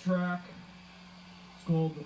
track. It's called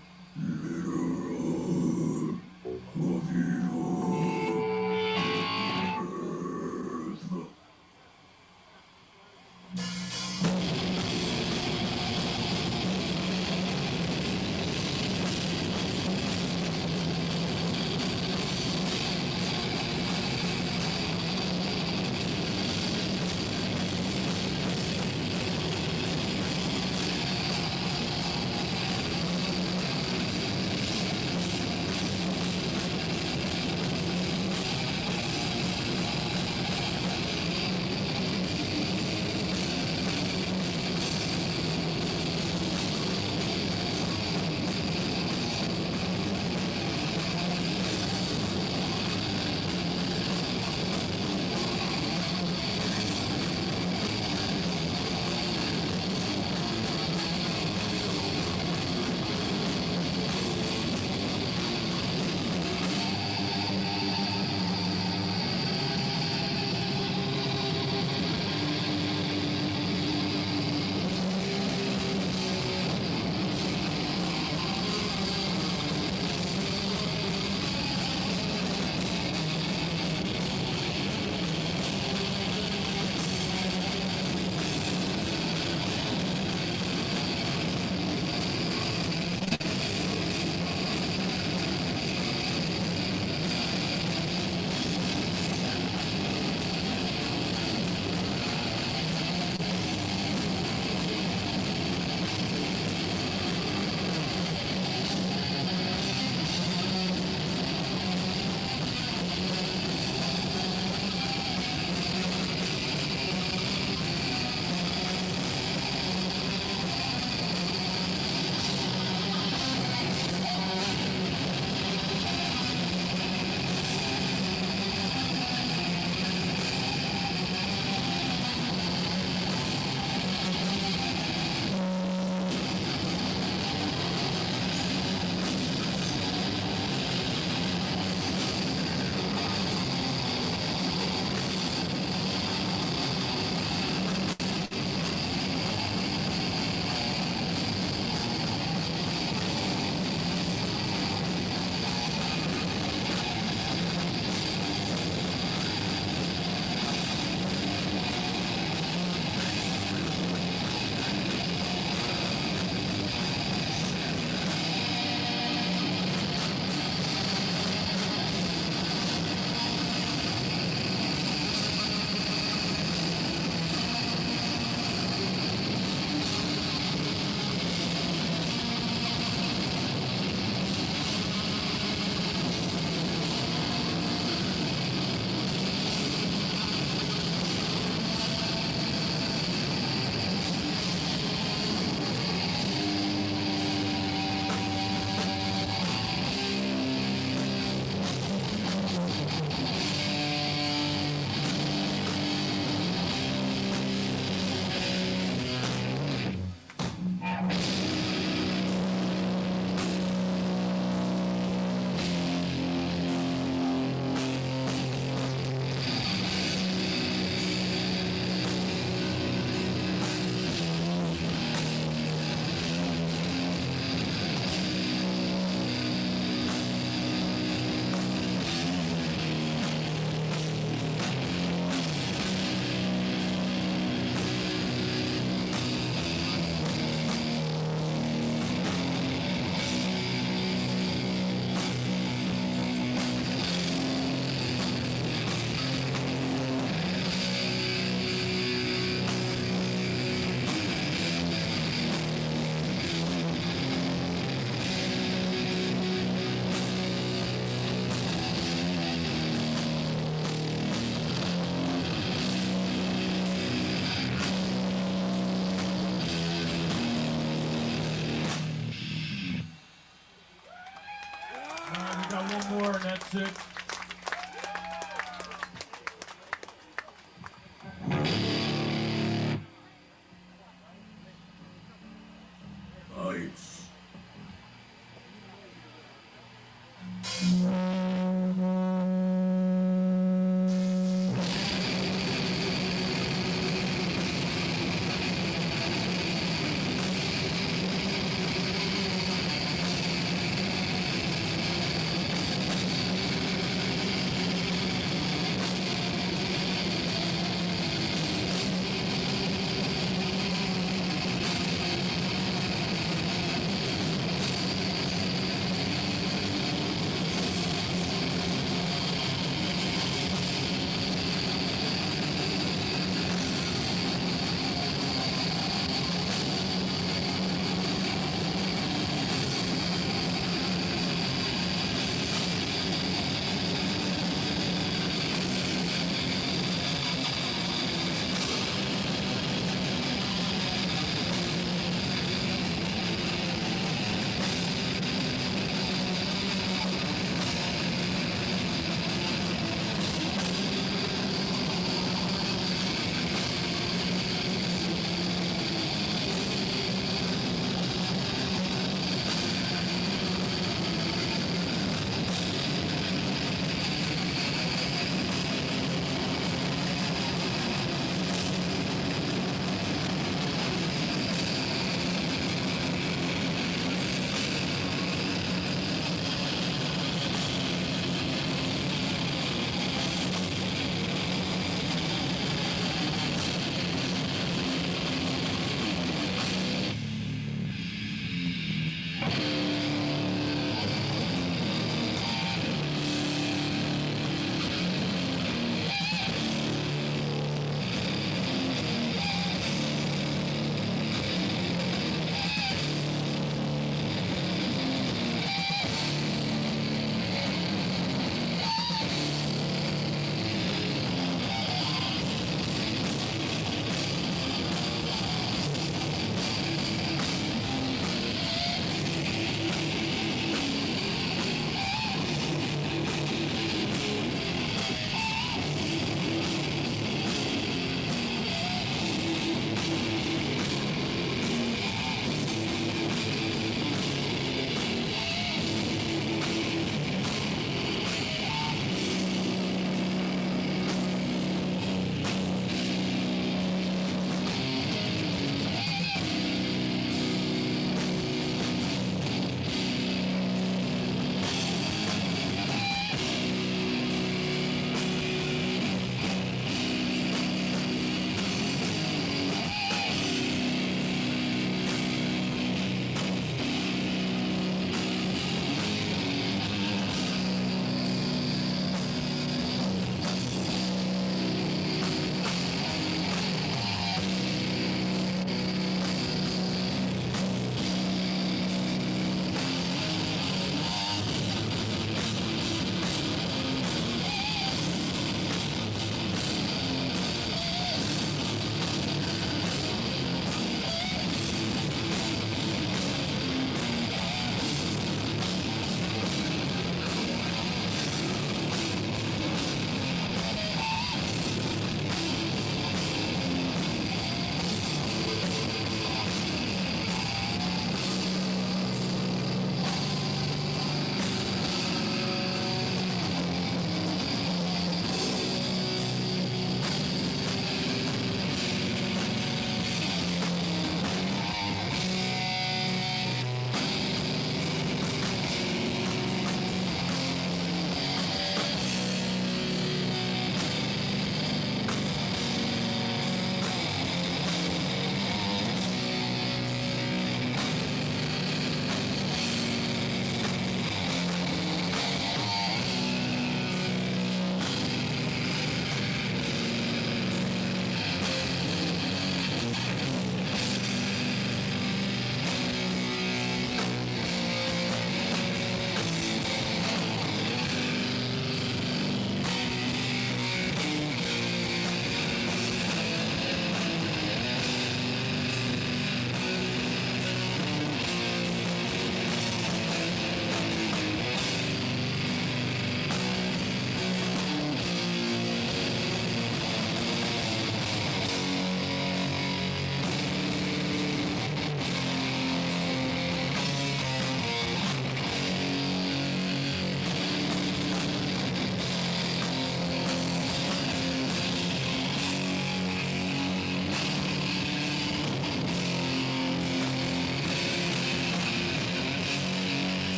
one more and that's it. Lights.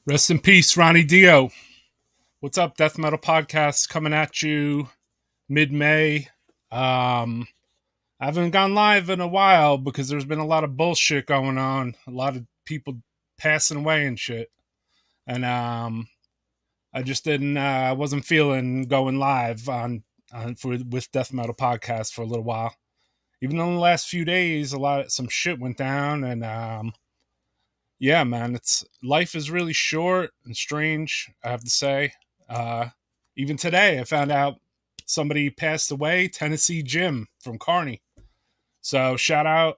Rest in peace, Ronnie DEO. What's up, Death Metal Podcast coming at you mid-May. I haven't gone live in a while because there's been a lot of bullshit going on, a lot of people passing away and shit. And I just didn't, wasn't feeling going live with Death Metal Podcast for a little while. Even though in the last few days, some shit went down, and yeah, man, life is really short and strange, I have to say. Even today, I found out somebody passed away, Tennessee Jim from Kearney. So shout out,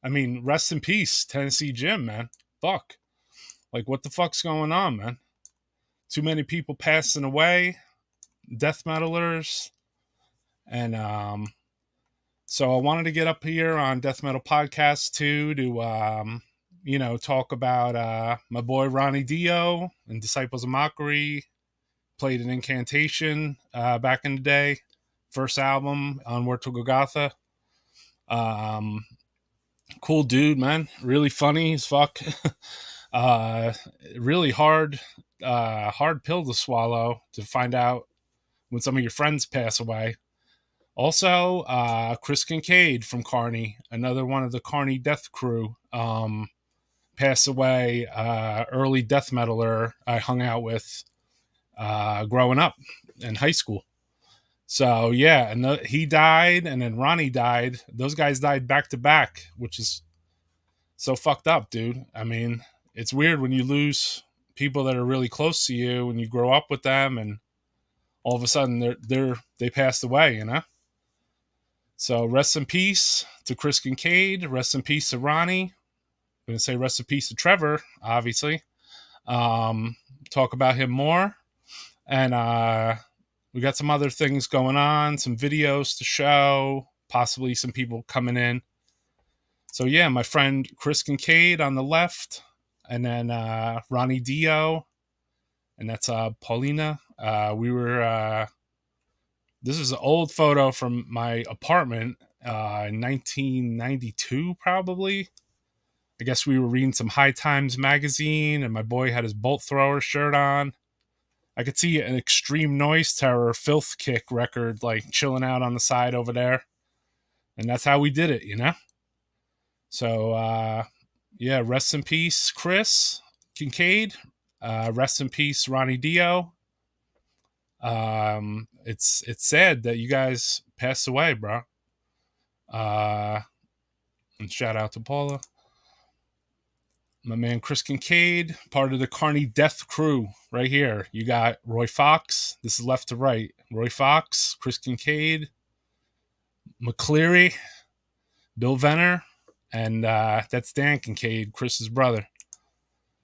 rest in peace, Tennessee Jim, man. Fuck. Like, what the fuck's going on, man? Too many people passing away, death metalers. And so I wanted to get up here on Death Metal Podcast too to talk about my boy Ronnie DEO and Disciples of Mockery. Played an Incantation back in the day. First album, Onward to Golgotha. Cool dude, man. Really funny as fuck. Really hard pill to swallow to find out when some of your friends pass away. Also, Chris Kincaid from Kearney, another one of the Kearney death crew, passed away. Early death metaler I hung out with growing up in high school. So yeah, and he died, and then Ronnie died. Those guys died back to back, which is so fucked up, dude. I mean, it's weird when you lose people that are really close to you and you grow up with them, and all of a sudden they passed away, you know. So rest in peace to Chris Kincaid. Rest in peace to Ronnie. I'm gonna say rest in peace to Trevor, obviously. Talk about him more, and we got some other things going on, some videos to show, possibly some people coming in. So yeah, my friend Chris Kincaid on the left, and then Ronnie DEO, and that's Paulina. This is an old photo from my apartment in 1992, probably. I guess we were reading some High Times magazine, and my boy had his Bolt Thrower shirt on. I could see an Extreme Noise Terror Filth Kick record like chilling out on the side over there. And that's how we did it, you know? So, yeah, rest in peace, Chris Kincaid. Rest in peace, Ronnie DEO. It's sad that you guys passed away, bro. And shout out to Paula. My man Chris Kincaid, part of the Kearney death crew right here. You got Roy Fox. This is left to right. Roy Fox, Chris Kincaid, McCleary, Bill Venner, and that's Dan Kincaid, Chris's brother.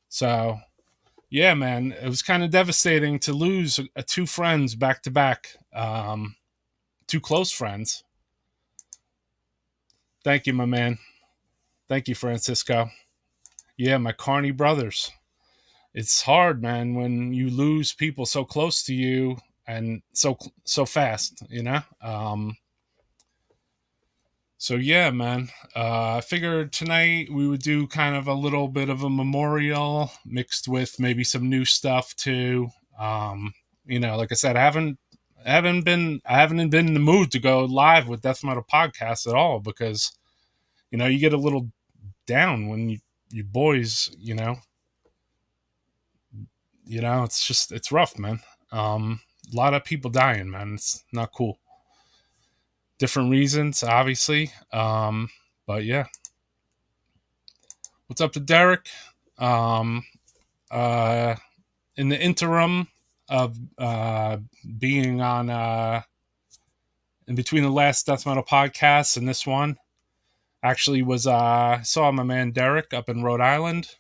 So, yeah, man, it was kind of devastating to lose two friends back to back, two close friends. Thank you, my man. Thank you, Francisco. Yeah, my Kearney brothers. It's hard, man, when you lose people so close to you and so fast, you know? So yeah, man, I figured tonight we would do kind of a little bit of a memorial mixed with maybe some new stuff too. Like I said, I haven't been in the mood to go live with Death Metal Podcast at all because, you get a little down when you boys, it's rough, man. A lot of people dying, man. It's not cool. Different reasons, obviously. But yeah. What's up to Derek? In the interim of being on in between the last Death Metal podcast and this one, actually was saw my man Derek up in Rhode Island.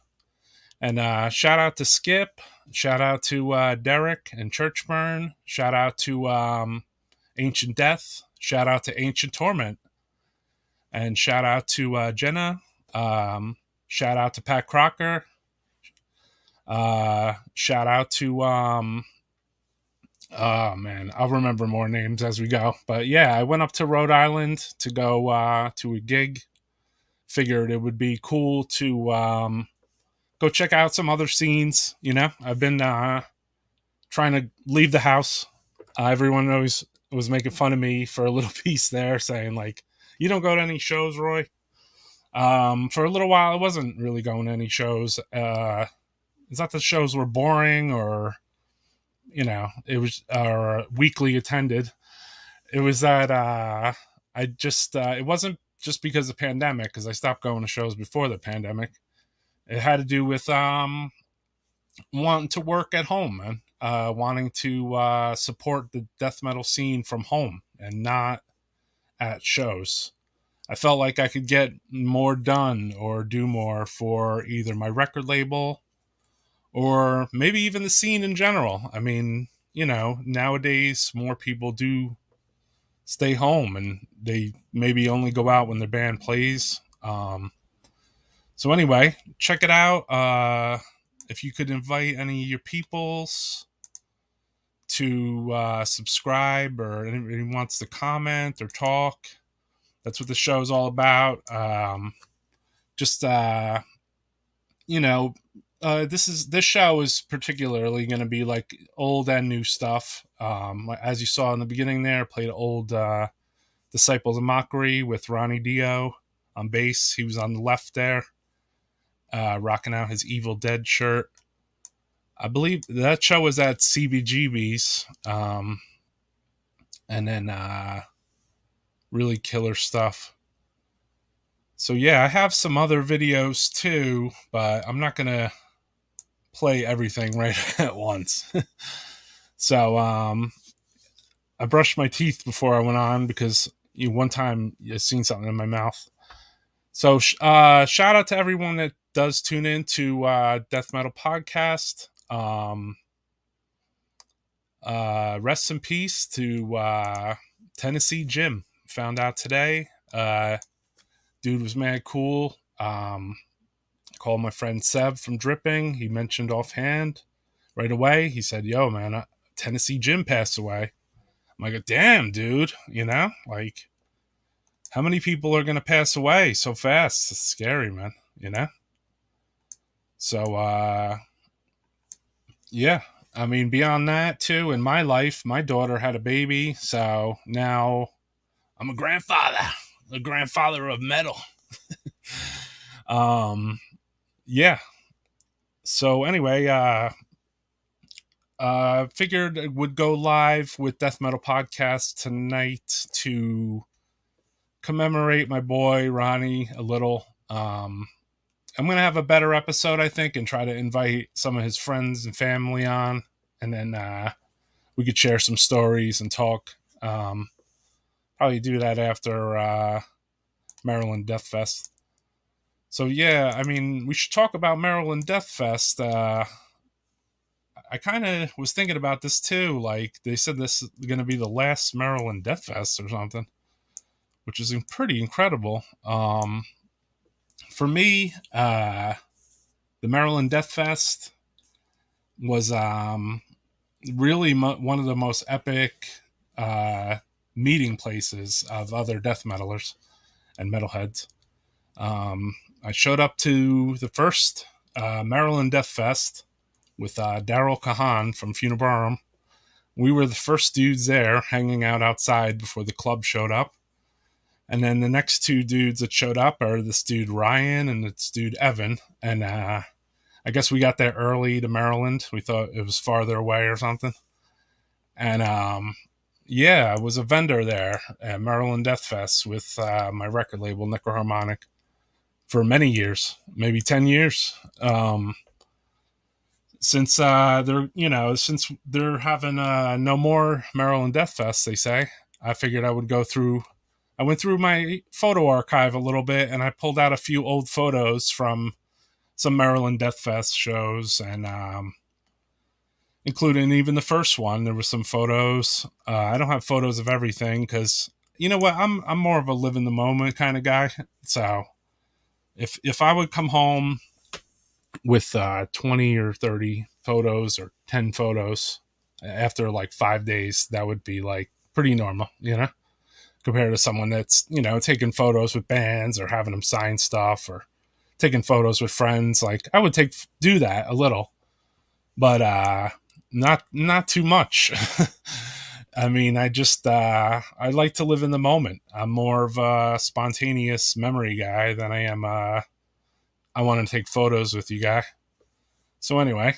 And shout out to Skip. Shout out to Derek and Churchburn. Shout out to Ancient Death. Shout out to Ancient Torment. And shout out to Jenna. Shout out to Pat Crocker. Shout out to oh man, I'll remember more names as we go. But yeah, I went up to Rhode Island to go to a gig. Figured it would be cool to go check out some other scenes. I've been trying to leave the house. Everyone always was making fun of me for a little piece there, saying like, "You don't go to any shows, Roy." For a little while, I wasn't really going to any shows. It's not that shows were boring or it was weekly attended. It was that I just it wasn't just because of the pandemic, because I stopped going to shows before the pandemic. It had to do with wanting to work at home, man. Wanting to support the death metal scene from home and not at shows. I felt like I could get more done or do more for either my record label or maybe even the scene in general. I mean, nowadays more people do stay home and they maybe only go out when their band plays. So anyway, check it out. If you could invite any of your peoples to subscribe, or anybody wants to comment or talk, that's what the show is all about. Just this show is particularly going to be like old and new stuff. As you saw in the beginning there, I played old Disciples of Mockery with Ronnie DEO on bass. He was on the left there, rocking out his Evil Dead shirt. I believe that show was at CBGB's. And then really killer stuff. So yeah, I have some other videos too, but I'm not going to play everything right at once. So I brushed my teeth before I went on because one time I seen something in my mouth. So shout out to everyone that does tune in to Death Metal Podcast. Rest in peace to Tennessee Jim. Found out today. Dude was mad cool. Called my friend Seb from Dripping. He mentioned offhand right away. He said, "Yo, man, Tennessee Jim passed away." I'm like, "Damn, dude, like, how many people are going to pass away so fast? It's scary, man, So, yeah. I mean, beyond that, too, in my life, my daughter had a baby, so now I'm a grandfather of metal. Yeah. So anyway, figured I would go live with Death Metal Podcast tonight to commemorate my boy Ronnie a little. I'm going to have a better episode, I think, and try to invite some of his friends and family on, and then we could share some stories and talk. Probably do that after Maryland Death Fest. So yeah, I mean, we should talk about Maryland Death Fest. I kind of was thinking about this too. Like, they said this is going to be the last Maryland Death Fest or something, which is pretty incredible. For me, the Maryland Death Fest was really one of the most epic meeting places of other death metalers and metalheads. I showed up to the first Maryland Death Fest with Daryl Kahan from Funebrarum. We were the first dudes there, hanging out outside before the club showed up. And then the next two dudes that showed up are this dude Ryan and this dude Evan. And I guess we got there early to Maryland. We thought it was farther away or something. And yeah, I was a vendor there at Maryland Death Fest with my record label, Necroharmonic, for many years, maybe 10 years. Since they're having no more Maryland Death Fest, they say, I figured I went through my photo archive a little bit, and I pulled out a few old photos from some Maryland Death Fest shows, and including even the first one. There were some photos. I don't have photos of everything because, you know what, I'm more of a live in the moment kind of guy. So if I would come home with 20 or 30 photos or 10 photos after like 5 days, that would be like pretty normal, compared to someone that's, taking photos with bands or having them sign stuff or taking photos with friends. Like I would do that a little, but not too much. I mean, I like to live in the moment. I'm more of a spontaneous memory guy than I am I want to take photos with you guy. So anyway,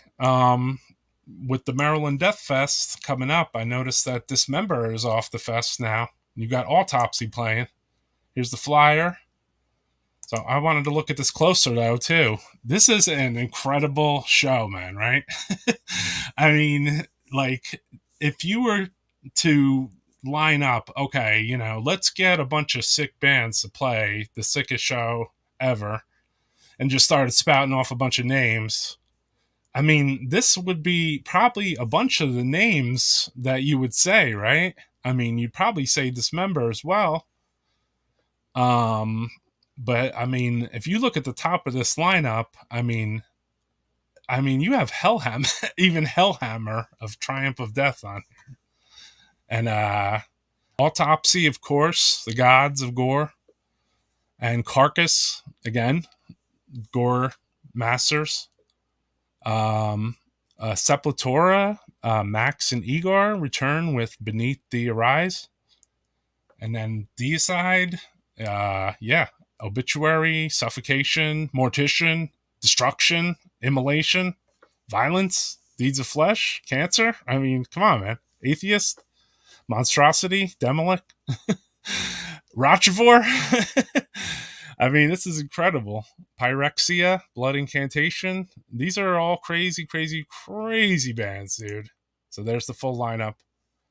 with the Maryland Death Fest coming up, I noticed that Dismember is off the fest now. You got Autopsy playing. Here's the flyer. So I wanted to look at this closer though too. This is an incredible show, man, right? I mean, like if you were to line up, okay, let's get a bunch of sick bands to play the sickest show ever and just started spouting off a bunch of names. I mean, this would be probably a bunch of the names that you would say, right? I mean, you'd probably say Dismember as well. But I mean, if you look at the top of this lineup, I mean, you have Hellhammer, even Hellhammer of Triumph of Death on here. And Autopsy, of course, the Gods of Gore. And Carcass, again, Gore Masters. Sepultura, Max and Igor return with Beneath the Arise. And then Deicide, Obituary, Suffocation, Mortician, Destruction, Immolation, Violence, Deeds of Flesh, Cancer. I mean, come on, man. Atheist, Monstrosity, Demolic, Rochivore. I mean, this is incredible. Pyrexia, Blood Incantation. These are all crazy, crazy, crazy bands, dude. So there's the full lineup.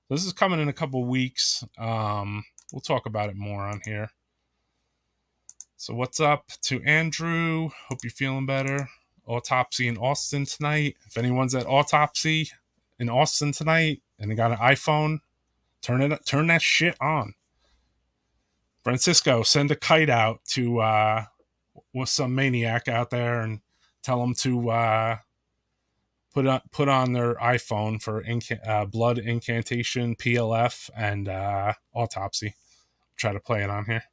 This is coming in a couple weeks. We'll talk about it more on here. So what's up to Andrew? Hope you're feeling better. Autopsy in Austin tonight. If anyone's at Autopsy in Austin tonight and they got an iPhone, turn that shit on. Francisco, send a kite out to with some maniac out there and tell them to put on their iPhone for Blood Incantation, PLF, and Autopsy. Try to play it on here.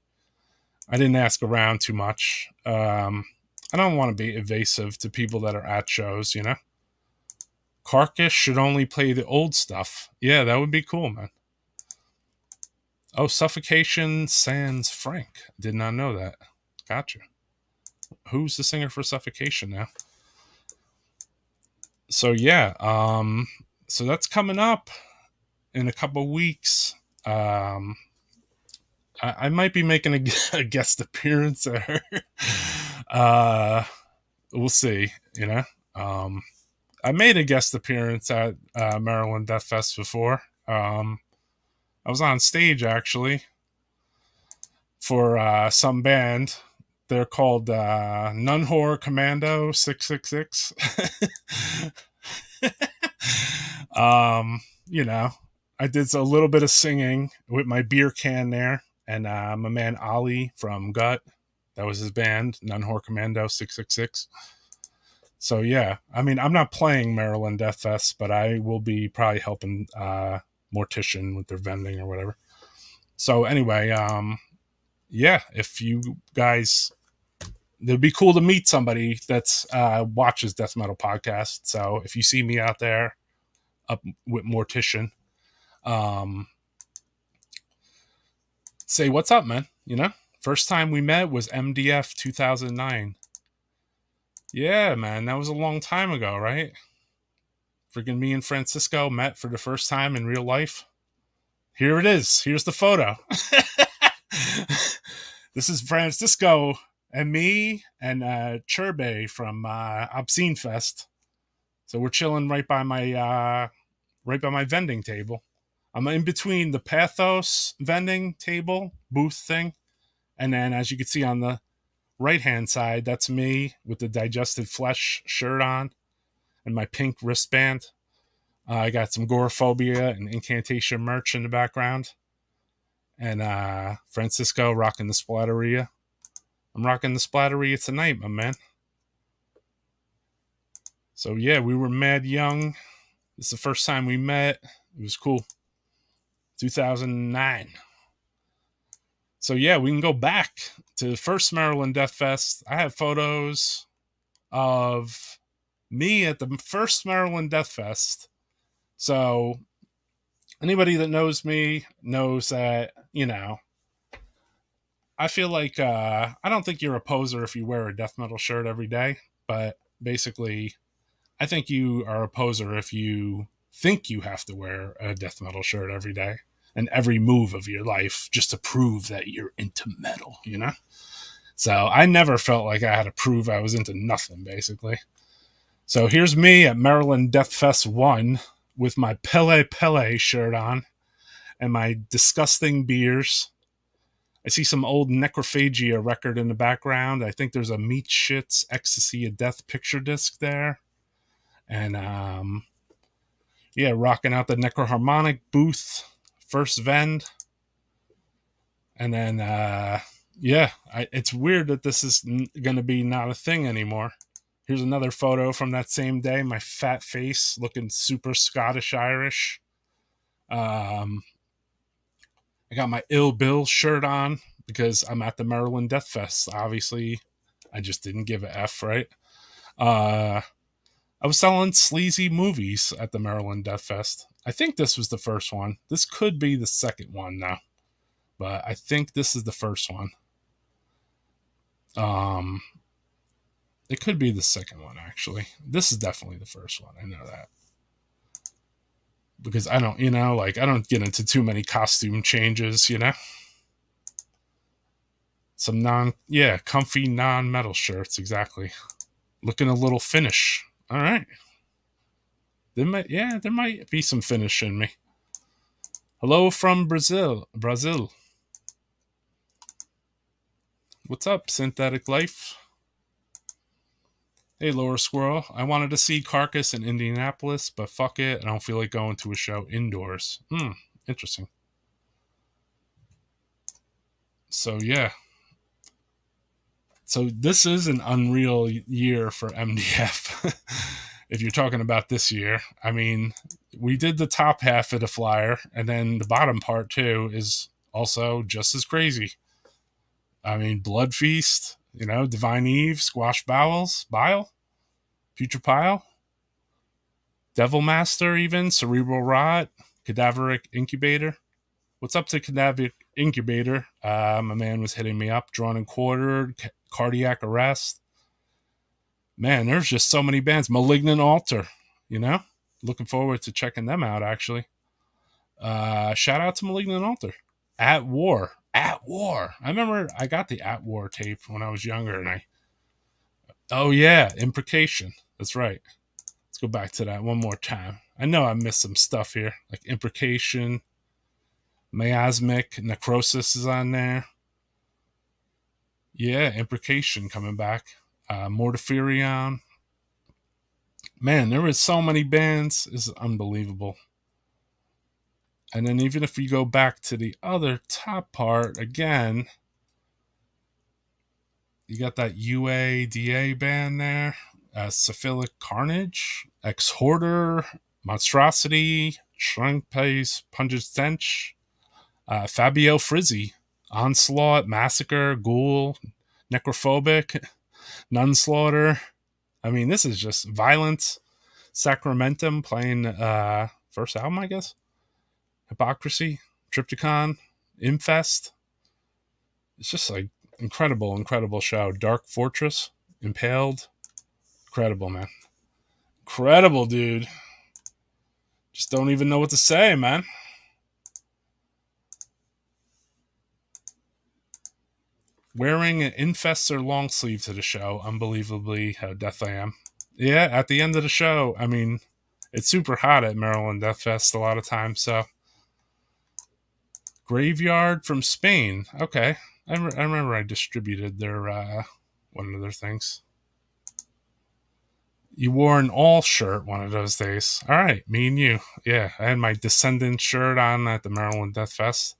I didn't ask around too much. I don't want to be evasive to people that are at shows, Carcass should only play the old stuff. Yeah, that would be cool, man. Oh, Suffocation sans Frank. Did not know that. Gotcha. Who's the singer for Suffocation now? So yeah, so that's coming up in a couple weeks. I might be making a guest appearance there. We'll see. I made a guest appearance at Maryland Death Fest before. I was on stage actually for some band. They're called Nun Horror Commando 666. I did a little bit of singing with my beer can there. And my man Ali from Gut, that was his band, Nun Horror Commando 666. So yeah, I mean, I'm not playing Maryland Death Fest, but I will be probably helping Mortician with their vending or whatever. So anyway, yeah, if you guys, it'd be cool to meet somebody that's watches Death Metal Podcast. So if you see me out there up with Mortician, say what's up, man. First time we met was MDF 2009. Yeah, man, that was a long time ago, right? Freaking me and Francisco met for the first time in real life. Here it is. Here's the photo. This is Francisco and me and Churbe from Obscene Fest. So we're chilling right by my vending table. I'm in between the Pathos vending table booth thing. And then as you can see on the right-hand side, that's me with the Digested Flesh shirt on and my pink wristband. I got some Gorephobia and Incantation merch in the background. And Francisco rocking the Splatteria. I'm rocking the Splatteria tonight, my man. So yeah, we were mad young. This is the first time we met. It was cool. 2009. So yeah, we can go back to the first Maryland Death Fest. I have photos of me at the first Maryland Death Fest. So anybody that knows me knows that, I feel like I don't think you're a poser if you wear a death metal shirt every day, but basically I think you are a poser if you think you have to wear a death metal shirt every day and every move of your life just to prove that you're into metal. So I never felt like I had to prove I was into nothing, basically. So here's me at Maryland Death Fest 1 with my Pele Pele shirt on and my disgusting beers. I see some old Necrophagia record in the background. I think there's a Meat Shits Ecstasy of Death picture disc there. And rocking out the Necroharmonic booth, first Vend. And then it's weird that this is going to be not a thing anymore. Here's another photo from that same day. My fat face looking super Scottish Irish. I got my Ill Bill shirt on because I'm at the Maryland Death Fest. Obviously, I just didn't give a F, right? I was selling sleazy movies at the Maryland Death Fest. I think this was the first one. This could be the second one now, but I think this is the first one. It could be the second one, actually. This is definitely the first one. I know that. Because I don't, I don't get into too many costume changes, Some comfy non-metal shirts, exactly. Looking a little Finnish. All right. There might be some Finnish in me. Hello from Brazil. What's up, Synthetic Life? Hey, Lower Squirrel. I wanted to see Carcass in Indianapolis, but fuck it. I don't feel like going to a show indoors. Interesting. So, yeah. So, this is an unreal year for MDF. If you're talking about this year. I mean, we did the top half of the flyer, and then the bottom part, too, is also just as crazy. I mean, Blood Feast, Divine Eve, Squash Bile, Putrepile, Devil Master, even Cerebral Rot, Cadaveric Incubator. What's up to Cadaveric Incubator? My man was hitting me up. Drawn and Quartered, Cardiac Arrest. Man, there's just so many bands. Malignant Altar, Looking forward to checking them out, actually. Shout out to Malignant Altar. At War. I remember I got the At War tape when I was younger, and Imprecation. That's right. Let's go back to that one more time. I know I missed some stuff here, like Imprecation, Miasmic, Necrosis is on there. Yeah, Imprecation coming back. Mortiferion. Man, there was so many bands. It's unbelievable. And then even if you go back to the other top part, again, you got that UADA band there. Syphilic Carnage, Ex-Hoarder, Monstrosity, Shrunk Pace, Pungent Stench, Fabio Frizzy, Onslaught, Massacre, Ghoul, Necrophobic, Nunslaughter. I mean, this is just Violence, Sacramentum playing first album, I guess. Hypocrisy, Triptychon, Infest. It's just like incredible show. Dark Fortress, Impaled. Incredible, man. Incredible, dude. Just don't even know what to say, man. Wearing an Infestor long sleeve to the show. Unbelievably how death I am. Yeah, at the end of the show, I mean, it's super hot at Maryland Death Fest a lot of times, so. Graveyard from Spain. Okay. I remember I distributed their one of their things. You wore an all shirt one of those days. All right, me and you. Yeah, I had my Descendant shirt on at the Maryland Death Fest.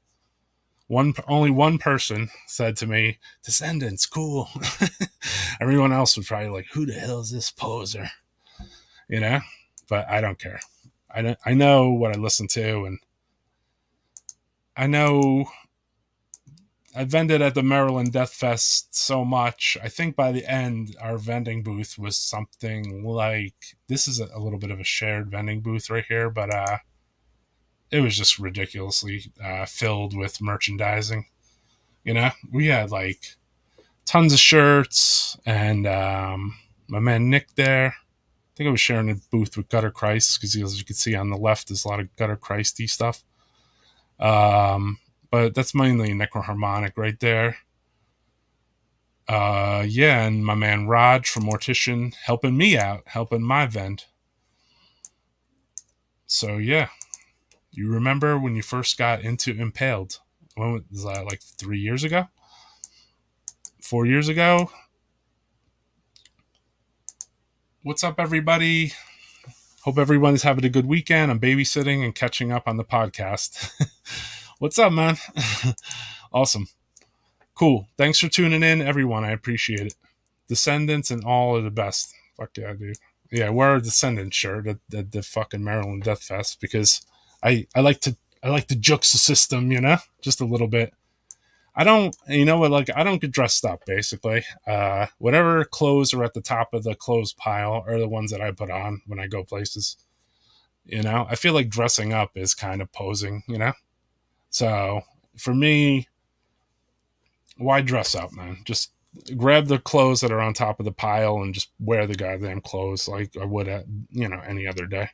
Only one person said to me, "Descendants, cool." Everyone else was probably like, "Who the hell is this poser?" But I don't care. I know what I listen to, and I know I vended at the Maryland Death Fest so much. I think by the end, our vending booth was something like, this is a little bit of a shared vending booth right here, but it was just ridiculously filled with merchandising. We had like tons of shirts, and my man Nick there. I think I was sharing a booth with Gutter Christ because, as you can see on the left, there's a lot of Gutter Christy stuff. But that's mainly Necroharmonic right there. Yeah, and my man Raj from Mortician helping me out, helping my vend. So yeah, you remember when you first got into Impaled? When was that? Like 3 years ago? 4 years ago? What's up, everybody? Hope everyone's having a good weekend. I'm babysitting and catching up on the podcast. What's up, man? Awesome. Cool. Thanks for tuning in, everyone. I appreciate it. Descendants and all are the best. Fuck yeah, dude. Yeah, wear a Descendant shirt at the fucking Maryland Death Fest because I like to jux the system, just a little bit. I don't, like, I don't get dressed up, basically. Whatever clothes are at the top of the clothes pile are the ones that I put on when I go places. I feel like dressing up is kind of posing, So for me, why dress up, man? Just grab the clothes that are on top of the pile and just wear the goddamn clothes like I would at, any other day.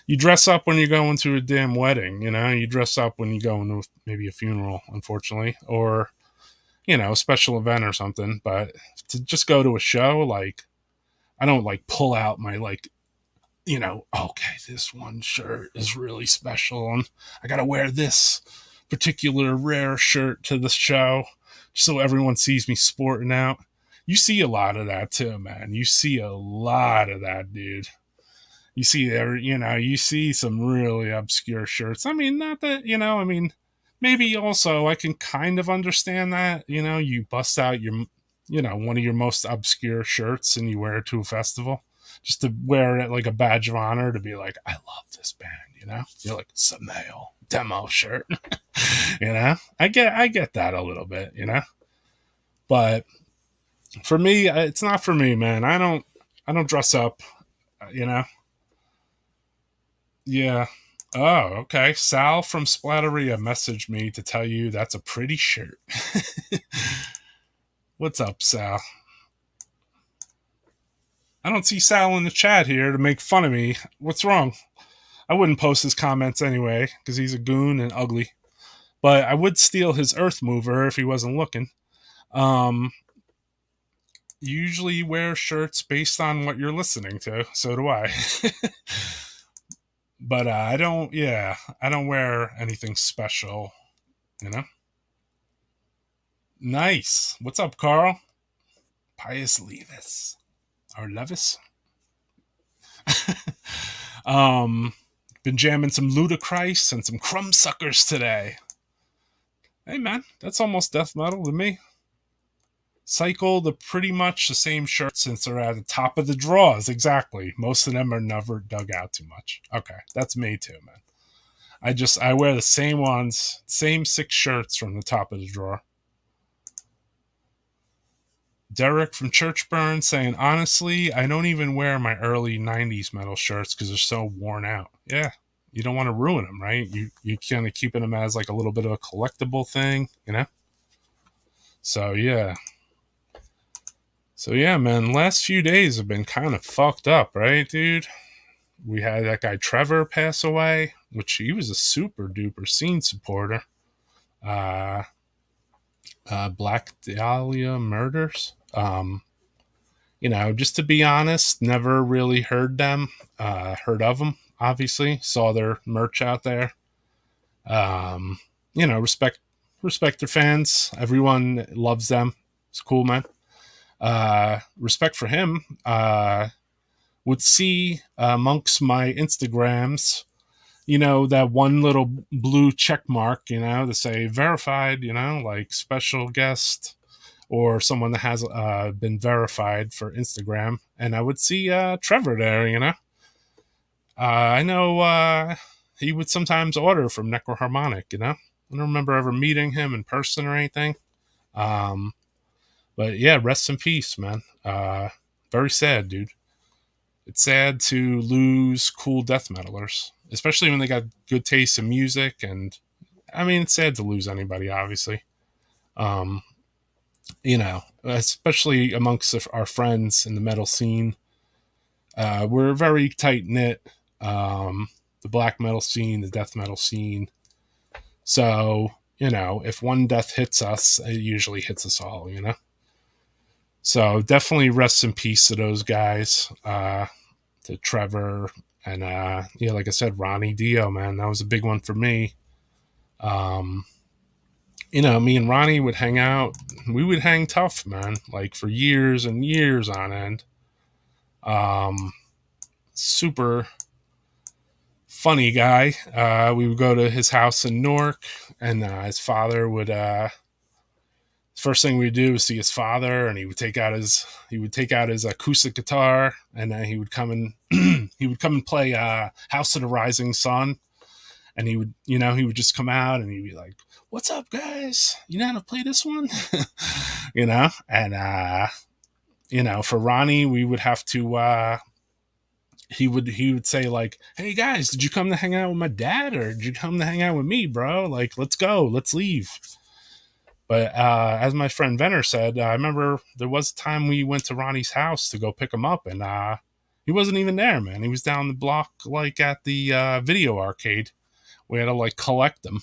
You dress up when you're going to a damn wedding, you dress up when you go into maybe a funeral, unfortunately, or, a special event or something. But to just go to a show, like, I don't like pull out my, like, okay, this one shirt is really special and I got to wear this particular rare shirt to the show so everyone sees me sporting out. You see a lot of that too, man. You see a lot of that, dude. You see you see some really obscure shirts. I mean, not that, maybe also I can kind of understand that, you bust out your, one of your most obscure shirts and you wear it to a festival just to wear it like a badge of honor to be like, I love this band, You're like, Samael demo shirt. I get that a little bit, but for me, it's not for me, man. I don't dress up, Yeah. Oh, okay. Sal from Splatteria messaged me to tell you that's a pretty shirt. What's up, Sal? I don't see Sal in the chat here to make fun of me. What's wrong? I wouldn't post his comments anyway because he's a goon and ugly. But I would steal his earth mover if he wasn't looking. Usually wear shirts based on what you're listening to. So do I. But I don't wear anything special, Nice. What's up, Carl? Pius Levis. Or Levis? Been jamming some Ludacris and some Crumbsuckers today. Hey, man, that's almost death metal to me. Cycled pretty much the same shirt since they're at the top of the drawers. Exactly. Most of them are never dug out too much. Okay, that's me too, man. I wear the same ones, same 6 shirts from the top of the drawer. Derek from Churchburn saying, honestly, I don't even wear my early 90s metal shirts because they're so worn out. Yeah, you don't want to ruin them, right? You kind of keeping them as like a little bit of a collectible thing, So yeah, man, last few days have been kind of fucked up, right, dude? We had that guy Trevor pass away, which he was a super duper scene supporter. Black Dahlia Murders. Just to be honest, never really heard of them, obviously. Saw their merch out there. Respect their fans. Everyone loves them. It's cool, man. Respect for him. Would see amongst my Instagrams, that one little blue check mark, to say verified, like special guest or someone that has been verified for Instagram. And I would see Trevor there, I know he would sometimes order from Necroharmonic, I don't remember ever meeting him in person or anything. Um, but yeah, rest in peace, man. Very sad, dude. It's sad to lose cool death metalers, especially when they got good taste in music. And I mean, it's sad to lose anybody, obviously. Um, especially amongst our friends in the metal scene. We're very tight knit. The black metal scene, the death metal scene. So, if one death hits us, it usually hits us all. So definitely rest in peace to those guys, to Trevor and, like I said, Ronnie, DEO, man, that was a big one for me. Um, me and Ronnie would hang out. We would hang tough, man, like for years and years on end. Super funny guy. We would go to his house in Newark, and his father would. First thing we'd do was see his father, and he would take out his acoustic guitar, and then he would come and he would come and play House of the Rising Sun, and he would just come out and he'd be like, "What's up, guys? You know how to play this one?" And for Ronnie, we would have to. He would say like, "Hey guys, did you come to hang out with my dad, or did you come to hang out with me, bro? Like, let's go, let's leave." But as my friend Venner said, I remember there was a time we went to Ronnie's house to go pick him up, and he wasn't even there, man. He was down the block, like at the video arcade. We had to like collect him,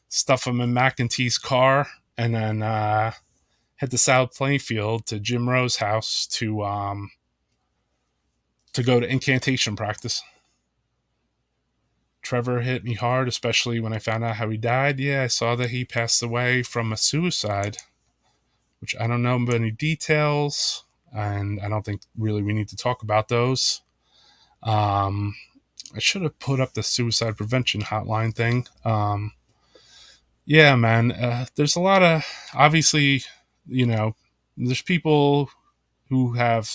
stuff him in Mac and T's car, and then head to South Plainfield to Jim Rowe's house to go to incantation practice. Trevor hit me hard, especially when I found out how he died. Yeah, I saw that he passed away from a suicide, which I don't know any details, and I don't think really we need to talk about those. I should have put up the suicide prevention hotline thing. Yeah, man, there's a lot of, obviously, there's people who have,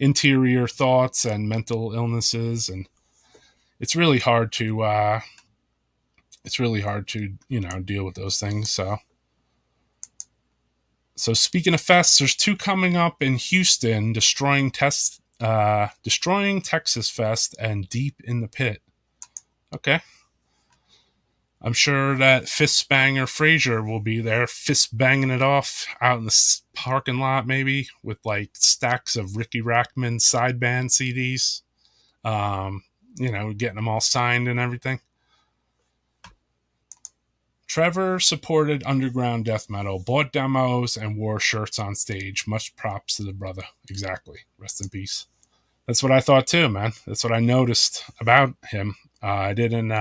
interior thoughts and mental illnesses, and it's really hard to deal with those things. So speaking of fests, there's two coming up in Houston: destroying Texas Fest and Deep in the Pit. Okay, I'm sure that Fist Banger Frazier will be there, fist banging it off out in the parking lot, maybe with like stacks of Ricky Rackman side band CDs. Getting them all signed and everything. Trevor supported underground death metal, bought demos, and wore shirts on stage. Much props to the brother. Exactly. Rest in peace. That's what I thought too, man. That's what I noticed about him. I didn't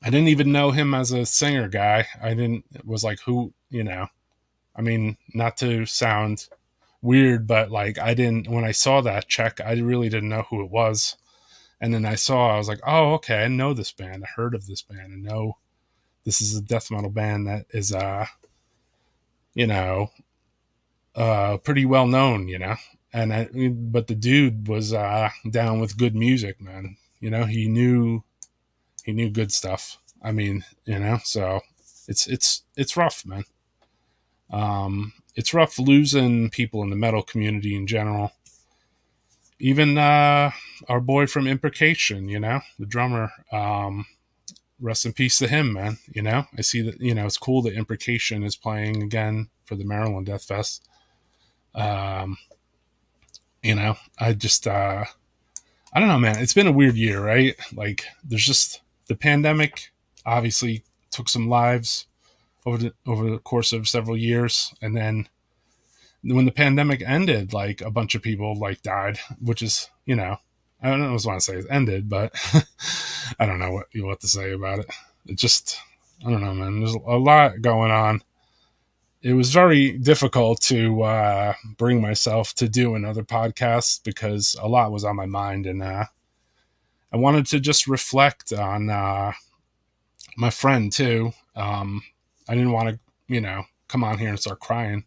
even know him as a singer guy. Was like, who, I mean, not to sound weird, but like when I saw that check, I really didn't know who it was. And then I was like, oh, okay, I know this band. I heard of this band. I know this is a death metal band that is, pretty well known, but the dude was down with good music, man. He knew good stuff. I mean, so it's rough, man. It's rough losing people in the metal community in general. Even our boy from Imprecation, the drummer, rest in peace to him, man. I see that, it's cool that Imprecation is playing again for the Maryland Death Fest. I just, I don't know, man. It's been a weird year, right? Like, there's just the pandemic obviously took some lives over the course of several years, and then when the pandemic ended, like a bunch of people like died, which is, I don't know want to say it ended, but I don't know what to say about it. It just, I don't know, man. There's a lot going on. It was very difficult to bring myself to do another podcast because a lot was on my mind, and I wanted to just reflect on my friend too. I didn't want to, come on here and start crying.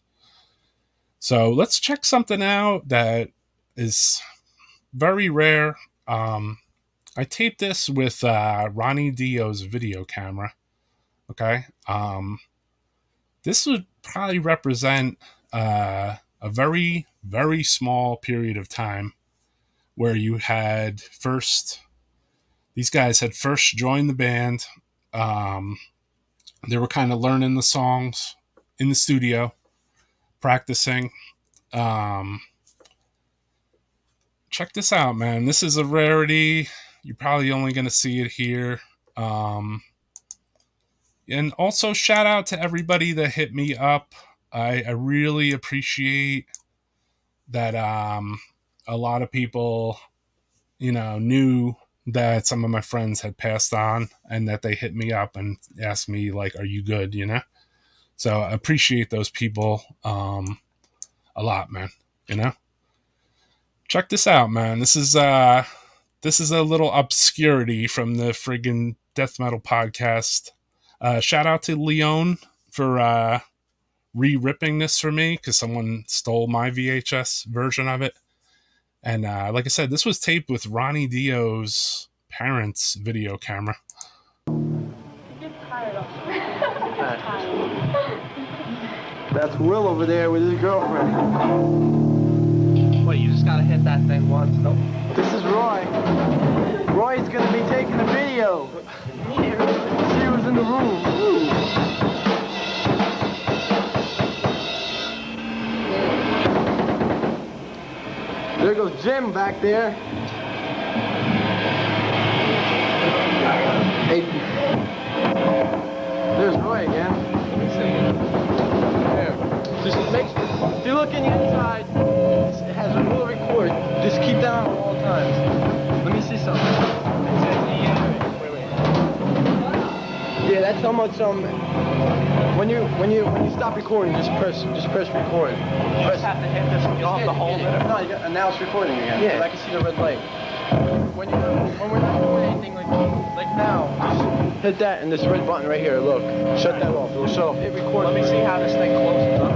So let's check something out that is very rare. I taped this with Ronnie DEO's video camera. Okay. This would probably represent a very, very small period of time where you had these guys had first joined the band. They were kind of learning the songs in the studio, practicing. Check this out, man. This is a rarity. You're probably only going to see it here. And also, shout out to everybody that hit me up. I really appreciate that a lot of people, knew that some of my friends had passed on and that they hit me up and asked me, like, are you good, So I appreciate those people a lot, man, Check this out, man. This is a little obscurity from the friggin' death metal podcast. Shout out to Leon for re-ripping this for me because someone stole my VHS version of it. And like I said, this was taped with Ronnie DEO's parents' video camera. That's Will over there with his girlfriend. What, you just gotta hit that thing once? Nope. This is Roy. Roy's gonna be taking a video. She was in the room. There goes Jim back there. Hey. There's Roy again. Just if you look in the inside, it has a little record. Just keep that on at all times. Let me see something. Wait. Yeah, that's how much when you stop recording, just press record. You just have to hit this. You don't have to hold it. No, now it's recording again. Yeah. I can see the red light. When we're not doing anything like now, just hit that and this red button right here. Look, shut that off. It'll shut off. Hit record. Let me see how this thing closes up.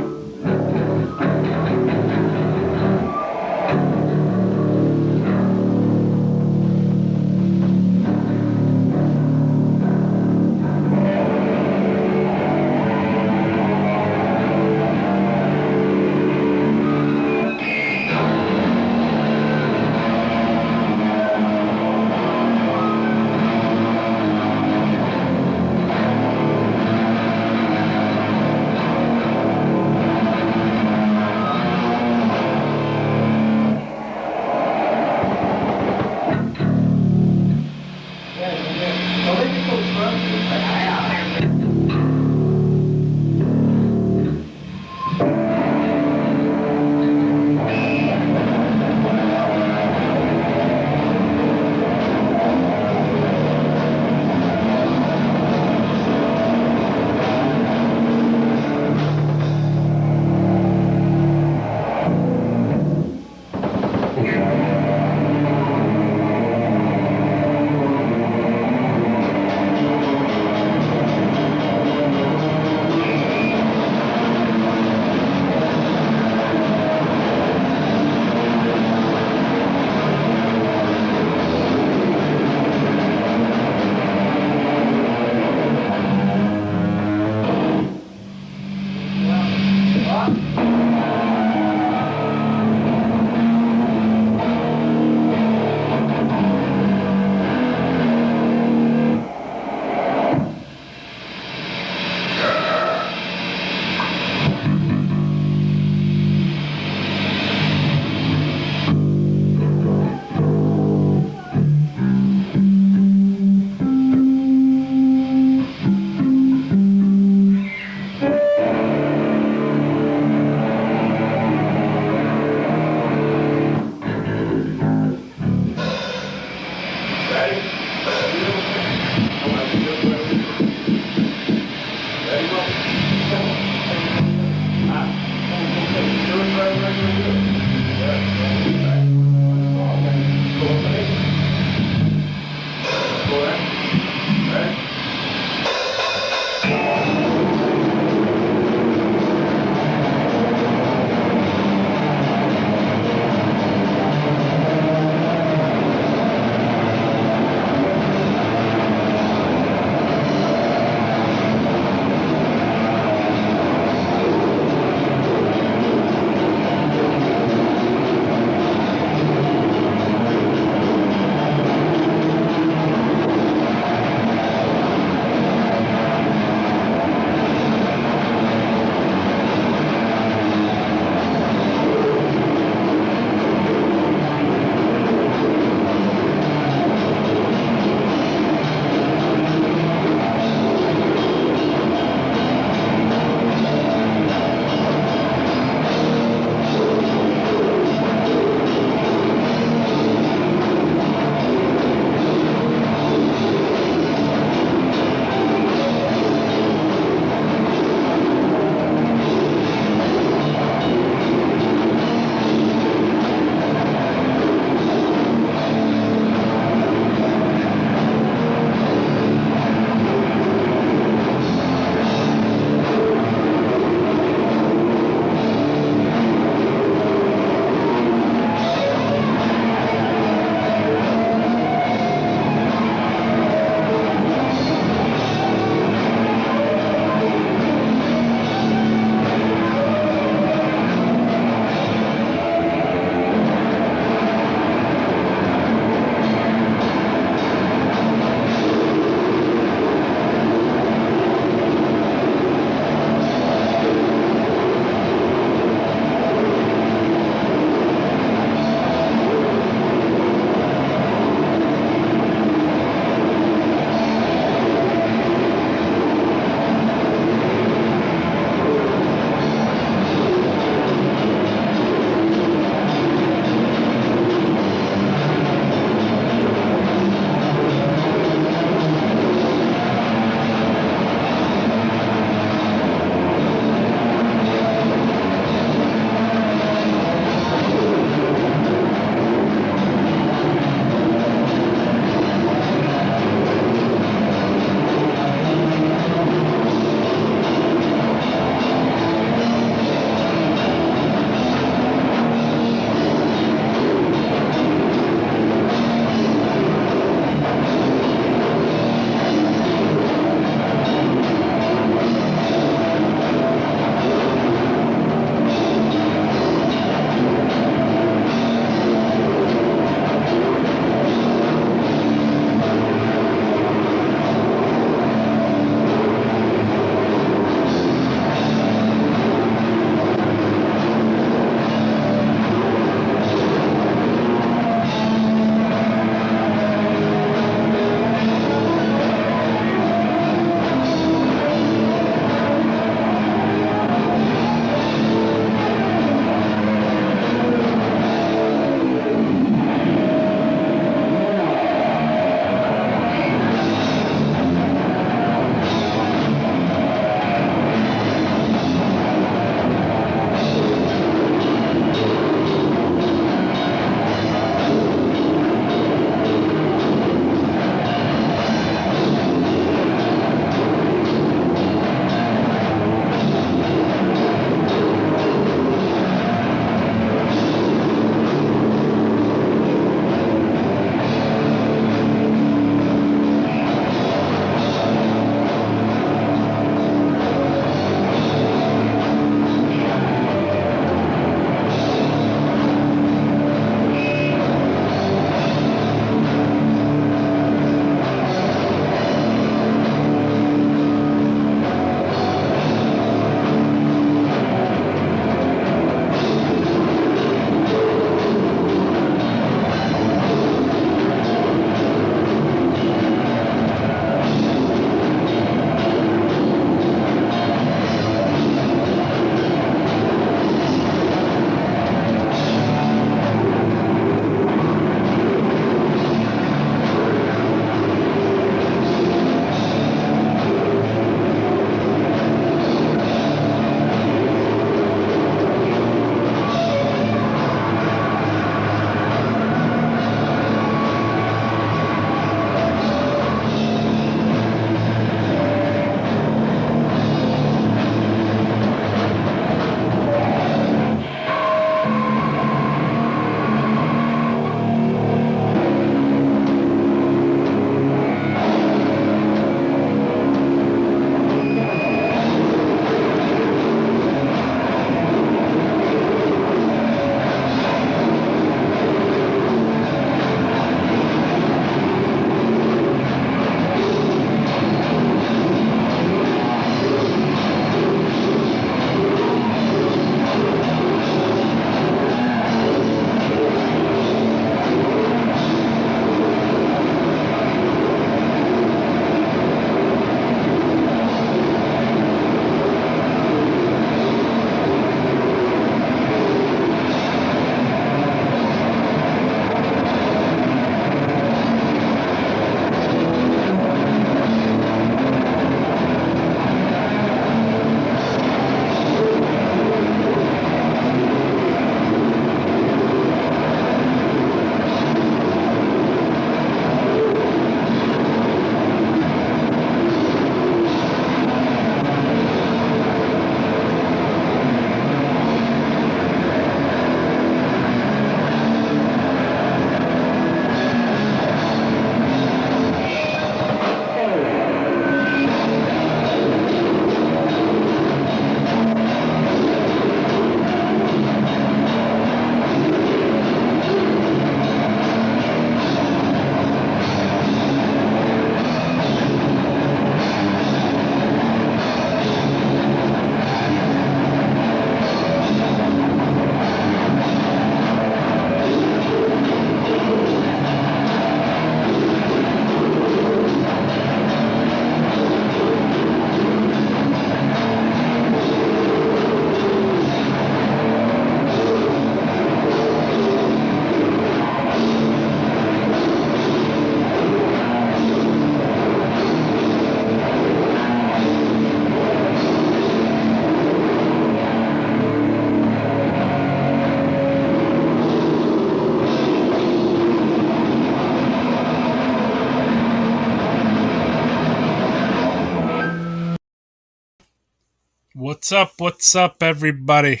What's up? What's up, everybody?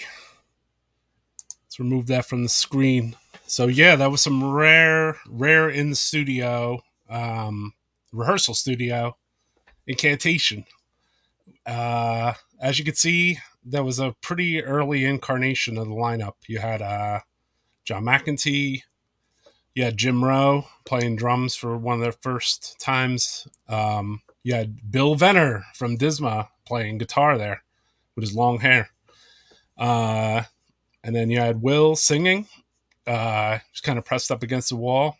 Let's remove that from the screen. So yeah, that was some rare in the studio, rehearsal studio, Incantation. As you can see, that was a pretty early incarnation of the lineup. You had John McEntee, you had Jim Rowe playing drums for one of their first times. You had Bill Venner from Disma playing guitar there with his long hair. And then you had Will singing. Just kind of pressed up against the wall.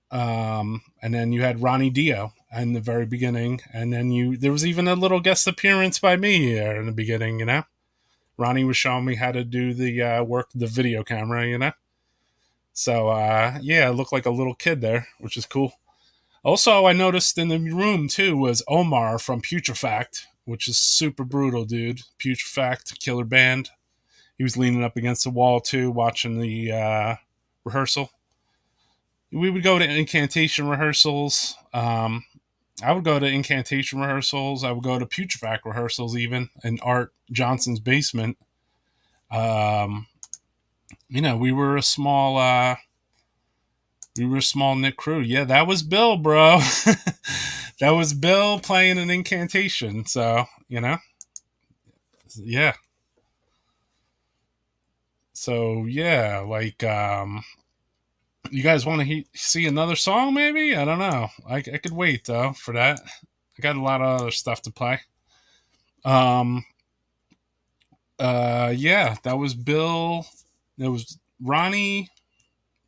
And then you had Ronnie DEO in the very beginning. And then there was even a little guest appearance by me there in the beginning, you know. Ronnie was showing me how to do the work the video camera, you know. So, yeah, I looked like a little kid there, which is cool. Also, I noticed in the room, too, was Omar from Putrefact, which is super brutal, dude. Putrefact, killer band. He was leaning up against the wall, too, watching the rehearsal. We would go to Incantation rehearsals. I would go to Incantation rehearsals. I would go to Putrefact rehearsals, even, in Art Johnson's basement. You know, we were a small knit crew. Yeah, that was Bill, bro. That was Bill playing an Incantation. So, you know, yeah. So, yeah, like, you guys want to see another song, maybe? I don't know. I could wait, though, for that. I got a lot of other stuff to play. Yeah, that was Bill. It was Ronnie,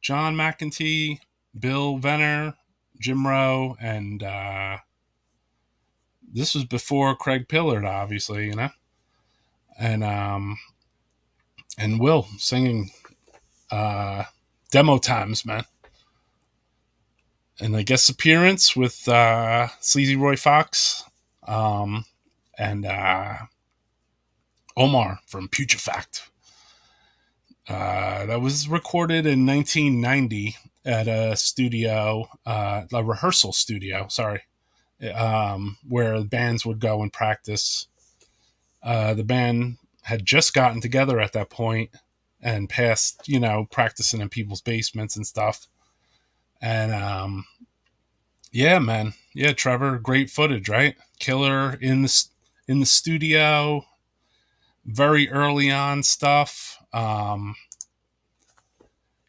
John McEntee, Bill Venner, Jim Rowe, and this was before Craig Pillard, obviously, you know, and Will singing demo times, man, and a guest appearance with Sleazy Roy Fox, and Omar from Putrefact. That was recorded in 1990 at a studio, a rehearsal studio, where bands would go and practice. The band had just gotten together at that point and past, you know, practicing in people's basements and stuff. And yeah, man. Yeah, Trevor, great footage, right? Killer in the studio, very early on stuff.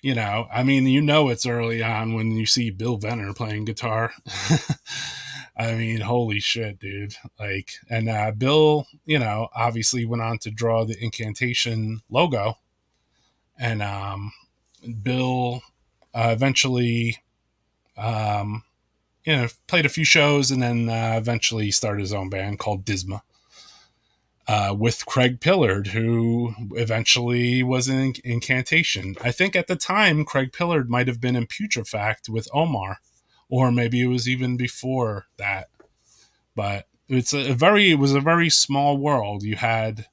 You know, I mean, you know it's early on when you see Bill Venner playing guitar. I mean, holy shit, dude. Like, and Bill, you know, obviously went on to draw the Incantation logo. And Bill eventually, you know, played a few shows and then eventually started his own band called Disma. With Craig Pillard, who eventually was in Incantation. I think at the time, Craig Pillard might have been in Putrefact with Omar, or maybe it was even before that. But it was a very small world. You had,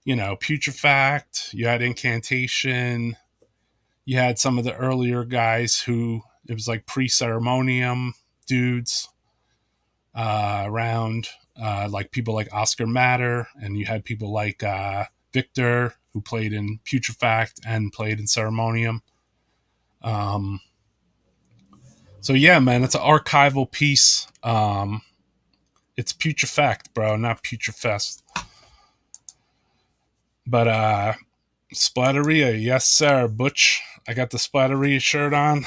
you know, Putrefact, you had Incantation, you had some of the earlier guys who, it was like pre-ceremonium dudes around. Like people like Oscar Matter, and you had people like Victor, who played in Putrefact and played in Ceremonium. So yeah, man, it's an archival piece. It's Putrefact, bro, not Putrefest. But Splatteria, yes sir, Butch. I got the Splatteria shirt on.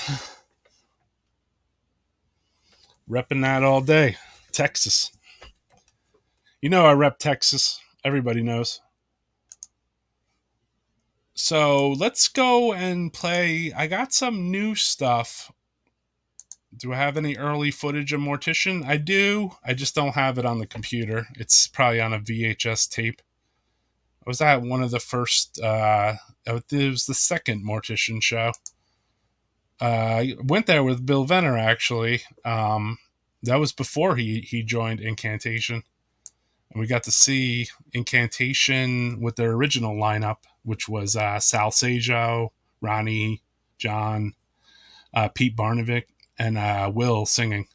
Repping that all day. Texas. You know I rep Texas. Everybody knows. So let's go and play. I got some new stuff. Do I have any early footage of Mortician? I do. I just don't have it on the computer. It's probably on a VHS tape. I was at one of the first, it was the second Mortician show. I went there with Bill Venner, actually. That was before he joined Incantation. And we got to see Incantation with their original lineup, which was Sal Sajo, Ronnie, John, Pete Barnovic, and Will singing.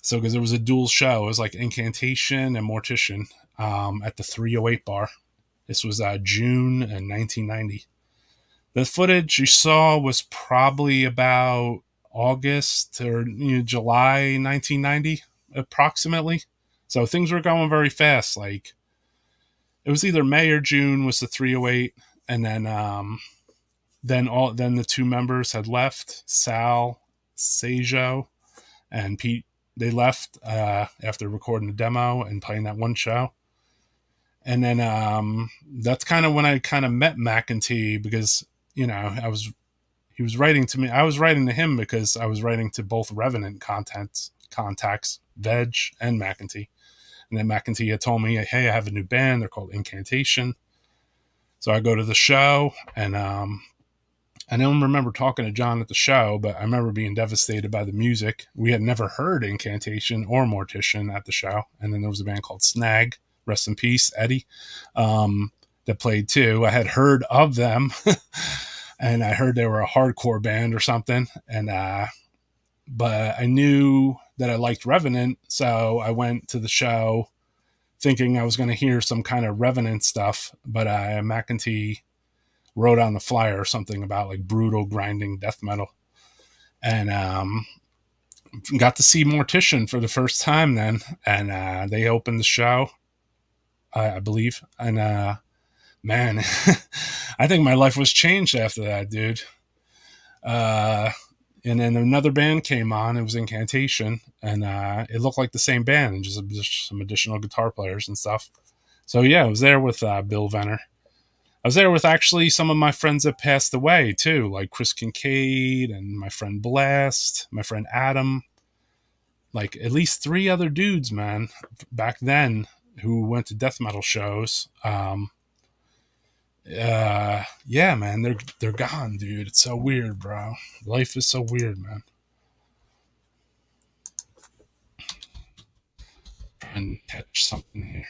So because it was a dual show, it was like Incantation and Mortician. at the 308 bar. This was June in 1990. The footage you saw was probably about August or July 1990, approximately. So things were going very fast. Like it was either May or June was the 308, and then the two members had left, Sal, Sejo, and Pete. They left after recording the demo and playing that one show. And then that's kind of when I kind of met McEntee, because he was writing to me. I was writing to him because I was writing to both Revenant contacts, Veg and McEntee. And then McEntee had told me, hey, I have a new band. They're called Incantation. So I go to the show, and I don't remember talking to John at the show, but I remember being devastated by the music. We had never heard Incantation or Mortician at the show. And then there was a band called Snag, rest in peace, Eddie, that played too. I had heard of them, and I heard they were a hardcore band or something. And but I knew that I liked Revenant, so I went to the show thinking I was going to hear some kind of Revenant stuff. But McEntee wrote on the flyer something about like brutal grinding death metal, and got to see Mortician for the first time then, and they opened the show, I believe, and man, I think my life was changed after that, dude. And then another band came on. It was Incantation, and it looked like the same band, and just some additional guitar players and stuff. So yeah, I was there with Bill Venner. I was there with actually some of my friends that passed away too, like Chris Kincaid and my friend Blast, my friend Adam, like at least 3 other dudes, man, back then who went to death metal shows. Yeah, man, they're gone, dude. It's so weird, bro. Life is so weird, man. And catch something here.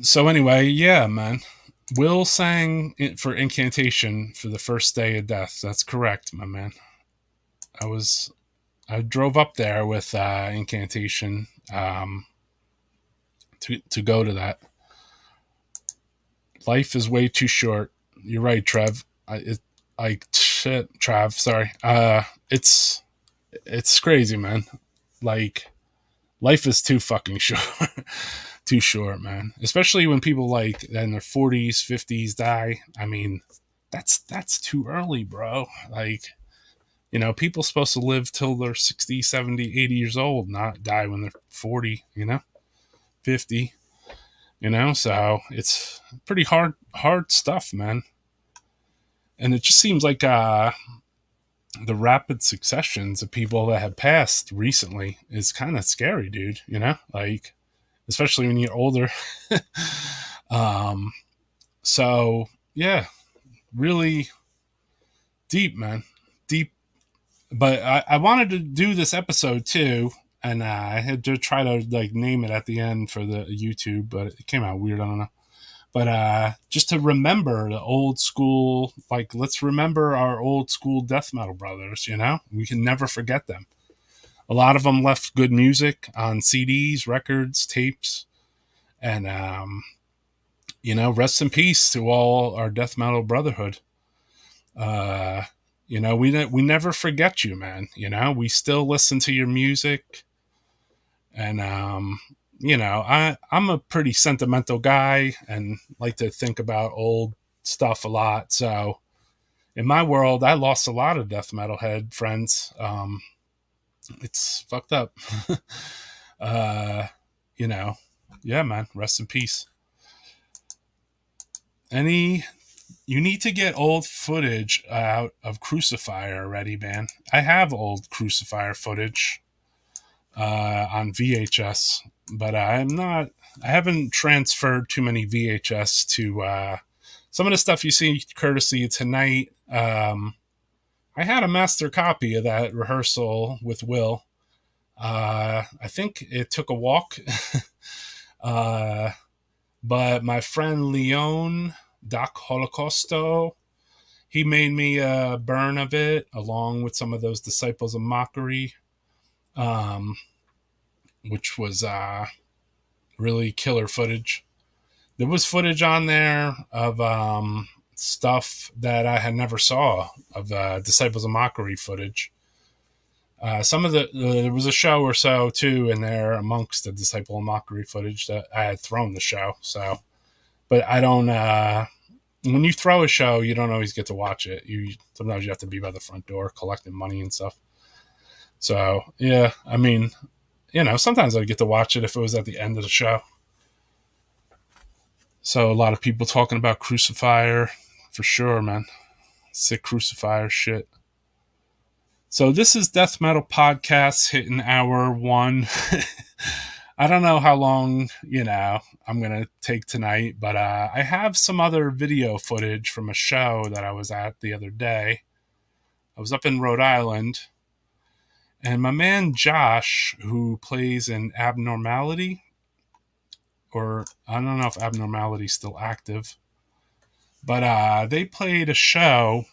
So anyway, yeah, man. Will sang for Incantation for the first day of death. That's correct, my man. I drove up there with Incantation to go to that. Life is way too short. You're right, Trev. Trav. Sorry. It's crazy, man. Like, life is too fucking short. Too short, man. Especially when people like in their 40s, 50s die. I mean, that's too early, bro. Like, people supposed to live till they're 60, 70, 80 years old, not die when they're 40, 50, so it's pretty hard stuff, man. And it just seems like the rapid successions of people that have passed recently is kind of scary, dude, like, especially when you're older. So yeah, really deep, man, deep. But I wanted to do this episode too, and I had to try to like name it at the end for the YouTube, but it came out weird. I don't know. But just to remember the old school, like, let's remember our old school death metal brothers. We can never forget them. A lot of them left good music on CDs, records, tapes, and rest in peace to all our death metal brotherhood. We never forget you, man. We still listen to your music, and I'm a pretty sentimental guy and like to think about old stuff a lot. So in my world, I lost a lot of death metal head friends. It's fucked up. Yeah, man, rest in peace. You need to get old footage out of Crucifier already, man. I have old Crucifier footage on VHS, but I haven't transferred too many VHS to some of the stuff you see courtesy tonight. I had a master copy of that rehearsal with Will. I think it took a walk. But my friend Leon Doc Holocausto, he made me a burn of it along with some of those Disciples of Mockery. which was really killer footage. There was footage on there of stuff that I had never saw of Disciples of Mockery footage. Some of there was a show or so too in there amongst the Disciple of Mockery footage that I had thrown the show. So, but I don't. When you throw a show, you don't always get to watch it. Sometimes you have to be by the front door collecting money and stuff. So yeah, I mean, sometimes I get to watch it if it was at the end of the show. So a lot of people talking about Crucifier for sure, man. Sick Crucifier shit. So this is Death Metal Podcast hitting hour 1. I don't know how long, I'm going to take tonight, but I have some other video footage from a show that I was at the other day. I was up in Rhode Island, and my man Josh, who plays in Abnormality, or I don't know if Abnormality is still active, but they played a show.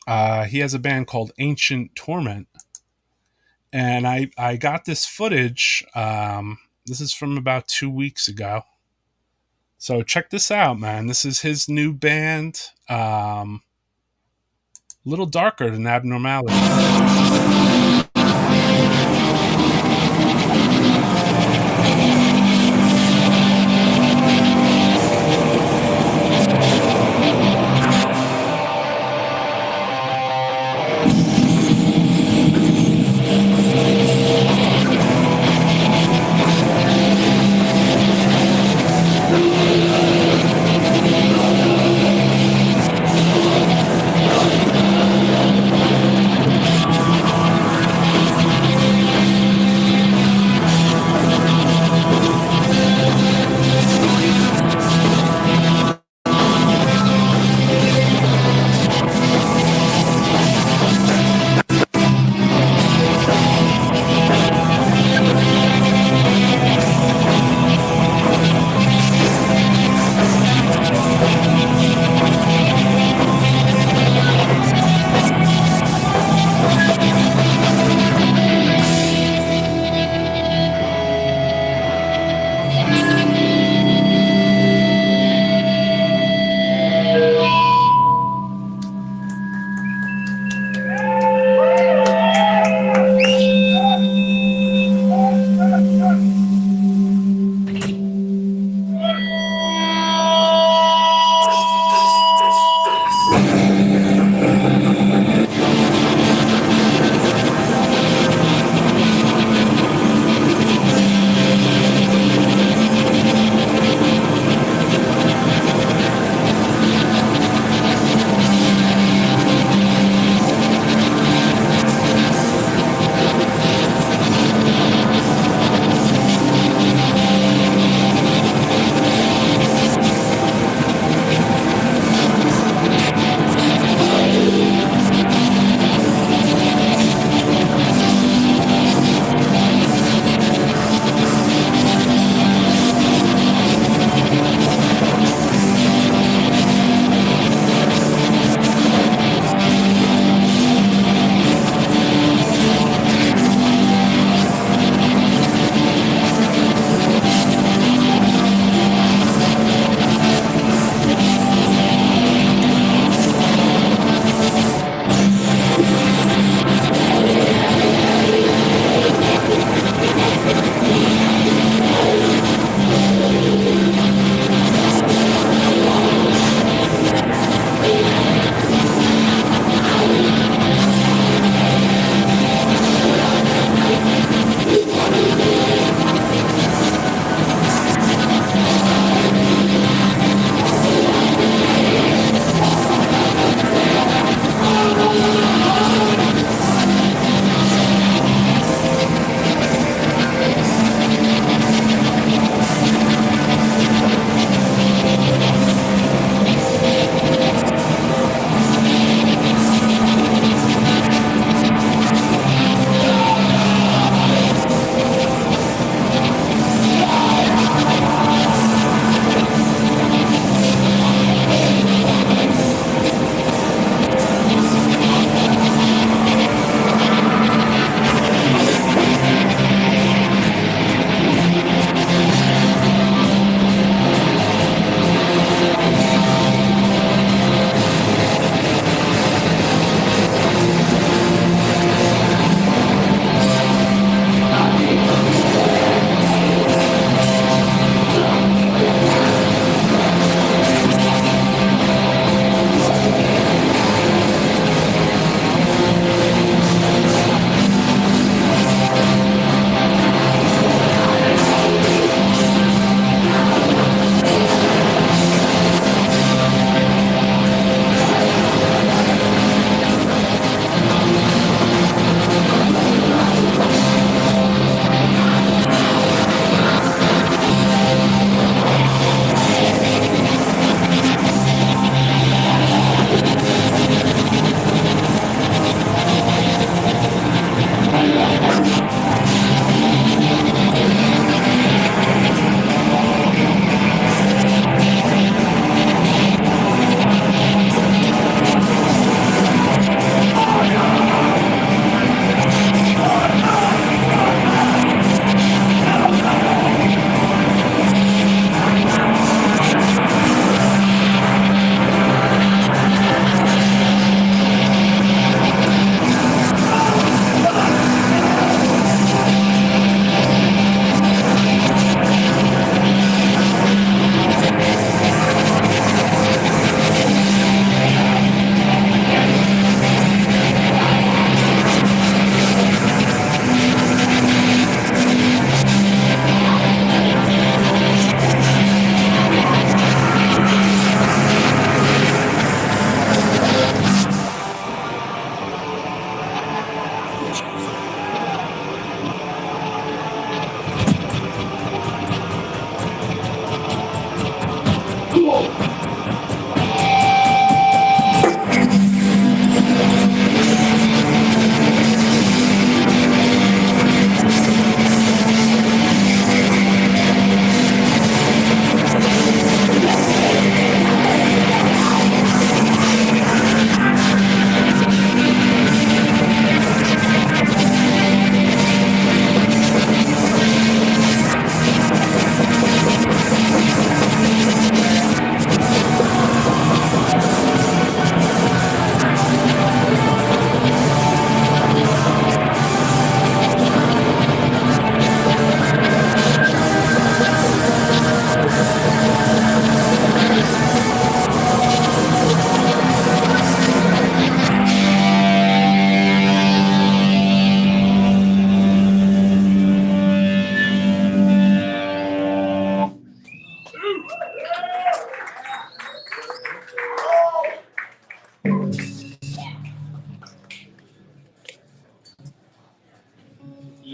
He has a band called Ancient Torment, and I got this footage. This is from about 2 weeks ago. So check this out, man. This is his new band. A little darker than Abnormality.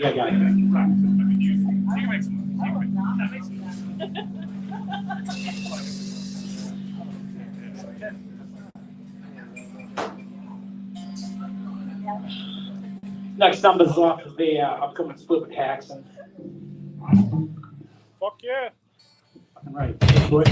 Yeah, got it. I mean, you can make some money. That makes Next number's off of the upcoming split with Haxon. Fuck yeah. Fucking right. Big boy.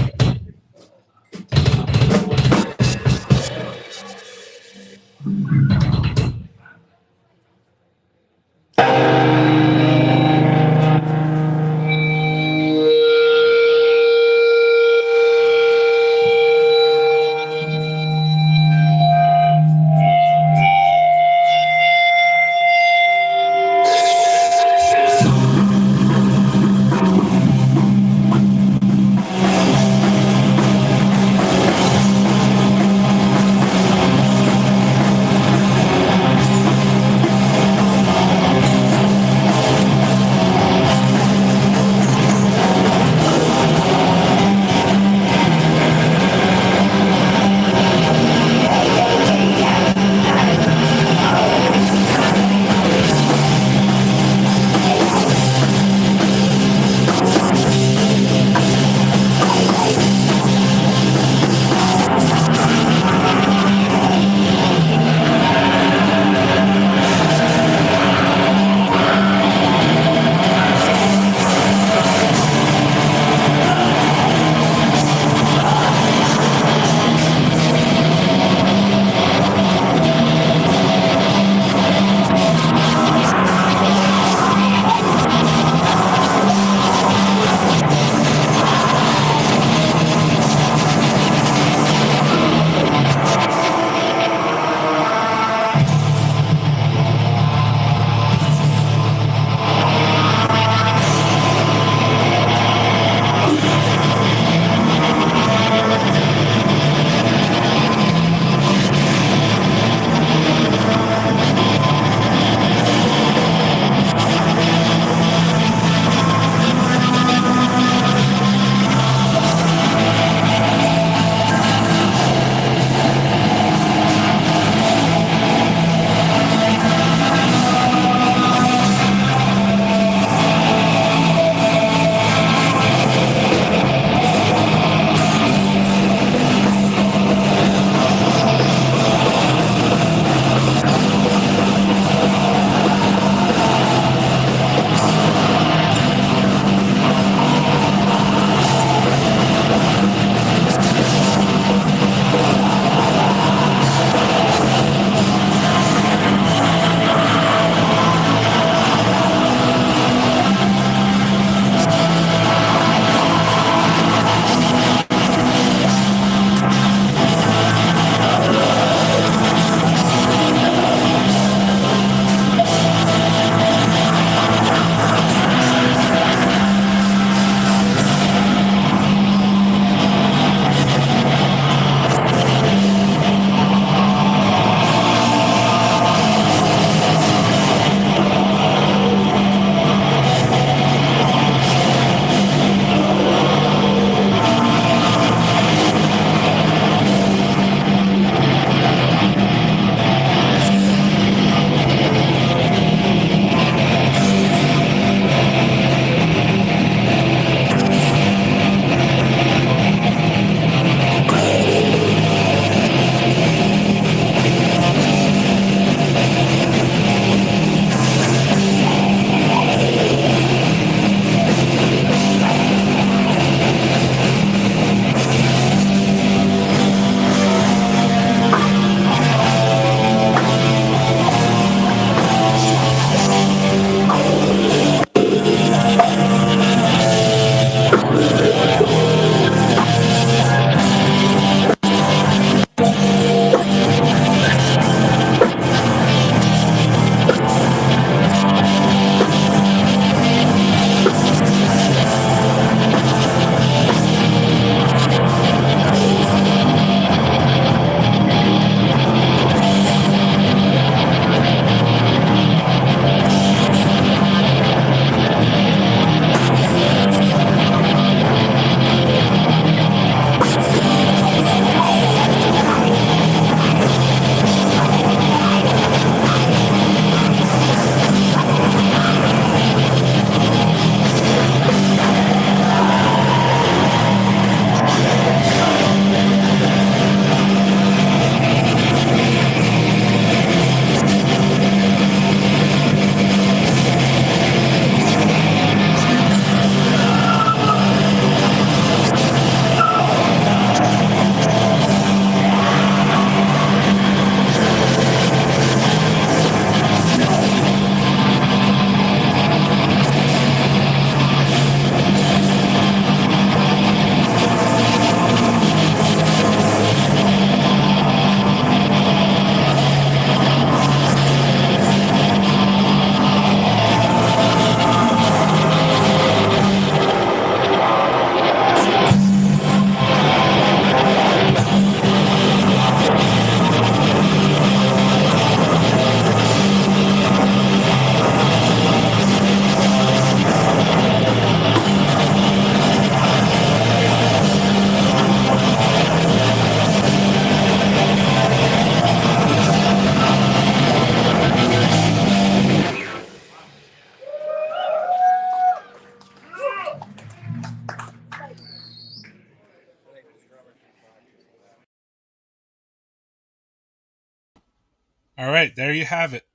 All right, there you have it.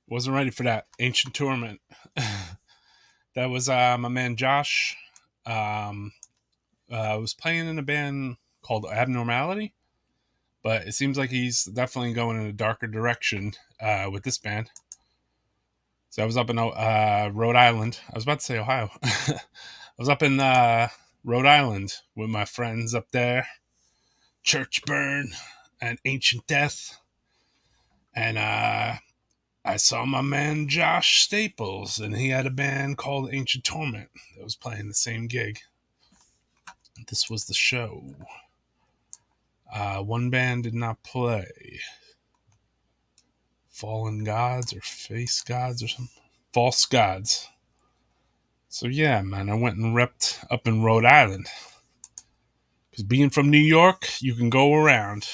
Wasn't ready for that. Ancient Torment. That was my man Josh. Was playing in a band called Abnormality, but it seems like he's definitely going in a darker direction with this band. So I was up in Rhode Island. I was about to say Ohio. I was up in Rhode Island with my friends up there. Church Burn and Ancient Death. And I saw my man Josh Staples, and he had a band called Ancient Torment that was playing the same gig. This was the show. One band did not play. Fallen Gods or Face Gods or something. False Gods. So yeah, man, I went and repped up in Rhode Island. Because being from New York, you can go around.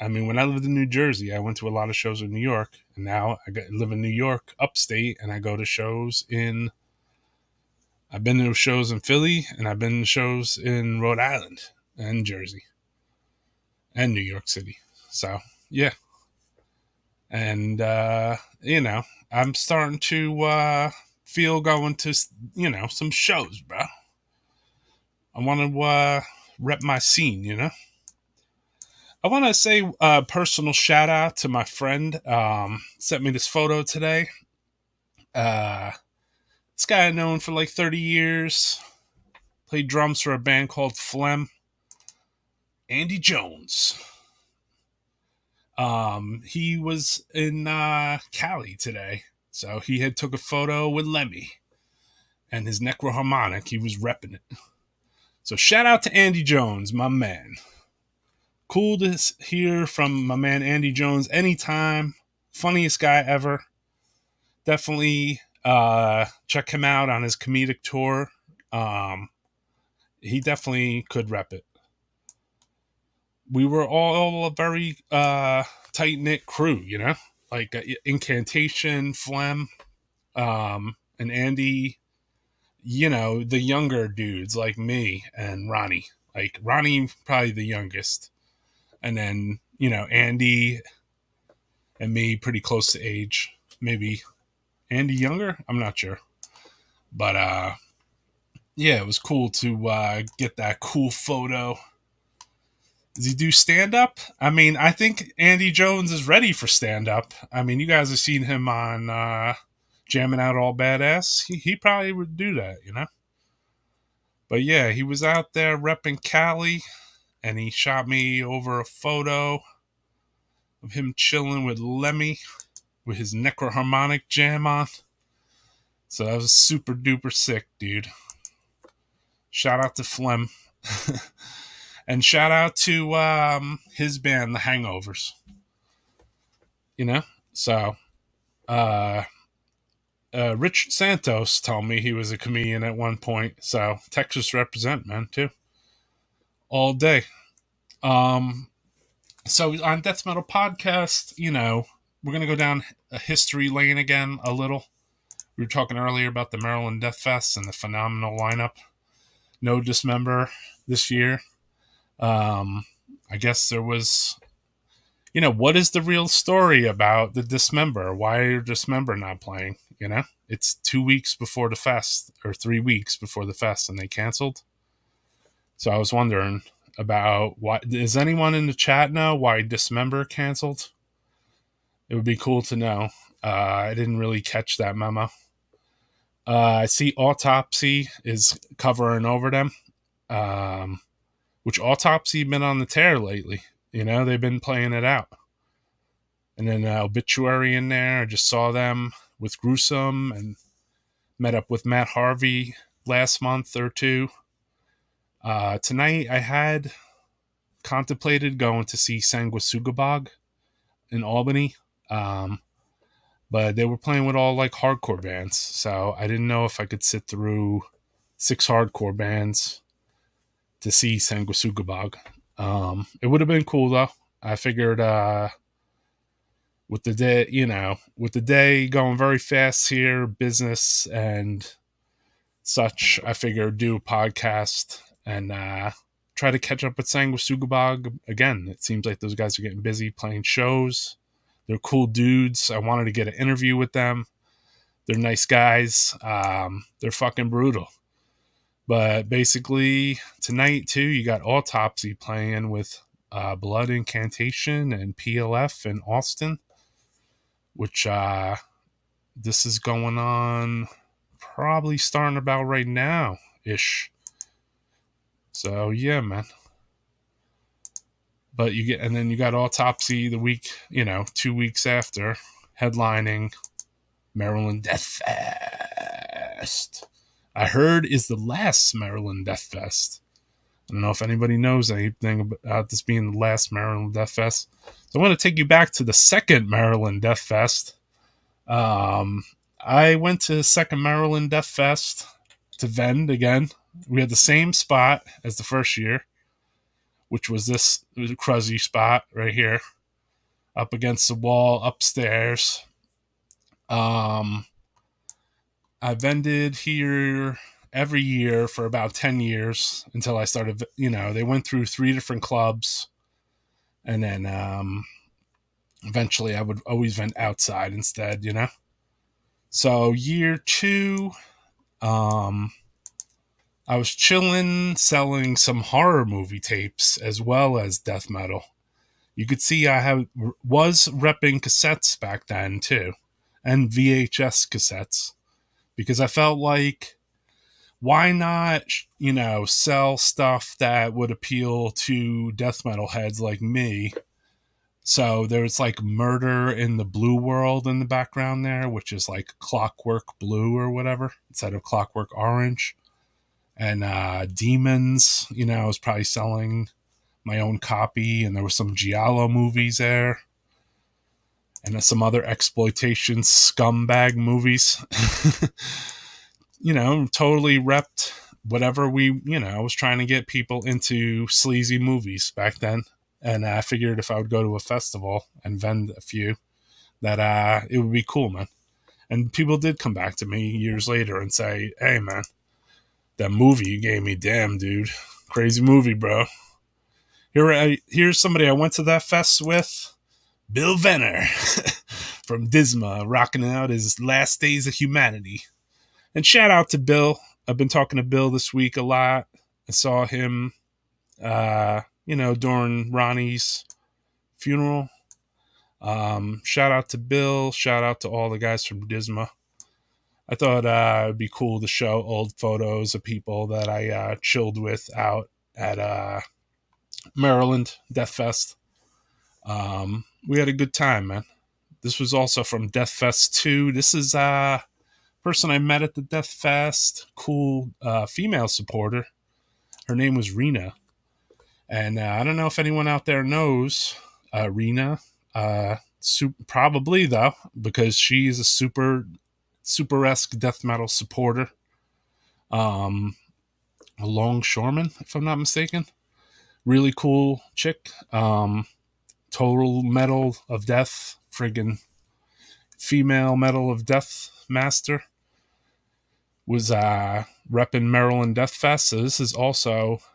I mean, when I lived in New Jersey, I went to a lot of shows in New York. And now I live in New York, upstate, and I go to shows in... I've been to shows in Philly, and I've been to shows in Rhode Island and Jersey and New York City. So, yeah. And, I'm starting to feel going to, some shows, bro. I want to rep my scene, I want to say a personal shout out to my friend. Sent me this photo today. This guy I've known for like 30 years. Played drums for a band called Phlegm. Andy Jones. He was in Cali today. So he had took a photo with Lemmy. And his Necroharmonic, he was repping it. So shout out to Andy Jones, my man. Cool to hear from my man Andy Jones anytime. Funniest guy ever. Definitely check him out on his comedic tour. He definitely could rep it. We were all a very tight-knit crew, like Incantation, Phlegm, and Andy, the younger dudes like me and Ronnie. Like Ronnie, probably the youngest. And then, Andy and me pretty close to age. Maybe Andy younger? I'm not sure. But, yeah, it was cool to get that cool photo. Does he do stand-up? I mean, I think Andy Jones is ready for stand-up. I mean, you guys have seen him on Jamming Out All Badass. He probably would do that, But, yeah, he was out there repping Cali. And he shot me over a photo of him chilling with Lemmy with his Necroharmonic jam on. So that was super duper sick, dude. Shout out to Phlegm. And shout out to his band, The Hangovers. So Richard Santos told me he was a comedian at one point. So Texas represent, man, too. All day. So on Death Metal Podcast, we're going to go down a history lane again a little. We were talking earlier about the Maryland Death Fest and the phenomenal lineup. No Dismember this year. I guess there was, what is the real story about the Dismember? Why are Dismember not playing? It's 2 weeks before the fest or 3 weeks before the fest and they canceled. So I was wondering about why. Does anyone in the chat know why Dismember canceled? It would be cool to know. I didn't really catch that memo. I see Autopsy is covering over them. Which Autopsy been on the tear lately. They've been playing it out. And then Obituary in there. I just saw them with Gruesome and met up with Matt Harvey last month or two. Tonight I had contemplated going to see Sanguisugabog in Albany. But they were playing with all like hardcore bands. So I didn't know if I could sit through 6 hardcore bands to see Sanguisugabog. It would have been cool though. I figured with the day going very fast here, business and such, I figured do a podcast and try to catch up with Sanguisugabog again. It seems like those guys are getting busy playing shows. They're cool dudes. I wanted to get an interview with them. They're nice guys. They're fucking brutal. But basically, tonight, too, you got Autopsy playing with Blood Incantation and PLF in Austin, which this is going on probably starting about right now-ish. So, yeah, man. But then you got Autopsy the week, 2 weeks after, headlining Maryland Death Fest. I heard is the last Maryland Death Fest. I don't know if anybody knows anything about this being the last Maryland Death Fest. So I'm going to take you back to the second Maryland Death Fest. I went to the second Maryland Death Fest to Vend again. We had the same spot as the first year, which was this cruzzy spot right here, up against the wall upstairs. I vended here every year for about 10 years until I started, they went through 3 different clubs. And then eventually I would always vent outside instead, So year 2, I was chilling, selling some horror movie tapes as well as death metal. You could see I was repping cassettes back then too, and VHS cassettes, because I felt like, why not, sell stuff that would appeal to death metal heads like me? So there's like Murder in the Blue World in the background there, which is like Clockwork Blue or whatever, instead of Clockwork Orange. And Demons, I was probably selling my own copy, and there were some Giallo movies there. And some other exploitation scumbag movies. Totally repped whatever I was trying to get people into sleazy movies back then. And I figured if I would go to a festival and vend a few, that it would be cool, man. And people did come back to me years later and say, hey, man, that movie you gave me, damn, dude. Crazy movie, bro. Here's somebody I went to that fest with. Bill Venner from Disma, rocking out his Last Days of Humanity. And shout out to Bill. I've been talking to Bill this week a lot. I saw him, during Ronnie's funeral. Shout out to Bill. Shout out to all the guys from Disma. I thought it would be cool to show old photos of people that I chilled with out at Maryland Death Fest. We had a good time, man. This was also from Death Fest 2. This is a person I met at the Death Fest. Cool female supporter. Her name was Rena. And I don't know if anyone out there knows Rena. Probably, though, because she's a super-esque death metal supporter. A longshoreman, if I'm not mistaken. Really cool chick. Total Metal of Death, friggin' female Metal of Death master, was repping Maryland Death Fest. So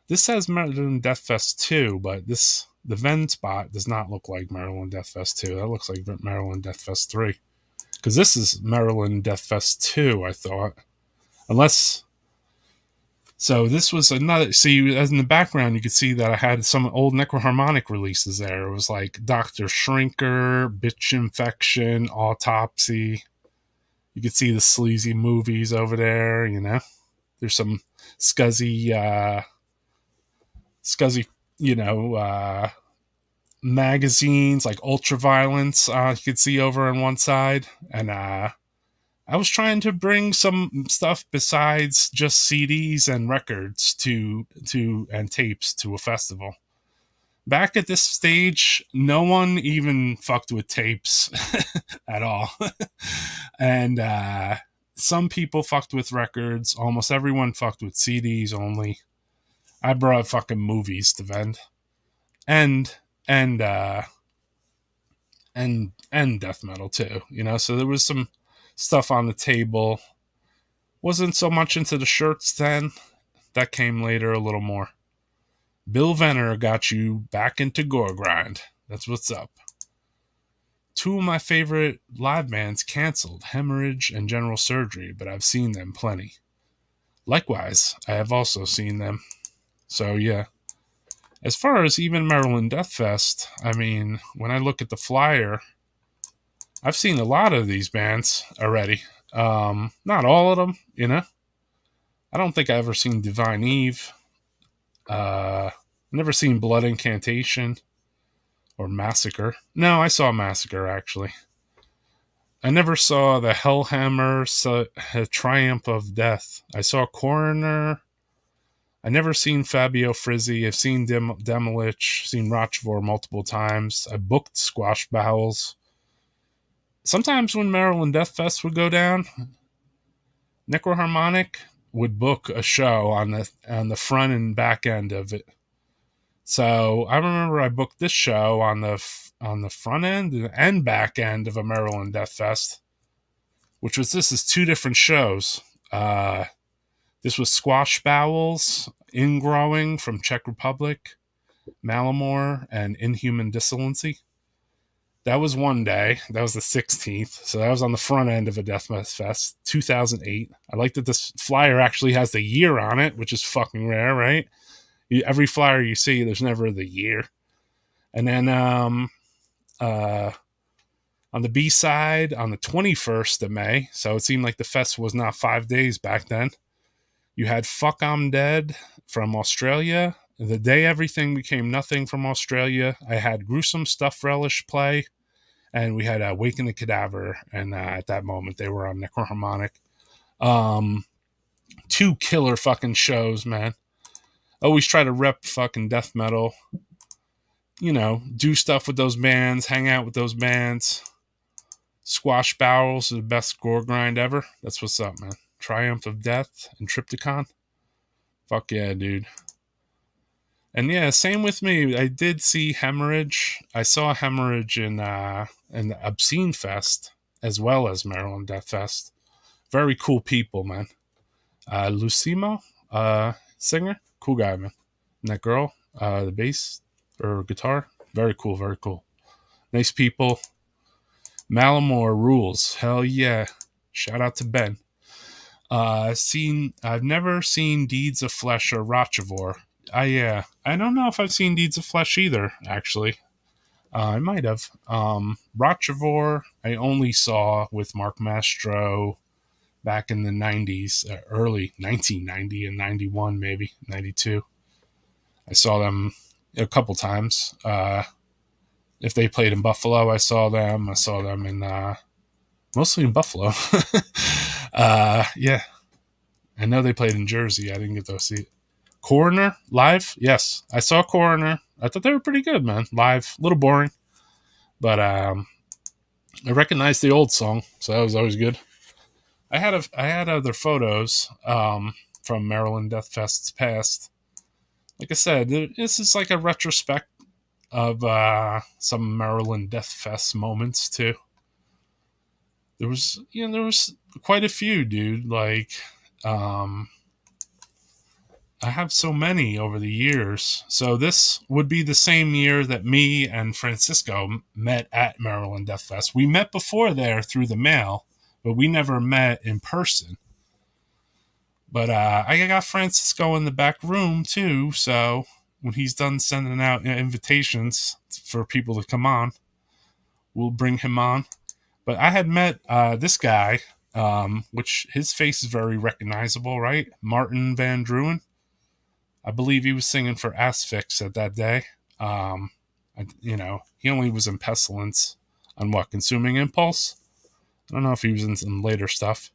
this says Maryland Death Fest 2, but the Vend spot does not look like Maryland Death Fest 2. That looks like Maryland Death Fest 3. Because this is Maryland Death Fest 2, I thought. So this was another. See, as in the background, you could see that I had some old Necroharmonic releases there. It was like Dr. Shrinker, Bitch Infection, Autopsy. You could see the sleazy movies over there. There's some scuzzy, magazines like Ultraviolence. You could see over on one side, and I was trying to bring some stuff besides just CDs and records and tapes to a festival. Back at this stage, no one even fucked with tapes at all. And some people fucked with records. Almost everyone fucked with CDs only. I brought fucking movies to vend. And death metal too, so there was some stuff on the table. Wasn't so much into the shirts then. That came later a little more. Bill Venner got you back into gore grind. That's what's up. 2 of my favorite live bands canceled, Hemorrhage and General Surgery, but I've seen them plenty. Likewise, I have also seen them. So yeah. As far as even Maryland Death Fest, I mean, when I look at the flyer, I've seen a lot of these bands already. Not all of them, you know. I don't think I've ever seen Divine Eve. Never seen Blood Incantation or Massacre. No, I saw Massacre, actually. I never saw the Hellhammer Triumph of Death. I saw Coroner. I never seen Fabio Frizzi. I've seen Demolich, seen Rochefort multiple times. I booked Squash Bowels. Sometimes when Maryland Death Fest would go down, Necroharmonic would book a show on the front and back end of it. So I remember I booked this show on the front end and back end of a Maryland Death Fest, this is 2 different shows. This was Squash Bowels, Ingrowing from Czech Republic, Malamore, and Inhuman Dissolency. That was one day. That was the 16th. So that was on the front end of a Death Fest, 2008. I like that this flyer actually has the year on it, which is fucking rare, right? Every flyer you see, there's never the year. And then on the B side, on the 21st of May, so it seemed like the fest was not 5 days back then, you had Fuck I'm Dead from Australia. The Day Everything Became Nothing from Australia. I had Gruesome Stuff Relish play. And we had Awaken the Cadaver. And at that moment, they were on Necroharmonic. 2 killer fucking shows, man. Always try to rep fucking death metal. You know, do stuff with those bands. Hang out with those bands. Squash Bowels is the best gore grind ever. That's what's up, man. Triumph of Death and Triptychon. Fuck yeah, dude. And yeah, same with me. I did see Hemorrhage. I saw Hemorrhage in the Obscene Fest as well as Maryland Death Fest. Very cool people, man. Lucimo, singer, cool guy, man. And that girl, the bass or guitar, very cool, very cool. Nice people. Malamore rules. Hell yeah. Shout out to Ben. I've never seen Deeds of Flesh or Rochefort. I don't know if I've seen Deeds of Flesh either, actually. I might have. Rochefort, I only saw with Mark Mastro back in the 90s, early 1990 and 91, maybe 92. I saw them a couple times. If they played in Buffalo, I saw them. I saw them in mostly in Buffalo. Yeah. I know they played in Jersey. I didn't get to see it. Coroner live? Yes. I saw Coroner. I thought they were pretty good, man. Live. A little boring. But I recognized the old song, so that was always good. I had other photos from Maryland Death Fest's past. Like I said, this is like a retrospect of some Maryland Death Fest moments too. There was quite a few, dude. Like, I have so many over the years. So this would be the same year that me and Francisco met at Maryland Death Fest. We met before there through the mail, but we never met in person. But I got Francisco in the back room too, so when he's done sending out invitations for people to come on, we'll bring him on. But I had met this guy, which his face is very recognizable, right? Martin Van Druen. I believe he was singing for Asphyx at that day. He only was in Pestilence on Consuming Impulse. I don't know if he was in some later stuff.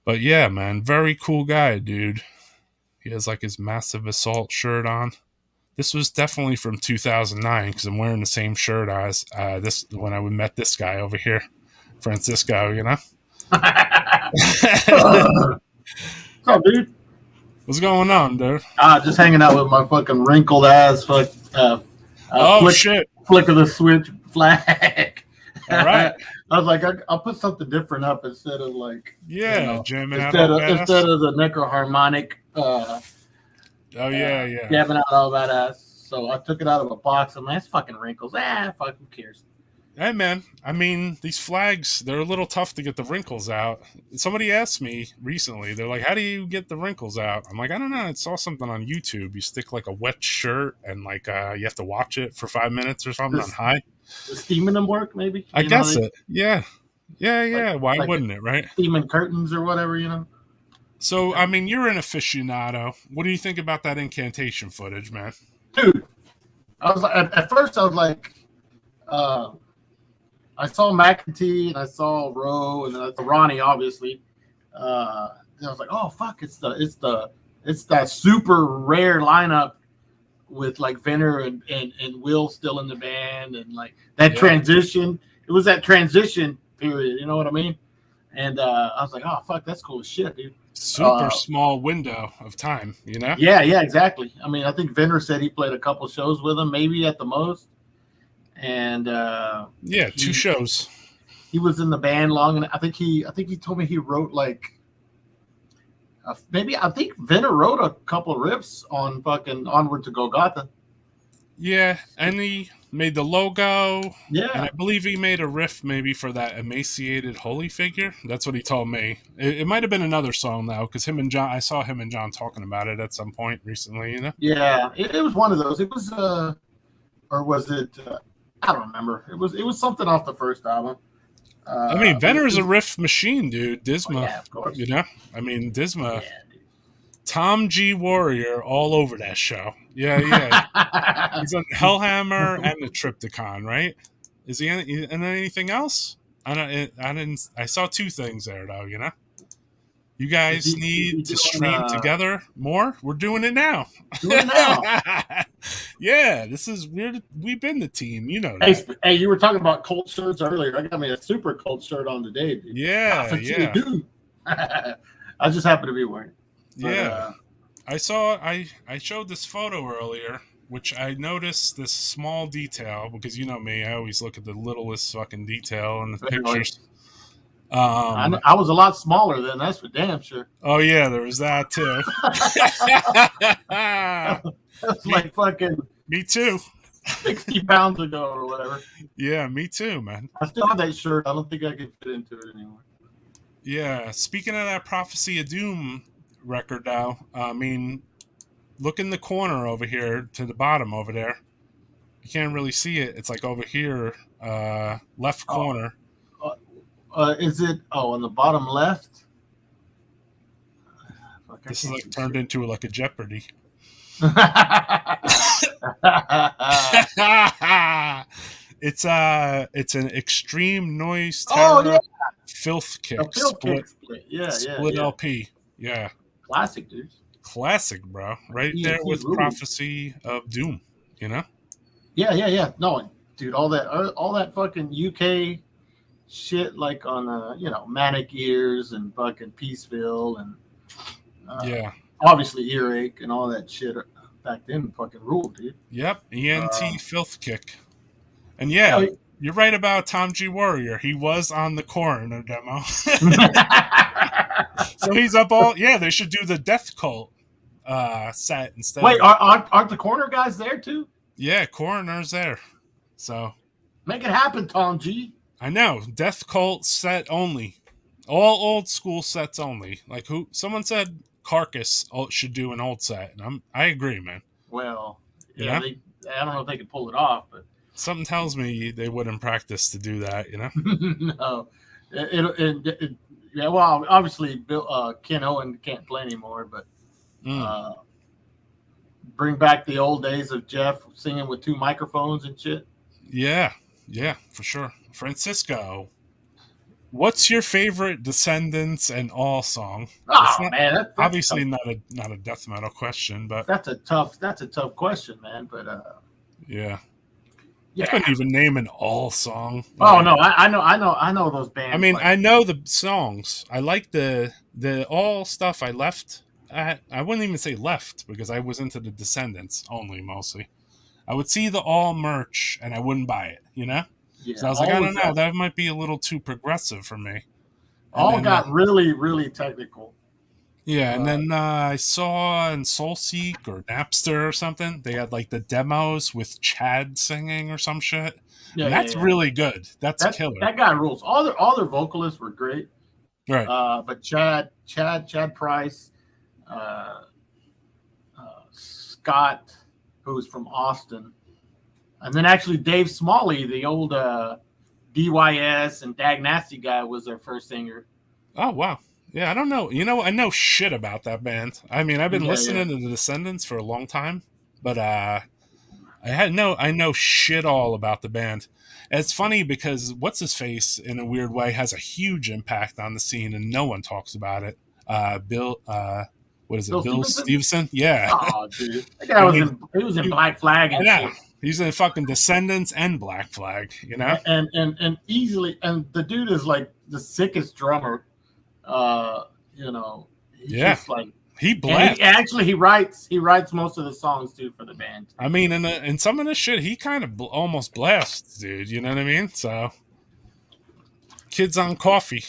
But yeah, man, very cool guy, dude. He has like his Massive Assault shirt on. This was definitely from 2009 because I'm wearing the same shirt as this when I met this guy over here, Francisco. You know. What's up, dude? What's going on, dude? Just hanging out with my fucking wrinkled ass. Shit! Flick of the switch flag. All right. I was like, I'll put something different up instead of like, jamming out instead of the Necroharmonic Oh yeah. Jabbing out all that ass. So I took it out of a box. I'm like, that's fucking wrinkles. Fuck, who cares? Hey man, I mean these flags—they're a little tough to get the wrinkles out. Somebody asked me recently. They're like, "How do you get the wrinkles out?" I'm like, "I don't know. I saw something on YouTube. You stick like a wet shirt and like you have to watch it for 5 minutes or something on high." Does steaming them work? Maybe. I guess it. Yeah. Why like wouldn't it? Right. Steaming curtains or whatever, So I mean, you're an aficionado. What do you think about that incantation footage, man? Dude, I was like, at first I was like, I saw McEntee and I saw Rowe and then I saw Ronnie, obviously. Then I was like, oh fuck, it's that super rare lineup with like Venner and Will still in the band and like that transition. It was that transition period, you know what I mean? And I was like, oh fuck, that's cool as shit, dude. Super small window of time, you know? Yeah, exactly. I mean, I think Venner said he played a couple shows with him, maybe at the most. And 2 shows. He was in the band long, and I think he told me he wrote like I think Venner wrote a couple of riffs on fucking Onward to Golgotha. Yeah, and he made the logo. Yeah, and I believe he made a riff maybe for that emaciated holy figure. That's what he told me. It might have been another song though, because I saw him and John talking about it at some point recently. You know? Yeah, it was one of those. It was or was it? I don't remember. It was something off the first album. I mean, Venner is a riff machine, dude. Disma, yeah, of course. You know? I mean, Disma, Tom G. Warrior, all over that show. Yeah. He's on Hellhammer and the Triptychon, right? Is he in anything else? I didn't. I saw 2 things there, though. You know? You guys need to stream together more. We're doing it now. Yeah, this is weird. We've been the team, you know. Hey, you were talking about cold shirts earlier. I got me a super cold shirt on today, dude. Yeah. Dude. I just happen to be wearing it. Yeah. I showed this photo earlier, which I noticed this small detail because you know me, I always look at the littlest fucking detail in the pictures. I was a lot smaller then, that's for damn sure. Oh yeah, there was that too. That's like fucking me too. 60 pounds ago or whatever. Yeah, me too, man. I still have that shirt. I don't think I can fit into it anymore. Yeah, speaking of that Prophecy of Doom record now, I mean, look in the corner over here to the bottom over there. You can't really see it. It's like over here, left corner. Is it on the bottom left? This is like turned into like a Jeopardy. It's an extreme noise terror filth kick split. Split LP. Yeah. Classic, dude. Classic, bro. Right there with Prophecy of Doom, you know? Yeah. No, dude, all that fucking UK shit like on Manic Ears and fucking Peaceville and obviously Earache and all that shit back then fucking ruled, dude. Yep, ENT filth kick. And you're right about Tom G. Warrior. He was on the Coroner demo. So he's up all they should do the Death Cult set instead. Wait, aren't the Coroner guys there too? Yeah, Coroner's there. So make it happen, Tom G. I know. Death Cult set only. All old school sets only. Like someone said Carcass should do an old set, and I agree, man. Well, I don't know if they could pull it off, but something tells me they wouldn't practice to do that, you know? No. Well, obviously Ken Owen can't play anymore, but bring back the old days of Jeff singing with 2 microphones and shit. Yeah, for sure. Francisco, what's your favorite Descendants and All song? Man, that's obviously not a death metal question, but that's a tough question, man. But I couldn't even name an All song. Oh no, I know those bands. I mean, I know the songs. I like the All stuff. I left. I wouldn't even say left because I was into the Descendants only mostly. I would see the All merch and I wouldn't buy it, you know? Yeah, so I was like, I don't know, that might be a little too progressive for me. All got really, really technical. Yeah, and then I saw in Soulseek or Napster or something, they had like the demos with Chad singing or some shit. Yeah, And that's really good. That's killer. That guy rules. All their vocalists were great. Right. But Chad Price, uh, Scott, who's from Austin, and then actually Dave Smalley, the old DYS and Dag Nasty guy, was their first singer. Oh, wow. Yeah, I don't know. I know shit about that band. I mean, I've been listening to the Descendants for a long time, but I know shit all about the band. And it's funny because what's his face in a weird way has a huge impact on the scene, and no one talks about it. Bill Stevenson? Yeah. Oh, dude, that guy he was in Black Flag and shit. He's in fucking Descendants and Black Flag, and easily, and the dude is like the sickest drummer. He's just like he blasts. He writes most of the songs too for the band. I mean, in some of this shit, he kind of almost blasts, dude. You know what I mean? So, kids on coffee.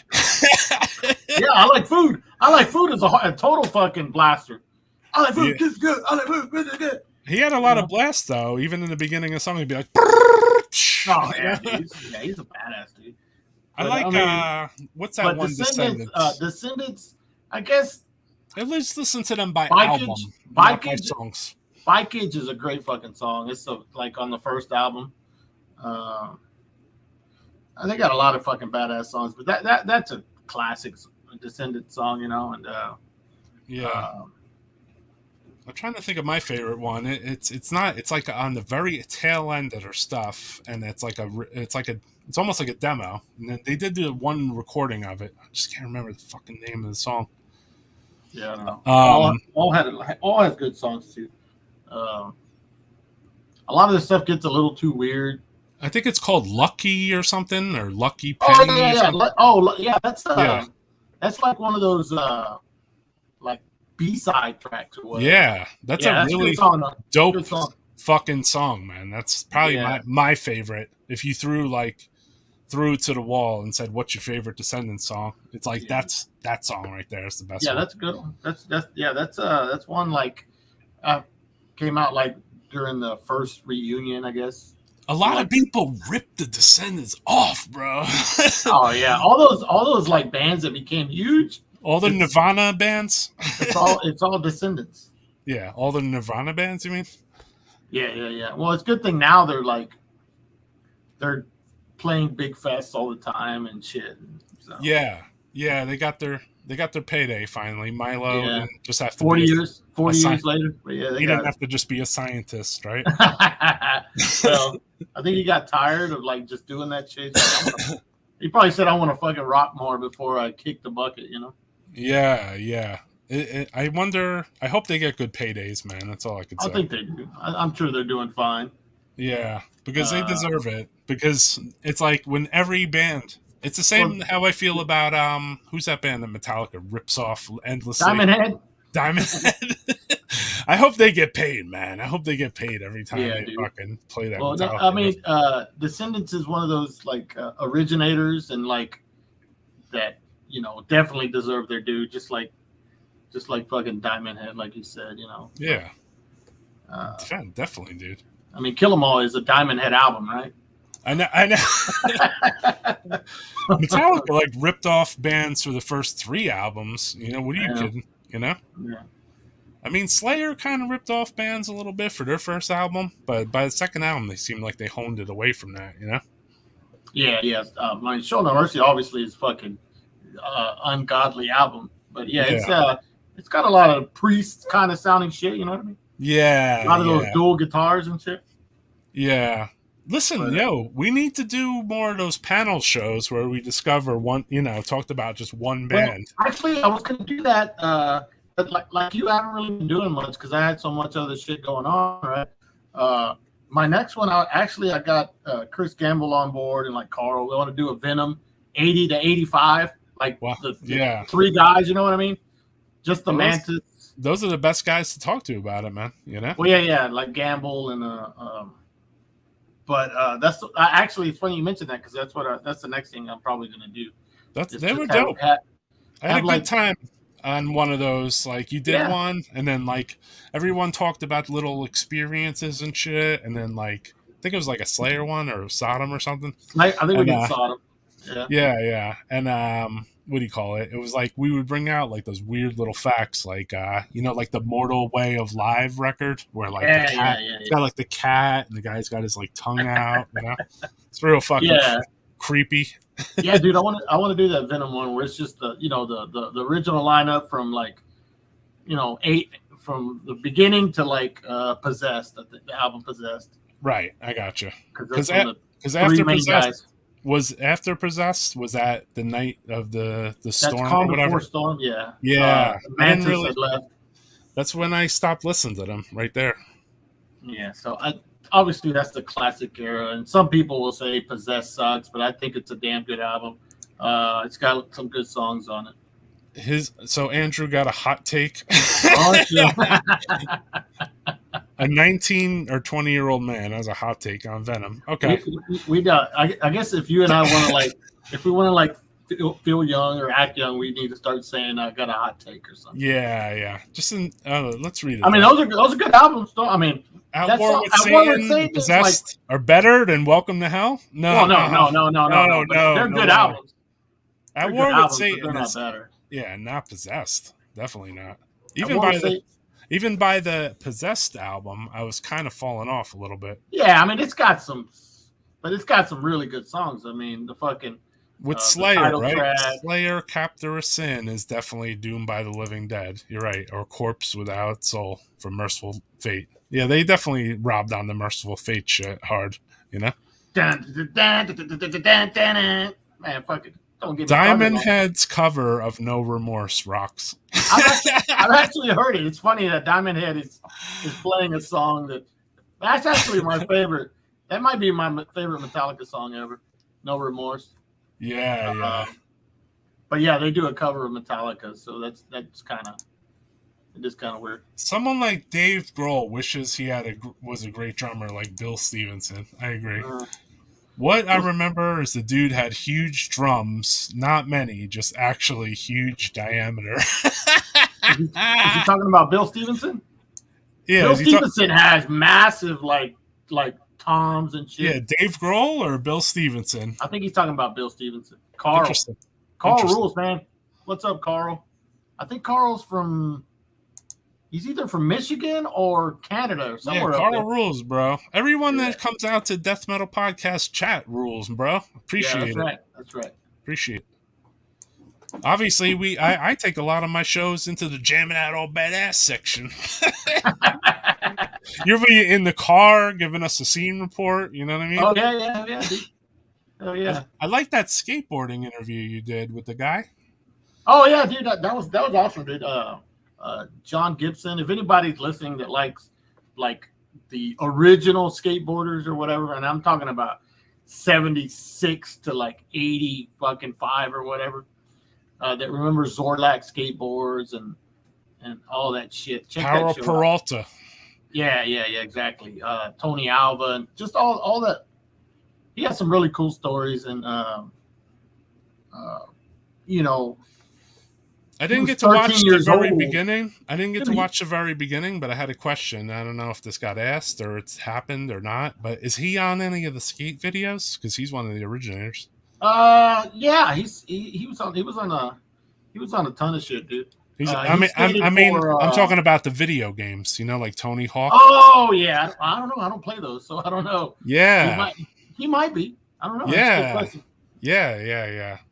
Yeah, I like food. I like food as a total fucking blaster. I like food. It's good. I like food. It's good. He had a lot of blasts though. Even in the beginning of the song, he'd be like, "Oh yeah, dude. He's a badass dude." But, I like what's that one? Descendants. I guess. At least listen to them by Bikage, album, Bikage songs. Bikage is a great fucking song. It's like on the first album. They got a lot of fucking badass songs, but that's a classic Descendant song, and I'm trying to think of my favorite one. It's like on the very tail end of their stuff, and it's almost like a demo. And then they did do one recording of it. I just can't remember the fucking name of the song. Yeah, I don't know. All has good songs too. A lot of this stuff gets a little too weird. I think it's called Lucky or something, or Lucky Penny. That's like one of those like B-side tracks or whatever. Yeah, that's a really dope fucking song, man. That's probably my favorite. If you threw it to the wall and said, "What's your favorite Descendants song?" It's like that's that song right there. It's the best. Yeah, one. That's a good one. That's one like came out like during the first reunion, I guess. A lot of people ripped the Descendants off, bro. Oh yeah, all those like bands that became huge. All the Nirvana bands. It's all Descendants. Yeah, all the Nirvana bands. You mean? Yeah. Well, it's a good thing now they're playing big fests all the time and shit. So. Yeah. They got their payday finally. Milo didn't just have to 40 years later. But yeah, he didn't have to just be a scientist, right? Well, I think he got tired of like just doing that shit. He probably said, "I want to fucking rock more before I kick the bucket," Yeah. I wonder. I hope they get good paydays, man. That's all I can say. I think they do. I'm sure they're doing fine. Yeah, because they deserve it. Because it's like when every band. It's the same how I feel about who's that band that Metallica rips off endlessly? Diamond Head. I hope they get paid, man. I hope they get paid every time they fucking play that. Well, Metallica I mean, Descendants is one of those like originators and like that, definitely deserve their due, just like fucking Diamond Head, like you said, Yeah. Definitely, dude. I mean, Kill 'Em All is a Diamond Head album, right? I know. Metallica like ripped off bands for the first 3 albums. What are you kidding? Yeah. I mean, Slayer kind of ripped off bands a little bit for their first album, but by the second album, they seemed like they honed it away from that. Yeah. I mean, Show No Mercy obviously is fucking ungodly album, but it's got a lot of Priest kind of sounding shit. You know what I mean? Yeah. A lot of those dual guitars and shit. Yeah. Listen, we need to do more of those panel shows where we discover one, talked about just one band. Well, actually, I was going to do that, but like you haven't really been doing much because I had so much other shit going on, right? My next one, I got Chris Gamble on board and like Carl. We want to do a Venom 80 to 85, like the 3 guys, you know what I mean? Just the Mantis. Those are the best guys to talk to about it, man. Well, yeah, like Gamble and But that's actually it's funny you mentioned that because that's the next thing I'm probably going to do. They were dope. I had a good time. on one of those. Like you did Yeah. one, and then like everyone talked about little experiences and shit, and then like I think it was like a Slayer one or Sodom or something. I think we And, did Sodom. Yeah. Yeah. And what do you call it? It was like we would bring out like those weird little facts, like like the Mortal Way of Live record, where like the cat, it's got like the cat, and the guy's got his like tongue out. It's real fucking creepy. Yeah, dude, I want to do that Venom one where it's just the the original lineup from like 8 from the beginning to like Possessed, the album Possessed. Right, I got you. Because after Possessed was that the night of the storm or whatever? Storm, yeah. Yeah, Mantis had left. That's when I stopped listening to them. Right there. Yeah, so obviously that's the classic era, and some people will say Possessed sucks, but I think it's a damn good album. It's got some good songs on it. So Andrew got a hot take. Oh, sure. A 19 or 20-year-old man has a hot take on Venom. Okay, we I guess if you and I want to feel young or act young, we need to start saying I got a hot take or something. Yeah. Just let's read it. I mean, those are good albums, though. I mean, At War with Satan, Possessed are better than Welcome to Hell. No. They're good albums. At War with Satan is not better. Yeah, not Possessed. Definitely not. Even by the Possessed album, I was kind of falling off a little bit. Yeah, I mean, it's got some really good songs. I mean, the fucking with Slayer, right? Track. Slayer, Captor of Sin is definitely Doomed by the Living Dead. You're right, or Corpse Without Soul from Merciful Fate. Yeah, they definitely robbed on the Merciful Fate shit hard. Man, fuck it. Don't get Diamond Head's cover of No Remorse rocks. I've actually heard it. It's funny that Diamond Head is playing a song that's actually my favorite. That might be my favorite Metallica song ever. No Remorse. Yeah. But yeah, they do a cover of Metallica, so that's kind of weird. Someone like Dave Grohl wishes he was a great drummer like Bill Stevenson. I agree. What I remember is the dude had huge drums, not many, just actually huge diameter. Is he talking about Bill Stevenson? Yeah, Bill Stevenson has massive like toms and shit. Yeah, Dave Grohl or Bill Stevenson? I think he's talking about Bill Stevenson. Carl rules, man. What's up, Carl? I think Carl's he's either from Michigan or Canada or somewhere. Yeah, Carl rules, bro. Everyone that comes out to Death Metal Podcast chat rules, bro. Appreciate it. That's right. Appreciate it. Obviously, I take a lot of my shows into the jamming out all badass section. You're in the car giving us a scene report. You know what I mean? Oh yeah. Oh yeah. I like that skateboarding interview you did with the guy. Oh yeah, dude. That was awesome, dude. John Gibson. If anybody's listening that likes like the original skateboarders or whatever, and I'm talking about 76 to like 80 fucking 5 or whatever, that remember Zorlak skateboards and all that shit. Check Power that Peralta. Out. Yeah, exactly. Tony Alva and just all that. He has some really cool stories, and I didn't get to watch the very beginning. I didn't get to watch the very beginning, but I had a question. I don't know if this got asked or it's happened or not. But is he on any of the skate videos? Because he's one of the originators. Yeah, he was on a ton of shit, dude. I'm talking about the video games. like Tony Hawk. Oh yeah, I don't know. I don't play those, so I don't know. Yeah, he might be. I don't know. Yeah.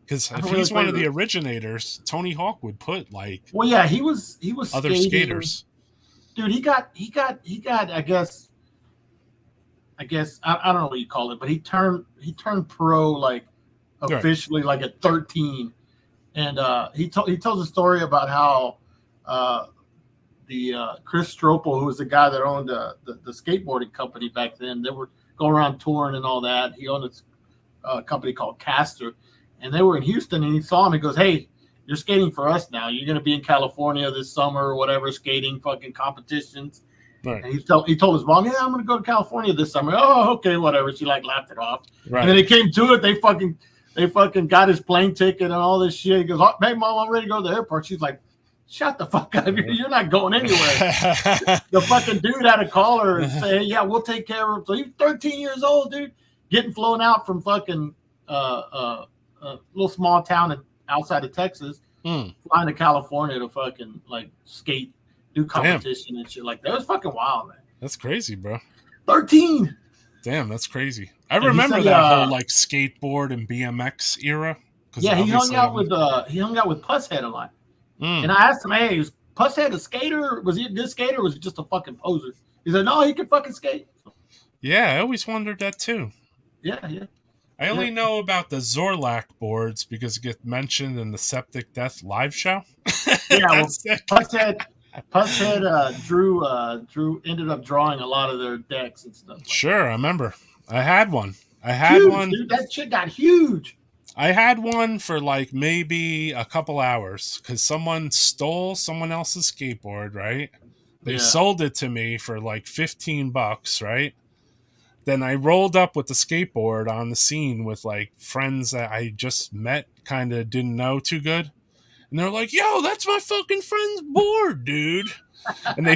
Because if he's one of the originators, Tony Hawk would put like. Well, yeah, he was other skaters. Dude, he got. I guess I don't know what you call it, but he turned pro like officially like at 13, and he tells a story about how the Chris Stropel, who was the guy that owned the skateboarding company back then, they were going around touring and all that. He owned a company called Caster. And they were in Houston, and he saw him. He goes, "Hey, you're skating for us now. You're going to be in California this summer or whatever, skating fucking competitions." Right. And he told his mom, "Yeah, I'm going to go to California this summer." Oh, okay, whatever. She like laughed it off. Right. And then it came to it. They fucking got his plane ticket and all this shit. He goes, "Hey, Mom, I'm ready to go to the airport." She's like, shut the fuck up. You're not going anywhere. The fucking dude had to call her and say, hey, yeah, we'll take care of him. So he's 13 years old, dude, getting flown out from fucking little small town outside of Texas, flying to California to fucking like skate, do competition and shit like that. It was fucking wild, man. That's crazy, bro. 13. Damn, that's crazy. I remember that whole like skateboard and BMX era. Yeah, he hung out with Pusshead a lot. And I asked him, hey, was Pusshead a skater? Was he a good skater or was he just a fucking poser? He said, no, he could fucking skate. Yeah, I always wondered that too. Yeah. I only know about the Zorlak boards because it gets mentioned in the Septic Death live show. Yeah, well, Pusshead Drew ended up drawing a lot of their decks and stuff. Sure, I remember. I had one. Dude, that shit got huge. I had one for like maybe a couple hours because someone stole someone else's skateboard, right? They sold it to me for like $15, right? Then I rolled up with the skateboard on the scene with like friends that I just met, kind of didn't know too good. And they're like, yo, that's my fucking friend's board, dude. And they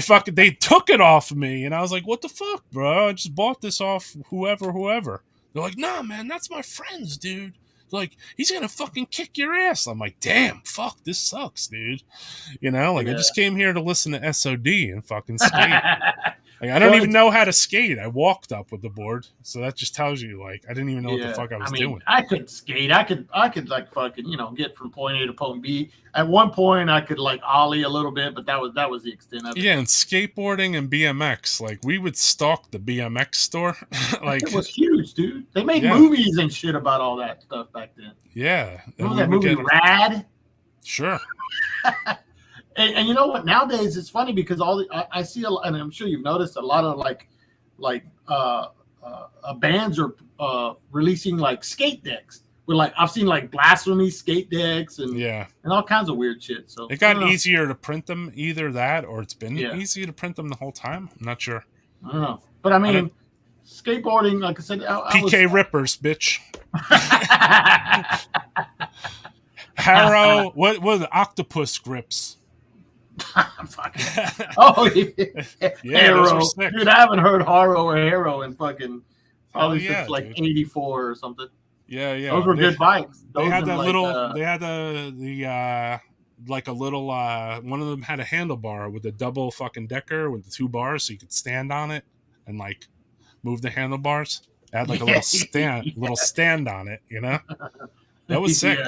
took it off of me. And I was like, what the fuck, bro? I just bought this off whoever. They're like, nah, man, that's my friend's, dude. Like, he's gonna fucking kick your ass. I'm like, damn, fuck, this sucks, dude. You know, like I just came here to listen to SOD and fucking skate. Like, I don't even know how to skate. I walked up with the board, so that just tells you, like, I didn't even know what the fuck I was doing. I could skate. I could like fucking, get from point A to point B. At one point, I could like ollie a little bit, but that was the extent of it. Yeah, and skateboarding and BMX, like we would stalk the BMX store. Like it was huge, dude. They made movies and shit about all that stuff back then. Yeah, remember that movie Rad? Sure. And you know what? Nowadays it's funny because I see and I'm sure you've noticed a lot of bands are releasing like skate decks. With like I've seen like Blasphemy skate decks and all kinds of weird shit. So it got easier to print them, either that or it's been easy to print them the whole time. I'm not sure. I don't know, but I mean, skateboarding, like I said, PK Rippers, bitch. Harrow, what was it? Octopus grips. Oh yeah, Harrow. Dude, I haven't heard Harrow or Harrow in fucking probably since like '84 or something. Yeah. Those were good bikes. They had that little. They had the like a little. One of them had a handlebar with a double fucking decker with the 2 bars, so you could stand on it and like move the handlebars. It had like a little stand on it. You know, that was sick.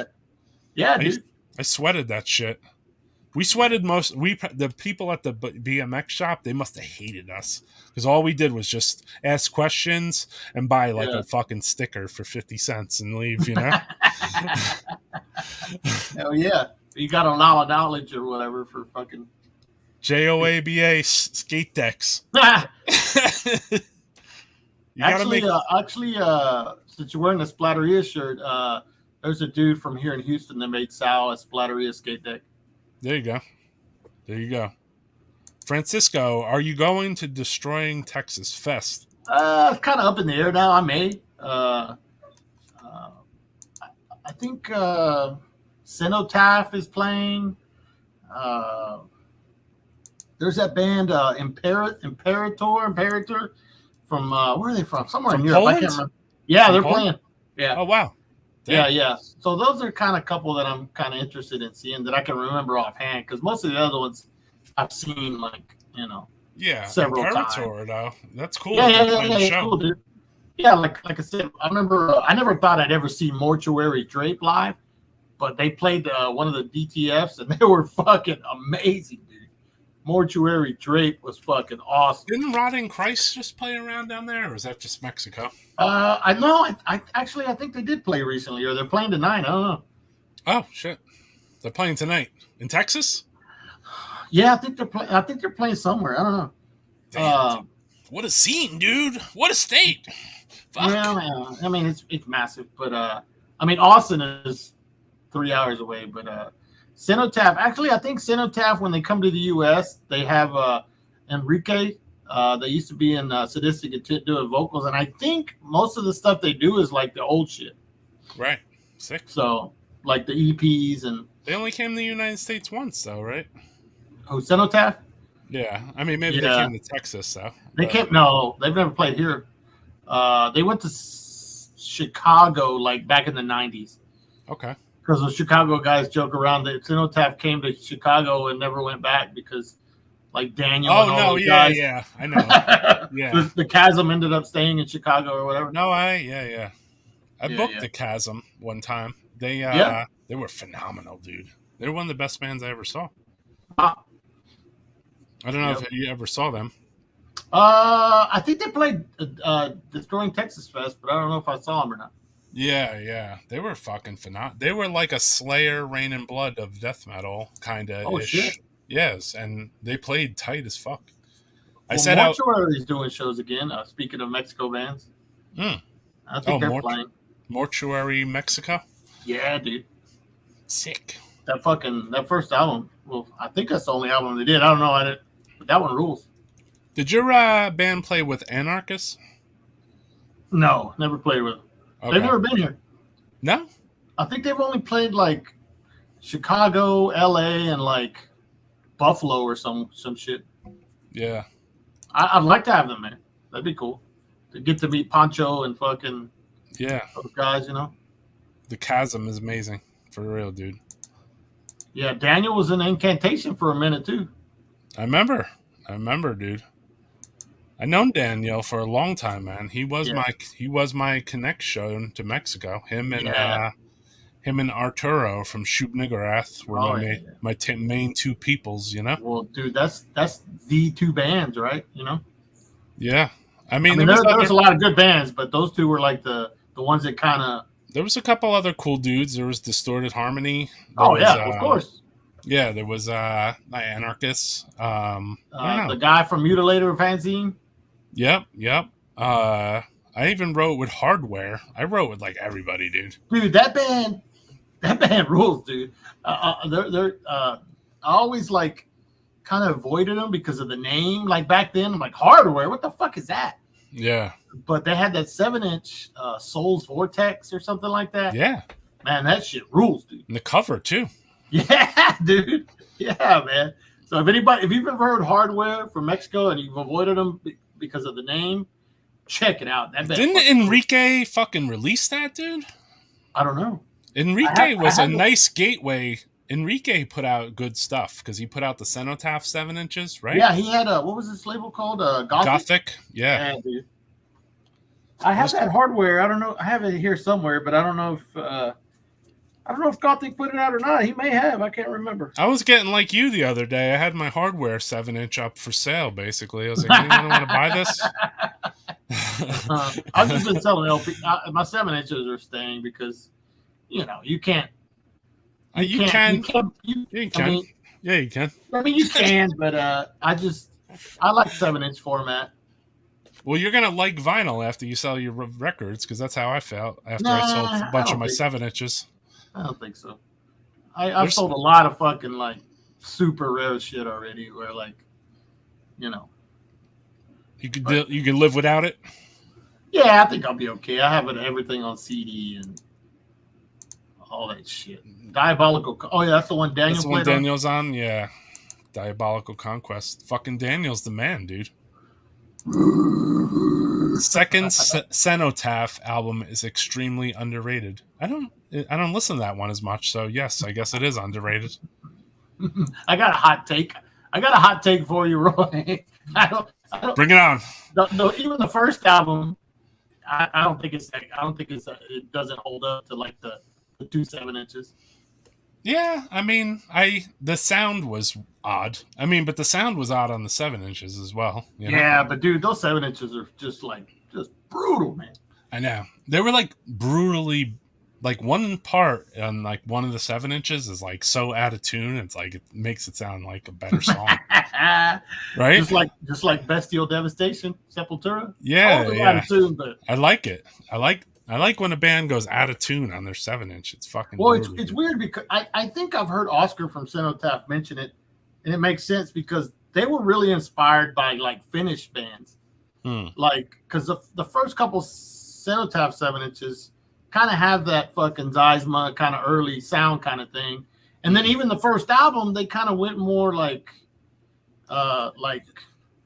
Yeah, dude. I sweated that shit. We sweated the people at the BMX shop, they must have hated us because all we did was just ask questions and buy like a fucking sticker for 50 cents and leave, you know? Hell yeah. You got a lot of knowledge or whatever for fucking JOABA skate decks. Actually, since you're wearing a Splatteria shirt, there's a dude from here in Houston that made Sal a Splatteria skate deck. There you go. Francisco, are you going to Destroying Texas Fest? It's kind of up in the air now. I may. I think Cenotaph is playing. There's that band Imperator from where are they from? Somewhere in Europe. Poland? I can't remember. Yeah, they're playing. Yeah. Oh wow. Damn. Yeah. So those are kind of a couple that I'm kind of interested in seeing that I can remember offhand because most of the other ones I've seen several times. Though. That's cool. Yeah, it's cool, dude. Yeah, like I said, I remember I never thought I'd ever see Mortuary Drape live, but they played one of the DTFs and they were fucking amazing, dude. Mortuary Drape was fucking awesome. Didn't Rotting Christ just play around down there, or is that just Mexico? I know. I think they did play recently, or they're playing tonight. I don't know. Oh shit, they're playing tonight in Texas. Yeah, I think they're playing somewhere. I don't know. Damn, what a scene, dude! What a state! Fuck. Yeah, I mean it's massive, but I mean Austin is 3 hours away, but Cenotaph. Actually, I think Cenotaph, when they come to the U.S., they have Enrique. They used to be in Sadistic Intent doing vocals, and I think most of the stuff they do is like the old shit. Right. Sick. So, like the EPs and... They only came to the United States once, though, right? Oh, Cenotaph? Yeah, I mean maybe they Yeah. came to Texas though. They came. No, they've never played here. They went to Chicago like back in the '90s Okay. because the Chicago guys joke around that Cenotaph came to Chicago and never went back because like Daniel. Oh and all no, those yeah, guys, yeah, I know. Yeah. the Chasm ended up staying in Chicago or whatever. No, yeah. I Yeah, booked yeah. the Chasm one time. They Yeah. they were phenomenal, dude. They were one of the best bands I ever saw. Ah. I don't know Yep. if you ever saw them. I think they played Destroying Texas Fest, but I don't know if I saw them or not. Yeah. They were fucking phenomenal. They were like a Slayer, Rain and Blood of death metal, kind of. Oh, shit. Yes, and they played tight as fuck. I Well, said out. Mortuary's doing shows again. Speaking of Mexico bands, Hmm. I think they're playing. Mortuary, Mexico. Yeah, dude. Sick. That first album. Well, I think that's the only album they did. I don't know. But that one rules. Did your band play with Anarchists? No, never played with them. Okay. They've never been here. No? I think they've only played like Chicago, LA, and like Buffalo or some shit. Yeah. I'd like to have them there. That'd be cool. To get to meet Pancho and fucking Yeah. those guys, you know? The Chasm is amazing. For real, dude. Yeah, Daniel was in Incantation for a minute too. I remember, dude. I known Daniel for a long time, man. He was my connection to Mexico. Him and Arturo from Shubniggurath were my main two peoples, you know? Well, dude, that's the two bands, right? You know? Yeah. I mean there was a lot of good bands, but those two were like the ones that kind of. There was a couple other cool dudes. There was Distorted Harmony. Of course. Yeah, there was Anarchists. The guy from Mutilator Fanzine. Yep. I even wrote with Hardware. I wrote with like everybody, dude. Dude, that band rules, dude. I always like kind of avoided them because of the name. Like back then, I'm like, Hardware, what the fuck is that? Yeah. But they had that 7-inch Souls Vortex or something like that. Yeah. Man, that shit rules, dude. And the cover too. Yeah, dude. Yeah, man. So if you've ever heard Hardware from Mexico and you've avoided them because of the name, check it out. Didn't Enrique fucking release that, dude? I don't know. Enrique was a nice gateway. Enrique put out good stuff because he put out the Cenotaph 7 inches, right? Yeah, he had what was this label called? Gothic. Yeah, dude. I have that Hardware. I don't know. I have it here somewhere, but I don't know if Gothic put it out or not. He may have. I can't remember. I was getting like you the other day. I had my Hardware 7-inch up for sale. Basically, I was like, anyone want to buy this? I've just been selling LP. My 7 inches are staying because you can't. You can. I mean, yeah, you can. I mean, you can, but I like 7-inch format. Well, you're gonna like vinyl after you sell your records because that's how I felt after I sold a bunch of my 7 inches. I don't think so. I've sold a lot of fucking like super rare shit already. Where like, you could live without it. Yeah, I think I'll be okay. I have everything on CD and all that shit. Diabolical. Oh yeah, that's the one Daniel. That's the one Daniel's on. Yeah, Diabolical Conquest. Fucking Daniel's the man, dude. Second Cenotaph album is extremely underrated. I don't listen to that one as much, so yes, I guess it is underrated. I got a hot take for you, Roy. I don't Bring it on. No, even the first album, I don't think it doesn't hold up to like the 2 7 inches. Yeah, I mean, the sound was odd. I mean, but the sound was odd on the 7 inches as well. Yeah, but dude, those 7 inches are just brutal, man. I know. They were like brutally, like one part on like one of the 7 inches is like so out of tune. It's like it makes it sound like a better song, right? Just like Bestial Devastation, Sepultura. Yeah, out of tune, but I like it. I like when a band goes out of tune on their 7 inch. It's fucking. Well, it's weird because I think I've heard Oscar from Cenotaph mention it, and it makes sense because they were really inspired by like Finnish bands, like because the first couple Cenotaph 7 inches kind of have that fucking Zeisma kind of early sound kind of thing, and then even the first album they kind of went more like like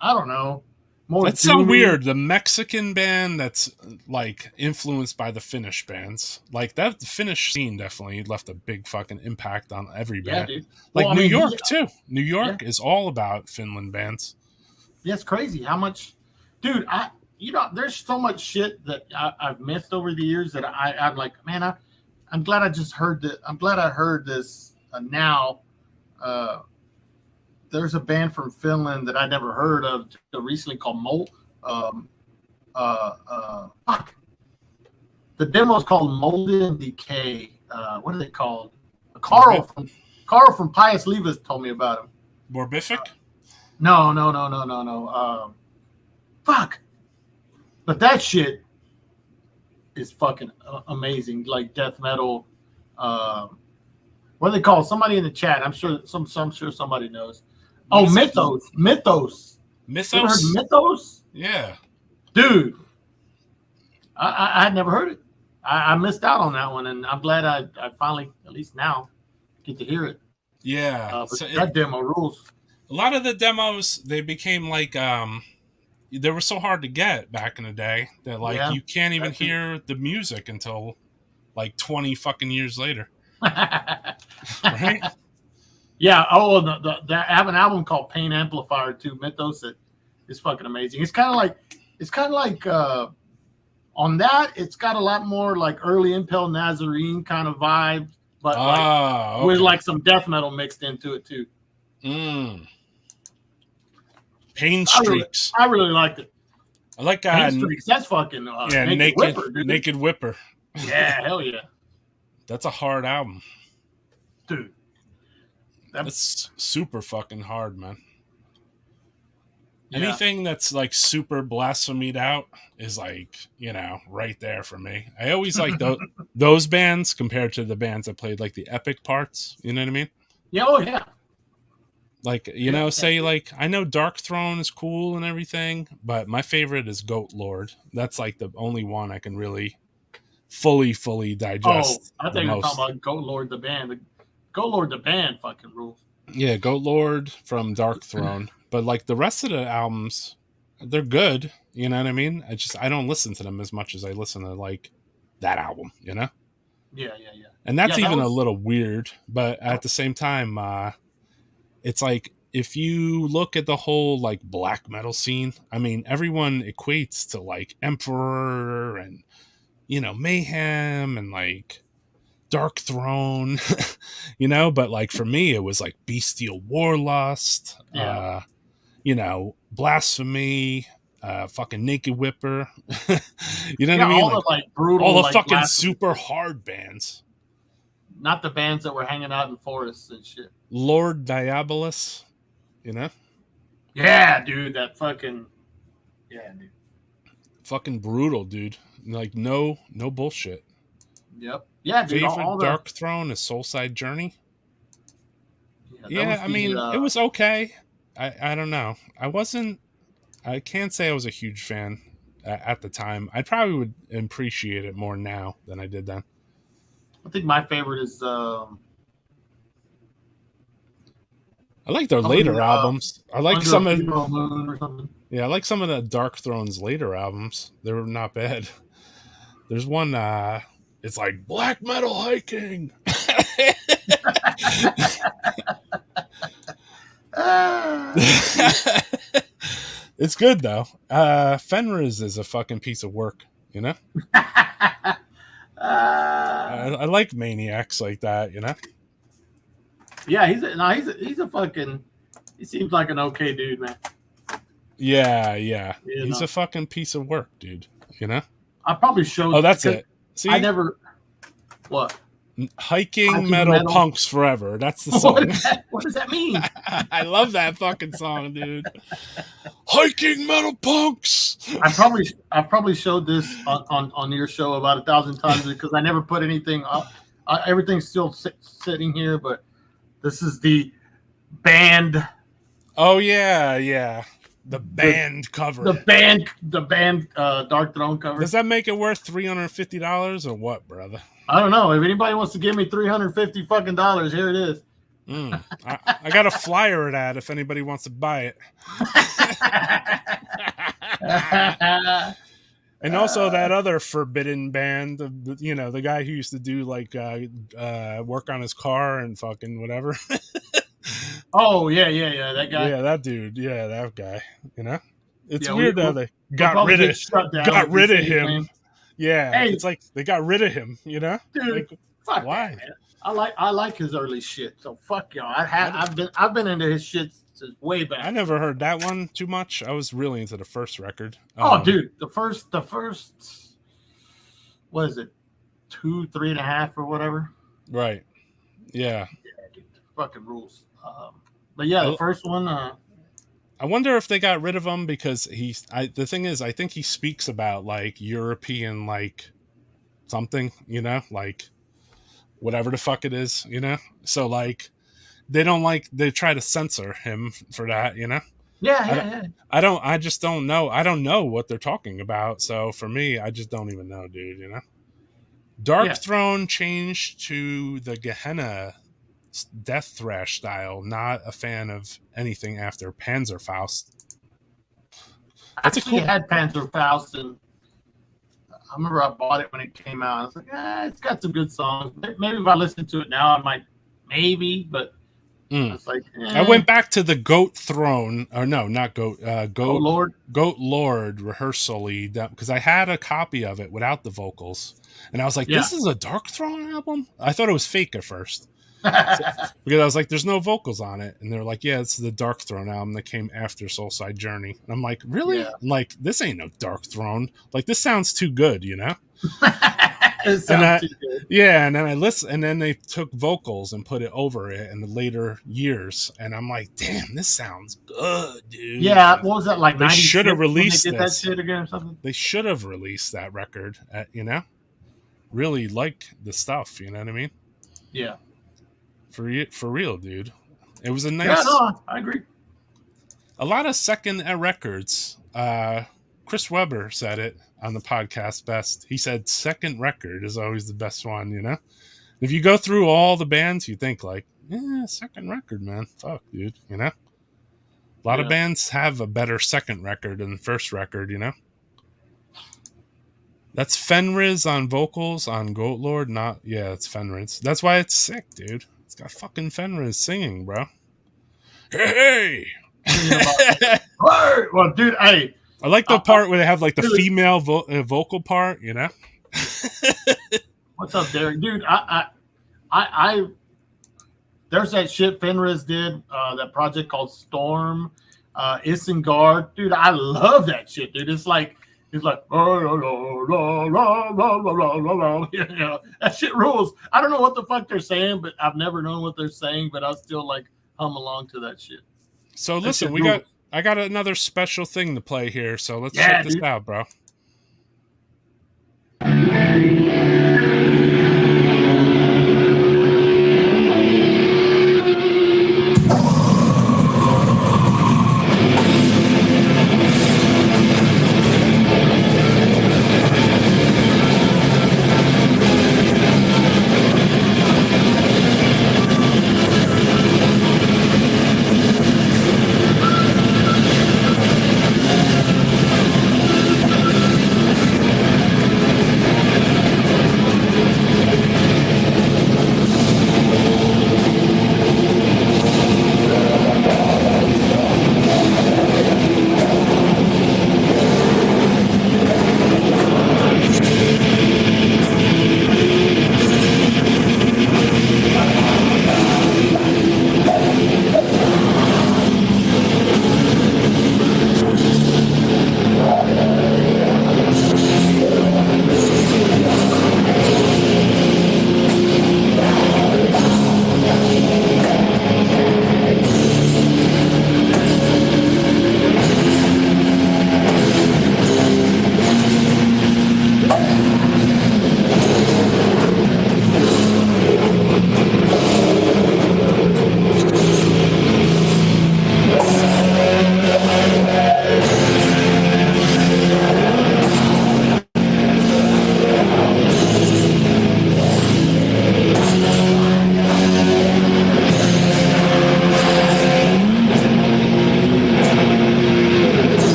I don't know, more. That's so doomy. weird. The Mexican band that's like influenced by the Finnish bands, like that. The Finnish scene definitely left a big fucking impact on every Yeah, band. dude. Like Well, I New mean, York too. New York is all about Finland bands. Yeah, it's crazy how much, dude. There's so much shit that I've missed over the years that I'm like, man, I'm glad I just heard that. I'm glad I heard this now. There's a band from Finland that I never heard of recently called fuck. The demo is called Molded and Decay. What are they called? Carl from Pius Levas told me about him. Morbific? No. Fuck. But that shit is fucking amazing. Like death metal. What do they call it? Somebody in the chat? I'm sure somebody knows. Oh, Mythos. Mythos? You ever heard of Mythos? Yeah. Dude. I had never heard it. I missed out on that one, and I'm glad I finally, at least now, get to hear it. Yeah. But that demo rules. A lot of the demos, they became like they were so hard to get back in the day that like you can't even hear the music until like 20 fucking years later. Right? Yeah. Oh, I have an album called Pain Amplifier too. Mythos that is fucking amazing. It's kind of like on that. It's got a lot more like early Impel Nazarene kind of vibe, but with like some death metal mixed into it too. Pain Streaks. I really liked it. I like Pain Streaks. That's fucking Naked Whipper. Yeah, hell yeah. That's a hard album, dude. That's super fucking hard, man. Yeah. Anything that's like super blasphemied out is like, right there for me. I always like those bands compared to the bands that played like the epic parts. You know what I mean? Yeah. Oh yeah. Like, say like, I know Dark Throne is cool and everything, but my favorite is Goat Lord. That's like the only one I can really fully digest. I think you're talking about Goat Lord the band. Goat Lord the band fucking rules. Yeah, Goat Lord from Dark Throne. But like the rest of the albums, they're good. You know what I mean? I don't listen to them as much as I listen to like that album, Yeah. And that's a little weird, but at the same time, it's like if you look at the whole like black metal scene, I mean, everyone equates to like Emperor and Mayhem and like Dark Throne, but like for me it was like Bestial Warlust, Blasphemy, fucking Naked Whipper. You know what I mean? All the like brutal, all the like, fucking super hard bands. Not the bands that were hanging out in forests and shit. Lord Diabolus, Yeah, dude, that fucking dude. Fucking brutal, dude. Like no bullshit. Yep. Yeah, dude. Favorite Dark Throne is Soulside Journey. Yeah, it was okay. I don't know. I can't say I was a huge fan at the time. I probably would appreciate it more now than I did then. I think my favorite is I like their later albums. I like some of Moon or something. Yeah, I like some of the Dark Throne's later albums. They were not bad. There's one it's like black metal hiking. It's good though. Fenriz is a fucking piece of work, I like maniacs like that, Yeah, he's a fucking. He seems like an okay dude, man. Yeah. He's a fucking piece of work, dude. I probably showed. Oh, that's it. See, I never. What? Hiking metal punks forever. That's the song. What does that mean? I love that fucking song, dude. Hiking metal punks. I probably showed this on your show about 1,000 times because I never put anything up. Everything's still sitting here, but this is the band. Oh yeah. The band cover. The band Dark Throne cover. Does that make it worth $350 or what, brother? I don't know. If anybody wants to give me $350 fucking, here it is. I got a flyer of that if anybody wants to buy it. And also that other forbidden band, the guy who used to do like work on his car and fucking whatever. Oh yeah, that guy. Yeah, that dude. Yeah, that guy. It's Yeah, weird how they got rid of him. Man. Yeah, Hey. it's like they got rid of him. Dude, like, fuck why? that, man. I like his early shit. So fuck y'all. I've been into his shit since way back. I never heard that one too much. I was really into the first record. Dude, the first, what is it, 2, 3.5 or whatever? Right. Yeah. Dude, fucking rules. But yeah, the first one. I wonder if they got rid of him because the thing is, I think he speaks about like European, like something, like whatever the fuck it is, So like, they try to censor him for that, Yeah. I just don't know. I don't know what they're talking about. So for me, I just don't even know, dude, Dark Throne changed to the Gehenna Death Thrash style. Not a fan of anything after Panzerfaust. That's I had Panzerfaust, and I remember I bought it when it came out. I was like, it's got some good songs. Maybe if I listen to it now, I might, but I was like, I went back to the Goat Throne, or no, not Goat, Goat Lord. Goat Lord rehearsally, because I had a copy of it without the vocals, and I was like, this is a Dark Throne album? I thought it was fake at first. Because I was like, there's no vocals on it, and they're like, yeah, it's the Dark Throne album that came after Soulside Journey. And I'm like, really? Yeah. I'm like, this ain't no Dark Throne. Like, this sounds too good, It sounds too good. Yeah, and then I listened, and then they took vocals and put it over it in the later years, and I'm like, damn, this sounds good, dude. Yeah, what was that, like? They should have released that shit again or something. They should have released that record, really like the stuff. You know what I mean? Yeah. For real, dude. It was a nice. Yeah, no, I agree. A lot of second records. Chris Webber said it on the podcast best. He said second record is always the best one. If you go through all the bands, you think like, second record, man. Fuck, dude. A lot of bands have a better second record than the first record. That's Fenriz on vocals on Goat Lord. It's Fenriz. That's why it's sick, dude. It's got fucking Fenriz singing, bro. Hey! Well, dude, hey. I like the part where they have like the female vocal part, What's up, Derek? Dude, I there's that shit Fenriz did, that project called Storm, Isengard. Dude, I love that shit, dude. It's like, that shit rules. I don't know what the fuck they're saying, but I've never known what they're saying, but I still like hum along to that shit. So listen, I got another special thing to play here, so let's check this out, bro.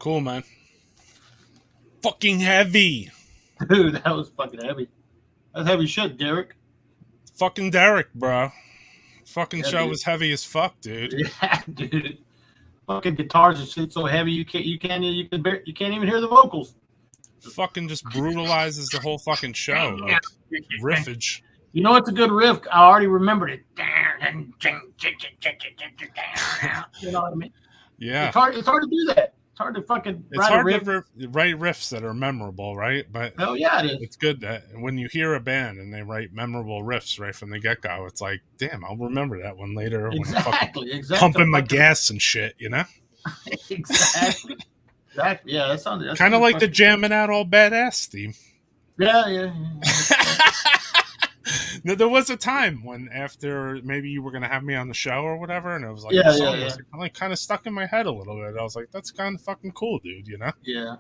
Cool, man. Fucking heavy. Dude, that was fucking heavy. That's heavy shit, Derek. Fucking Derek, bro. Fucking Yeah, show dude. was heavy as fuck, dude. Yeah, dude. Fucking guitars and shit so heavy you can't even hear the vocals. Fucking just brutalizes the whole fucking show. Like, riffage. You know what's a good riff? I already remembered it. You know what I mean? Yeah. It's hard to do that. It's hard to fucking It's write hard a riff. to write riffs that are memorable, right? But Oh yeah, it is. it's good that when you hear a band and they write memorable riffs right from the get-go, it's like, damn, I'll remember that one later when I'm fucking Exactly. pumping my gas and shit, you know? Exactly. Exactly. Yeah, that sounded Kind of like the jamming out all badass theme. Yeah. Now, there was a time when after maybe you were going to have me on the show or whatever, and it was like, Yeah, the song yeah, was like kind of stuck in my head a little bit. I was like, that's kind of fucking cool, dude, you know? Yeah.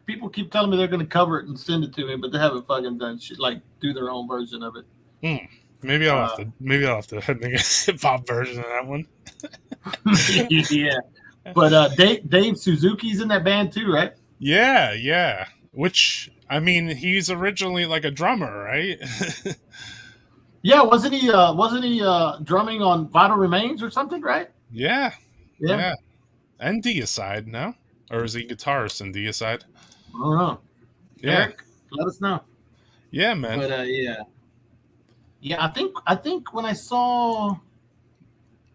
People keep telling me they're going to cover it and send it to me, but they haven't fucking done shit, like do their own version of it. Maybe I'll have to make a hip hop version of that one. Yeah. But Dave Suzuki's in that band too, right? Yeah. Which, I mean, he's originally like a drummer, right? Yeah, wasn't he drumming on Vital Remains or something, right? Yeah. And Deicide, no? Or is he guitarist in Deicide? I don't know. Yeah. Eric, let us know. Yeah, man. But yeah, I think when I saw.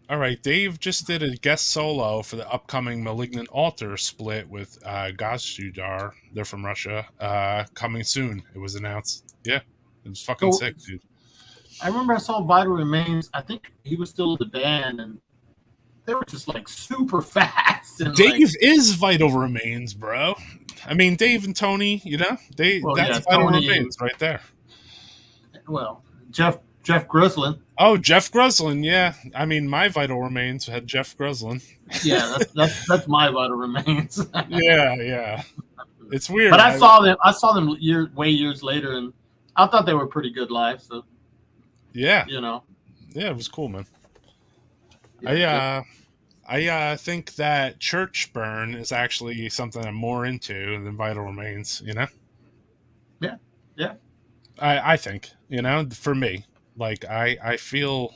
All right, Dave just did a guest solo for the upcoming Malignant Altar split with Gazsudar. They're from Russia. Coming soon, it was announced. Yeah, it was fucking sick, dude. I remember I saw Vital Remains. I think he was still in the band, and they were just like super fast. And Dave is Vital Remains, bro. I mean, Dave and Tony, you know, that's Vital Remains right there. Well, Jeff Gruslin. Oh, Jeff Gruslin, yeah. I mean, my Vital Remains had Jeff Gruslin. Yeah, that's my Vital Remains. Yeah. It's weird. But I saw them years later, and I thought they were pretty good live. So yeah, you know, yeah, it was cool, man. Yeah, I think that Church Burn is actually something I'm more into than Vital Remains. You know. Yeah. I think, you know, for me, like I feel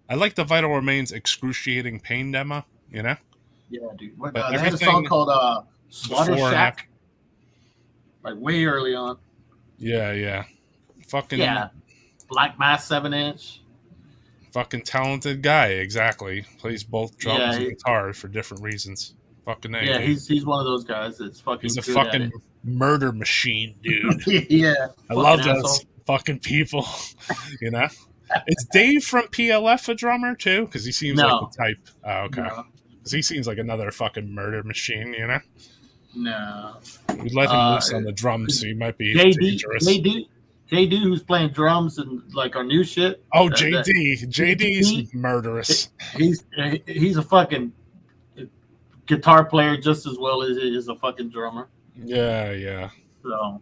I like the Vital Remains Excruciating Pain demo. You know. Yeah, dude. They had a song called Slaughter Shack, like way early on. Yeah. Fucking Black Mass 7-inch. Fucking talented guy, exactly. Plays both drums and he- guitar for different reasons. Fucking A, Yeah, dude. he's one of those guys that's fucking. He's a good fucking murder machine, dude. at it. Yeah, I love those asshole. fucking people. You know, is Dave from PLF a drummer too? Because he seems like the type. Oh, okay. Because he seems like another fucking murder machine. You know. No. We let him loose on the drums, so he might be JD, dangerous. JD, who's playing drums and like our new shit. Oh, JD's murderous. He's a fucking guitar player just as well as he is a fucking drummer. Yeah. So,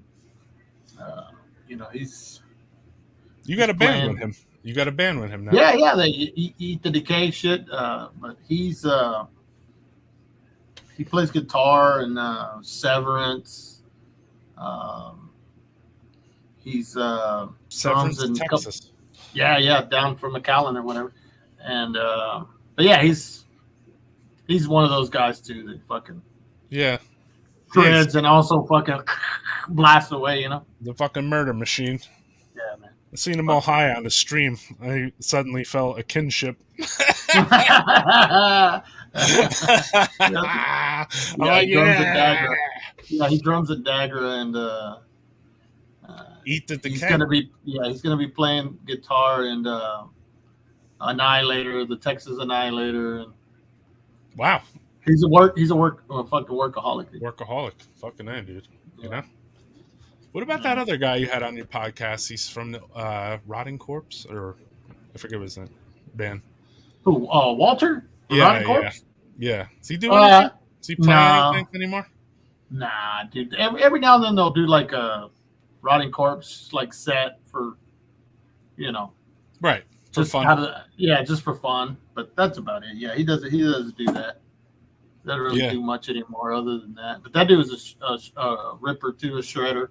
you know, You got a band with him. You got a band with him now. Yeah. They eat the decay shit. But he plays guitar and Severance. He's Severance, drums in Texas. down from McAllen or whatever. And but yeah, he's one of those guys too that fucking shreds and also fucking blasts away, you know. The fucking murder machine. Yeah, man. I seen him all high on the stream. I suddenly felt a kinship. He drums at Dagger and Eat the Decay. he's gonna be playing guitar and Annihilator, the Texas Annihilator. And wow. He's a fucking workaholic. Dude. Workaholic. Fucking A, dude. You know? What about that other guy you had on your podcast? He's from the Rotting Corpse, or I forget what his name band. Who? Walter? Rotting Corpse? Yeah. Is he doing anything? Is he playing anything anymore? Nah, dude. Every now and then they'll do like a Rotting Corpse like set for, you know, right, for just fun. just for fun. But that's about it. Yeah, he does do that. Doesn't really Yeah. do much anymore other than that. But that dude was a ripper too, a shredder.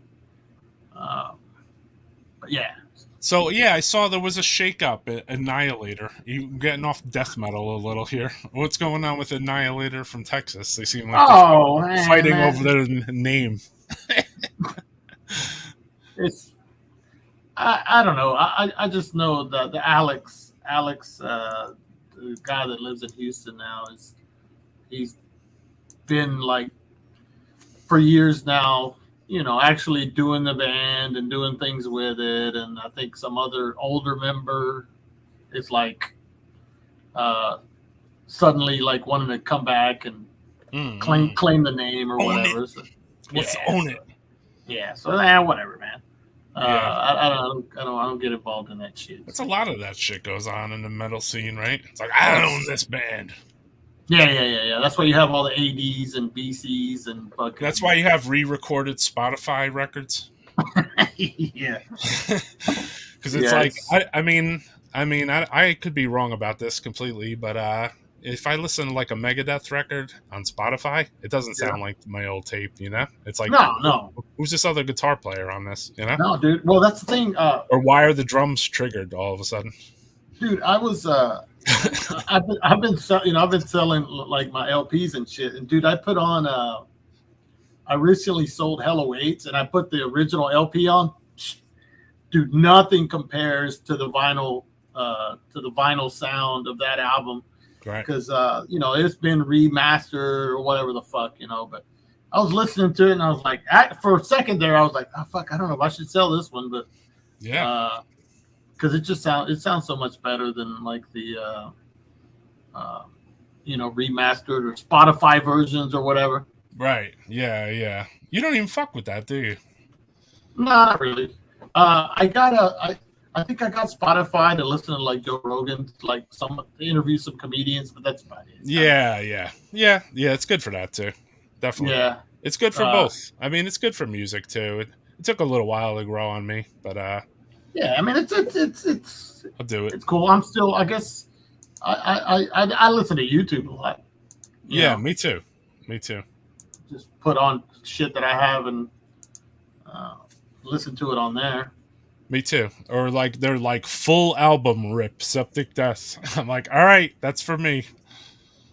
But yeah. So yeah, I saw there was a shakeup at Annihilator. You getting off death metal a little here? What's going on with Annihilator from Texas? They seem like Oh, they're fighting man. over their name. It's I don't know. I just know that the Alex, the guy that lives in Houston now, he's been like for years now, actually doing the band and doing things with it. And I think some other older member is like suddenly like wanting to come back and claim the name or Own whatever. it. So, Let's own it. Yeah. So whatever, man. Yeah. I don't get involved in that shit. That's a lot of that shit goes on in the metal scene, right? It's like, I own this band. Yeah. That's why you have all the ADs and BCs and fucking. That's why you have re-recorded Spotify records. Yeah. Because it's like, I could be wrong about this completely, but if I listen to like a Megadeth record on Spotify, it doesn't sound like my old tape, It's like, no. Who's this other guitar player on this, No, dude. Well, that's the thing. Or why are the drums triggered all of a sudden? Dude, I was I've been selling like my LPs and shit. And dude, I put on I recently sold Hello 8s and I put the original LP on. Dude, nothing compares to the vinyl sound of that album. Right. Because it's been remastered or whatever the fuck, but I was listening to it and I was like, for a second there, I was like, oh fuck, I don't know if I should sell this one, but yeah, because it sounds so much better than like the remastered or Spotify versions or whatever. Right. Yeah. You don't even fuck with that, do you? No, not really. I think I got Spotify to listen to like Joe Rogan, like interview some comedians, but that's about it. Yeah. It's good for that too. Definitely. Yeah. It's good for both. I mean, it's good for music too. It took a little while to grow on me, but yeah. I mean, it's I'll do it. It's cool. I'm still. I guess I listen to YouTube a lot. Yeah, me too. Just put on shit that I have and listen to it on there. Me too. Or like they're like full album rip, Septic Death. I'm like, all right, that's for me.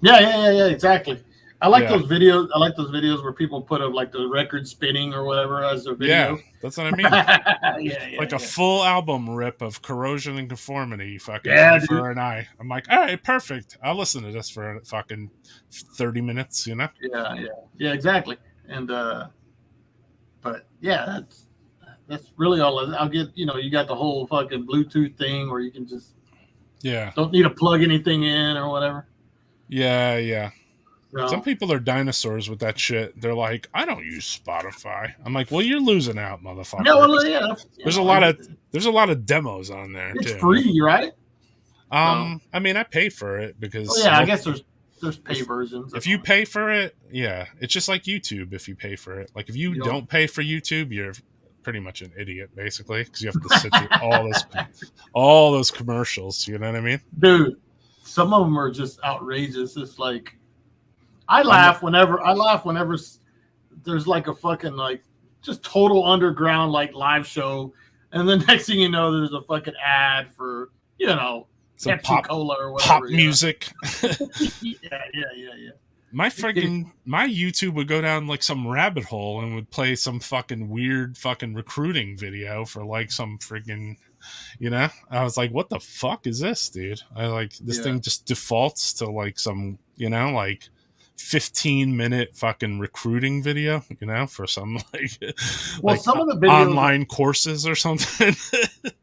Yeah, exactly. I like those videos. I like those videos where people put up like the record spinning or whatever as their video. Yeah, that's what I mean. yeah. Like a full album rip of Corrosion and Conformity, fucking for an eye. I'm like, all right, perfect. I'll listen to this for fucking 30 minutes, Yeah, exactly. And but yeah, that's really all. I'll get. You got the whole fucking Bluetooth thing where you can just don't need to plug anything in or whatever. Yeah. So, some people are dinosaurs with that shit. They're like, I don't use Spotify. I'm like, well, you're losing out, motherfucker. No, well, yeah. There's a lot of demos on there. It's too. free, right? I mean, I pay for it because. Oh, yeah, I guess there's pay versions. If you pay for it, it's just like YouTube. If you pay for it, like if you don't pay for YouTube, you're pretty much an idiot, basically, because you have to sit through all those commercials. You know what I mean, dude? Some of them are just outrageous. It's like. I laugh whenever there's like a fucking like just total underground like live show, and then next thing you know, there's a fucking ad for some Pepsi Cola or whatever. Pop music. Yeah. My YouTube would go down like some rabbit hole and would play some fucking weird fucking recruiting video for like some freaking, I was like, what the fuck is this, dude? I like this thing just defaults to like some, like 15-minute fucking recruiting video, for some some of the videos online courses or something.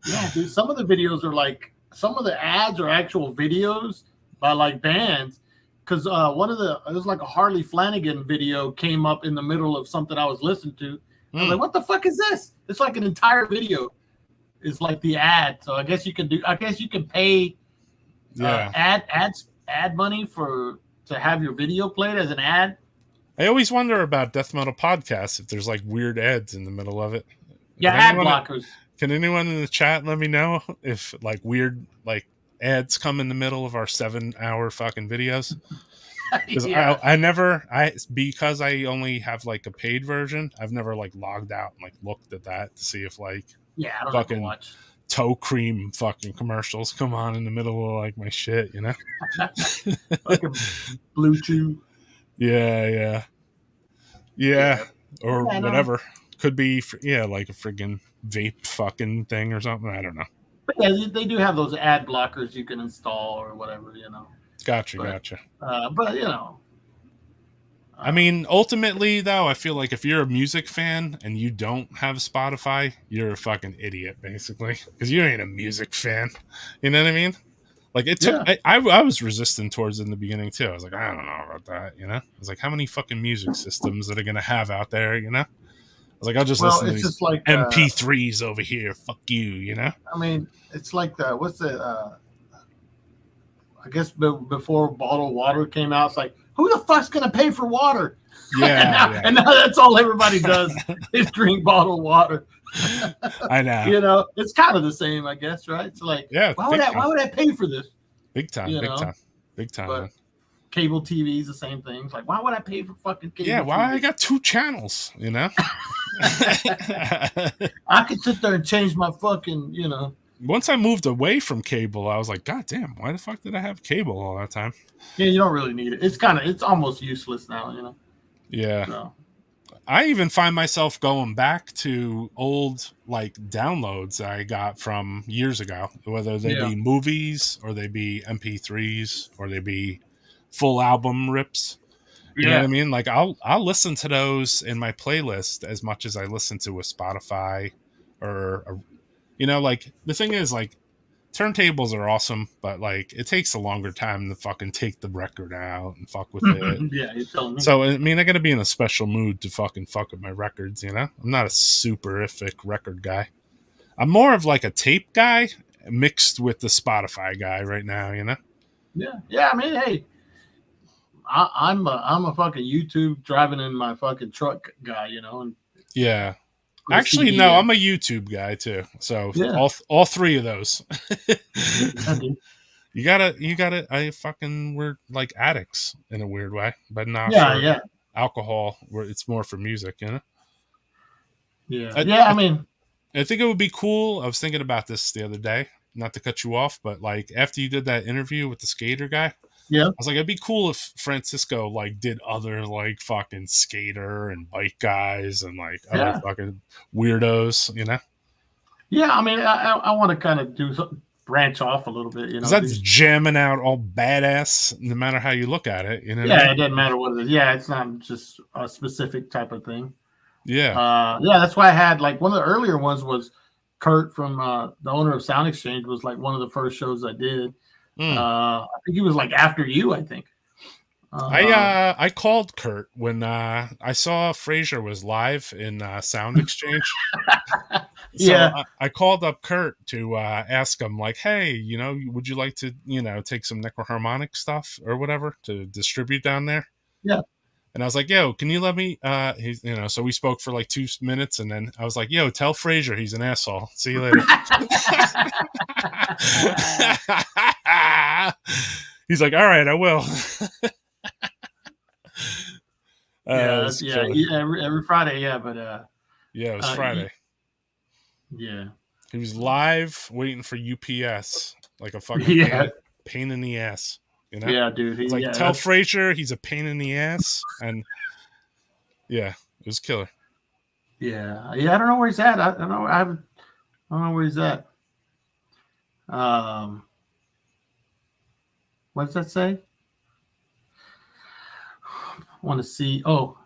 Yeah, dude. Some of the videos are like some of the ads are actual videos by like bands. Because it was like a Harley Flanagan video came up in the middle of something I was listening to. I was like, what the fuck is this? It's like an entire video. It's like the ad. So I guess you can pay ad money to have your video played as an ad. I always wonder about death metal podcasts if there's like weird ads in the middle of it. Yeah, ad blockers. Can anyone in the chat let me know if like weird like ads come in the middle of our 7-hour fucking videos? Because Yeah. because I only have like a paid version, I've never like logged out and like looked at that to see if like Yeah, I don't ever fucking watch. toe cream fucking commercials come on in the middle of like my shit, you know? Fucking Blue Chew. Yeah. Or Yeah, no. whatever. Could be, like a friggin' vape fucking thing or something. I don't know. But yeah, they do have those ad blockers you can install or whatever, Gotcha. But I mean, ultimately, though, I feel like if you're a music fan and you don't have Spotify, you're a fucking idiot, basically, because you ain't a music fan. You know what I mean? Like it took. Yeah. I was resistant towards it in the beginning too. I was like, I don't know about that. I was like, how many fucking music systems that are gonna have out there? I was like, I'll just listen to it's these just like MP3s over here. Fuck you. I mean, it's like I guess before bottled water came out, it's like, who the fuck's gonna pay for water? Yeah. And now that's all everybody does is drink bottled water. I know. It's kind of the same, I guess, right? It's like, Yeah. why would I pay for this? Big time. Big time. But cable TV is the same thing. It's like, why would I pay for fucking cable? Yeah, why TV? I got 2 channels? I could sit there and change my fucking, Once I moved away from cable, I was like, God damn, why the fuck did I have cable all that time? Yeah, you don't really need it. It's almost useless now, Yeah. So. I even find myself going back to old like downloads I got from years ago, whether they be movies or they be MP3s or they be full album rips. You know what I mean? Like I'll listen to those in my playlist as much as I listen to a Spotify or like the thing is like turntables are awesome, but like it takes a longer time to fucking take the record out and fuck with it. Yeah, you're telling me. So I mean, I gotta be in a special mood to fucking fuck with my records. I'm not a superific record guy. I'm more of like a tape guy mixed with the Spotify guy right now. Yeah. I mean, hey, I'm a fucking YouTube driving in my fucking truck guy. And Yeah. Actually, no, I'm a YouTube guy too. So all 3 of those. You gotta. We're like addicts in a weird way, but not for alcohol. Where it's more for music, Yeah. I mean, I think it would be cool. I was thinking about this the other day. Not to cut you off, but like after you did that interview with the skater guy, I was like, it'd be cool if Francisco like did other like fucking skater and bike guys and like other fucking weirdos, Yeah, I mean, I want to kind of branch off a little bit, Because that's jamming out all badass, no matter how you look at it. Yeah, it doesn't matter what it is. Yeah, it's not just a specific type of thing. Yeah. That's why I had like one of the earlier ones was Kurt from the owner of Sound Exchange was like one of the first shows I did. I think he was like after you, I think. I called Kurt when I saw Frazier was live in Sound Exchange. So I called up Kurt to ask him like, hey, would you like to, take some Necroharmonic stuff or whatever to distribute down there? Yeah. And I was like, yo, can you let me, so we spoke for like 2 minutes and then I was like, yo, tell Frazier he's an asshole. See you later. He's like, all right, I will. Every Friday, but it was Friday. He was live waiting for UPS like a fucking pain in the ass. Yeah, dude. It's like tell Frazier he's a pain in the ass, and it was killer. Yeah. I don't know where he's at. I don't know where he's at. What does that say? I want to see. Oh,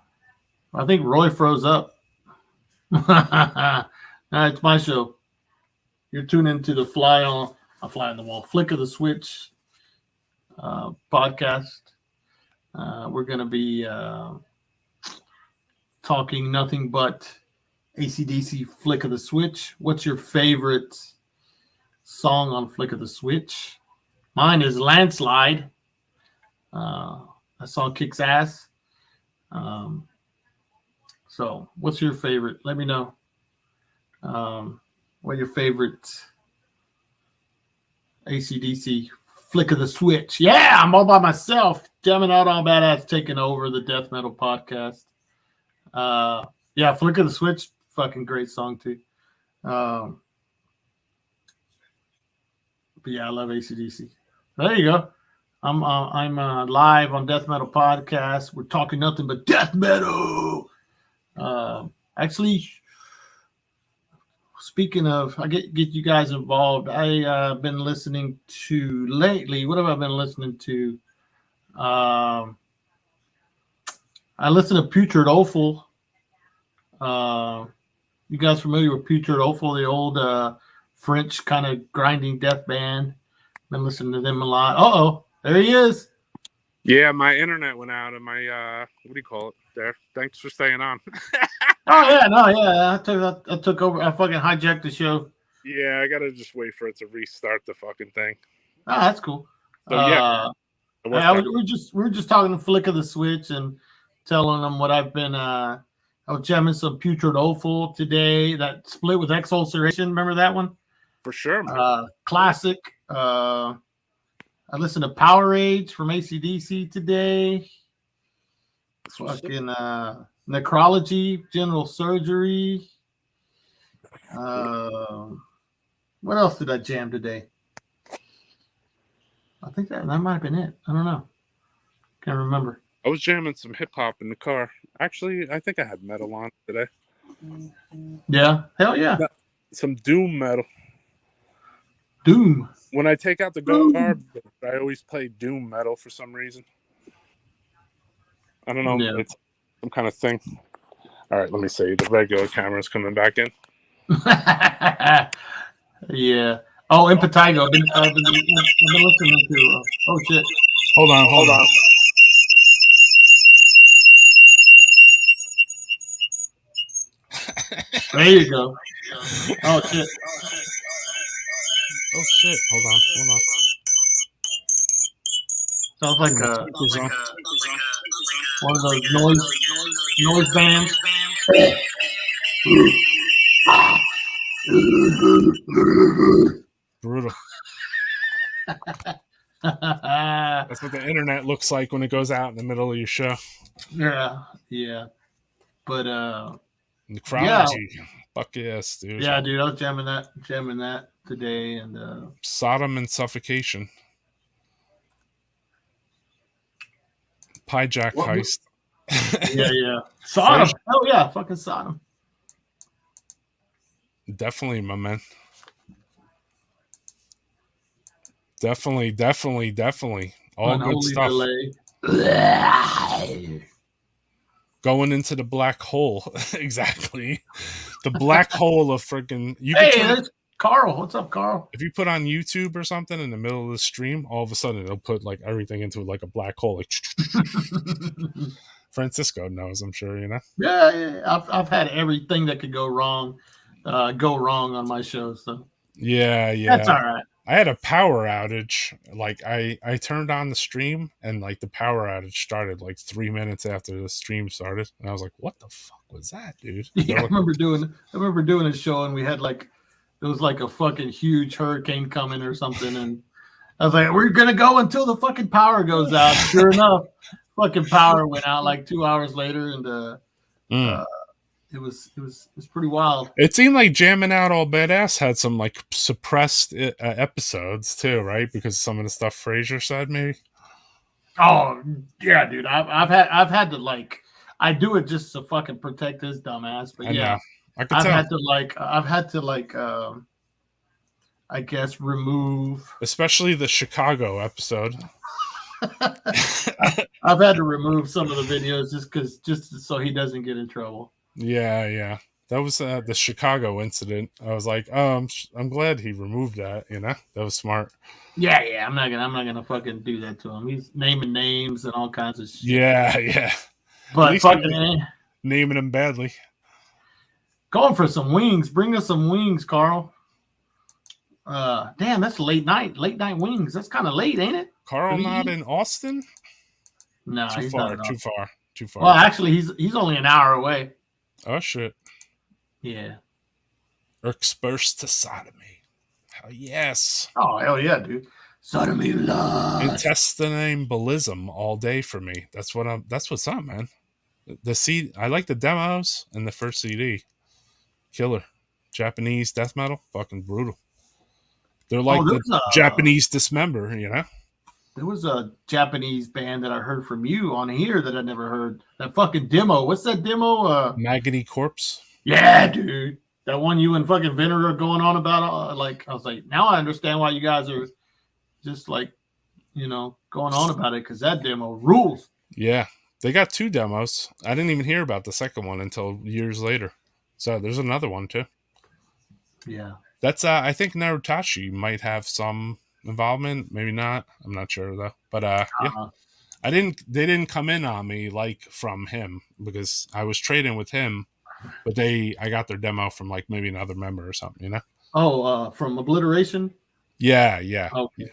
I think Roy froze up. It's my show. You're tuned into the Fly on the Wall, Flick of the Switch podcast. We're going to be talking nothing but AC/DC Flick of the Switch. What's your favorite song on Flick of the Switch? Mine is Landslide. That song kicks ass. So what's your favorite? Let me know. What your favorite AC/DC Flick of the Switch? Yeah, I'm all by myself. Jamming Out on Badass taking over the death metal podcast. Yeah, Flick of the Switch, fucking great song too. But yeah, I love AC/DC. There you go. I'm live on Death Metal Podcast. We're talking nothing but death metal. Actually, speaking of, I get you guys involved. I've been listening to lately. What have I been listening to? I listen to Putrid Offal. You guys familiar with Putrid Offal, the old French kind of grinding death band? Been listening to them a lot. Oh, there he is. Yeah, my internet went out and my what do you call it there? Thanks for staying on. I took over. I fucking hijacked the show. Yeah, I gotta just wait for it to restart the fucking thing. Oh, that's cool. So yeah, we're just talking to Flick of the Switch and telling them what I've been. I was jamming some Putrid Offal today. That split with Exulceration. Remember that one? For sure, man. Classic. I listened to Power Age from AC/DC today. Fucking Necrology, General Surgery. What else did I jam today? I think that might have been it. I don't know. Can't remember. I was jamming some hip hop in the car. Actually, I think I had metal on today. Yeah, hell yeah. Some doom metal. Doom. When I take out the garbage, I always play doom metal for some reason. I don't know. Yeah. It's some kind of thing. All right, let me see. The regular camera's coming back in. Yeah. Oh, Impetigo. I've been listening to. Oh shit. Hold on. There you go. Oh shit. Oh shit! Hold on. Sounds like one of those noise bands. Brutal. That's what the internet looks like when it goes out in the middle of your show. Yeah. But Necrology. Fuck yes, dude. Yeah, dude, I was jamming that today, and Sodom and Suffocation. Pie-Jack Heist. Yeah. Sodom. Oh yeah, fucking Sodom. Definitely, my man. Definitely. All good stuff. Going into the black hole. Exactly. The black hole of freaking. That's Carl. What's up, Carl? If you put on YouTube or something in the middle of the stream, all of a sudden it'll put like everything into like a black hole. Like Francisco knows, I'm sure, you know. Yeah. I've had everything that could go wrong on my show. So yeah. That's all right. I had a power outage. Like I turned on the stream and like the power outage started like 3 minutes after the stream started, and I was like, "What the fuck was that, dude?" Yeah, I remember doing a show, and we had like it was like a fucking huge hurricane coming or something, and I was like, "We're gonna go until the fucking power goes out." Sure enough, fucking power went out like 2 hours later, and it was pretty wild. It seemed like Jamming Out All Badass had some like suppressed episodes too, right? Because some of the stuff Fraser said, maybe. Oh yeah, dude. I've had to like I do it just to fucking protect his dumbass. But yeah, I've had to I guess remove, especially the Chicago episode. I've had to remove some of the videos just so he doesn't get in trouble. Yeah. That was the Chicago incident. I was like, I'm glad he removed that. You know, that was smart. Yeah. I'm not gonna fucking do that to him. He's naming names and all kinds of shit. Yeah. But fucking naming him badly. Going for some wings. Bring us some wings, Carl. Damn, that's late night wings. That's kind of late, ain't it? Carl not in Austin? No, too far. Well, actually, he's only an hour away. Oh shit. Yeah. Exposed to sodomy. Hell yes. Oh hell yeah, dude. Sodomy lust. Intestinalism all day for me. That's what's up, man. I like the demos and the first CD. Killer. Japanese death metal, fucking brutal. They're like the Japanese Dismember, you know? There was a Japanese band that I heard from you on here that I never heard. That fucking demo. What's that demo? Maggoty Corpse. Yeah, dude. That one you and fucking Venner are going on about. Like, I was like, now I understand why you guys are just like, you know, going on about it, because that demo rules. Yeah. They got 2 demos. I didn't even hear about the second one until years later. So there's another one too. Yeah. That's I think Narutashi might have some involvement, maybe not. I'm not sure though. But yeah. They didn't come in on me like from him, because I was trading with him, but I got their demo from like maybe another member or something, you know? Oh, from Obliteration? Yeah. Okay.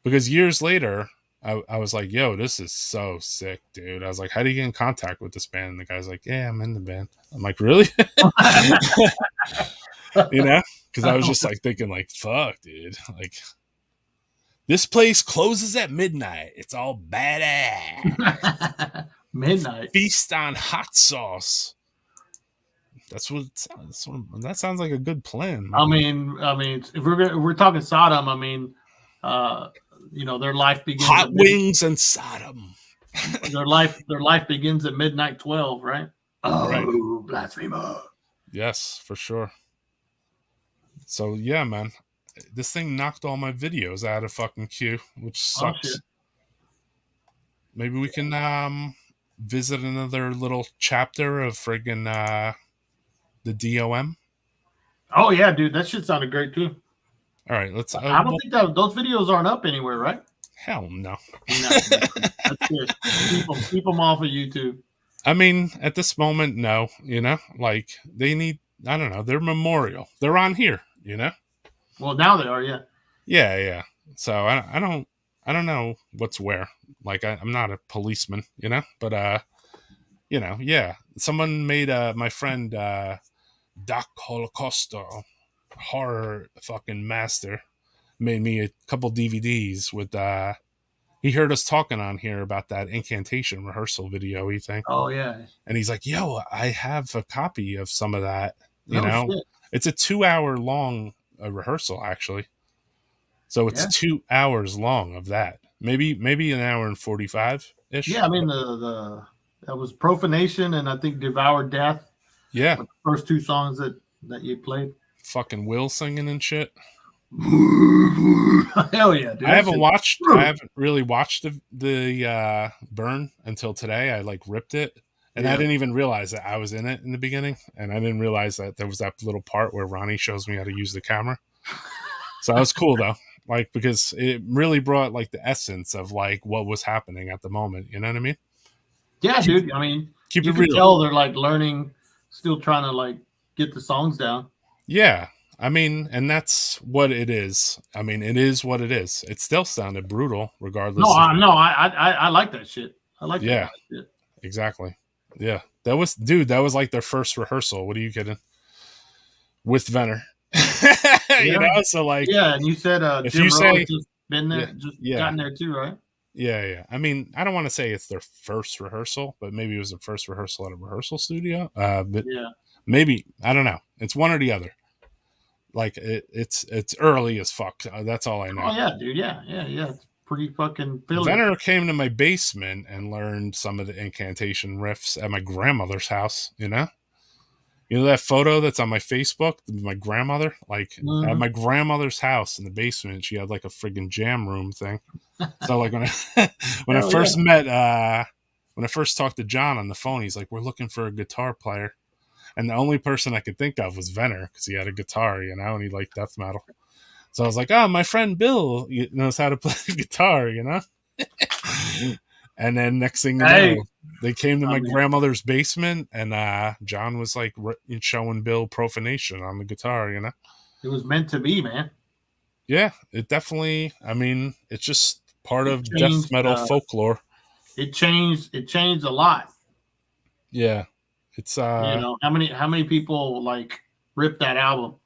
Because years later, I was like, yo, this is so sick, dude. I was like, how do you get in contact with this band? And the guy's like, yeah, I'm in the band. I'm like, really? You know? Because I was just like thinking like, fuck, dude. Like, this place closes at midnight. It's all badass. Midnight. Feast on hot sauce. That sounds like a good plan. I mean, if we're talking Sodom, I mean, you know, their life begins. Hot wings and Sodom. Their life begins at midnight 12, right? Oh, right. Blasphemer. Yes, for sure. So yeah, man, this thing knocked all my videos out of fucking queue, which sucks. Maybe we can visit another little chapter of friggin' the DOM. Oh yeah, dude, that shit sounded great too. All right, let's. I don't think that those videos aren't up anywhere, right? Hell no. That's it. Keep them off of YouTube. I mean, at this moment, no. You know, like they need. I don't know. They're memorial. They're on here. You know. Well, now they are. Yeah. Yeah. So I don't know what's where. Like I'm not a policeman, you know. But you know, yeah. Someone made my friend Doc Holocausto, horror fucking master, made me a couple DVDs with he heard us talking on here about that Incantation rehearsal video, you think? Oh yeah. And he's like, yo, I have a copy of some of that. You know, shit. It's a 2-hour long rehearsal actually. So it's 2 hours long of that. Maybe an hour and 45 ish. Yeah, I mean the that was Profanation and I think Devour Death. Yeah. The first 2 songs that you played. Fucking Will singing and shit. Hell yeah, dude. I haven't really watched the burn until today. I like ripped it. And I didn't even realize that I was in it in the beginning. And I didn't realize that there was that little part where Ronnie shows me how to use the camera. So that was cool though. Like, because it really brought like the essence of like what was happening at the moment. You know what I mean? Yeah, dude. I mean, keep you it can real. tell they're like learning, still trying to like get the songs down. Yeah. I mean, and that's what it is. I mean, it is what it is. It still sounded brutal regardless. I like that shit. I like that kind of shit. Exactly. Yeah. That was like their first rehearsal. What are you kidding? With Venner. You know, so like, yeah, and you said if Jim you say just been there, gotten there too, right? Yeah. I mean, I don't want to say it's their first rehearsal, but maybe it was the first rehearsal at a rehearsal studio. But maybe, I don't know. It's one or the other. Like it's early as fuck. That's all I know. Oh yeah, dude. Yeah. It's pretty fucking billy. Venner came to my basement and learned some of the Incantation riffs at my grandmother's house. You know that photo that's on my Facebook, my grandmother, like at my grandmother's house in the basement, she had like a friggin' jam room thing. So like when I first talked to John on the phone, he's like, we're looking for a guitar player. And the only person I could think of was Venner because he had a guitar, you know, and he liked death metal. So I was like, oh, my friend Bill knows how to play guitar, you know? And then next thing you know, they came to my grandmother's basement and John was like showing Bill Profanation on the guitar, you know? It was meant to be, man. Yeah, it definitely, I mean, it's just part of death metal folklore. It changed a lot. Yeah. It's you know, how many people like ripped that album?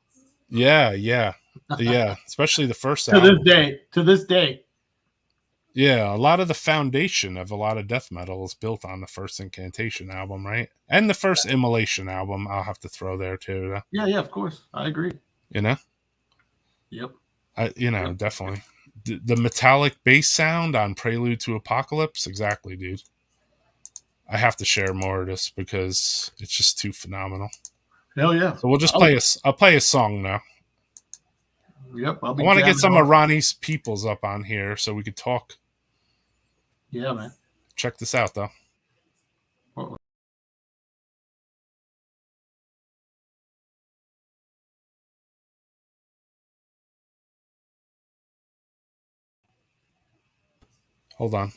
Yeah. Yeah, especially the first To album. this day. Yeah, a lot of the foundation of a lot of death metal is built on the first Incantation album, right? And the first Immolation album, I'll have to throw there too. Yeah, of course. I agree. You know? Yep. Yep. Definitely. The metallic bass sound on Prelude to Apocalypse, exactly, dude. I have to share more of this because it's just too phenomenal. Hell yeah. So we'll just I'll play a song now. Yep. I want to get some of Ronnie's peoples up on here so we could talk. Yeah, man. Check this out, though. Hold on.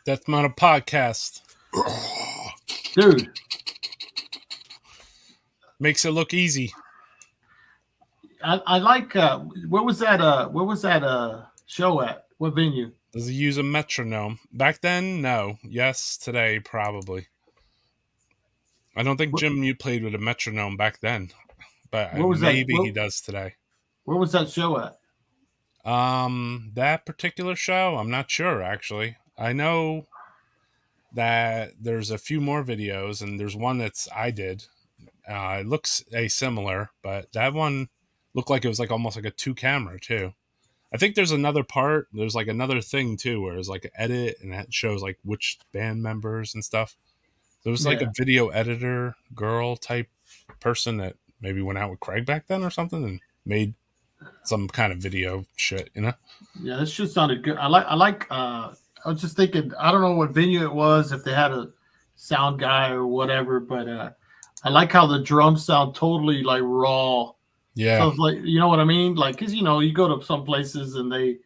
Death Metal Podcast. Dude, Makes it look easy. I like where was that show at? What venue? Does he use a metronome? Back then, no. Yes, today, probably. I don't think Jim, you played with a metronome back then, but What was maybe that? he does today. Where was that show at? That particular show, I'm not sure, actually. I know that there's a few more videos, and there's one that's I did. It looks similar, but that one looked like it was like almost like a 2-camera too. I think there's another part. There's like another thing too, where it's like an edit and it shows like which band members and stuff. There was like a video editor girl type person that maybe went out with Craig back then or something and made some kind of video shit, you know? Yeah, this shit sounded good. I was just thinking, I don't know what venue it was, if they had a sound guy or whatever, but I like how the drums sound totally like raw. Yeah. So it's like, you know what I mean? Like, cause you know, you go to some places and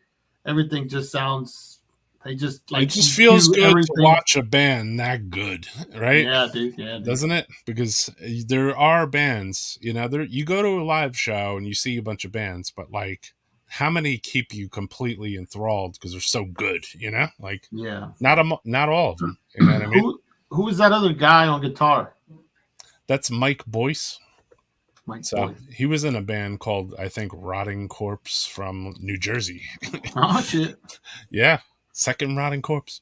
everything just sounds, they just like, it just feels good everything. to watch a band that good, right? Yeah, dude. Yeah, dude. Doesn't it? Because there are bands, you know, you go to a live show and you see a bunch of bands, but like, how many keep you completely enthralled because they're so good, you know? Like, yeah, not all of them. You know what I mean? Who is that other guy on guitar? That's Mike Boyce. Boyce. He was in a band called, I think, Rotting Corpse from New Jersey. Oh shit! Yeah, Second Rotting Corpse.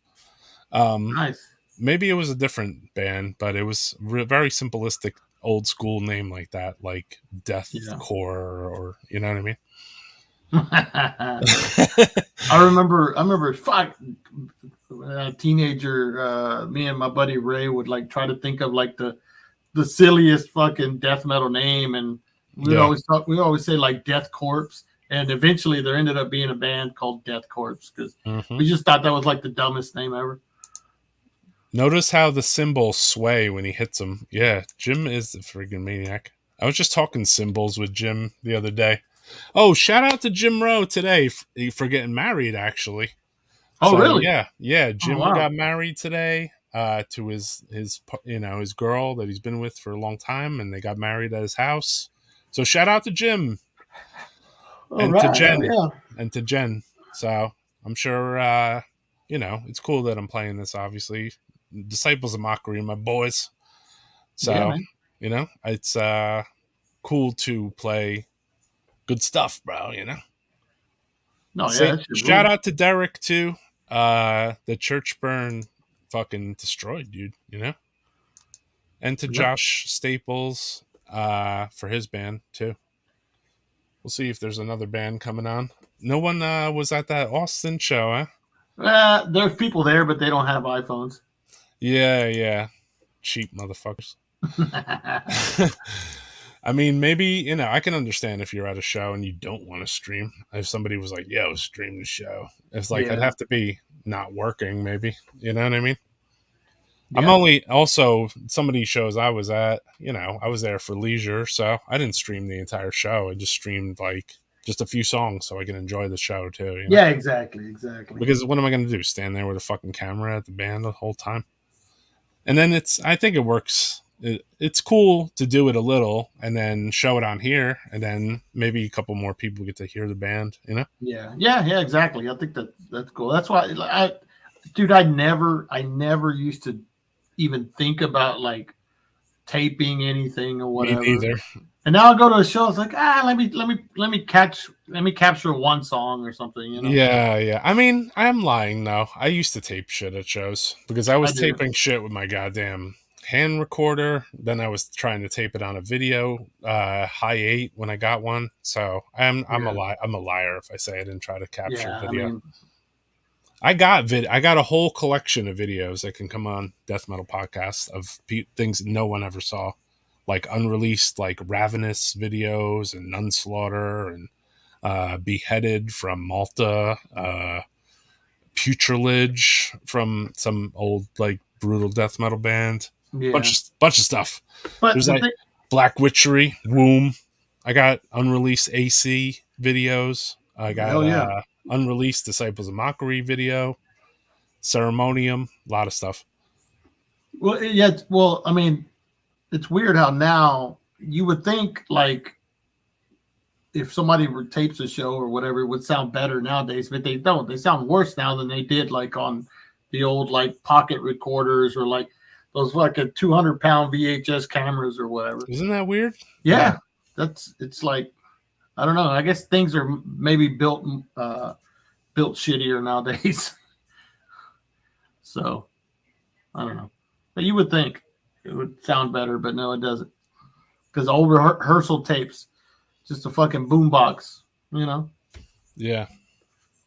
Nice. Maybe it was a different band, but it was very simplistic, old school name like that, like Deathcore or you know what I mean. I remember. Fuck, a teenager. Me and my buddy Ray would like try to think of like the silliest fucking death metal name, and we always say like Death Corpse, and eventually there ended up being a band called Death Corpse because we just thought that was like the dumbest name ever. Notice how the cymbals sway when he hits them. Yeah, Jim is the friggin' maniac. I was just talking cymbals with Jim the other day. Oh, shout out to Jim Rowe today for getting married, actually. Oh, so, really? Yeah. Jim got married today to his girl that he's been with for a long time, and they got married at his house. So shout out to Jim to Jen. So I'm sure it's cool that I'm playing this. Obviously, Disciples of Mockery, my boys. So it's cool to play good stuff, bro. You know. No, shout out to Derek too. The church burn fucking destroyed, dude. You know, and to Josh Staples for his band too. We'll see if there's another band coming on. No one was at that Austin show, huh? There's people there, but they don't have iPhones. Yeah, cheap motherfuckers. I mean, maybe, I can understand if you're at a show and you don't want to stream. If somebody was like, yo, stream the show. It's like, I'd have to be not working, maybe. You know what I mean? Yeah. I'm only, also, some of these shows I was at, I was there for leisure, so I didn't stream the entire show. I just streamed, like, just a few songs so I can enjoy the show, too. You know? Yeah, exactly. Because what am I going to do? Stand there with a fucking camera at the band the whole time? And then I think it works. It's cool to do it a little and then show it on here, and then maybe a couple more people get to hear the band, you know? Yeah, exactly. I think that's cool. That's why I never used to even think about like taping anything or whatever. Me neither. And now I go to a show, it's like, let me capture one song or something, you know? Yeah. I mean, I'm lying though. I used to tape shit at shows because I was taping shit with my goddamn hand recorder. Then I was trying to tape it on a video, Hi 8 when I got one. So I'm a liar if I say I didn't try to capture video. I got a whole collection of videos that can come on Death Metal Podcast of things no one ever saw, like unreleased, like Ravenous videos and Nunslaughter and Beheaded from Malta, Putrilage from some old like brutal death metal band. Bunch of stuff. But there's like Black Witchery, Womb. I got unreleased AC videos. I got unreleased Disciples of Mockery video. Ceremonium, a lot of stuff. Well, yeah. Well, I mean, it's weird how now you would think like if somebody tapes a show or whatever, it would sound better nowadays, but they don't. They sound worse now than they did like on the old like pocket recorders or like those like a 200-pound VHS cameras or whatever. Isn't that weird? Yeah, it's like I don't know. I guess things are maybe built shittier nowadays. So I don't know. But you would think it would sound better, but no, it doesn't. Because old rehearsal tapes, just a fucking boombox, you know? Yeah.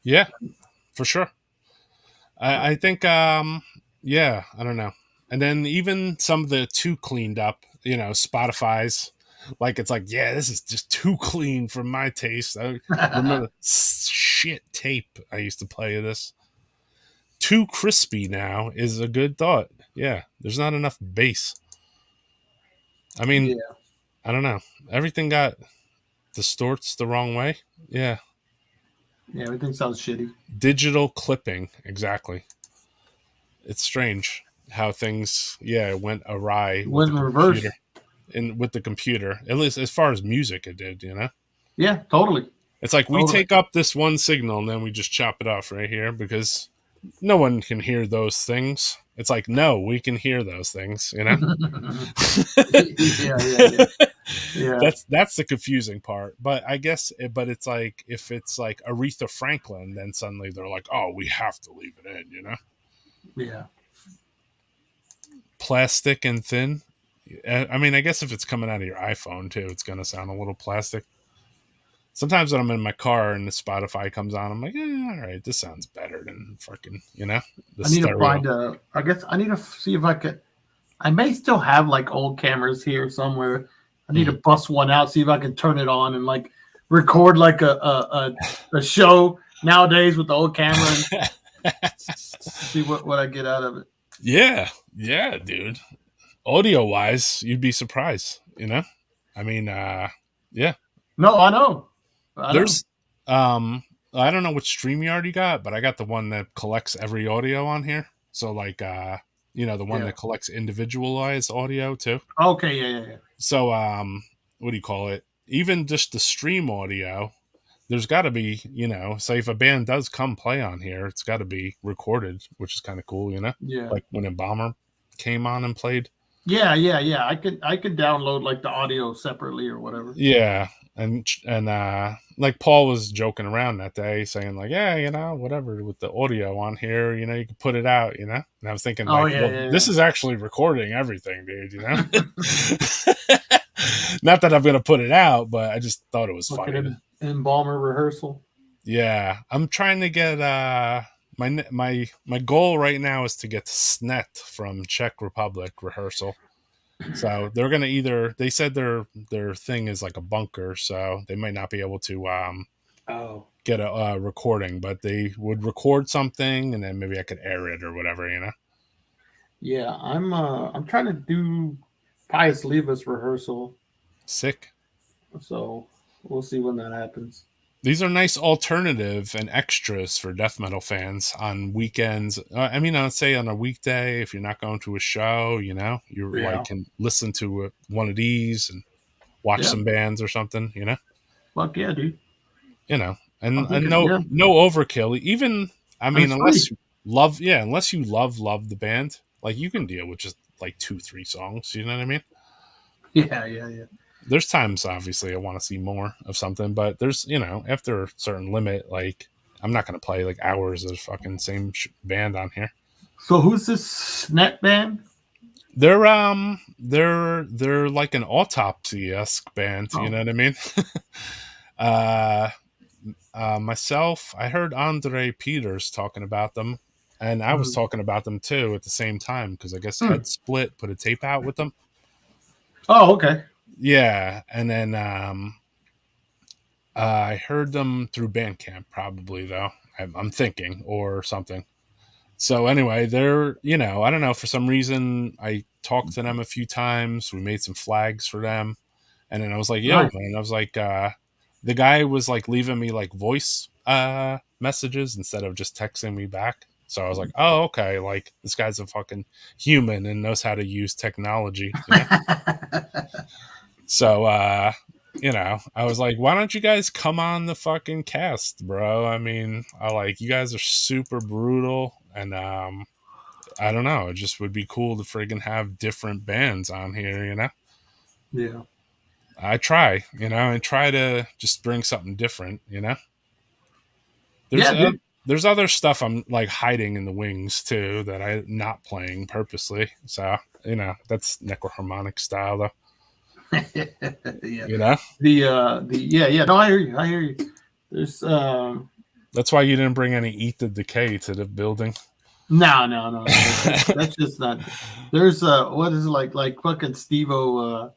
Yeah, for sure. I think, yeah, I don't know. And then even some of the too cleaned up, Spotify's, like, it's like, yeah, this is just too clean for my taste. I remember shit tape I used to play this. Too crispy now is a good thought. Yeah, there's not enough bass. I mean, yeah. I don't know. Everything got distorts the wrong way. Yeah. Yeah, everything sounds shitty. Digital clipping, exactly. It's strange how things, went awry. Went in reverse. With the computer, at least as far as music, it did. Yeah, totally. It's like we take up this one signal and then we just chop it off right here because no one can hear those things. It's like, no, we can hear those things, yeah. That's the confusing part. But I guess, it's like if it's like Aretha Franklin, then suddenly they're like, oh, we have to leave it in, Yeah. Plastic and thin. I mean, I guess if it's coming out of your iPhone too, it's gonna sound a little plastic. Sometimes when I'm in my car and the Spotify comes on, I'm like, all right, this sounds better than fucking, I need to find I guess I need to see if I could. I may still have like old cameras here somewhere. I need to bust one out, see if I can turn it on and like record like a show nowadays with the old camera and see what I get out of it. Yeah, dude. Audio wise, you'd be surprised, I mean, yeah. No, I know. There's I don't know which StreamYard you got, but I got the one that collects every audio on here. So like the one that collects individualized audio too. Okay, yeah. So what do you call it? Even just the stream audio, there's got to be, say if a band does come play on here, it's got to be recorded, which is kind of cool, Yeah. Like when Embalmer came on and played. Yeah. I could download like the audio separately or whatever. Yeah. And like Paul was joking around that day saying like, yeah, whatever with the audio on here, you can put it out, And I was thinking this is actually recording everything, dude, Not that I'm going to put it out, but I just thought it was funny. Embalmer rehearsal. Yeah. I'm trying to get, my goal right now is to get Snet from Czech Republic rehearsal. So they're going to they said their thing is like a bunker, so they might not be able to get a recording, but they would record something and then maybe I could air it or whatever, Yeah, I'm trying to do Pius Levis rehearsal. Sick. So we'll see when that happens. These are nice alternative and extras for death metal fans on weekends. I mean, I'd say on a weekday, if you're not going to a show, you like can listen to one of these and watch some bands or something, Fuck yeah, dude. And no overkill. Even, I mean, unless you love the band, like you can deal with just like 2-3 songs. You know what I mean? Yeah. There's times, obviously, I want to see more of something, but there's, after a certain limit, like, I'm not going to play, like, hours of fucking same band on here. So who's this Snet band? They're like an Autopsy-esque band, you know what I mean? Myself, I heard Andre Peters talking about them, and I was talking about them, too, at the same time, because I guess Head Split put a tape out with them. Oh, okay. Yeah, and then I heard them through Bandcamp, probably though. I'm thinking or something. So anyway, they're I don't know, for some reason I talked to them a few times. We made some flags for them, and then I was like, "Yo, man!" I was like, the guy was like leaving me like voice messages instead of just texting me back. So I was like, oh, okay, like this guy's a fucking human and knows how to use technology. You know? So, I was like, why don't you guys come on the fucking cast, bro? I mean, you guys are super brutal, and I don't know, it just would be cool to friggin' have different bands on here, Yeah. I try, and try to just bring something different, Yeah, dude. There's other stuff I'm like hiding in the wings too that I'm not playing purposely. So, that's necroharmonic style though. Yeah. Yeah. No, I hear you. There's That's why you didn't bring any Eat the Decay to the building. No. That's just not. There's what is it like fucking Steve-O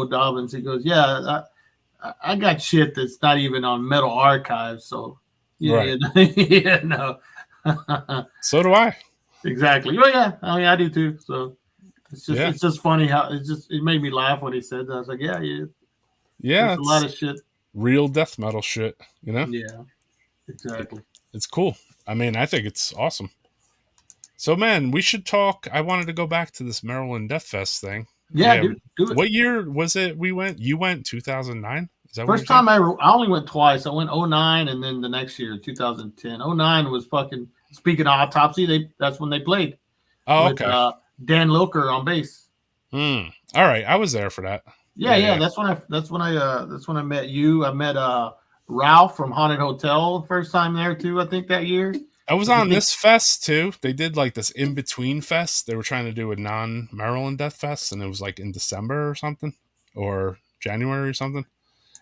Dobbins. He goes, yeah, I got shit that's not even on Metal Archive. So Right. yeah, no. So do I. Exactly. Oh yeah, I do too. So Yeah. it's just funny how it made me laugh when he said that. I was like, yeah. Yeah, There's a lot of shit. Real death metal shit, Yeah, exactly. It's cool. I mean, I think it's awesome. So, man, we should talk. I wanted to go back to this Maryland Death Fest thing. Yeah, dude, do it. What year was it we went? You went 2009? Is that First time I only went twice. I went 2009 and then the next year, 2010. 2009 was fucking, speaking of Autopsy, that's when they played. Oh, with, okay. Dan Lilker on bass. All right, I was there for that. Yeah. That's when I met you. I met Ralph from Haunted Hotel the first time there too. I think that year. I was on this fest too. They did like this in between fest. They were trying to do a non-Maryland Death Fest, and it was like in December or something, or January or something.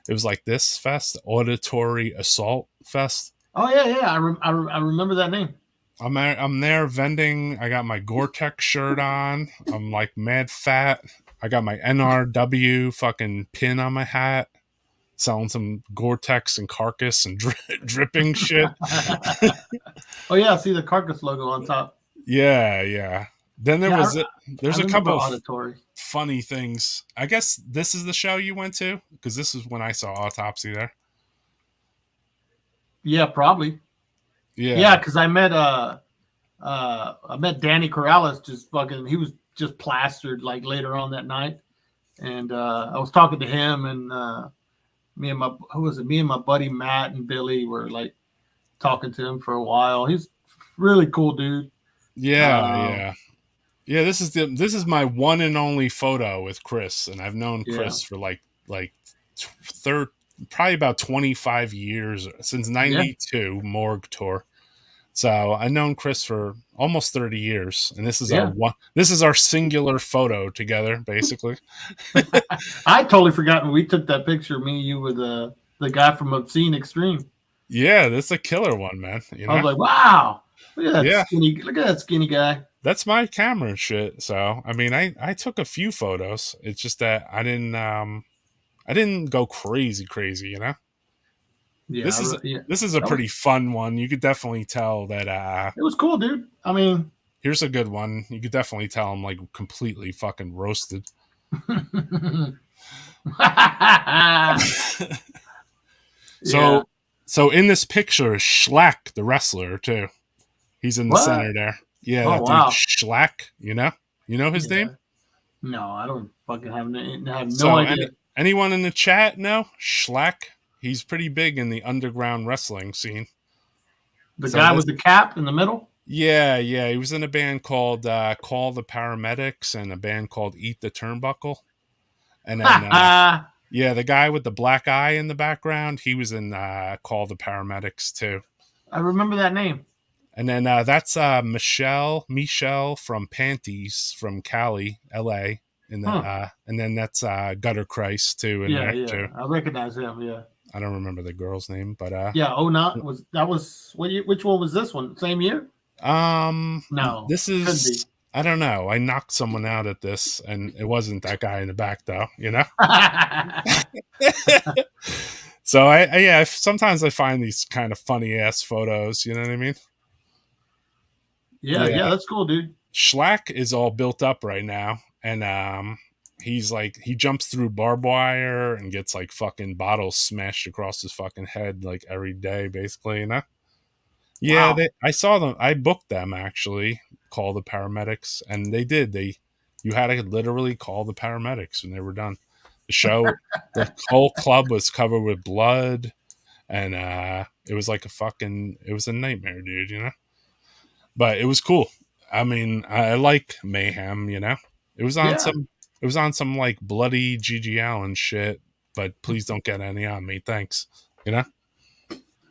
It was like this fest, Auditory Assault Fest. Oh yeah. I remember that name. I'm there vending. I got my Gore-Tex shirt on. I'm like mad fat. I got my NRW fucking pin on my hat. Selling some Gore-Tex and Carcass and dripping shit. Oh yeah, I see the Carcass logo on top. Yeah. Then there's a couple of Auditory. funny things. I guess this is the show you went to, because this is when I saw Autopsy there. Yeah, probably. Yeah, because I met Danny Corrales. Just fucking, he was just plastered like later on that night, and I was talking to him, and me and my buddy Matt and Billy were like talking to him for a while. He's really cool dude. Yeah. This is my one and only photo with Chris, and I've known Chris for like probably about 25 years, since 92 Morgue Tour. So I've known Chris for almost 30 years, and this is our singular photo together, basically. I totally forgot when we took that picture, me and you with the guy from Obscene Extreme. Yeah, that's a killer one, man. I was like, wow, look at that skinny guy. That's my camera shit. So I mean, I took a few photos. It's just that I didn't go crazy, Yeah, this is a pretty fun one. You could definitely tell that it was cool, dude. I mean, here's a good one. You could definitely tell I'm like completely fucking roasted. So in this picture is Schlack, the wrestler, too. He's in the center there. Yeah, that dude Schlack, you know his name? No, I don't fucking have no idea. Anyone in the chat know? Schlack? He's pretty big in the underground wrestling scene. The guy with the cap in the middle? Yeah. He was in a band called Call the Paramedics and a band called Eat the Turnbuckle. And then, the guy with the black eye in the background, he was in Call the Paramedics too. I remember that name. And then that's Michelle from Panties from Cali, LA. And then that's Gutter Christ too in there too. I recognize him, yeah. I don't remember the girl's name, but which one was this one? Same year? No. This is, I don't know. I knocked someone out at this, and it wasn't that guy in the back, though. So I sometimes I find these kind of funny ass photos. You know what I mean? Yeah, that's cool, dude. Schlack is all built up right now, and he's like, he jumps through barbed wire and gets like fucking bottles smashed across his fucking head like every day, basically, Yeah, Wow. I saw them. I booked them actually. Call the paramedics, and they did. You had to literally call the paramedics when they were done. The show, the whole club was covered with blood, and it was like it was a nightmare, dude. But it was cool. I mean, I like mayhem. It was on Yeah. some, it was on some like bloody Gigi Allen shit. But please don't get any on me, thanks. You know.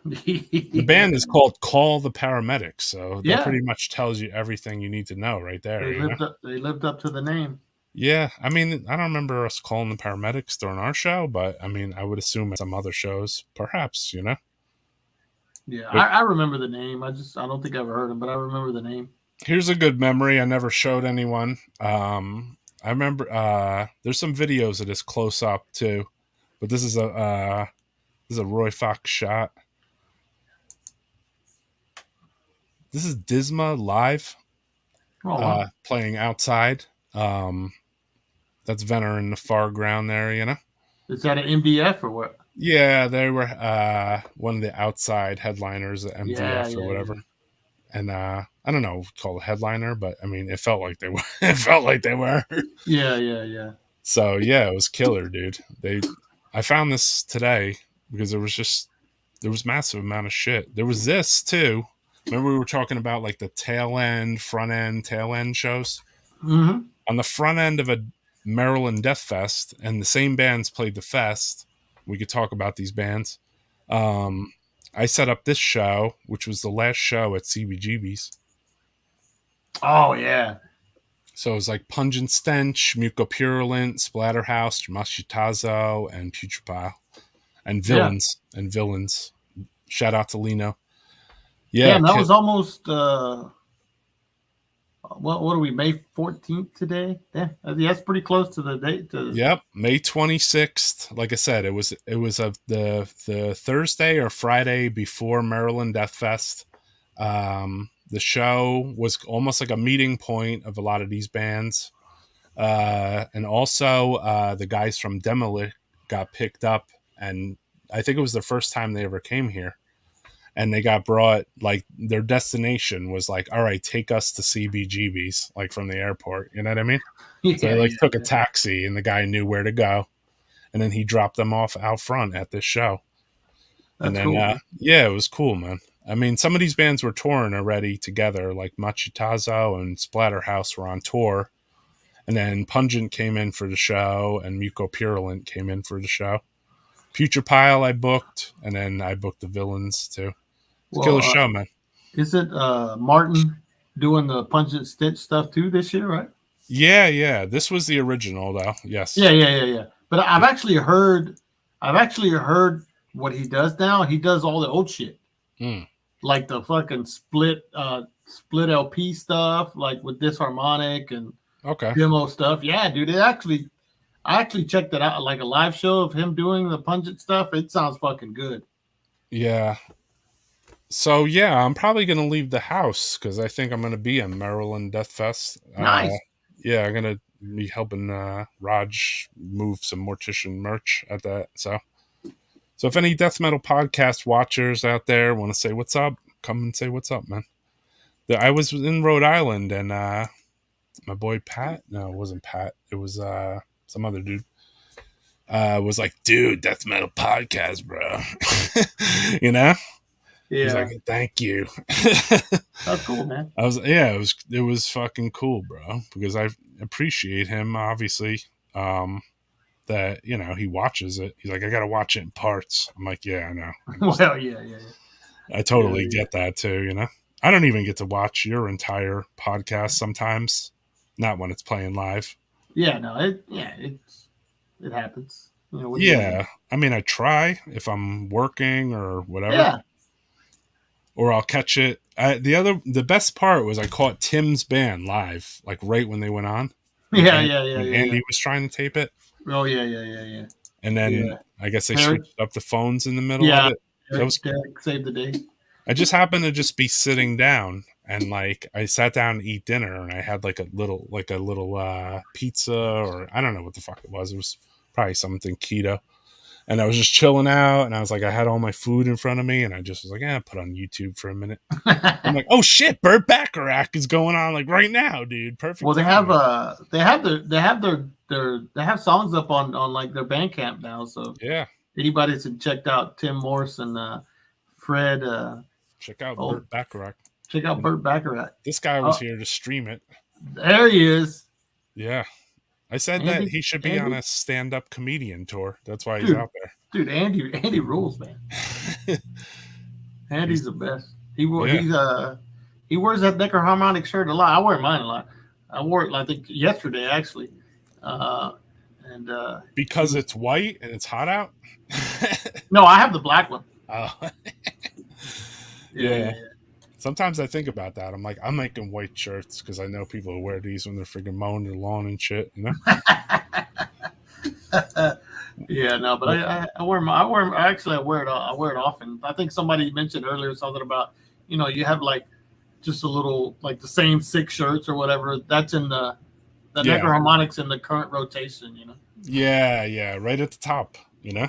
The band is called Call the Paramedics, so that Yeah. pretty much tells you everything you need to know right there. They lived up to the name. Yeah, I mean, I don't remember us calling the paramedics during our show, but I mean, I would assume at some other shows, perhaps. Yeah, But I remember the name. I don't think I ever heard him, but I remember the name. here's a good memory I never showed anyone. I remember there's some videos of this close up too, but this is a Roy Fox shot. This is Disma live. Oh, wow. Playing outside. That's Venner in the far ground there, Is that an MDF or what? Yeah, they were one of the outside headliners at MDF or whatever. Yeah. And I don't know, called a headliner, but I mean, it felt like they were. It felt like they were. Yeah. So yeah, it was killer, dude. I found this today because there was massive amount of shit. There was this too. Remember we were talking about like the tail end, front end, tail end shows? Mm-hmm. On the front end of a Maryland Death Fest, and the same bands played the fest. We could talk about these bands. I set up this show, which was the last show at CBGB's. Oh, yeah. So it was like Pungent Stench, Mucopurulent, Splatterhouse, Mashitazo, and Putrepile. And Villains. Yeah. And Villains. Shout out to Lino. Yeah, Damn, that was almost what are we, May 14th today? Yeah, that's pretty close to the date. Yep, May 26th. Like I said, it was the Thursday or Friday before Maryland Death Fest. The show was almost like a meeting point of a lot of these bands. And also the guys from Demolish got picked up, and I think it was the first time they ever came here. And they got brought, like, their destination was like, all right, take us to CBGB's, like, from the airport. You know what I mean? So they took a taxi, and the guy knew where to go. And then he dropped them off out front at this show. That's and then, cool. Yeah, it was cool, man. I mean, some of these bands were touring already together, like Machitazo and Splatterhouse were on tour. And then Pungent came in for the show, and Mucopurulent came in for the show. Putrepile I booked, and then I booked the Villains, too. It's a killer show, man. Isn't Martin doing the Pungent Stench stuff too this year, right? Yeah. This was the original, though. Yes. Yeah. But I've actually heard what he does now. He does all the old shit, like the fucking split LP stuff, like with Disharmonic and demo stuff. Yeah, dude. I actually checked it out, like a live show of him doing the Pungent stuff. It sounds fucking good. Yeah. So yeah, I'm probably gonna leave the house because I think I'm gonna be in Maryland Death Fest. Nice. Yeah, I'm gonna be helping Raj move some Mortician merch at that. So if any death metal podcast watchers out there want to say what's up, come and say what's up, man. I was in Rhode Island, and my boy Pat. No, it wasn't Pat. It was some other dude. Was like, dude, death metal podcast, bro. You know. Yeah. He's like, thank you. That's cool, man. It was fucking cool, bro, because I appreciate him, obviously, that, he watches it. He's like, I got to watch it in parts. I'm like, yeah, I know. Well, yeah. I totally get that too, I don't even get to watch your entire podcast sometimes, not when it's playing live. Yeah, no, it happens. I mean, I try if I'm working or whatever. Yeah. Or I'll catch it. The best part was I caught Tim's band live, like right when they went on. Yeah. Andy was trying to tape it. Oh yeah. And then I guess they switched up the phones in the middle of it. That was saved the day. I just happened to just be sitting down, and like I sat down to eat dinner, and I had like a little pizza, or I don't know what the fuck it was. It was probably something keto. And I was just chilling out, and I was like, I had all my food in front of me, and I just was like, put on YouTube for a minute. I'm like, oh shit, Burt Bacharach is going on like right now, dude. Perfect. Well, they timing. they have songs up on like their Bandcamp now. So Yeah, anybody that's checked out Tim Morse and Fred, check out Burt Bacharach. Check out Burt Bacharach. This guy was here to stream it. There he is. Yeah. I said that he should be on a stand-up comedian tour. That's why he's out there. Dude, Andy rules, man. Andy's the best. He wears that Necroharmonic shirt a lot. I wear mine a lot. I wore it, I think, yesterday actually. Because it's white and it's hot out. No, I have the black one. Oh. Yeah. Sometimes I think about that. I'm like, I'm making white shirts because I know people who wear these when they're freaking mowing their lawn and shit, you know? Yeah, no, but I wear it often. I think somebody mentioned earlier something about, you have like just a little, like the same 6 shirts or whatever. That's in the Necroharmonics in the current rotation, Yeah, right at the top, Yeah,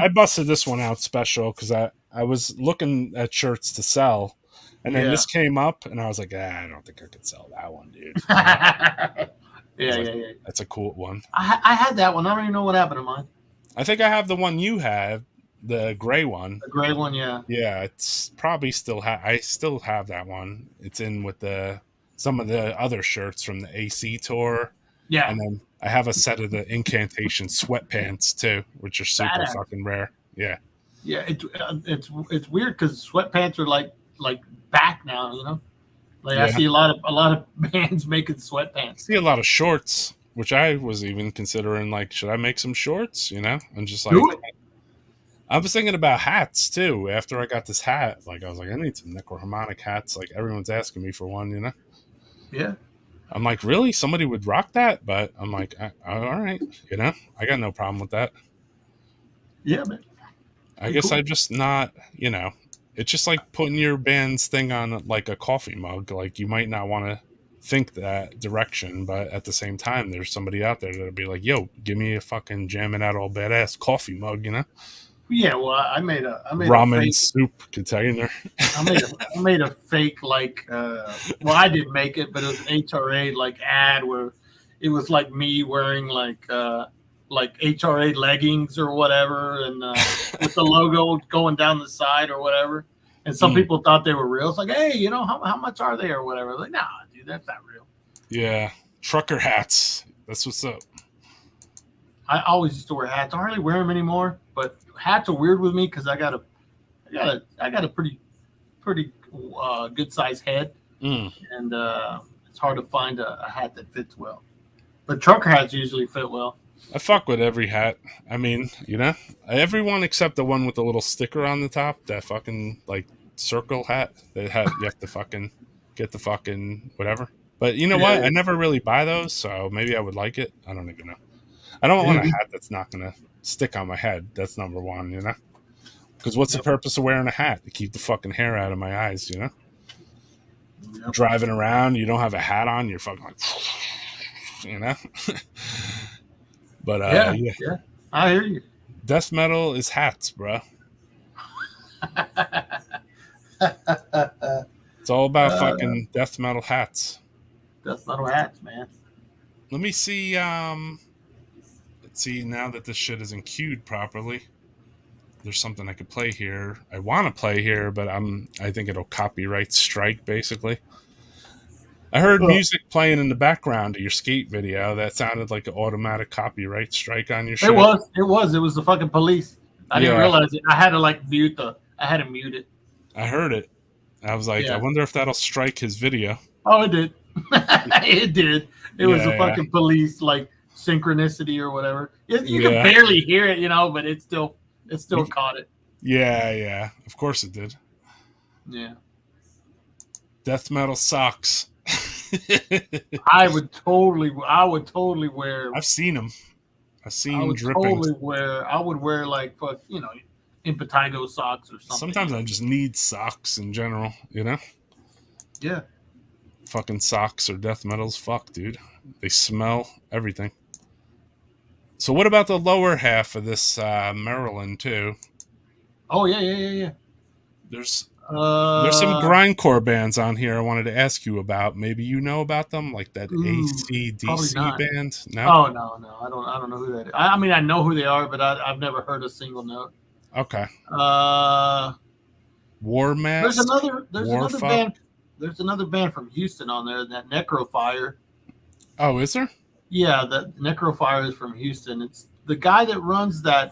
I busted this one out special because I was looking at shirts to sell, and then this came up, and I was like, I don't think I could sell that one, dude. Yeah. That's a cool one. I had that one. I don't even know what happened to mine. I think I have the one you had, the gray one. The gray one, yeah. Yeah, it's probably I still have that one. It's in with some of the other shirts from the AC tour. Yeah. And then I have a set of the Incantation sweatpants too, which are super fucking rare. Yeah. Yeah, it's weird because sweatpants are like back now, I see a lot of bands making sweatpants. I see a lot of shorts, which I was even considering, like, should I make some shorts? I'm just like, I was thinking about hats too. After I got this hat, like I was like, I need some Necroharmonic hats. Like everyone's asking me for one, Yeah. I'm like, really? Somebody would rock that? But I'm like, all right, I got no problem with that. Yeah, man. I guess I'm just not, it's just like putting your band's thing on like a coffee mug. Like you might not want to think that direction, but at the same time, there's somebody out there that'll be like, yo, give me a fucking jamming out all badass coffee mug, Yeah, well, I made a ramen fake, soup container. I made a fake like well, I didn't make it, but it was HRA like ad where it was like me wearing like HRA leggings or whatever, and with the logo going down the side or whatever. And some people thought they were real. It's like, hey, how much are they or whatever? Like, nah, dude, that's not real. Yeah, trucker hats. That's what's up. I always used to wear hats. I don't really wear them anymore, but hats are weird with me because I got a pretty good sized head, and it's hard to find a hat that fits well. But trucker hats usually fit well. I fuck with every hat. I mean, everyone except the one with the little sticker on the top, that fucking like circle hat. You have to fucking get the fucking whatever. But you know what? I never really buy those, so maybe I would like it. I don't even know. I don't want a hat that's not gonna stick on my head. That's number one, Because what's the purpose of wearing a hat? To keep the fucking hair out of my eyes, Yep. Driving around, you don't have a hat on, you're fucking like, But yeah, I hear you. Death metal is hats, bro. It's all about fucking death metal hats. Death metal hats, man. Let me see. Let's see. Now that this shit isn't queued properly, there's something I could play here. I want to play here, but I think it'll copyright strike. Basically, I heard music playing in the background of your skate video. That sounded like an automatic copyright strike on your shit. It was the fucking police. I didn't realize it. I had to mute it. I heard it. I was like, I wonder if that'll strike his video. Oh, it did. It did. It was the fucking police synchronicity or whatever. You can barely hear it, but it still caught it. Yeah. Of course it did. Yeah. Death metal socks. I would totally wear. I've seen them. I've seen drippings. I would wear Impetigo socks or something. Sometimes I just need socks in general, Yeah. Fucking socks or death metals. Fuck, dude. They smell everything. So what about the lower half of this Maryland too? Oh yeah. There's some Uh, grindcore bands on here I wanted to ask you about. Maybe you know about them, like that probably AC/DC not. band. No. Oh no, I don't know who that is. I mean, I know who they are, but I've never heard a single note. Okay. There's Warmask. another band. There's another band from Houston on there, that Necrofire. Oh, is there? Yeah, that Necrofire is from Houston. It's the guy that runs that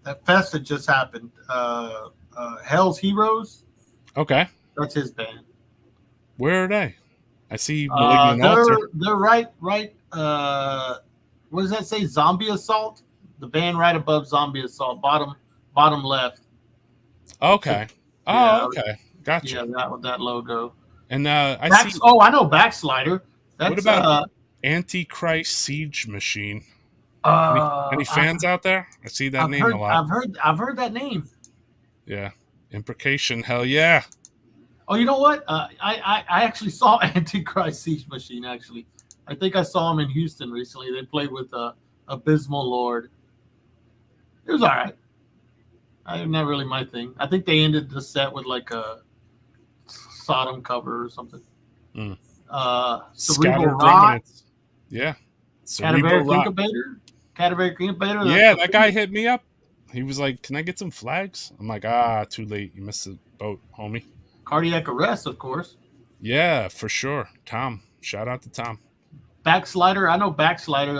that fest that just happened. Hell's Heroes. Okay. That's his band. Where are they? I see Malignant Altar. They're right. What does that say? Zombie Assault. The band right above Zombie Assault, bottom left. Okay. Oh, Yeah, okay. Gotcha. Yeah, that logo. And I see. Oh, I know Backslider. That's, what about Antichrist Siege Machine? Any fans out there? I see that name a lot. I've heard that name. Yeah. Imprecation. Hell yeah. Oh, you know what? I actually saw Antichrist Siege Machine. Actually, I think I saw them in Houston recently. They played with Abysmal Lord. It was all right. Not really my thing. I think they ended the set with like a Sodom cover or something. Cerebral Rot. Yeah. Cadaveric Incubator. Yeah, that guy hit me up. He was like, "Can I get some flags?" I'm like, too late. You missed the boat, homie. Cardiac Arrest, of course. Yeah, for sure. Tom. Shout out to Tom. Backslider. I know Backslider.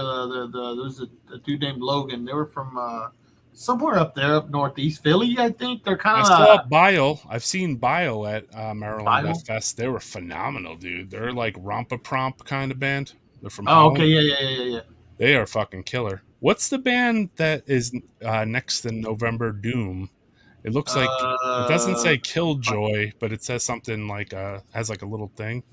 There's a dude named Logan. They were from somewhere up there, up northeast Philly, I think. They're kind of. I saw Bile. I've seen Bile at Maryland Death Fest. They were phenomenal, dude. They're like Rompa-Promp kind of band. They're from Holland. Okay, yeah. They are fucking killer. What's the band that is next to November Doom? It looks like it doesn't say Killjoy, but it says something like has like a little thing.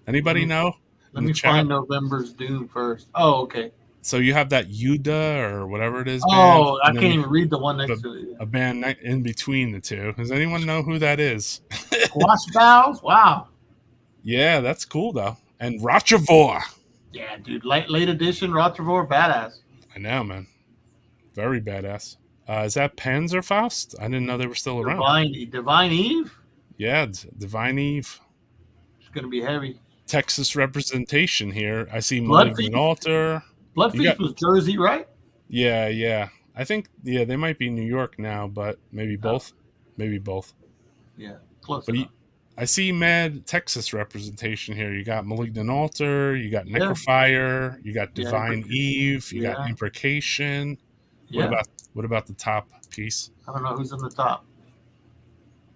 Anybody know? Let me find November's Doom first. Oh, okay. So you have that Yuda or whatever it is. Oh, I can't even read the one next to it. A band in between the two. Does anyone know who that is? Squash Valves? Wow. Yeah, that's cool though. And Rotravor. Yeah, dude. Late edition Rotravor, badass. I know, man. Very badass. Is that Panzerfaust? I didn't know they were still around. Divine Eve? Yeah, Divine Eve. It's going to be heavy. Texas representation here. I see Malignant Altar. Blood Feast was Jersey, right? Yeah. I think, they might be New York now, but maybe both. Maybe both. Yeah, close but enough. I see mad Texas representation here. You got Malignant Altar, you got Necrofire, you got Divine Eve, you got Imprecation. Yeah. What about the top piece? I don't know who's in the top.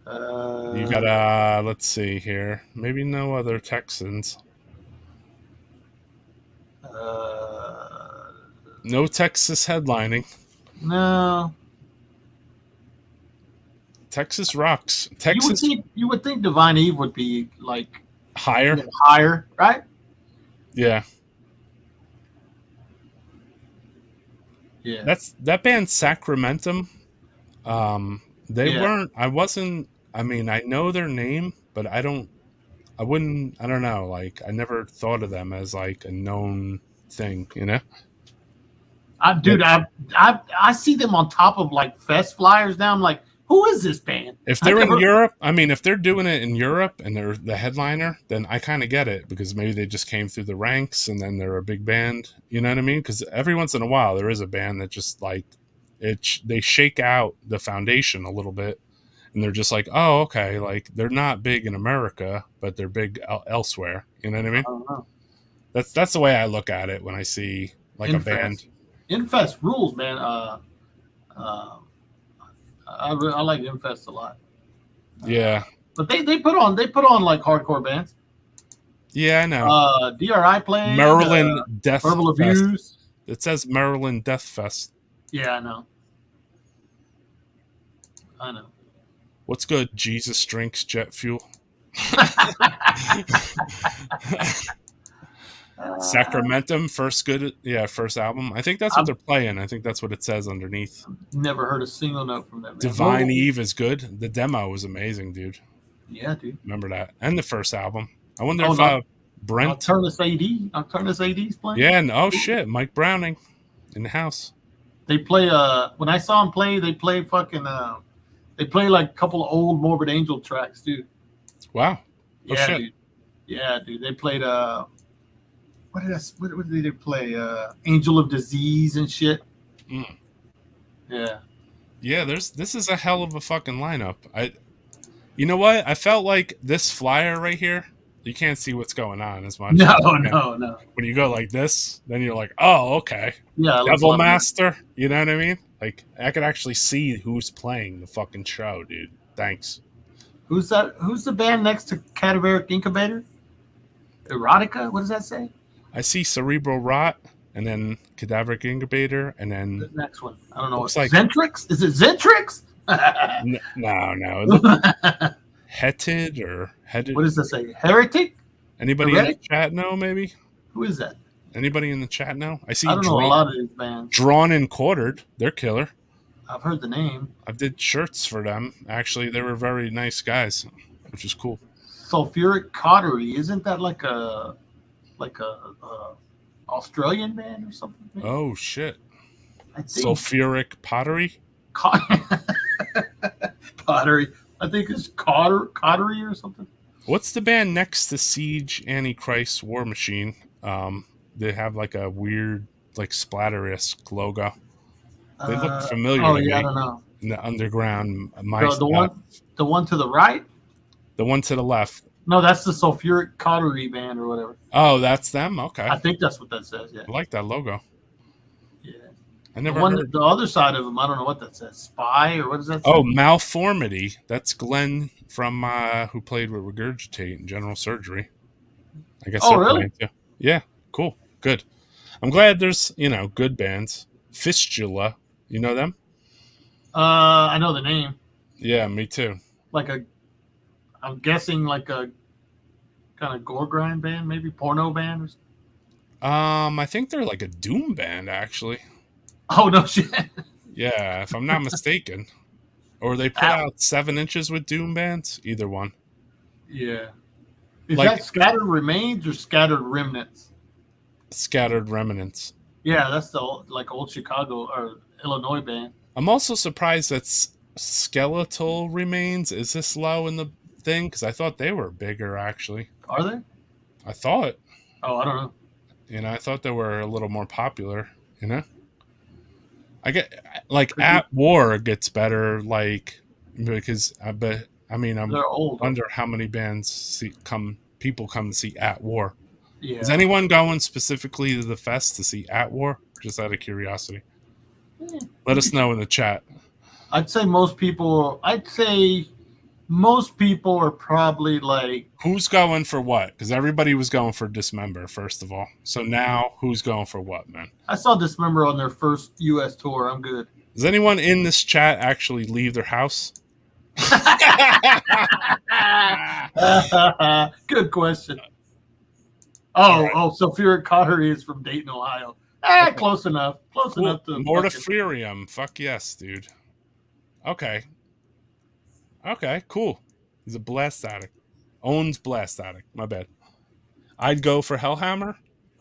You got let's see here. Maybe no other Texans. No Texas headlining. No. Texas rocks. Texas. You would think Divine Eve would be like higher, right? Yeah. Yeah. That band Sacramentum. They weren't. I mean, I know their name, but I don't know. Like, I never thought of them as like a known thing, you know? I see them on top of like fest flyers now. I'm like, who is this band? If they're in Europe, I mean, if they're doing it in Europe and they're the headliner, then I kind of get it, because maybe they just came through the ranks and then they're a big band. You know what I mean? Because every once in a while there is a band that just like they shake out the foundation a little bit, and they're just like, oh, okay, like they're not big in America, but they're big elsewhere. You know what I mean? I don't know. That's the way I look at it when I see like a band. Infest rules, man. I like Infest a lot. Yeah, but they put on like hardcore bands. Yeah, I know. DRI playing Maryland Death Verbal Fest. Abuse. It says Maryland Death Fest. Yeah, I know. What's good? Jesus drinks jet fuel. Sacramentum, first album. I think that's what they're playing. I think that's what it says underneath. Never heard a single note from them. Divine Eve is good. The demo was amazing, dude. Yeah, dude. Remember that. And the first album. I wonder Brent. Nocturnus AD's playing. Yeah, and oh shit, Mike Browning in the house. They play. When I saw him play, they play fucking. They play like a couple of old Morbid Angel tracks, dude. Wow. Yeah, shit. dude. Yeah, dude. They played. What did they play? Angel of Disease and shit. Mm. Yeah. Yeah, this is a hell of a fucking lineup. You know what? I felt like this flyer right here. You can't see what's going on as much. No. When you go like this, then you're like, oh, okay. Yeah. Devil Master. You know what I mean? Like, I could actually see who's playing the fucking show, dude. Thanks. Who's that? Who's the band next to Cadaveric Incubator? Erotica? What does that say? I see Cerebral Rot, and then Cadaveric Incubator, and then The next one. I don't know. Looks like- Zentrix? Is it Zentrix? no. It looks Heted or Headed. What does that say? Heretic? Anybody in the Heretic? chat know? Maybe. Who is that? Anybody in the chat know? I see. I don't know a lot of these bands. Drawn and Quartered. They're killer. I've heard the name. I did shirts for them. Actually, they were very nice guys, which is cool. Sulfuric Cautery. Isn't that like a Australian band or something? Maybe? Oh shit! I think Sulfuric Pottery. Pottery. I think it's Cautery or something. What's the band next to Siege, Antichrist, War Machine? They have like a weird, like splatter-esque logo. They look familiar. Oh to yeah, me. I don't know. In the underground, The one to the right? the one to the left. No, that's the Sulfuric Cautery band or whatever. Oh, that's them. Okay, I think that's what that says. Yeah. I like that logo. Yeah. I The never one, heard. the other side of them, I don't know what that says. Spy or what does that say? Oh, Malformity. That's Glenn from who played with Regurgitate and General Surgery. I guess. Oh, they're really? playing too. Yeah. Cool. Good. I'm glad there's good bands. Fistula. You know them? I know the name. Yeah, me too. I'm guessing like a kind of gore grind band, maybe porno band or something. I think they're like a doom band, actually. Oh no shit. Yeah, if I'm not mistaken. Or they put out 7 inches with doom bands. Either one. Yeah. Is Like- that Scattered Remains or Scattered Remnants? Scattered Remnants. Yeah, that's the old Chicago or Illinois band. I'm also surprised that Skeletal Remains is this low in the thing, because I thought they were bigger, actually. Are they? I thought. Oh, I don't know. I thought they were a little more popular, I get, like, At War gets better, like, because, I'm They're old. wonder how many bands people come to see At War. Yeah. Is anyone going specifically to the fest to see At War? Just out of curiosity. Let us know in the chat. I'd say most people are probably like, Who's going for what? Because everybody was going for Dismember, first of all. So now, who's going for what, man? I saw Dismember on their first U.S. tour. I'm good. Does anyone in this chat actually leave their house? Good question. Oh, right. Sulfuric Cautery is from Dayton, Ohio. Okay. Close enough. Close Cool. enough to Mortiferium. Fuck yes, dude. Okay, cool. He's a Blast Addict. Owns Blast Addict. My bad. I'd go for Hellhammer.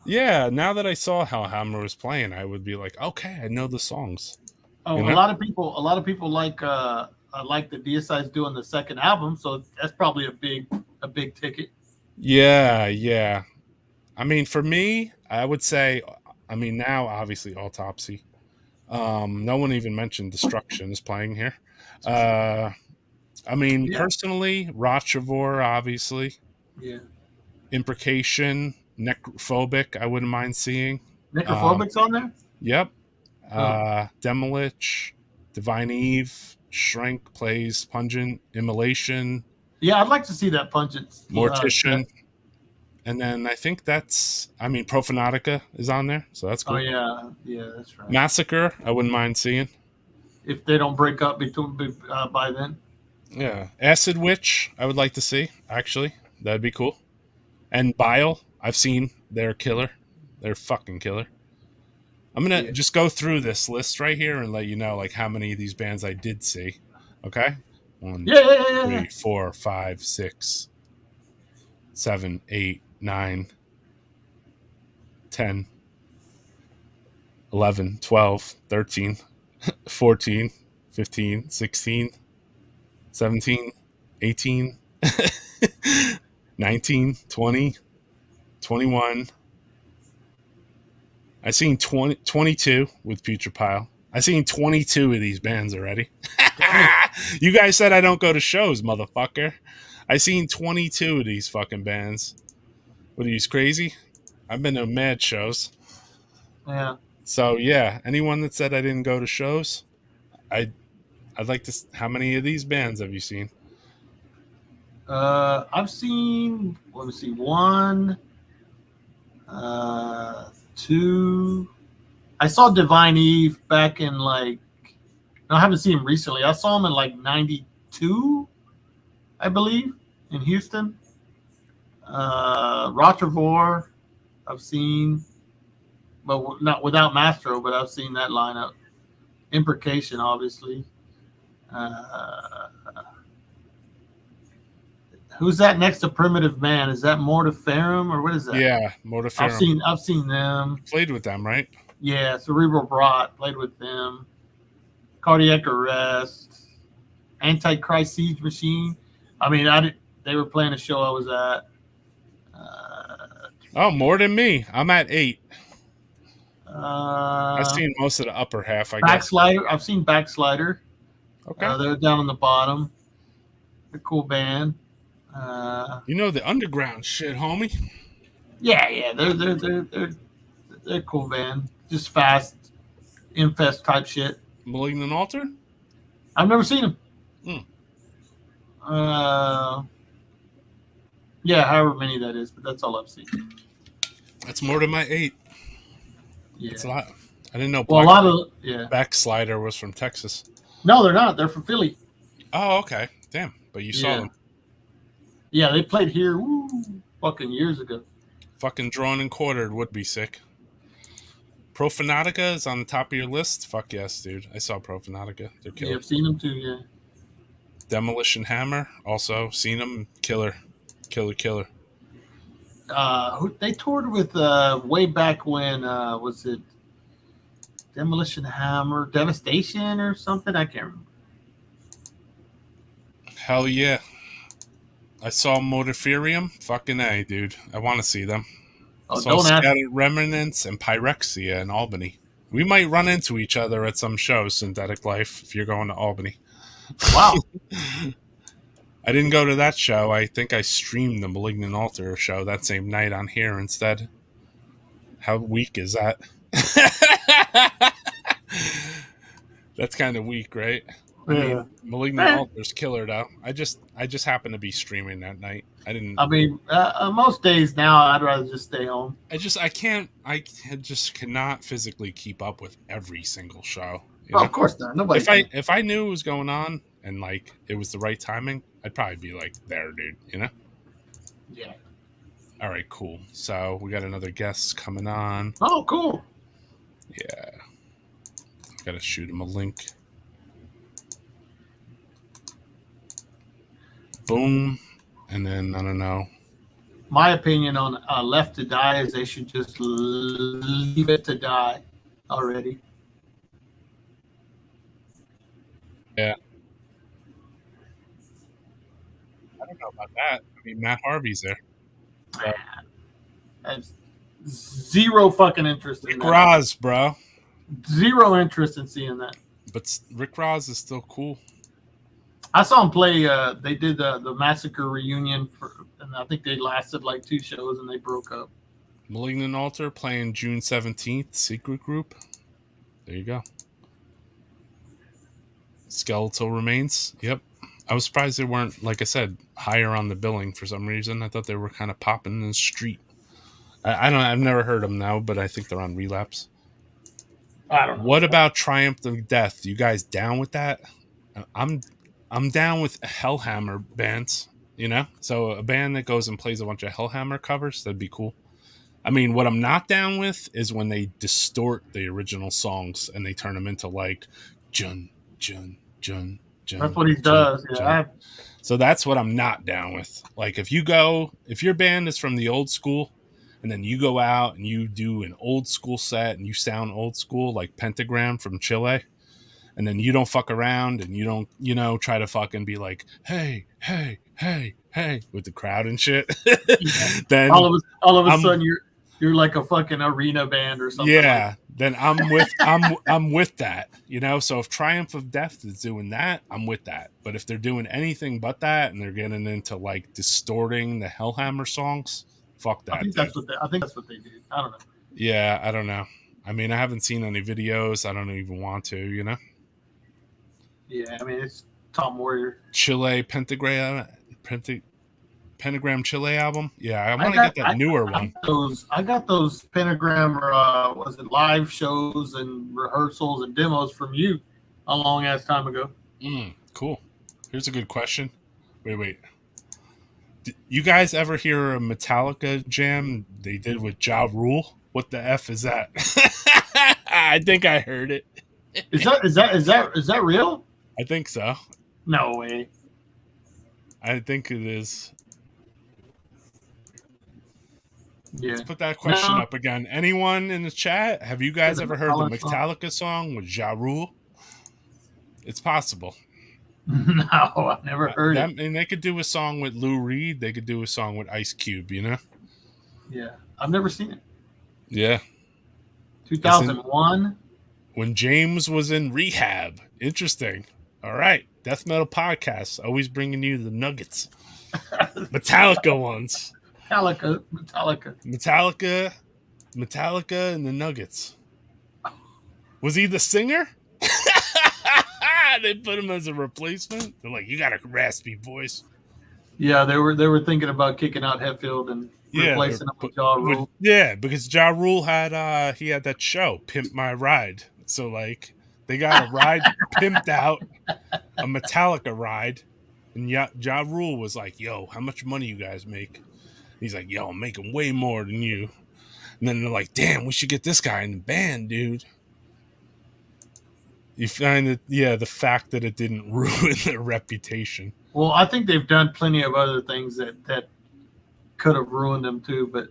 Yeah, now that I saw Hellhammer was playing, I would be like, okay, I know the songs. Oh, You know? a lot of people like the Deicide's doing the second album, so that's probably a big ticket. Yeah. I mean, for me, I would say, now obviously Autopsy. No one even mentioned Destruction is playing here. Personally, Rotchavor, obviously. Yeah. Imprecation, Necrophobic, I wouldn't mind seeing. Necrophobic's on there? Yep. Oh. Demolich, Divine Eve, Shrink plays Pungent, Immolation, Yeah, I'd like to see that Pungent. Mortician. And then I think Profanautica is on there, so that's cool. Oh yeah, that's right. Massacre, I wouldn't mind seeing. If they don't break up by then. Yeah. Acid Witch, I would like to see, actually. That'd be cool. And Bile, I've seen. They're killer. They're fucking killer. I'm going to just go through this list right here and let you know, like, how many of these bands I did see. Okay? 1, 2, 3, 4, 5, 6, 7, 8, 9, 10, 11, 12, 13, 14, 15, 16, 17, 18, 19, 20, 21. I seen 22 with Future Pile. I seen 22 of these bands already. You guys said I don't go to shows, motherfucker. I seen 22 of these fucking bands. What are you, crazy? I've been to mad shows. Yeah. So yeah, anyone that said I didn't go to shows, I'd like to. How many of these bands have you seen? I've seen. Let me see. 1, 2. I saw Divine Eve back in like. No, I haven't seen him recently. I saw him in like '92, I believe, in Houston. Rotrevor, I've seen, but not without Mastro, but I've seen that lineup. Imprecation, obviously. Who's that next to Primitive Man? Is that Mortiferum or what is that? Yeah, Mortiferum. I've seen them. Played with them, right? Yeah, Cerebral Brought, played with them. Cardiac Arrest, Antichrist Siege Machine. I mean, they were playing a show I was at. Oh, more than me. I'm at 8. I've I've seen most of the upper half, I guess. Backslider. I've seen Backslider. Okay. They're down on the bottom. They're a cool band. You know the underground shit, homie. Yeah. They're a cool band. Just fast, infest type shit. Malignant Altar? I've never seen them. Yeah, however many that is, but that's all I've seen. That's more than my 8. Yeah. It's a lot. I didn't know. Well, a lot of Backslider was from Texas. No, they're not. They're from Philly. Oh, okay. Damn. But you saw them. Yeah, they played here fucking years ago. Fucking Drawn and Quartered would be sick. Profanatica is on the top of your list? Fuck yes, dude. I saw Profanatica. They're killer. Yeah, I've seen them too, yeah. Demolition Hammer, also seen them. Killer. Killer. They toured with way back when, was it Demolition Hammer, Devastation or something? I can't remember. Hell yeah. I saw Mortiferium. Fucking A, dude. I want to see them. Oh, saw Scattered Remnants and Pyrexia in Albany. We might run into each other at some show, Synthetic Life, if you're going to Albany. Wow. I didn't go to that show. I think I streamed the Malignant Altar show that same night on here instead. How weak is that? That's kind of weak, right? Yeah. I mean, Malignant Altar's killer, though. I just happened to be streaming that night. I mean, most days now, I'd rather just stay home. I just cannot physically keep up with every single show. Oh, of course not. Nobody. If I knew what was going on and like it was the right timing, I'd probably be like there, dude. You know? Yeah. All right, cool. So we got another guest coming on. Oh, cool. Yeah. Gotta shoot him a link. Boom. And then I don't know. My opinion on Left to Die is they should just leave it to die already. Yeah. I don't know about that. I mean, Matt Harvey's there. So. I have zero fucking interest in Rick that. Ross, bro. Zero interest in seeing that. But Rick Ross is still cool. I saw him play. They did the Massacre reunion, and I think they lasted like 2 shows, and they broke up. Malignant Altar playing June 17th. Secret Group. There you go. Skeletal Remains. Yep. I was surprised they weren't, like I said, higher on the billing for some reason. I thought they were kind of popping in the street. I've never heard them now, but I think they're on Relapse. I don't know. What about Triumph of Death? You guys down with that? I'm down with Hellhammer bands, you know? So a band that goes and plays a bunch of Hellhammer covers, that'd be cool. I mean, what I'm not down with is when they distort the original songs and they turn them into like Jun. That's what he does. Yeah. So that's what I'm not down with. Like if your band is from the old school and then you go out and you do an old school set and you sound old school like Pentagram from Chile, and then you don't fuck around and you don't, try to fucking be like, hey, hey, hey, hey, with the crowd and shit. Then all of a sudden you're like a fucking arena band or something. Yeah, then I'm with that, So if Triumph of Death is doing that, I'm with that. But if they're doing anything but that and they're getting into like distorting the Hellhammer songs, fuck that. I think that's what they do. I don't know. Yeah, I don't know. I mean, I haven't seen any videos. I don't even want to, Yeah, I mean it's Tom Warrior. Chile Pentagram Chile album. Yeah, I want to get that newer one. I got those Pentagram was it live shows and rehearsals and demos from you a long ass time ago. Cool. Here's a good question. Wait. Did you guys ever hear a Metallica jam they did with Ja Rule? What the F is that? I think I heard it. Is that real? I think so. No way. I think it is. Yeah. Let's put that question up again. Anyone in the chat? Have you guys ever heard the Metallica song with Ja Rule? It's possible. No, I've never heard it. And they could do a song with Lou Reed. They could do a song with Ice Cube, Yeah. I've never seen it. Yeah. 2001? When James was in rehab. Interesting. All right. Death Metal Podcast. Always bringing you the nuggets. Metallica ones. Metallica and the Nuggets. Was he the singer? They put him as a replacement. They're like, you got a raspy voice. Yeah, they were thinking about kicking out Hetfield and replacing him with Ja Rule. Yeah, because Ja Rule had that show, Pimp My Ride. So like they got a ride pimped out, a Metallica ride, and Ja Rule was like, yo, how much money you guys make? He's like, yo, I'm making way more than you. And then they're like, damn, we should get this guy in the band, dude. You find that, the fact that it didn't ruin their reputation. Well, I think they've done plenty of other things that could have ruined them too, but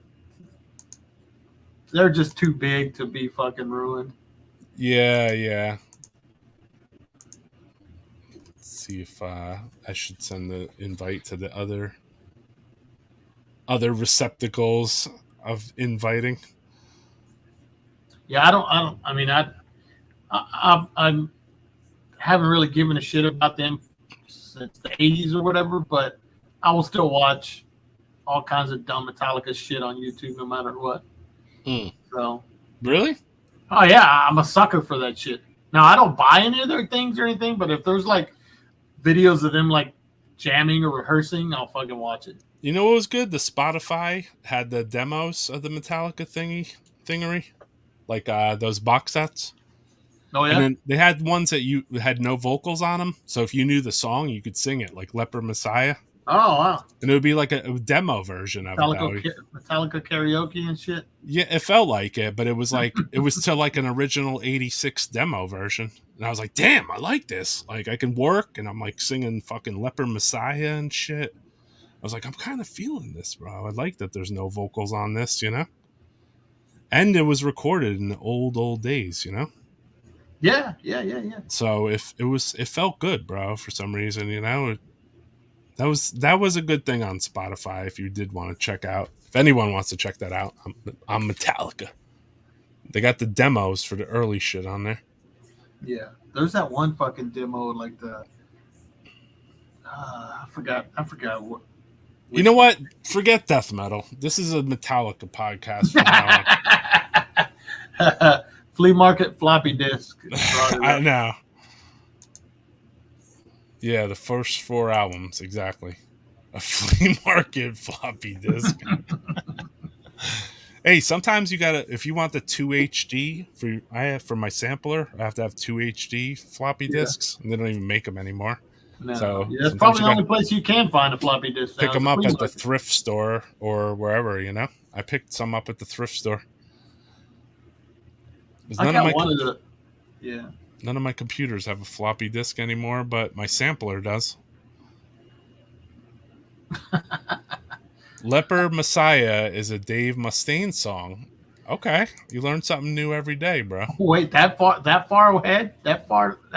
they're just too big to be fucking ruined. Yeah. Let's see if I should send the invite to the other receptacles of inviting. Yeah, I haven't really given a shit about them since the 80s or whatever, but I will still watch all kinds of dumb Metallica shit on YouTube no matter what. So Really? Oh yeah, I'm a sucker for that shit. Now I don't buy any of their things or anything, but if there's like videos of them like jamming or rehearsing, I'll fucking watch it. You know what was good? The Spotify had the demos of the Metallica thingery, like those box sets. Oh yeah. And then they had ones that you had no vocals on them, so if you knew the song, you could sing it, like Leper Messiah. Oh wow. And it would be like a demo version of Metallica karaoke and shit. Yeah, it felt like it, but it was like it was to like an original '86 demo version, and I was like, "Damn, I like this! Like, I can work, and I'm like singing fucking Leper Messiah and shit." I was like, "I'm kind of feeling this, bro. I like that there's no vocals on this, you know." And it was recorded in the old days, you know. Yeah. So it felt good, bro. For some reason, you know. That was a good thing on Spotify if you did want to check out. If anyone wants to check that out, I'm Metallica. They got the demos for the early shit on there. Yeah. There's that one fucking demo like the I forgot what. You know what? Forget death metal. This is a Metallica podcast from now on. Flea market floppy disk. I know. Yeah, the first 4 albums, exactly. A flea market floppy disk. Hey, sometimes you gotta, if you want the 2 HD for my sampler, I have to have 2 HD floppy disks, and they don't even make them anymore. No. So yeah, that's probably the only place you can find a floppy disk. Pick them up at the thrift store or wherever, you know. I picked some up at the thrift store. I got one of the, yeah. None of my computers have a floppy disk anymore, but my sampler does. Leper Messiah is a Dave Mustaine song. Okay, you learn something new every day, bro. Wait, that far ahead? That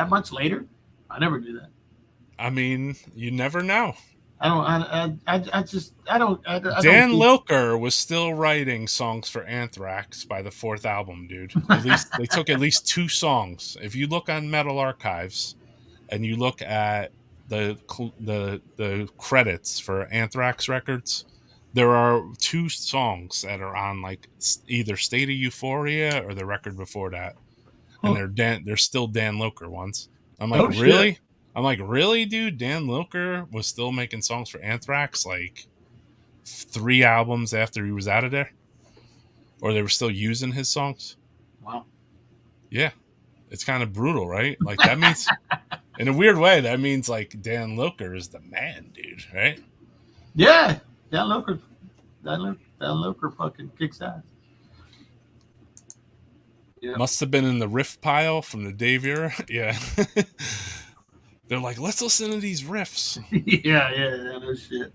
much later? I never knew that. I mean, you never know. I don't. I don't. Dan Lilker was still writing songs for Anthrax by the fourth album, dude. At least they took at least 2 songs. If you look on Metal Archives and you look at the credits for Anthrax records, there are 2 songs that are on like either State of Euphoria or the record before that, and they're still Dan Lilker ones. I'm like, really? Shit. I'm like, really, dude? Dan Lilker was still making songs for Anthrax like 3 albums after he was out of there, or they were still using his songs. Wow. Yeah, it's kind of brutal, right? Like that means, in a weird way, that means like Dan Lilker is the man, dude, right? Yeah, Dan Lilker fucking kicks ass. Yeah. Must have been in the riff pile from the Dave era. Yeah. They're like, let's listen to these riffs. yeah, no shit.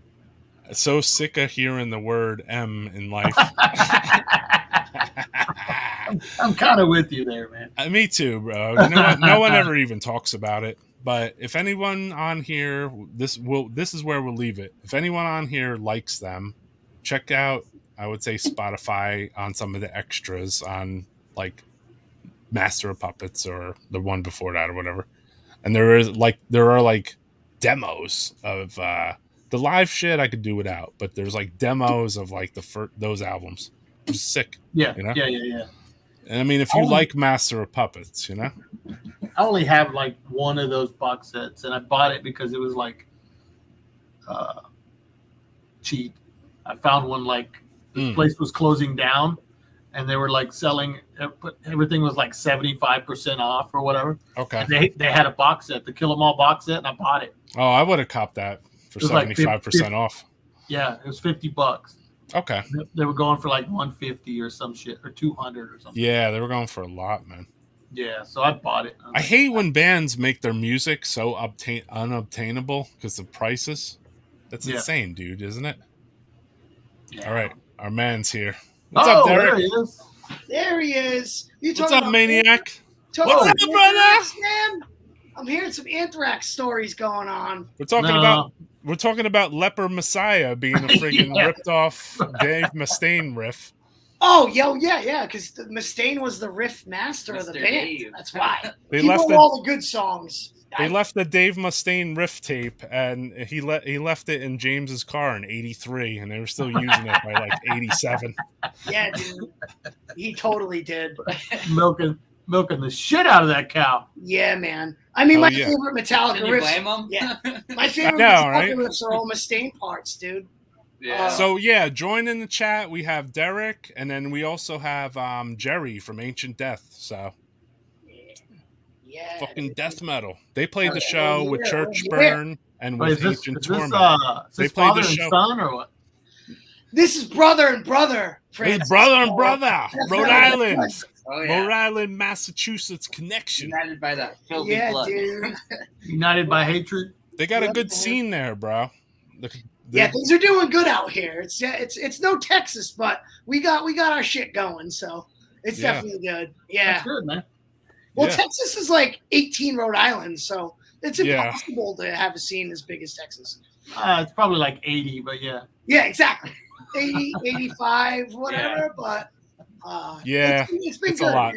So sick of hearing the word M in life. I'm kind of with you there, man. Me too, bro. You know what? No one ever even talks about it. But if anyone on here, this is where we'll leave it. If anyone on here likes them, check out, I would say, Spotify on some of the extras on like Master of Puppets or the one before that or whatever. And there are like demos of the live shit I could do without, but there's like demos of like those albums. It's sick. Yeah, you know? yeah. And I mean, if you like Master of Puppets, you know, I only have like one of those box sets, and I bought it because it was like cheap. I found one like this place was closing down, and they were like selling. Everything was like 75% off or whatever. Okay. And they had a box set, the Kill 'Em All box set, and I bought it. Oh, I would have copped that for 75% off. Yeah, it was $50. Okay. They were going for like 150 or some shit, or 200 or something. Yeah, they were going for a lot, man. Yeah, so I bought it. I hate when bands make their music so unobtainable because of prices. That's insane, dude, isn't it? Yeah. All right, our man's here. What's up, Derek? There he is. There he is. What's up, Maniac? What's up, brother? Man? I'm hearing some Anthrax stories going on. We're talking about Leper Messiah being a friggin' ripped off Dave Mustaine riff. Oh, yeah, because Mustaine was the riff master of the band. Dave. That's why. He wrote all the good songs. They left the Dave Mustaine riff tape, and he left it in James's car in '83, and they were still using it by like '87. Yeah, dude, he totally did. milking the shit out of that cow. Yeah, man. I mean, my favorite Metallica riffs. Blame him? Yeah, my favorite Metallica riffs are all Mustaine parts, dude. Yeah. So join in the chat. We have Derek, and then we also have Jerry from Ancient Death. So. Yeah, fucking death metal. They played the show with Church Burn and with Ancient Torment. They played the show. Son or what? This is brother and brother. It's brother and brother. Rhode Island. Rhode Island, Massachusetts connection. United by that filthy blood. Dude. United by hatred. They got a good scene there, bro. Things are doing good out here. It's no Texas, but we got our shit going, so it's definitely good. Yeah. That's good, man. Well, Texas is like 18 Rhode Island, so it's impossible to have a scene as big as Texas. It's probably like 80, but yeah. Yeah, exactly. 80, 85, whatever, but it's been good. A lot.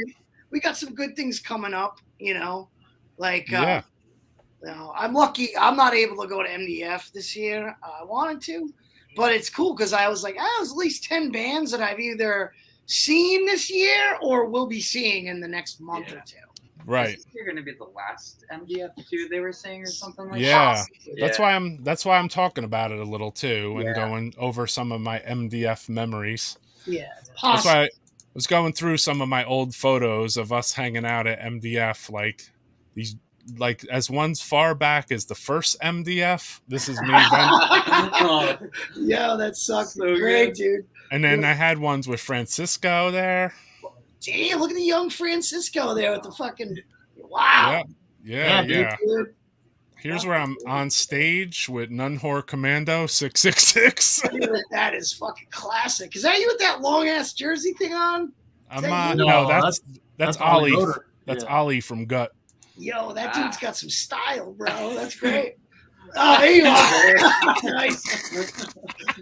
We got some good things coming up, you know. Like I'm lucky I'm not able to go to MDF this year. I wanted to, but it's cool because I was like, there's at least 10 bands that I've either seen this year or will be seeing in the next month or two. Right. You're going to be the last MDF too, they were saying, or something like that. Yeah. That's why I'm talking about it a little too, and going over some of my MDF memories. Yeah. That's why I was going through some of my old photos of us hanging out at MDF, like these, like as one's far back as the first MDF. This is me. Yeah, that sucks. So great, dude. And then I had ones with Francisco there. Damn, look at the young Francisco there with the fucking wow. Yeah. Dude. Here's where I'm on stage with Nunhor Commando 666. That is fucking classic. Is that you with that long ass jersey thing on? No, that's Ollie. Rotor. That's Ollie from Gut. Yo, that dude's got some style, bro. That's great. Oh, there you are. Nice.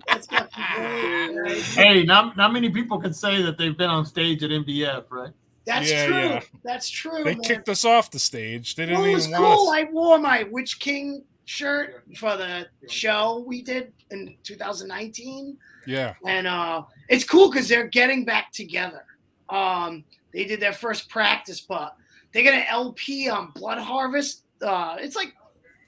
That's fucking great. Nice. Hey, not many people can say that they've been on stage at MBF, right? That's Yeah, true. yeah. That's true. They man. kicked us off the stage. They didn't Well, it was even want cool. us. I wore my Witch King shirt for the show we did in 2019. Yeah. And it's cool because they're getting back together. They did their first practice, but they got an LP on Blood Harvest. It's like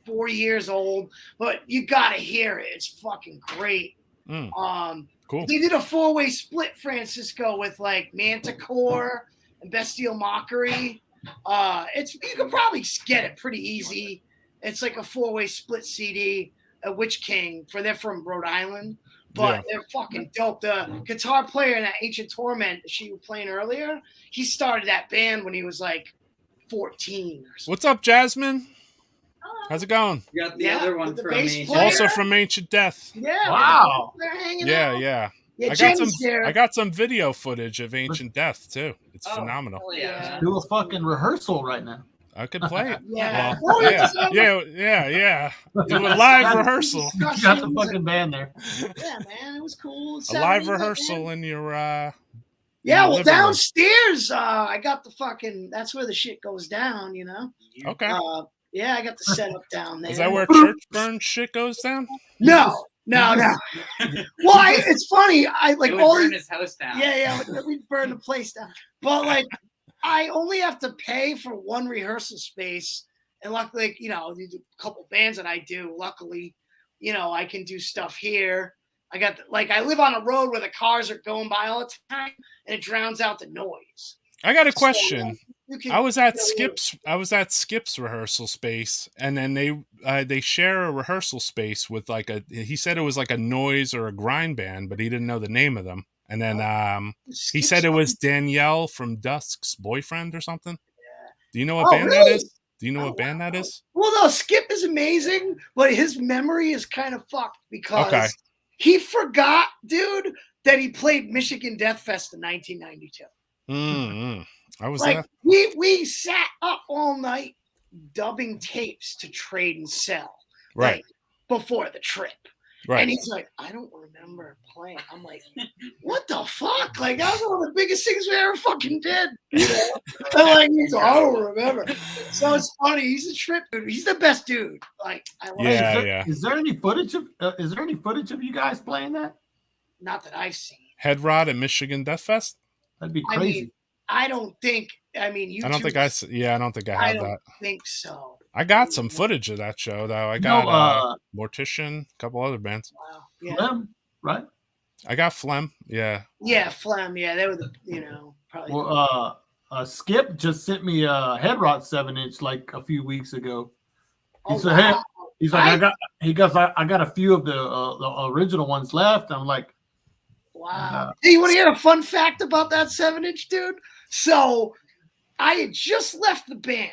4 years old, but you gotta hear it. It's fucking great. Cool. They did a 4-way split, Francisco, with like Manticore and Bestial Mockery. You can probably get it pretty easy. It's like a 4-way split CD, a Witch King, they're from Rhode Island, but they're fucking dope. The guitar player in that Ancient Torment that you were playing earlier, he started that band when he was like 14 or something. What's up, Jasmine? How's it going? You got the other one from bass me. player. Also from Ancient Death. Yeah. Wow. They're hanging Yeah, out. yeah. Yeah, I got some video footage of Ancient Death too. It's phenomenal. Hell yeah. Do a fucking rehearsal right now. I could play it. Yeah. Well, yeah. Do a live rehearsal. You got the fucking band there. Yeah, man, it was cool. A live rehearsal in your Yeah, well, living room. downstairs, I got the fucking. That's where the shit goes down, you know. Okay. Yeah, I got the setup down there. Is that where church burn shit goes down? No. Well, it's funny. I like He would all burn these. his house down. Yeah, we burn the place down. But like, I only have to pay for one rehearsal space, and luckily, a couple bands that I do. Luckily, I can do stuff here. I live on a road where the cars are going by all the time, and it drowns out the noise. I got a question. So, I was at Skip's rehearsal space, and then they share a rehearsal space with he said it was like a noise or a grind band, but he didn't know the name of them. And then he said it was Danielle from Dusk's boyfriend or something. Yeah. Do you know what band that is? Do you know what band that is? Well, no, Skip is amazing, but his memory is kind of fucked because he forgot, dude, that he played Michigan Death Fest in 1992. I was like there. we sat up all night dubbing tapes to trade and sell, right, before the trip. Right. And he's like, I don't remember playing. I'm like, what the fuck? Like, that was one of the biggest things we ever fucking did. And he's like, I don't remember. So it's funny. He's a trip dude. He's the best dude. Like, I love him. Is there any footage of you guys playing that? Not that I've seen. Head Rod at Michigan Death Fest? That'd be crazy. I don't think I don't think I have that. I don't think so. I got some footage of that show though. I got Mortician, a couple other bands. Wow. Yeah. Phlegm, right? I got Phlegm. Yeah. Yeah, Phlegm. Yeah, they were the probably. Well, Skip just sent me a Head Rot 7-inch like a few weeks ago. He said, "Hey," he's like, I got a few of the original ones left." I'm like, wow. Hey, you want to hear a fun fact about that 7-inch, dude? So I had just left the band.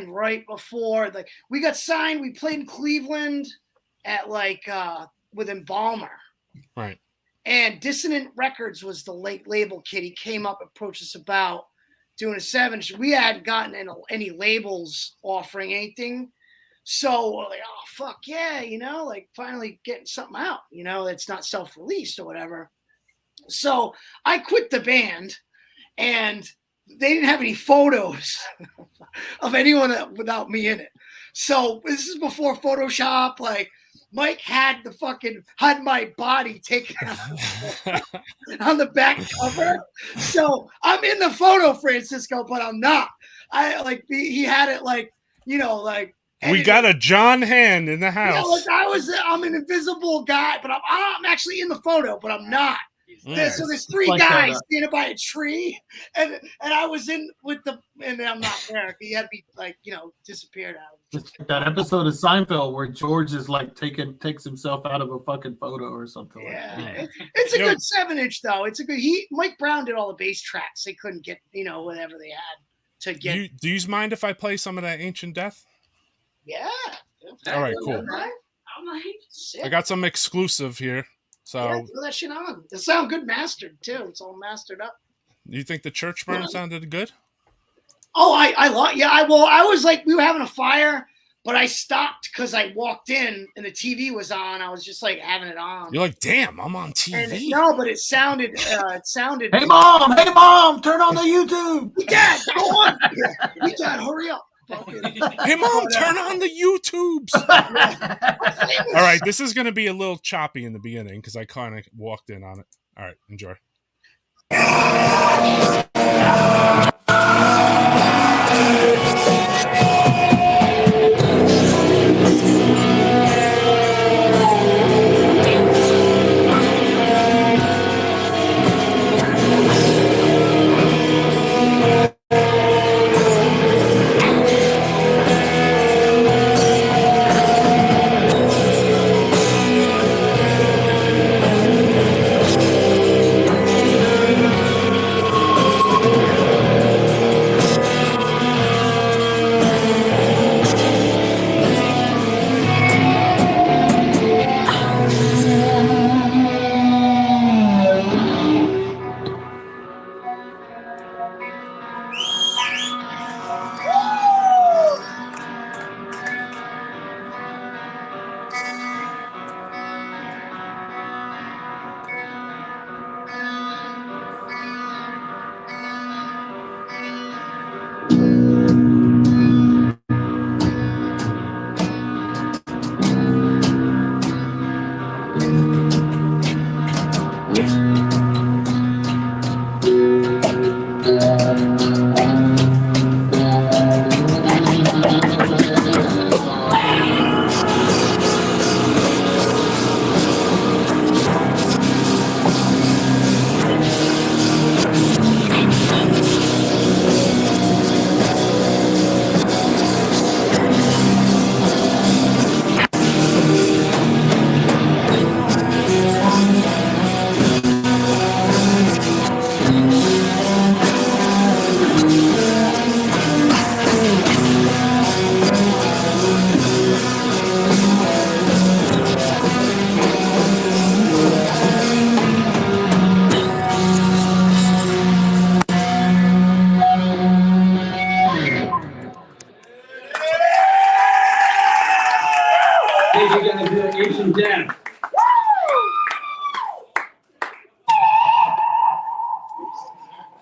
Right before we got signed. We played in Cleveland at with Embalmer. Right. And Dissonant Records was the late label kid. He came up, approached us about doing a 7-inch. We hadn't gotten any labels offering anything. So we're like, oh, fuck yeah, finally getting something out, that's not self-released or whatever. So I quit the band, and they didn't have any photos of anyone without me in it. So this is before Photoshop. Like, Mike had my body taken out on the back cover. So I'm in the photo, Francisco, but I'm not. He had it we got a John Hand in the house. I'm an invisible guy, but I'm actually in the photo, but I'm not. So there's three guys standing by a tree, and I was in with and I'm not there. He had me disappeared out. It's like that episode of Seinfeld where George is takes himself out of a fucking photo or something. Yeah, it's a good 7-inch though. It's a good. Mike Brown did all the bass tracks. They couldn't get whatever they had to get. Do you mind if I play some of that Ancient Death? Yeah. All right, cool. I'm like, sick. I got some exclusive here. So yeah, throw that shit on. It sounds good mastered too. It's all mastered up. You think the church burn sounded good? Oh, I love. Yeah, I was like, we were having a fire, but I stopped because I walked in and the TV was on. I was just like having it on. You're like, damn, I'm on TV. And, no, but it sounded. Hey mom, turn on the YouTube. Dad, go on. Yeah, Dad, hurry up. Hey mom, turn on the YouTubes. All right, this is going to be a little choppy in the beginning because I kind of walked in on it. All right, enjoy. Thank you guys for the Asian Death.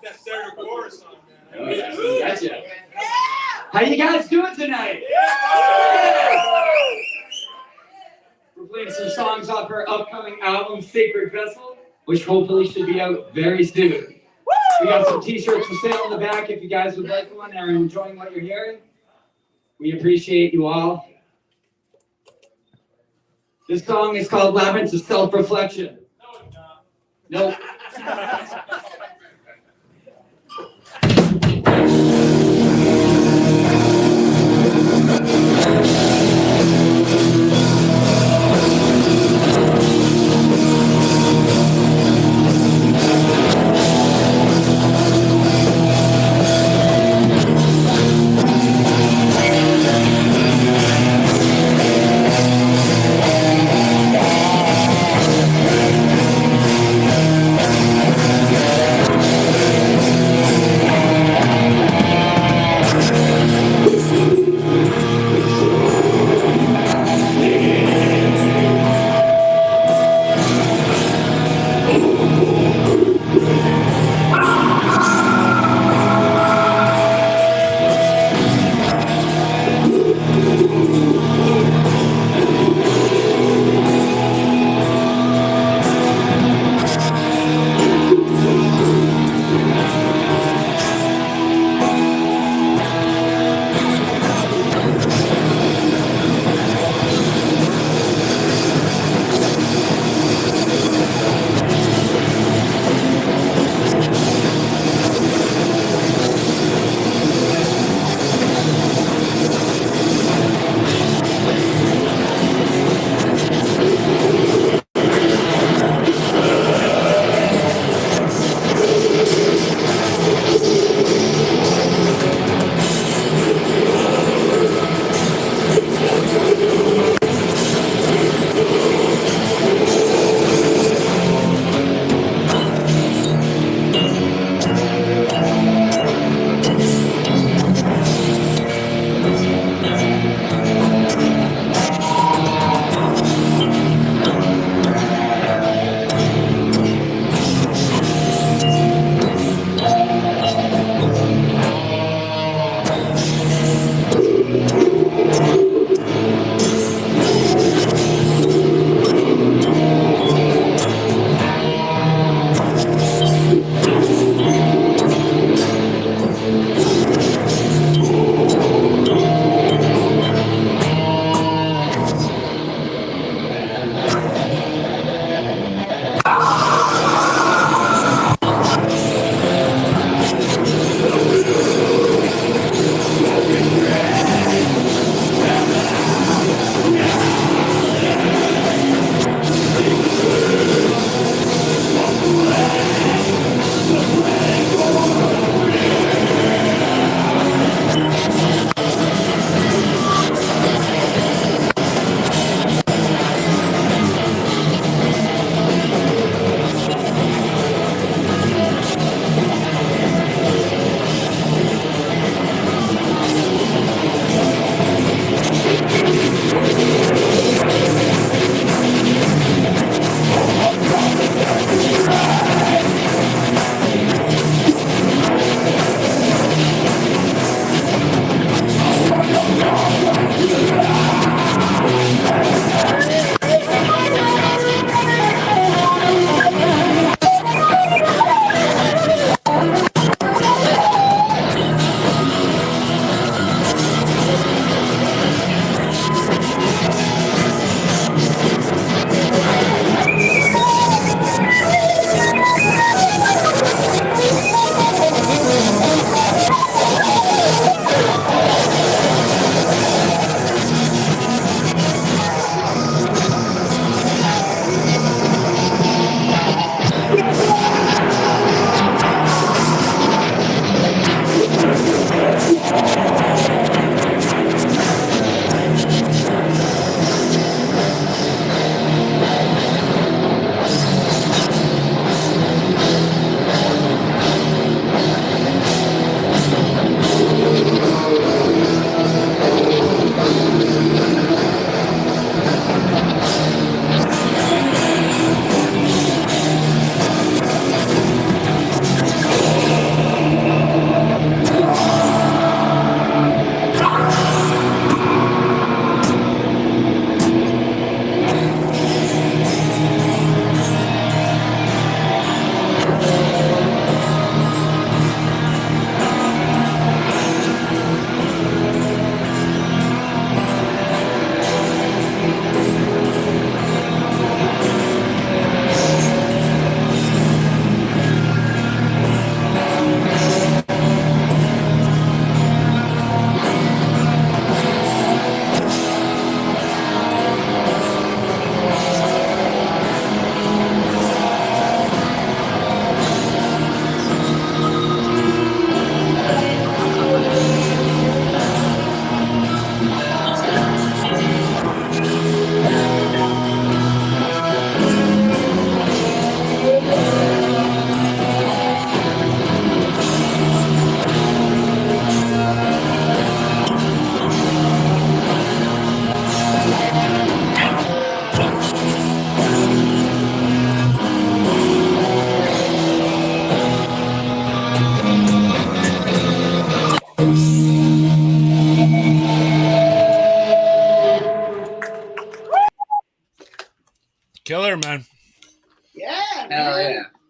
That's their chorus song, man. Oh, yeah. Gotcha. How you guys doing tonight? Yeah. We're playing some songs off our upcoming album, Sacred Vessel, which hopefully should be out very soon. We got some t-shirts for sale in the back if you guys would like one and are enjoying what you're hearing. We appreciate you all. This song is called Labyrinth of Self-Reflection. No, it's not. Nope.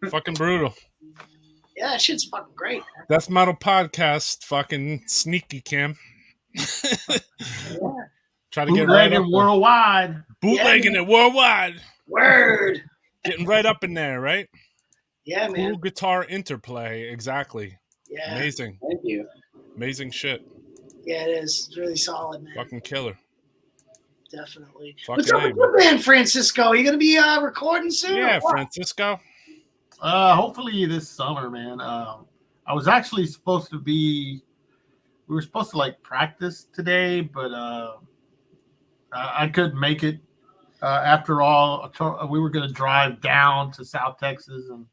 Fucking brutal. Yeah, that shit's fucking great. Death Metal Podcast, fucking sneaky Cam. Try to get right up Bootlegging worldwide. Bootlegging it worldwide. Word. Getting right up in there, right? Yeah, man. Cool guitar interplay, exactly. Yeah. Amazing. Thank you. Amazing shit. Yeah, it is. It's really solid, man. Fucking killer. Definitely. Fucking What's up with your band, Francisco? Are you gonna be recording soon? Yeah, Francisco. Hopefully this summer, man. I was actually supposed to be. We were supposed to like practice today, but I couldn't make it. After all, we were going to drive down to South Texas and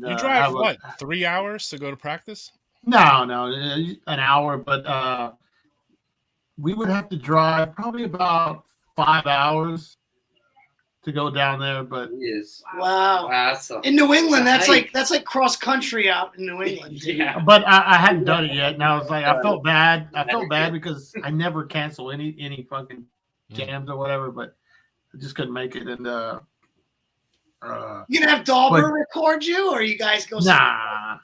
you drive what 3 hours to go to practice? No, an hour, but we would have to drive probably about 5 hours to go down there. But Wow. In New England, that's like cross country out in New England. Yeah. But I hadn't done it yet, and I was like, I felt bad. I felt bad because I never cancel any fucking jams or whatever, but I just couldn't make it. And you gonna have Dauber record you, or you guys go? Nah.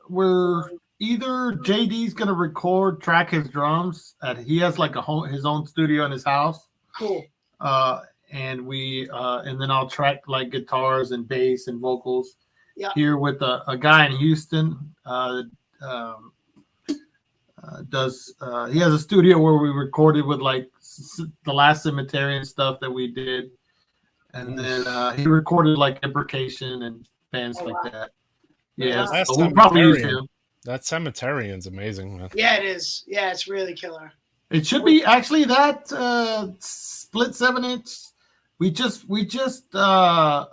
We're either JD's gonna track his drums. He has like his own studio in his house. Cool. And then I'll track like guitars and bass and vocals. Yeah. Here with a guy in Houston. He has a studio where we recorded with like the Last Cemetery and stuff that we did, and then he recorded like Imprecation and bands like that. Yeah, so we'll probably use him. That Cemeterian's amazing, man. Yeah, it is. Yeah, it's really killer. It should be actually that split 7-inch. We just Absconder,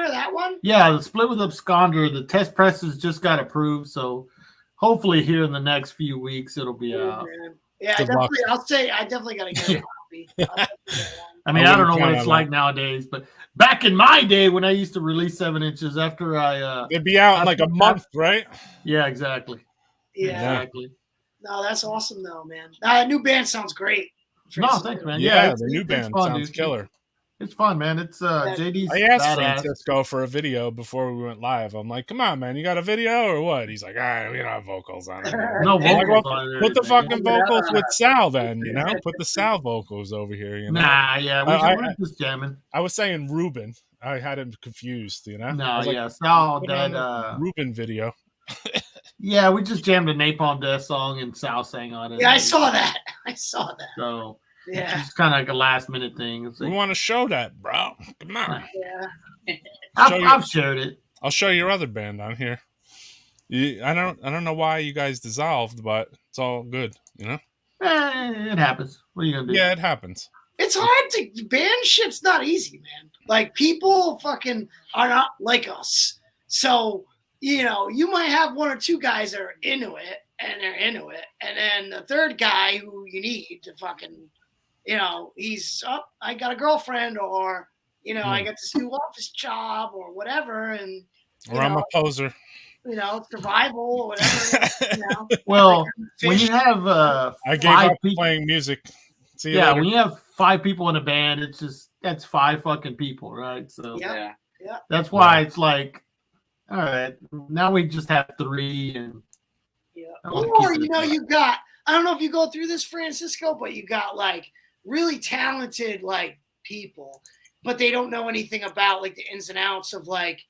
that one. Yeah, the split with Absconder. The test presses just got approved, so hopefully here in the next few weeks it'll be out. Yeah, I definitely gotta get a copy. I mean, I don't know what it's like nowadays, but back in my day when I used to release 7 inches after it'd be out in like a month, right? Yeah, exactly. Yeah. Exactly. No, that's awesome though, man. That new band sounds great. No, thanks, man. Yeah, the new band sounds killer. It's fun, man. It's JD's. I asked badass. Francisco for a video before we went live. I'm like, "Come on, man, you got a video or what?" He's like, we don't have vocals on it. No vocals on it. Put the fucking vocals with Sal, then. Put the Sal vocals over here. Nah, yeah, we're just jamming. I was saying Ruben. I had him confused. No, yeah, Sal did Ruben video. Yeah, we just jammed a Napalm Death song and Sal sang on it. Yeah, I saw that. So yeah, it's kind of like a last minute thing. We want to show that, bro. Come on. Yeah. I've shared it. I'll show your other band on here. I don't know why you guys dissolved, but it's all good, It happens. What are you gonna do? Yeah, it happens. It's hard to band shit's not easy, man. Like people fucking are not like us. So, you might have one or two guys that are into it and they're into it. And then the third guy who you need to fucking, he's up, I got a girlfriend or, I got this new office job or whatever. And, or I'm a poser. Survival or whatever. Well, when you have I gave up playing music. See you later. When you have 5 people in a band, that's 5 fucking people, right? So yeah. That's why it's like, all right, now we just have 3 and or you got, I don't know if you go through this, Francisco, but you got like really talented like people, but they don't know anything about like the ins and outs of like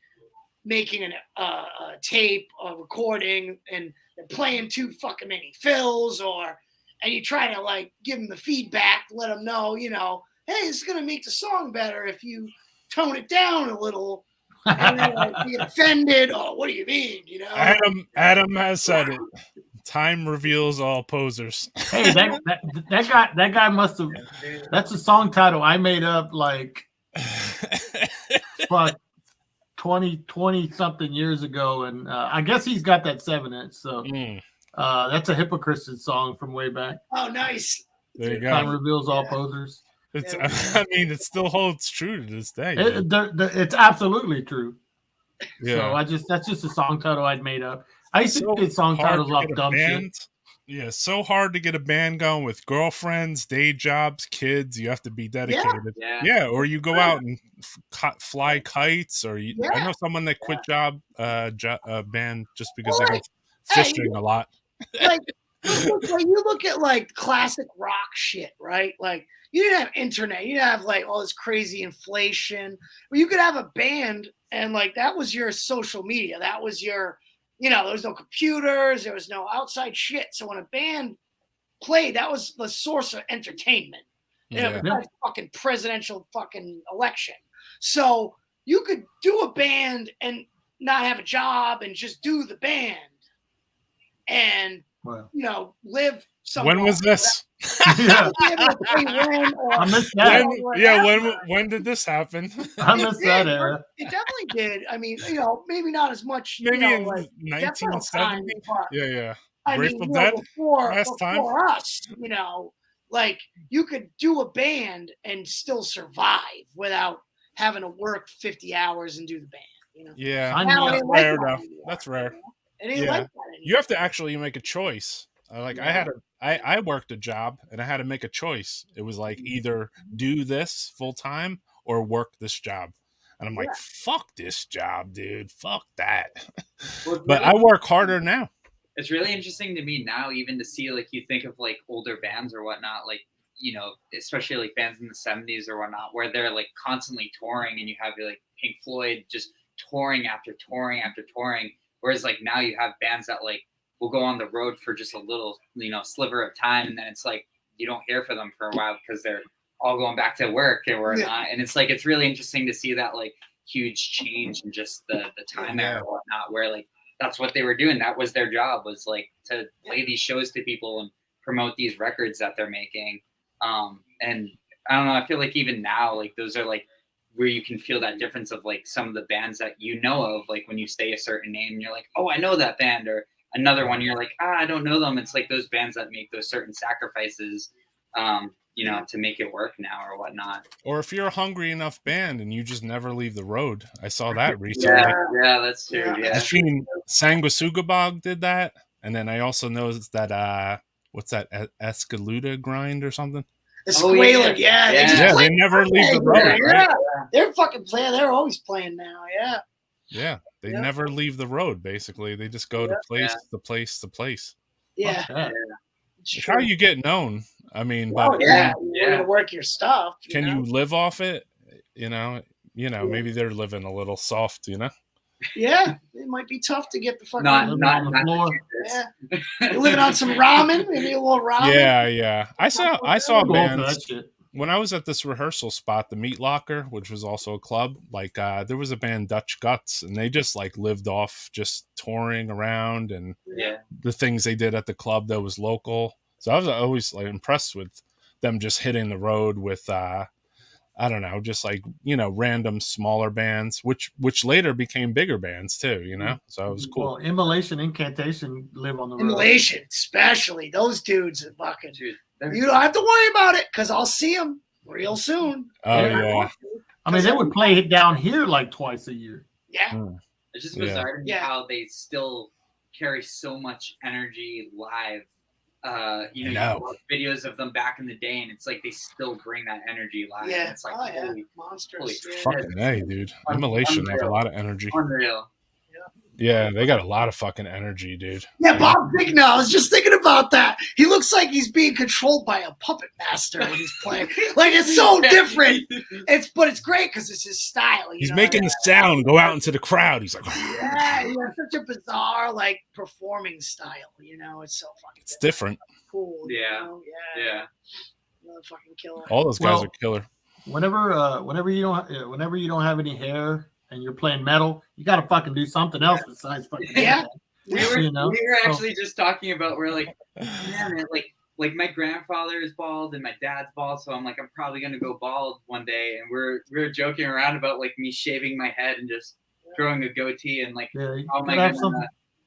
making a tape or recording, and they're playing too fucking many fills, and you try to like give them the feedback, let them know, hey, it's gonna make the song better if you tone it down a little. And then like, you get offended. Oh, what do you mean? Adam has said it. Time reveals all posers. Hey, that guy must have. That's a song title I made up like fuck 20 something years ago, and I guess he's got that 7-inch. So that's a Hypocrite song from way back. Oh, nice. There you go. Time reveals all posers. It still holds true to this day. It's absolutely true. Yeah. So that's just a song title I'd made up. I used to get song titles off dumb shit. Yeah, it's so hard to get a band going with girlfriends, day jobs, kids. You have to be dedicated. Yeah, or you go out and fly kites, or I know someone that quit band just because they go fishing a lot. Like you look at like classic rock shit, right? Like you didn't have internet, you didn't have like all this crazy inflation. Well, you could have a band and like that was your social media. That was your, there was no computers, there was no outside shit. So when a band played, that was the source of entertainment. Besides fucking presidential fucking election. So you could do a band and not have a job and just do the band and live somewhere. When was this? I missed that. When did this happen? I missed that era. It definitely did. I mean, maybe not as much. Maybe in 1970. Yeah. Grateful Dead. Before us, like you could do a band and still survive without having to work 50 hours and do the band. Yeah, that's rare enough. That's rare. It ain't like that anymore. You have to actually make a choice. I worked a job and I had to make a choice. It was like either do this full time or work this job. And I'm like, fuck this job, dude. Fuck that. But I work harder now. It's really interesting to me now, even to see, like, you think of like older bands or whatnot, like, especially like bands in the 70s or whatnot, where they're like constantly touring and you have like Pink Floyd just touring after touring after touring. Whereas like now you have bands that like will go on the road for just a little, sliver of time. And then it's like, you don't hear from them for a while because they're all going back to work or not. And it's like, it's really interesting to see that like huge change in just the time there or whatnot, where like, that's what they were doing. That was their job, was like to play these shows to people and promote these records that they're making. And I don't know, I feel like even now, like those are like where you can feel that difference of like some of the bands that of, like when you say a certain name and you're like, oh, I know that band, or another one you're like, I don't know them. It's like those bands that make those certain sacrifices, to make it work now or whatnot. Or if you're a hungry enough band and you just never leave the road. I saw that recently. Yeah, that's true. Yeah. I seen Sanguisugabog did that. And then I also know that, what's that, Escaluda grind or something? Esqualer, they never leave the road. Right? They're fucking playing. They're always playing now. Yeah, they never leave the road. Basically, they just go to place to place. Yeah, it's how you get known. I mean, you're gonna work your stuff. Can you live off it? Maybe they're living a little soft. Yeah, it might be tough to get the fucking not on the floor. Yeah, you're living on some ramen, maybe a little ramen. Yeah. I saw bands when I was at this rehearsal spot, the Meat Locker, which was also a club. Like there was a band, Dutch Guts, and they just like lived off just touring around and the things they did at the club that was local. So I was always like impressed with them just hitting the road with I don't know, just like, random smaller bands, which later became bigger bands too, So it was cool. Well, Immolation, Incantation live on the road. Immolation, especially those dudes are fucking. You don't have to worry about it because I'll see them real soon. Oh yeah. I mean, they would play it down here like twice a year. Yeah. It's just bizarre to me how they still carry so much energy live. You watch videos of them back in the day, and it's like they still bring that energy live. Yeah, it's like monsters. Fucking A, dude. Immolation have a lot of energy. Unreal. Yeah, they got a lot of fucking energy, dude. Yeah, Bob Vigna. I was just thinking about that. He looks like he's being controlled by a puppet master when he's playing. Like it's so different. But it's great because it's his style. He's making the sound go out into the crowd. He's like, yeah, he has such a bizarre like performing style. It's so fucking. It's different. Cool. Yeah. Another fucking killer. All those guys are killer. Whenever you don't have any hair and you're playing metal, you got to fucking do something else besides fucking. Yeah. We were actually just talking about, we're like, man, like my grandfather is bald and my dad's bald, so I'm like, I'm probably gonna go bald one day, and we were joking around about like me shaving my head and just growing a goatee and like how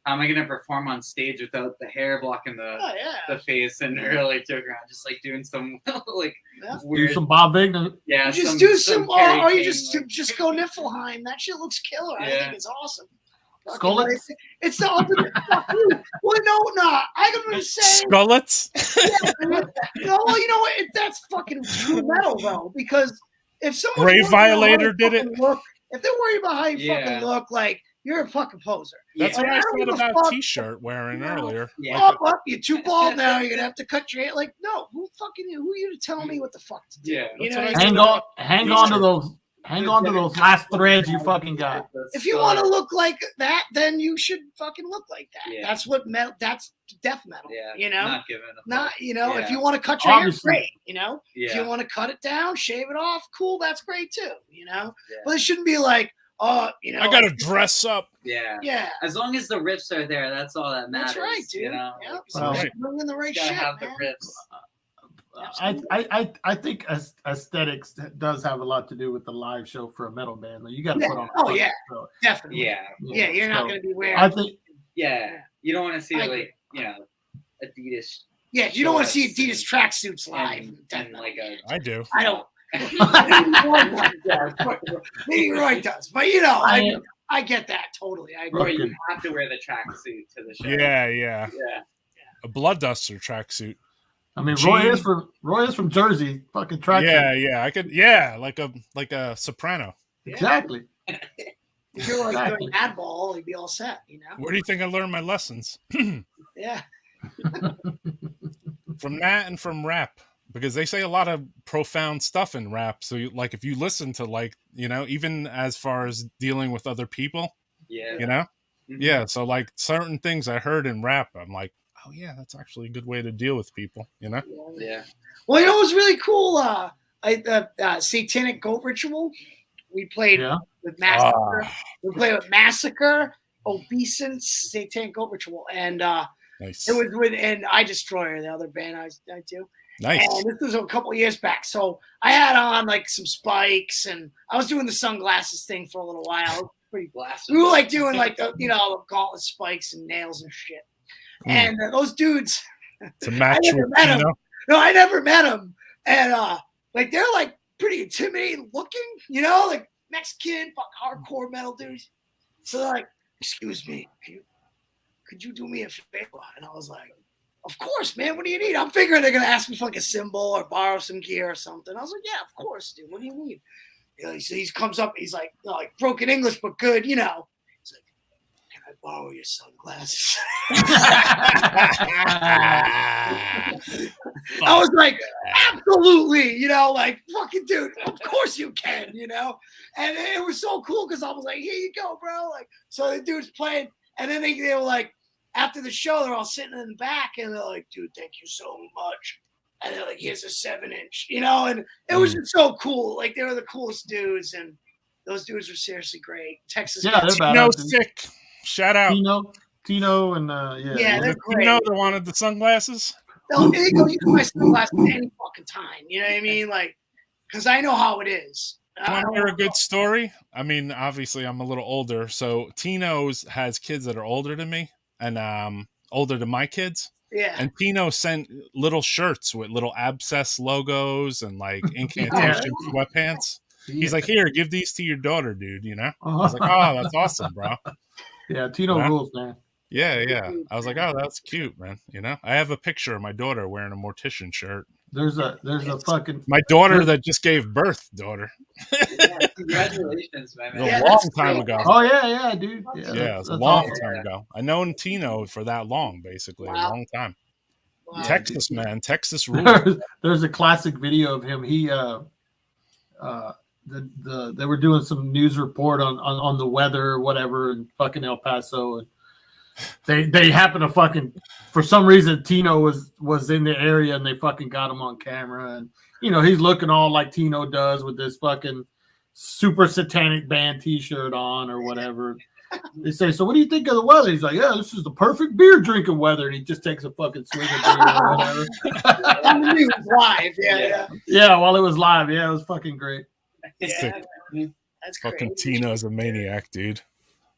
am I gonna perform on stage without the hair blocking the face, and really joking around, just like doing some like weird, do some Bob Vigna. Yeah, you just do some or you just go Niflheim. That shit looks killer. I think it's awesome. Skullets? It's the ultimate. Fuck you. Well, no. I'm gonna say Skullets? Yeah, no, you know what? That's fucking true metal though, because if someone Grave Violator did it. If they're worried about how you fucking look, like you're a fucking poser. That's Like, what I don't said give a about fuck. T-shirt wearing earlier. Oh, well, you're too bald now. You're gonna have to cut your hair. Like, no, who are you to tell me what the fuck to do? Yeah, You know, that's what I Hang on to those last threads you fucking got. if you want to look like that, then you should fucking look like that. Yeah. That's what metal. That's death metal. Yeah, You know, not giving a not fuck. you know. Yeah. If you want to cut your Obviously. hair, great. You know, if you Yeah. want to cut it down, shave it off, cool. That's great too. You know, Yeah. but it shouldn't be like, oh, you know, I gotta dress up. Yeah. yeah. As long as the riffs are there, that's all that matters. That's right, dude. You know? Yep. Like, So Well, bring in the right gotta shit, have the man. riffs. I think aesthetics does have a lot to do with the live show for a metal band. Like, you got to Yeah. put on. Oh, a yeah. show. Definitely. Yeah. Yeah, you're not So, going to be wearing. I think Yeah. You don't want to see I like, you know, Adidas yeah, you don't want to see shorts Adidas tracksuits live. and Definitely. like a I do. I don't. Maybe Roy does, but you know, I get that totally. I or agree. you have to wear the tracksuit to the show. Yeah. Yeah. A blood duster tracksuit. I mean, Gene- Roy is from Jersey. Fucking track. Yeah. I could. Yeah, like a soprano. Exactly. If you're like doing Adball, you'd be all set, you know? Where do you think I learned my lessons? Yeah. From that and from rap, because they say a lot of profound stuff in rap. So like if you listen to, like, you know, even as far as dealing with other people, Yeah. you know, Mhm. yeah. So like certain things I heard in rap, I'm like, oh yeah, that's actually a good way to deal with people, you know. Yeah. Well, you know, it was really cool. Satanic Goat Ritual. We played with Massacre. We played with Massacre, Obeisance, Satanic Goat Ritual, and Nice. it was with and I Destroyer, the other band I do. Nice. And this was a couple of years back. So I had on like some spikes, and I was doing the sunglasses thing for a little while. Pretty Glasses. We were like doing like the gauntlet spikes and nails and shit. And those dudes, To match I never with met 'em. Tino. no, I never met them. And like they're like pretty intimidating looking, you know, like Mexican, hardcore metal dudes. So they're like, excuse me, could you do me a favor? And I was like, of course, man. What do you need? I'm figuring they're gonna ask me for like a symbol or borrow some gear or something. I was like, yeah, of course, dude. What do you need? You know, so he comes up. He's like, like broken English, but good, you know. He's like, can I borrow your sunglasses? I was like, absolutely, you know, like fucking dude, of course you can, you know. And it was so cool because I was like, here you go, bro. Like, so the dude's playing, and then they were like, after the show, they're all sitting in the back, and they're like, dude, thank you so much. And they're like, here's a 7-inch, you know, and it was just so cool. Like, they were the coolest dudes, and those dudes were seriously great. Texas, Yeah, they're Tino badass. sick. Shout out. Tino, and Yeah, Was they're it great. Tino that wanted the sunglasses? No, they go use my sunglasses any fucking time. You know what I mean? Like, because I know how it is. Want to hear a good story? I mean, obviously, I'm a little older, so Tino's has kids that are older than me and older than my kids. Yeah. And Tino sent little shirts with little abscess logos and like incantation sweatpants. He's like, here, give these to your daughter, dude. You know? I was like, oh, that's awesome, bro. Yeah, Tino rules, man. Yeah. I was like, oh, that's cute, man. You know, I have a picture of my daughter wearing a Mortician shirt. There's a fucking My daughter that just gave birth, daughter. Yeah, congratulations, man. A Yeah, long that's time great. ago. Oh yeah, dude. Yeah, it that's was a long awesome. time ago. I known Tino for that long, basically. A Wow. long time. Wow. Texas, man. Texas rules. There's a classic video of him. He they were doing some news report on the weather or whatever in fucking El Paso, and they happened to fucking, for some reason Tino was in the area, and they fucking got him on camera, and you know he's looking all like Tino does with this fucking super satanic band t-shirt on or whatever. They say, so what do you think of the weather? He's like, yeah, this is the perfect beer drinking weather, and he just takes a fucking swig of beer or whatever. It was live. Yeah. Yeah, while it was live. Yeah, it was fucking great. Sick. That's Fucking crazy. Tino's a maniac, dude.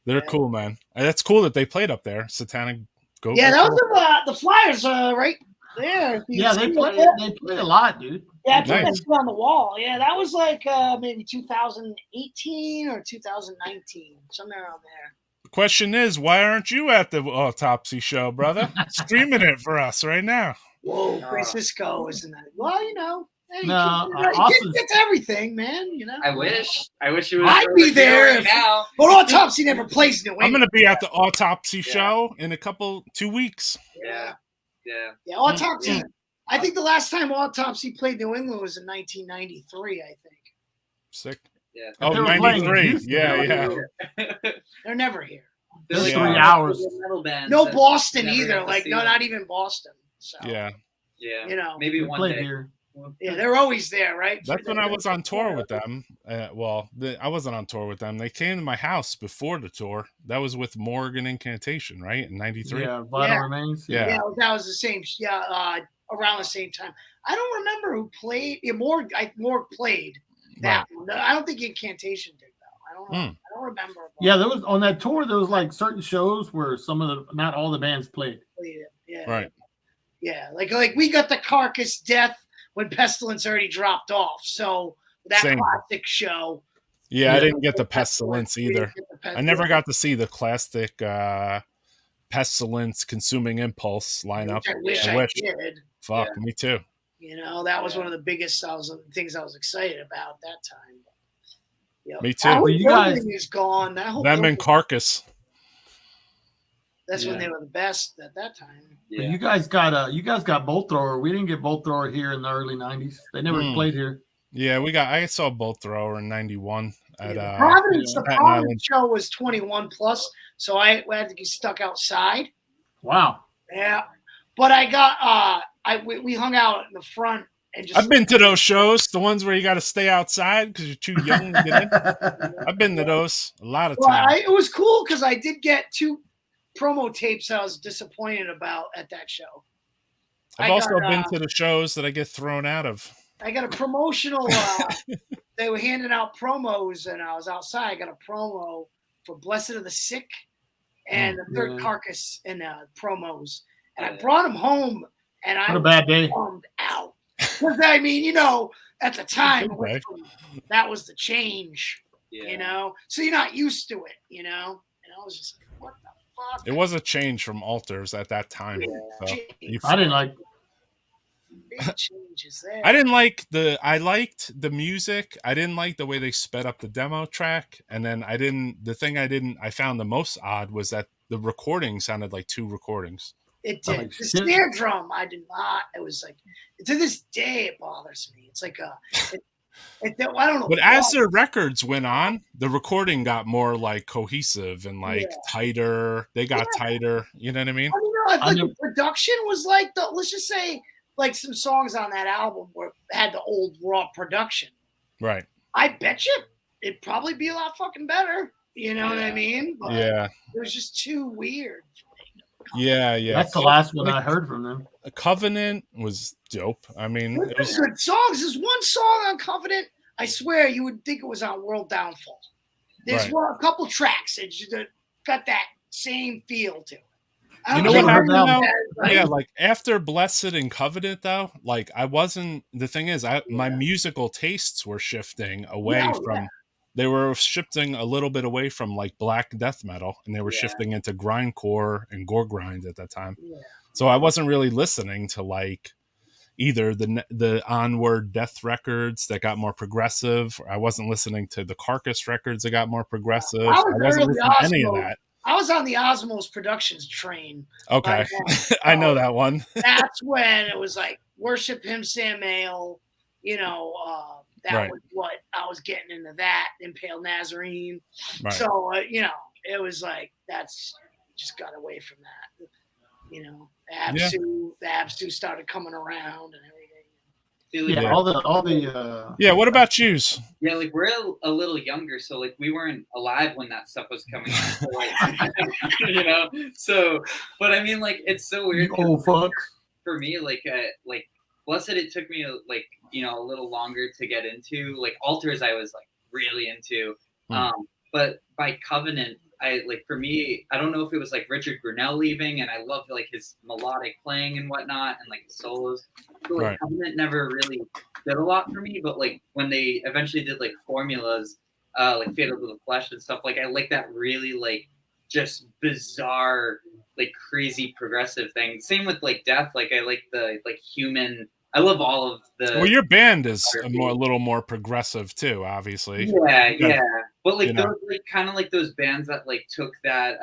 They're cool, man. And that's cool that they played up there. Satanic Goat. Yeah, that was the Flyers right there. If you Yeah, see they play a lot, dude. Yeah, I think Nice. that's on the wall. Yeah, that was like maybe 2018 or 2019, somewhere around there. question is, why aren't you at the autopsy show, brother? Streaming it for us right now. Whoa, Francisco isn't that? Well, hey, No, you Austin's- get everything, man. I wish it was. I'd be there right now. But autopsy never plays New England. I'm going to be at the autopsy show in 2 weeks. Yeah. Yeah, autopsy. I think the last time autopsy played New England was in 1993. I think Sick. Yeah. Oh, They were playing 93. Houston. Yeah. they're never here. They're Just like 3 hours. metal bands No that Boston never either. got to Like see no, them. not even Boston. So Yeah. Yeah. Maybe They one played day. here. yeah, they're always there, right? That's when I was on tour with them. I wasn't on tour with them. They came to my house before the tour. That was with Morgan Incantation, right? In 93. Yeah, Vital Remains. Yeah. Yeah, that was the same. Yeah, around the same time. I don't remember who played. Yeah, Morg played that one. I don't think Incantation did though. I don't know. I don't remember. Yeah, there was on that tour. There was like certain shows where not all the bands played. Yeah. Right. Yeah, like we got the Carcass Death when Pestilence already dropped off. So that Same. classic show. Yeah, I didn't get the Pestilence either. I never got to see the classic Pestilence Consuming Impulse lineup. I wish I did. Fuck, me too. That was one of the biggest things I was excited about that time. Me too. That whole Well, you guys- building is gone. That whole Them building, and Carcass. that's when they were the best at that time. But you guys got Bolt Thrower. We didn't get Bolt Thrower here in the early '90s. They never played here. Yeah, I saw Bolt Thrower in 91 at The Staten Providence Island. show was 21 plus, so I had to get stuck outside. Wow. Yeah, but I got we hung out in the front and just. I've been to those shows, the ones where you got to stay outside because you're too young to get in. I've been to those a lot of times. It was cool because I did get 2 promo tapes I was disappointed about at that show. I've also been to the shows that I get thrown out of. I got a promotional. They were handing out promos, and I was outside. I got a promo for Blessed of the Sick and the Third Carcass in promos, and I brought them home, and I What a bad day. bummed out. Because I mean, at the time, that was the change. So you're not used to it, and I was just like, what the fuck? It was a change from Altars at that time. So I didn't like. Big changes there. I liked the music. I didn't like the way they sped up the demo track. And then I found the most odd was that the recording sounded like 2 recordings. It did. The snare drum, I did not. It was like, to this day, it bothers me. It's like I don't know. But as their records went on, the recording got more like cohesive and like tighter. They got tighter. You know what I mean? I think the production was like let's just say like some songs on that album had the old raw production. Right. I bet you it'd probably be a lot fucking better. You know what I mean? But it was just too weird. Yeah. That's the last one I heard from them. Covenant was dope. I mean, it was good songs. There's one song on Covenant. I swear you would think it was on World Downfall. There's a couple tracks that got that same feel to it. You know what happened though? Yeah, like after Blessed and Covenant though, like the thing is my musical tastes were shifting away from they were shifting a little bit away from like black death metal, and they were shifting into grindcore and gore grind at that time. So I wasn't really listening to like either the Onward Death records that got more progressive, or I wasn't listening to the Carcass records that got more progressive. I wasn't listening to any of that. I was on the Osmos Productions train. Okay. I know that one. That's when it was like Worship Him Samael, that was what I was getting into, that Impale Nazarene. Right. So, it was like, just got away from that. The Absu started coming around and everything. What about yous? Yeah, like we're a little younger, so like we weren't alive when that stuff was coming out. So, like, So, but I mean, like it's so weird. Oh fuck. For me, like Blessed, it took me like a little longer to get into. Like Altars, I was like really into. But by Covenant, for me, I don't know if it was like Richard Grinnell leaving, and I loved like his melodic playing and whatnot, and like the solos. So, like Covenant never really did a lot for me, but like when they eventually did like formulas, like Fatal to the Flesh and stuff, like I like that really like just bizarre, like crazy progressive thing. Same with like death. Like I like the like human. I love all of the. Well, your band is a little more progressive too, obviously. Yeah. But like you those, know. like kind of like those bands that like took that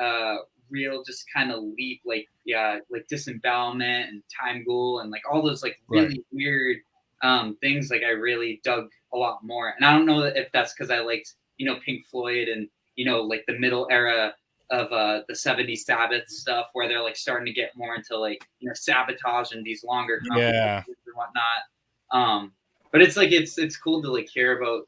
real just kind of leap, like like Disembowelment and Time Ghoul and like all those like really weird things. Like I really dug a lot more, and I don't know if that's because I liked Pink Floyd and like the middle era of the 70s Sabbath stuff, where they're like starting to get more into like Sabotage and these longer compositions and whatnot. But it's like it's cool to like hear about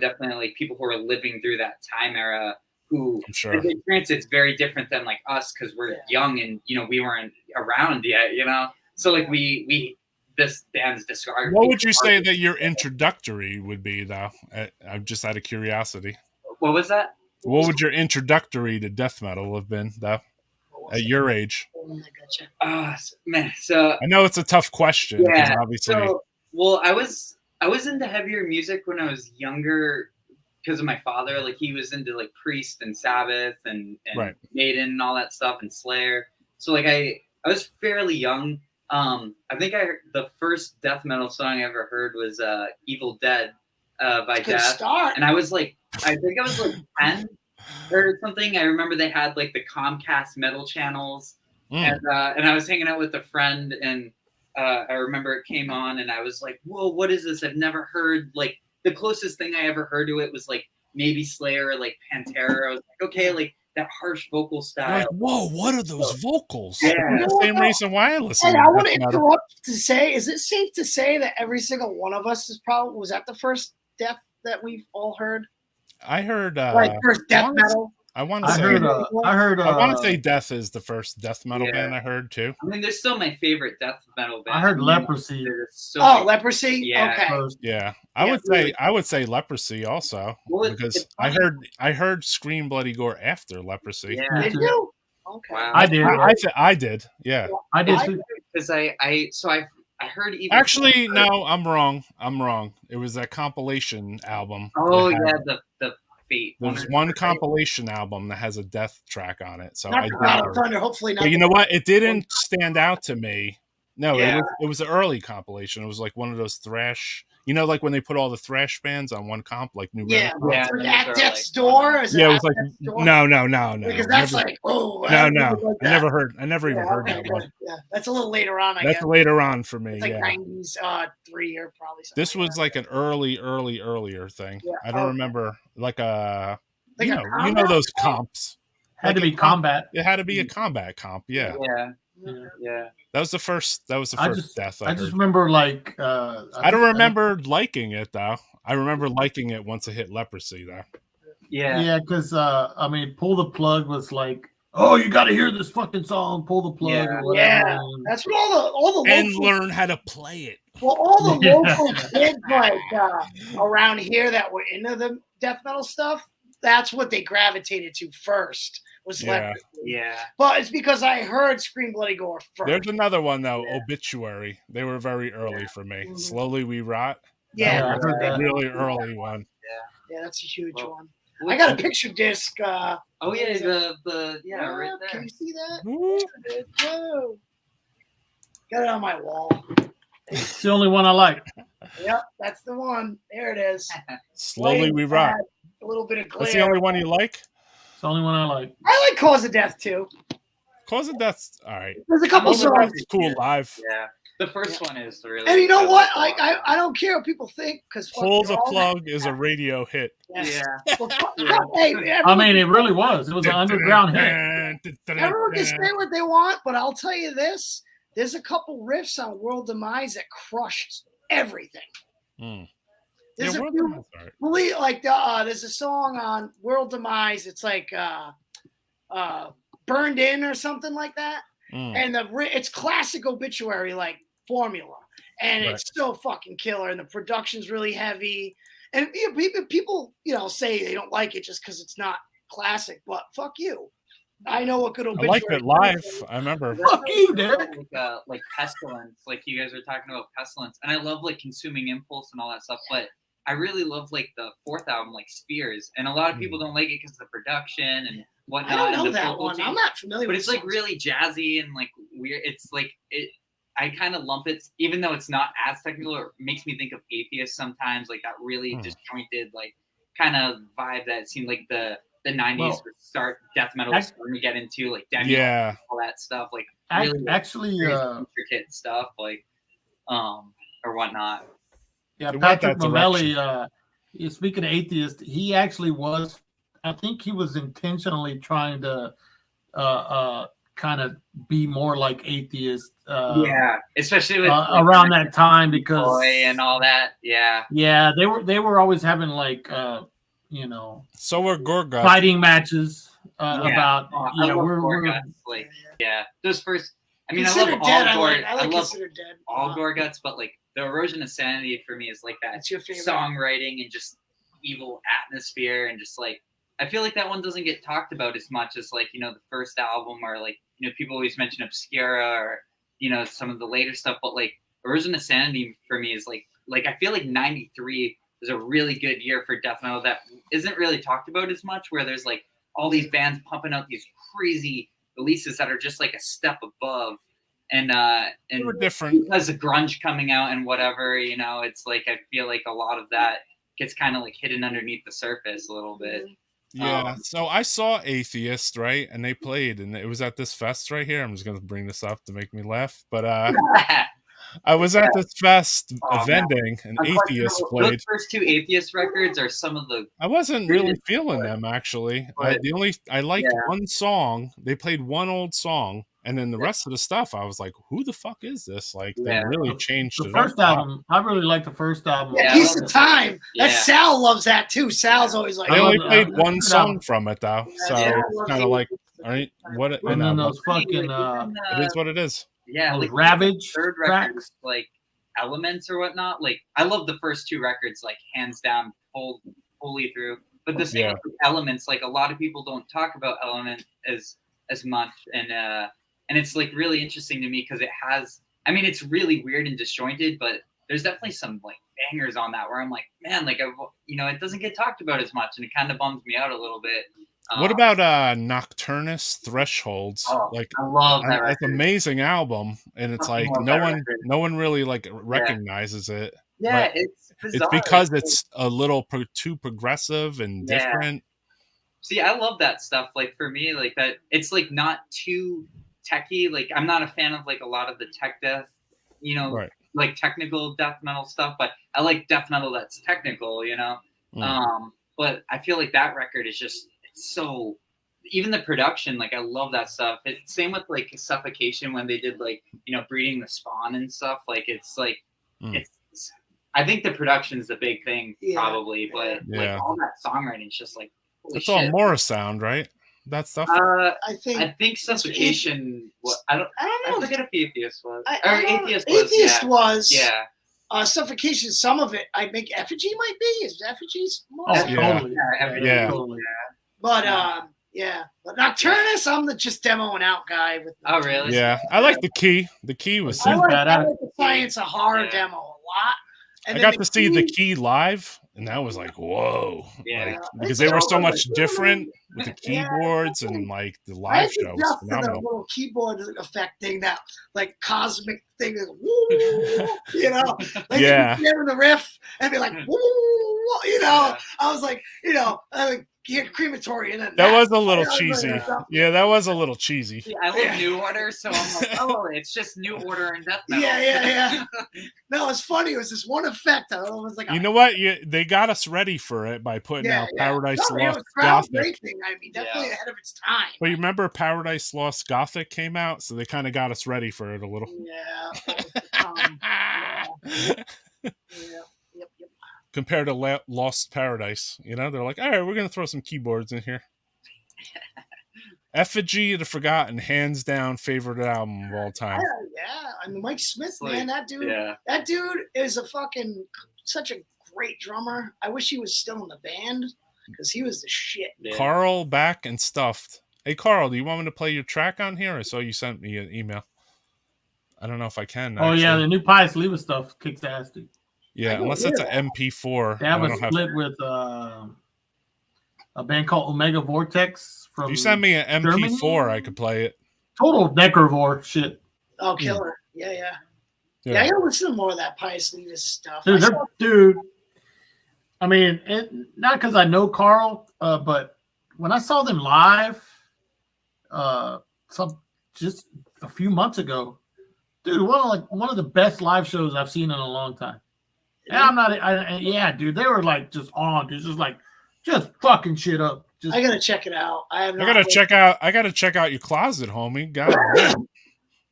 definitely like people who are living through that time era who the experience is very different than like us because we're young and we weren't around yet, so like we this band's discography. What would you say that your introductory would be, though? I'm just out of curiosity. What was that? What would your introductory to death metal have been, though, at your age? Man, so I know it's a tough question. Yeah, obviously. So, well, I was into heavier music when I was younger because of my father. Like he was into like Priest and Sabbath and Maiden and all that stuff and Slayer. So like I was fairly young. I think the first death metal song I ever heard was "Evil Dead" by Death, and I was like, I think I was like 10 or something. I remember they had like the Comcast metal channels, and I was hanging out with a friend, and I remember it came on, and I was like, "Whoa, what is this? I've never heard." Like the closest thing I ever heard to it was like maybe Slayer or like Pantera. I was like, okay, like that harsh vocal style. Like, whoa, what are those vocals? Yeah, the same reason why I listen. And I want to interrupt to say, is it safe to say that every single one of us was that the first death that we've all heard? I heard like first death metal. I want to say I want to say Death is the first death metal band I heard too. I mean, they're still my favorite death metal band. I heard Leprosy. Leprosy. Yeah. Okay. Yeah, I would say Leprosy also because I heard Scream Bloody Gore after Leprosy. Yeah. Did you? Okay. Wow. I did. Yeah. I did because I heard even. Actually, no, I'm wrong. It was that compilation album. Oh yeah, the Fate. There's one compilation album that has a death track on it. So not I did. Thunder, hopefully not. But you know what? It didn't stand out to me. No, it was an early compilation. It was like one of those thrash. Like when they put all the thrash bands on one comp, like New At Death's Door. It was like no. Because that's like no. I never even heard that one. Yeah, that's a little later on. That's later on for me. It's like 90s, 3 or probably. This was like an earlier thing. Yeah. I don't remember like you know those comps. Had to be combat. It had to be a combat comp. Yeah. That was the first death. I just remember like I don't remember liking it though. I remember liking it once it hit Leprosy though. Yeah, because I mean, Pull the Plug was like, oh, you got to hear this fucking song, Pull the Plug. Or whatever. Yeah, that's what all the and learn how to play it. Well, all the local kids like around here that were into the death metal stuff, that's what they gravitated to first. Was Leprosy. Yeah. But it's because I heard Scream Bloody Gore first. There's another one though, Obituary. They were very early for me. Mm-hmm. Slowly We Rot. Yeah, that really early one. Yeah, that's a huge one. I got a picture disc. Oh yeah, the right there. Can you see that? Whoa. Got it on my wall. It's the only one I like. Yep, that's the one. There it is. Slowly We Rot. A little bit of glare. That's the only one you like? It's the only one I like. I like Cause of Death too. Cause of Death's all right. There's a couple songs. Cool live. Yeah. The first one is really. And you know what? I don't care what people think because Pull the Plug is a radio hit. Yeah. Well, I mean, it really was. It was an underground hit. Everyone can say what they want, but I'll tell you this: there's a couple riffs on World Demise that crushed everything. There's a few, like there's a song on World Demise. It's like Burned In or something like that. And it's classic Obituary like formula, and it's so fucking killer. And the production's really heavy. And people say they don't like it just because it's not classic. But fuck you. I know what good Obituary. I liked it live. I remember. Fuck you, Derek. Like Pestilence, like you guys were talking about Pestilence, and I love like Consuming Impulse and all that stuff, but I really love like the fourth album, like Spears, and a lot of people don't like it because of the production and whatnot. I don't and know the that vocal one. change. I'm not familiar But with it's like songs. really jazzy and like weird. It's like it. I kind of lump it, even though it's not as technical. It makes me think of Atheist sometimes, like that really disjointed, like kind of vibe that seemed like the 90s Well, would start death metal was starting to get into, like DEO, Yeah. all that stuff, like really actually, intricate stuff, like or whatnot. yeah, It went Patrick that Mamelli. Speaking of Atheist, he actually was. I think he was intentionally trying to kind of be more like Atheist. Yeah, especially with around that time because Boy and all that. Yeah, yeah, they were always having like you know, So were Gorguts. fighting matches about I love Gorguts. Like, yeah, those first. I mean, I love all Gorguts, but like the Erosion of Sanity for me is like that That's your favorite. songwriting and just evil atmosphere and just like I feel like that one doesn't get talked about as much as like, you know, the first album or like, you know, people always mention Obscura or, you know, some of the later stuff, but like Erosion of Sanity for me is like I feel like 93 was a really good year for death metal that isn't really talked about as much, where there's like all these bands pumping out these crazy releases that are just like a step above. And They were different. Because of grunge coming out and whatever, you know, it's like I feel like a lot of that gets kind of like hidden underneath the surface a little bit. Yeah, so I saw Atheist, right? And they played, and it was at this fest right here. I'm just gonna bring this up to make me laugh, but I was at this fest vending, and Atheist played. Those first two Atheist records are some of the. I wasn't really feeling them actually. I liked one song. They played one old song, and then the rest of the stuff, I was like, "Who the fuck is this?" Like they really changed the it first up. album. I really liked the first album. Yeah, Piece of Time. That Sal loves that too. Sal's always like. I only played one song from it though, so it's kind of like, all right, what? And then those fucking. It is what it is. Yeah, like Ravage third record, like Elements or whatnot. Like I love the first two records, like hands down, fully through. But the same with Elements, like a lot of people don't talk about Element as much, and it's like really interesting to me because it has. I mean, it's really weird and disjointed, but there's definitely some like bangers on that where I'm like, man, like you know, it doesn't get talked about as much, and it kind of bums me out a little bit. What about Nocturnus Thresholds? Like I love that. It's an amazing album, and it's like no one really like recognizes it. Yeah, it's bizarre. It's because it's a little too progressive and different. See, I love that stuff. Like for me, like that, it's like not too techy. Like I'm not a fan of like a lot of the tech death, you know, like technical death metal stuff. But I like death metal that's technical, you know. But I feel like that record is just. So even the production, like I love that stuff. It's same with like Suffocation when they did like, you know, Breeding the Spawn and stuff. Like it's like it's I think the production is the big thing probably, but like all that songwriting is just like it's all Morris sound, right? That stuff. I think Suffocation. I don't know. I forget if Atheist was. Atheist was. Yeah. Suffocation. Some of it. I think Effigy might be. Is Effigy's? Totally. Totally. But but Nocturnus, I'm the just demoing out guy. Oh really? Yeah, I like the key. The key was. I like the Science of Horror demo a lot. And I got to see the key live, and that was like, whoa! Yeah, because they were so much different with the keyboards and like the live show. Just the little keyboard effect thing, that like cosmic thing, you know, like hearing the riff and be like, woo, you know. I was like, you know, crematory and then that was a little cheesy. Yeah, that was a little cheesy. See, I love New Order, so I'm like, oh, it's just New Order and death metal. Yeah. No, it's funny. It was this one effect. I was like, you know what? They got us ready for it by putting out Paradise Lost Gothic. I mean, definitely ahead of its time. But you remember Paradise Lost Gothic came out, so they kind of got us ready for it a little. Compared to Lost Paradise, you know, they're like, all right, we're gonna throw some keyboards in here. Effigy of the Forgotten, hands down favorite album of all time. Yeah. I mean, Mike Smith, man, that dude is such a great drummer. I wish he was still in the band because he was the shit. Yeah. Carl back and stuffed. Hey, Carl, do you want me to play your track on here? I saw you sent me an email. I don't know if I can. Oh yeah, the new Pius Leva stuff kicks ass, dude. Yeah, unless it's an MP4. They have a split with a band called Omega Vortex from. If you send me an MP4, Germany? I could play it. Total Necrovore shit. Oh, killer. Yeah, I gotta listen to more of that Pius Levis stuff. Dude, I mean, not because I know Carl, but when I saw them live, just a few months ago, dude, one of the best live shows I've seen in a long time. And yeah, dude, they were like just on, dude, just fucking shit up. I gotta check it out. I gotta check out your closet, homie. God damn.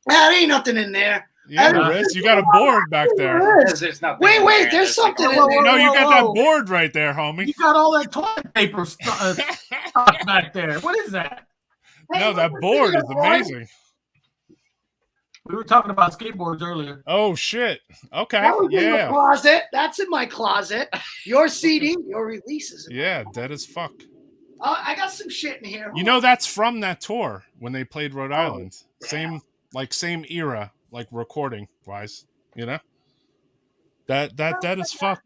There ain't nothing in there. Yeah, there is. You got a board back there. Wait, there's something in there. No, you got that board right there, homie. You got all that toilet paper stuff back there. What is that? No, that board is amazing. We were talking about skateboards earlier. Oh shit! Okay, that was in the yeah. closet. That's in my closet. Your CD, your releases. Yeah, dead as fuck. I got some shit in here. You know that's from that tour when they played Rhode Island. Yeah. Same era, like recording wise. You know. That is fuck.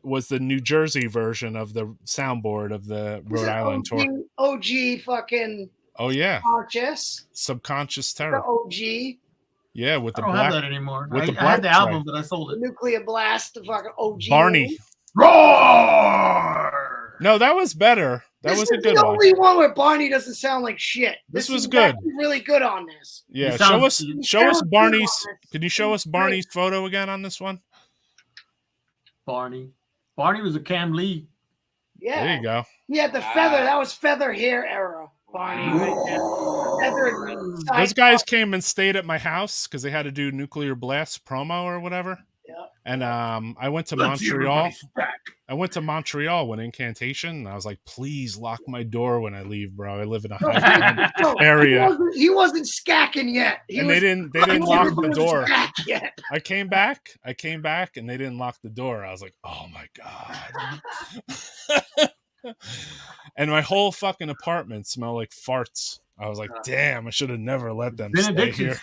Was the New Jersey version of the soundboard of the Rhode Island tour. OG fucking. Oh yeah. Subconscious Terror. The OG. Yeah, with the I don't black. have that anymore. With I had the album, but I sold it. Nuclear Blast, the fucking OG. Barney. Roar! No, that was better. That was a good one. This is the only one where Barney doesn't sound like shit. This was good. Really good on this. Yeah, show us Barney's. Can you show us Barney's photo again on this one? Barney was a Cam Lee. Yeah. There you go. Yeah, the feather. That was feather hair era. Barney right there. Those guys came and stayed at my house because they had to do Nuclear Blast promo or whatever. Yeah. And I went to Montreal. I went to Montreal when Incantation. And I was like, please lock my door when I leave, bro. I live in a high area. He wasn't skacking yet. They didn't lock the door. I came back, and they didn't lock the door. I was like, oh my god. And my whole fucking apartment smelled like farts. I was like, damn, I should have never let them stay here.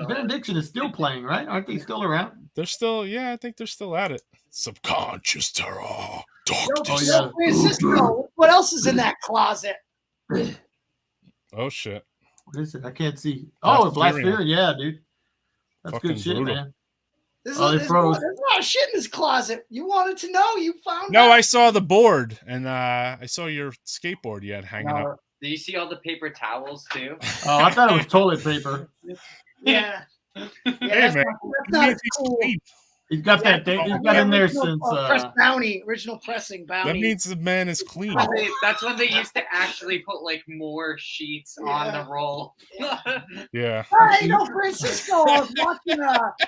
Benediction is still playing, right? Aren't they still around? They're still, yeah, I think they're still at it. Subconscious Terror. Francisco, what else is in that closet? Oh shit. What is it? I can't see. Oh, Blaspheria, yeah, dude. That's fucking good shit, brutal. Man. There's a lot of shit in this closet. You wanted to know, you found out. I saw the board, and I saw your skateboard you had hanging up. Do you see all the paper towels too? Oh, I thought it was toilet paper. Yeah. Hey man, that's not cool. He's got that thing. He's got in there since original pressing bounty. That means the man is clean. That's when they used to actually put like more sheets on the roll. Yeah. Hey, Francisco, I was watching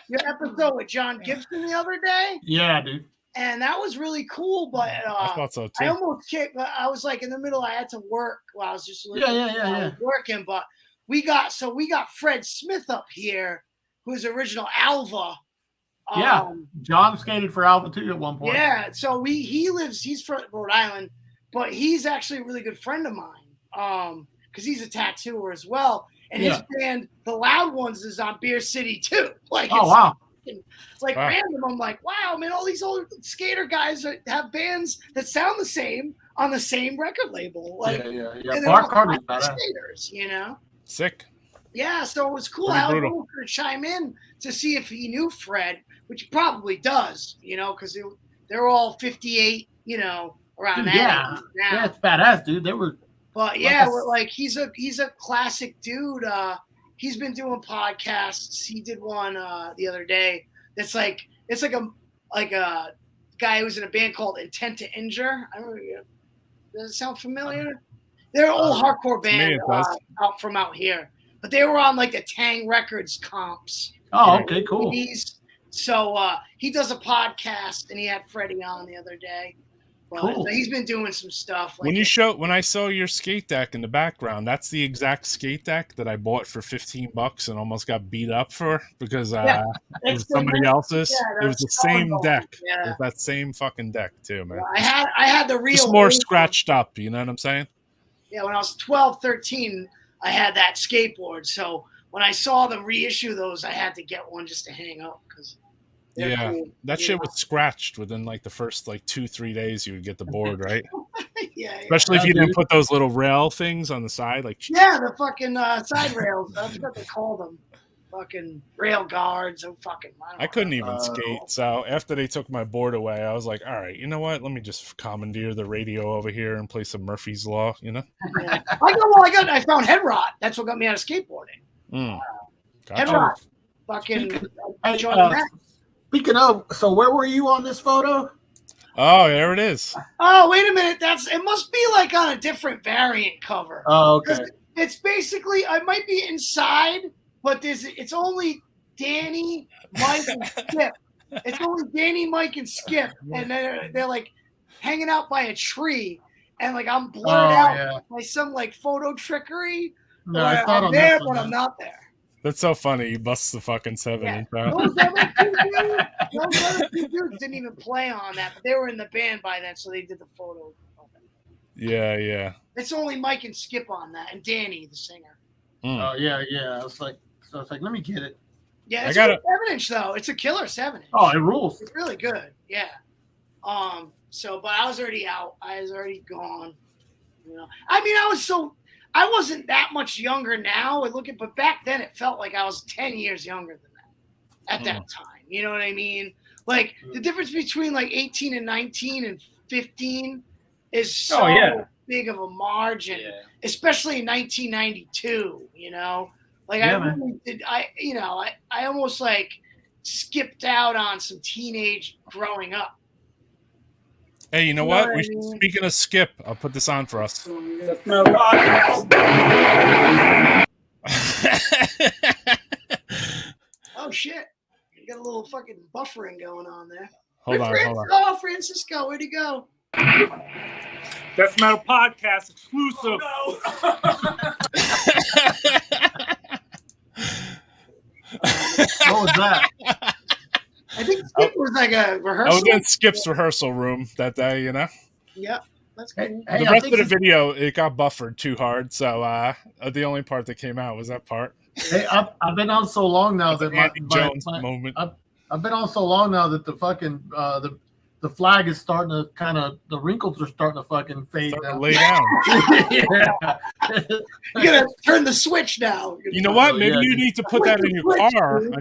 your episode with John Gibson the other day. Yeah, dude. And that was really cool, but I thought so too. I almost kicked. I was like in the middle. I had to work while I was just working. But we got Fred Smith up here, who's original Alva. Yeah, John skated for Alva too at one point. Yeah, so he's from Rhode Island, but he's actually a really good friend of mine. Because he's a tattooer as well, and his band, The Loud Ones, is on Beer City too. Like, wow. It's like random. I'm like, wow, man, all these old skater guys have bands that sound the same on the same record label. Like, yeah. And Mark Carter's skaters, you know. Sick. Yeah, so it was cool how he was going to chime in to see if he knew Fred, which he probably does, you know, because they're all 58, you know, around that. Yeah, it's badass, dude. They were. But yeah, he's a classic dude. He's been doing podcasts. He did one the other day. It's like a guy who's in a band called Intent to Injure. I don't know. Does it sound familiar? They're an old hardcore band out here, but they were on like the Tang Records comps. Oh, okay, cool. So he does a podcast, and he had Freddie on the other day. But cool. He's been doing some stuff. Like when I saw your skate deck in the background, that's the exact skate deck that I bought for $15 and almost got beat up for because it was somebody else's. It was the same deck. Yeah. It was that same fucking deck too, man. I had the real. Just more scratched up. You know what I'm saying? Yeah, when I was 12, 13, I had that skateboard. So when I saw them reissue those, I had to get one just to hang up because. Yeah, cool. That shit was scratched within like the first like 2-3 days. You would get the board, right? Yeah, Especially if you didn't put those little rail things on the side, like the fucking side rails. That's what they call them. Fucking rail guards. Oh, fucking. I couldn't even skate. So after they took my board away, I was like, all right, you know what? Let me just commandeer the radio over here and play some Murphy's Law, you know? Yeah. I found head rot. That's what got me out of skateboarding. Gotcha. Head rot. Fucking. Speaking of, so where were you on this photo? Oh, there it is. Oh, wait a minute. It must be like on a different variant cover. Oh, okay. It's basically, I might be inside, but it's only Danny, Mike, and Skip. It's only Danny, Mike, and Skip, and they're like hanging out by a tree, and like I'm blurred out by some like photo trickery. No, I thought I'm there, but I'm not there. That's so funny. You bust the fucking 7-inch out. Those other two dudes didn't even play on that, but they were in the band by then, so they did the photo. Yeah. It's only Mike and Skip on that, and Danny, the singer. Oh yeah. I was like, let me get it. Yeah, it's a 7-inch though. It's a killer 7-inch. Oh, it rules. It's really good. Yeah. So, but I was already out. I was already gone. You know, I mean, I wasn't that much younger now. But back then it felt like I was 10 years younger than that at that time. You know what I mean? Like the difference between like 18 and 19 and 15 is so big of a margin, especially in 1992. You know, like I really did. I almost like skipped out on some teenage growing up. Hey, you know what? Speaking of Skip, I'll put this on for us. Oh shit! You got a little fucking buffering going on there. Hold on. Oh, Francisco, where'd he go? Death Metal Podcast exclusive. What was that? I think Skip was like a rehearsal. I was in Skip's rehearsal room that day, you know? Yep. That's good. Hey, the rest of the video, it got buffered too hard, so the only part that came out was that part. Hey, I've been on so long now that Andy Jones moment. I've been on so long now that the fucking the flag is starting to kind of, the wrinkles are starting to fucking fade now. Lay down. You gotta turn the switch now. You know what? Maybe you need to put that in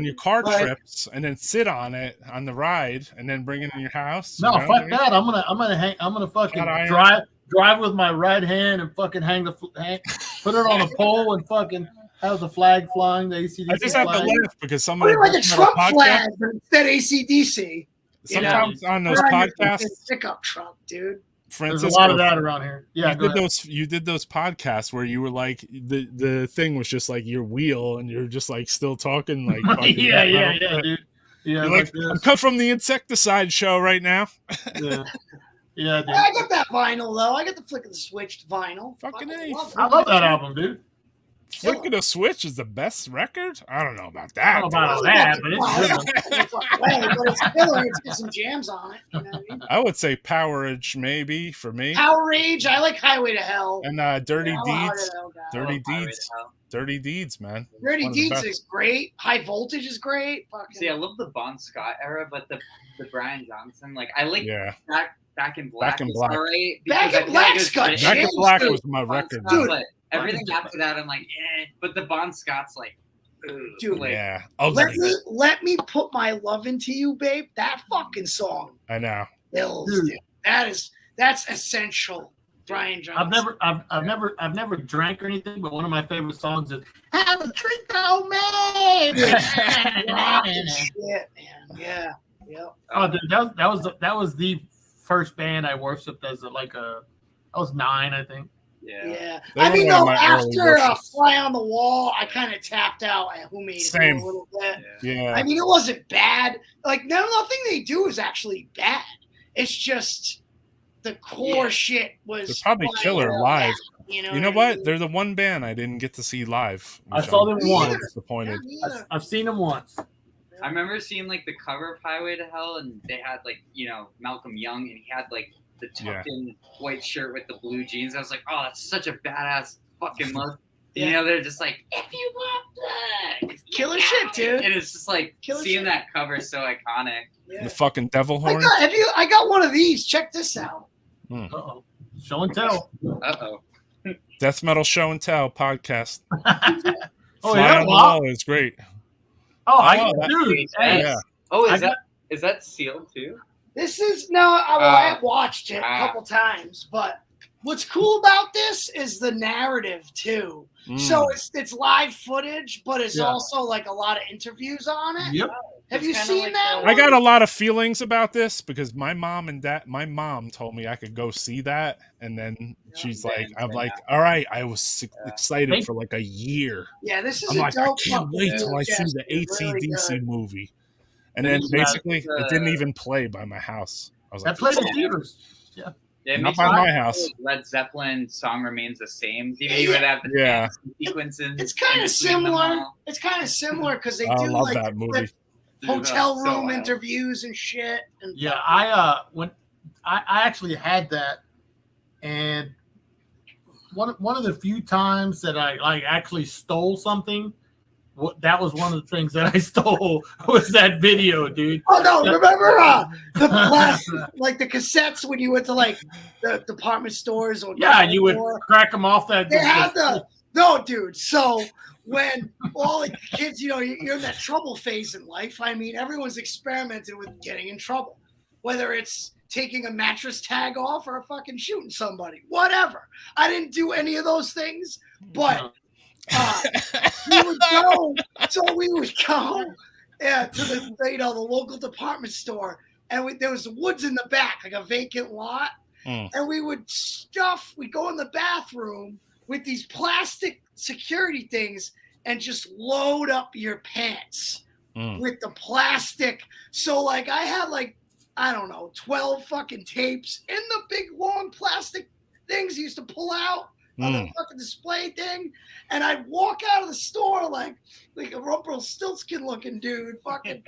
your car trips, and then sit on it on the ride, and then bring it in your house. No, fuck that. I'm gonna fucking drive with my right hand and fucking put it on a pole and fucking have the flag flying. The ACDC. I just have to laugh because somebody like a Trump flag, but instead ACDC. Sometimes on those podcasts, pickup truck, dude. There's a lot of that around here. Yeah, you did those podcasts where you were like the thing was just like your wheel, and you're just like still talking like yeah, dude. Yeah, like I'm cut from the Insecticide show right now. Yeah, dude. I got that vinyl though. I got the Flick of the Switch vinyl. Fucking I love that album, dude. Flick of the Switch is the best record? I don't know about that. I don't know about that, but it's good. But it's killer. It's got some jams on it. You know what I mean? I would say Powerage maybe for me. Powerage. I like Highway to Hell. And Dirty Deeds. Dirty Deeds, man. Dirty Deeds is great. High Voltage is great. See, I love the Bon Scott era, but the Brian Johnson, like I like Back in Black. Back in Black. All right, Back in Black's got Back in Black was my record, dude. But everything after that, I'm like, but the Bon Scott's like, dude, like, yeah. Let me put my love into you, babe. That fucking song. I know. Bills, dude. That's essential. Brian Johnson. I've never drank or anything, but one of my favorite songs is "Have a Drink on Me." Shit, man. Yeah. Oh, dude, that was the first band I worshipped as I was 9, I think. Yeah. I mean, though, after Fly on the Wall, I kind of tapped out at Who Made It a little bit. Yeah. I mean, it wasn't bad. Like, nothing they do is actually bad. It's just the core shit was. They're probably killer live. You know what? I mean? They're the one band I didn't get to see live. I saw them once. Disappointed. I've seen them once. I remember seeing like the cover of Highway to Hell, and they had like Malcolm Young, and he had like the tucked-in white shirt with the blue jeans. I was like, oh, that's such a badass fucking look. Yeah. They're just like, if you want that, killer shit, dude. And it's just like seeing that cover is so iconic. Yeah. The fucking devil horn. I got one of these. Check this out. Uh-oh. Show and tell. Uh-oh. Death Metal Show and Tell podcast. Oh, Fly yeah, on the Bob? Wall is great. Oh, that- hey, Yeah. Oh, I is that sealed too? This is I have watched it a couple times, but what's cool about this is the narrative too. So it's live footage, but it's also like a lot of interviews on it. Yep. Have you seen that? I got a lot of feelings about this because my mom told me I could go see that, and then she's like, I'm like, all right, I was excited for like a year. Yeah, this is I'm a like, I dope can't wait till I see VHS, the dude, really AC/DC good. movie. And then basically, it didn't even play by my house. I was like, that played in theaters. Yeah. Yeah, it Not makes by me my feel house. like Led Zeppelin song remains the same. You would have the Yeah. sequences. It's kind of similar. It's kind of similar because they I do love like that movie. hotel So room wild. interviews and shit. And Yeah, I actually had that, and one of the few times that I like actually stole something. That was one of the things that I stole was that video, dude. Oh no! Remember the plastic, like the cassettes when you went to like the department stores or You would crack them off that. They had no, dude. So when all the kids, you're in that trouble phase in life. I mean, everyone's experimenting with getting in trouble, whether it's taking a mattress tag off or fucking shooting somebody, whatever. I didn't do any of those things, but. We would go to the local department store, and there was woods in the back, like a vacant lot, and we'd go in the bathroom with these plastic security things and just load up your pants with the plastic. So like I had like, I don't know, 12 fucking tapes in the big long plastic things you used to pull out on the fucking display thing, and I'd walk out of the store like a Rumpelstiltskin looking dude, fucking,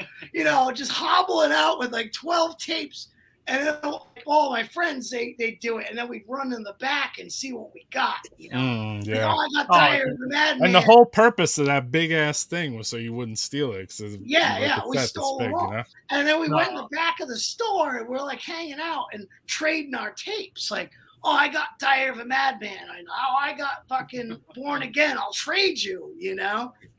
just hobbling out with like 12 tapes, and then all my friends they do it, and then we'd run in the back and see what we got, Yeah. Like, I got tired of the Madman. And the whole purpose of that big ass thing was so you wouldn't steal it. We stole them all. And then we went in the back of the store and we're like hanging out and trading our tapes, like, oh, I got tired of a Madman. I got fucking Born Again. I'll trade you,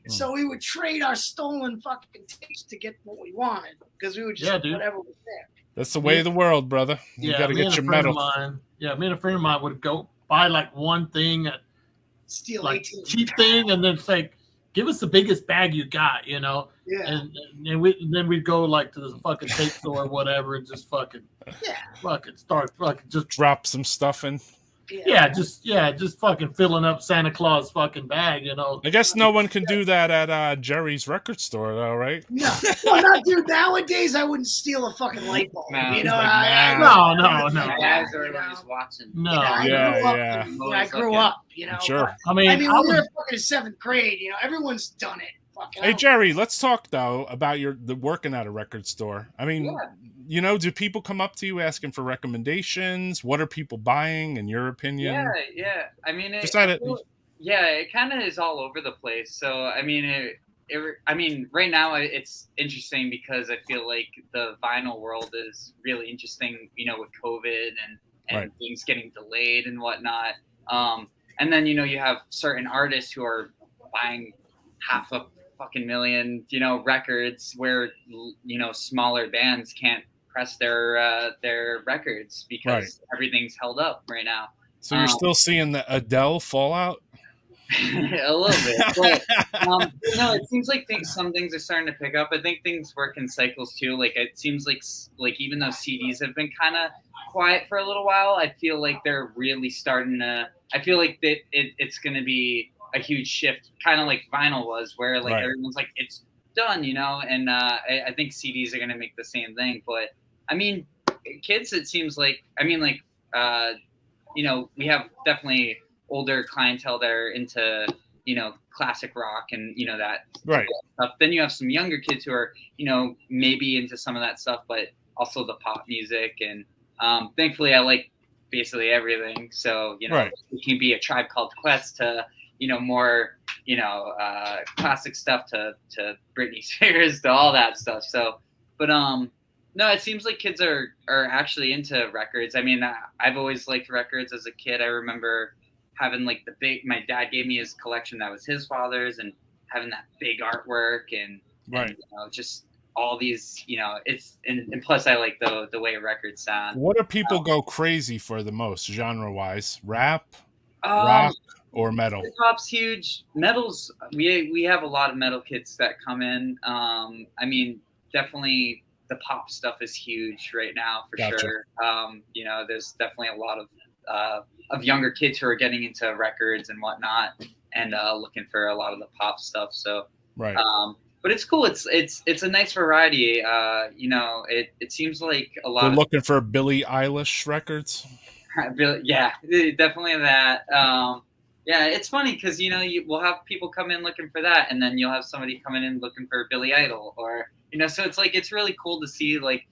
So we would trade our stolen fucking tapes to get what we wanted because we would just whatever was there. That's the way of the world, brother. You got to get your metal. Me and a friend of mine would go buy like one thing, steal like cheap thing, and then say, "Give us the biggest bag you got," Yeah. And then we'd go like to the fucking tape store or whatever, and just fucking start fucking just drop some stuff in. Just fucking filling up Santa Claus fucking bag, I guess no one can do that at Jerry's record store, though, right? No, dude. Nowadays, I wouldn't steal a fucking light bulb. No. Guys are just watching. No. I grew up, Sure. I mean, we were fucking 7th grade. everyone's done it. Hey, Jerry, let's talk though about the working at a record store. I mean, do people come up to you asking for recommendations? What are people buying, in your opinion? Yeah. I mean, it kind of is all over the place. So, I mean, right now it's interesting because I feel like the vinyl world is really interesting, with COVID and things getting delayed and whatnot. And then, you have certain artists who are buying half a fucking million, records where, smaller bands can't press their records because everything's held up right now. So you're still seeing the Adele fallout? A little bit, but it seems like some things are starting to pick up. I think things work in cycles too. Like it seems like even though CDs have been kind of quiet for a little while, I feel like they're really starting to. I feel like that it's going to be a huge shift, kind of like vinyl was, where like everyone's like it's done, and I think CDs are going to make the same thing. But I mean, kids, it seems like we have definitely older clientele that are into classic rock and that stuff. Then you have some younger kids who are maybe into some of that stuff, but also the pop music, and thankfully I like basically everything. So it can be a Tribe Called Quest to more classic stuff to Britney Spears to all that stuff. So but No, it seems like kids are actually into records. I mean, I've always liked records as a kid. I remember having like my dad gave me his collection that was his father's, and having that big artwork and just all these, it's and plus I like the way records sound. What do people go crazy for the most genre wise? Rap, rock, or metal? Hip hop's huge. Metal's we have a lot of metal kids that come in. I mean, definitely the pop stuff is huge right now for sure. There's definitely a lot of younger kids who are getting into records and whatnot, and looking for a lot of the pop stuff. So right. But it's cool. It's a nice variety. It seems like a lot. We're looking for Billie Eilish records. Yeah, definitely that. Yeah, it's funny because we'll have people come in looking for that, and then you'll have somebody coming in looking for Billy Idol, or so it's like it's really cool to see like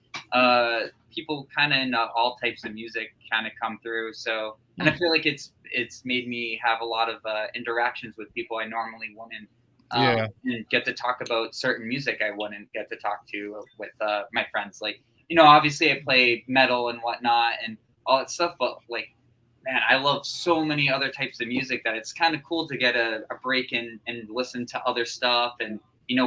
people kind of in all types of music kind of come through. So, and I feel like it's made me have a lot of interactions with people I normally wouldn't. And get to talk about certain music I wouldn't get to talk to with my friends. Like, obviously I play metal and whatnot and all that stuff, but like, man, I love so many other types of music that it's kind of cool to get a break and listen to other stuff and,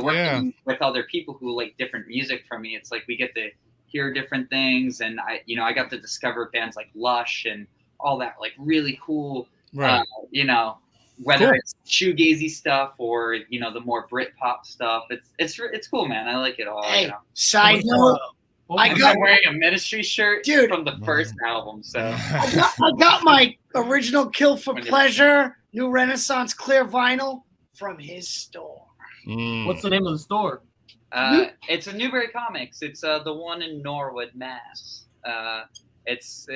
working with other people who like different music from me. It's like we get to hear different things, and I got to discover bands like Lush and all that like really cool, whether it's shoegazy stuff or the more Brit-pop stuff. It's cool, man. I like it all. Hey, side note, I'm wearing a Ministry shirt from the first album, so I got my original Kill for Pleasure New Renaissance clear vinyl from his store. What's the name of the store? It's a Newbury Comics. It's the one in Norwood, Mass. It's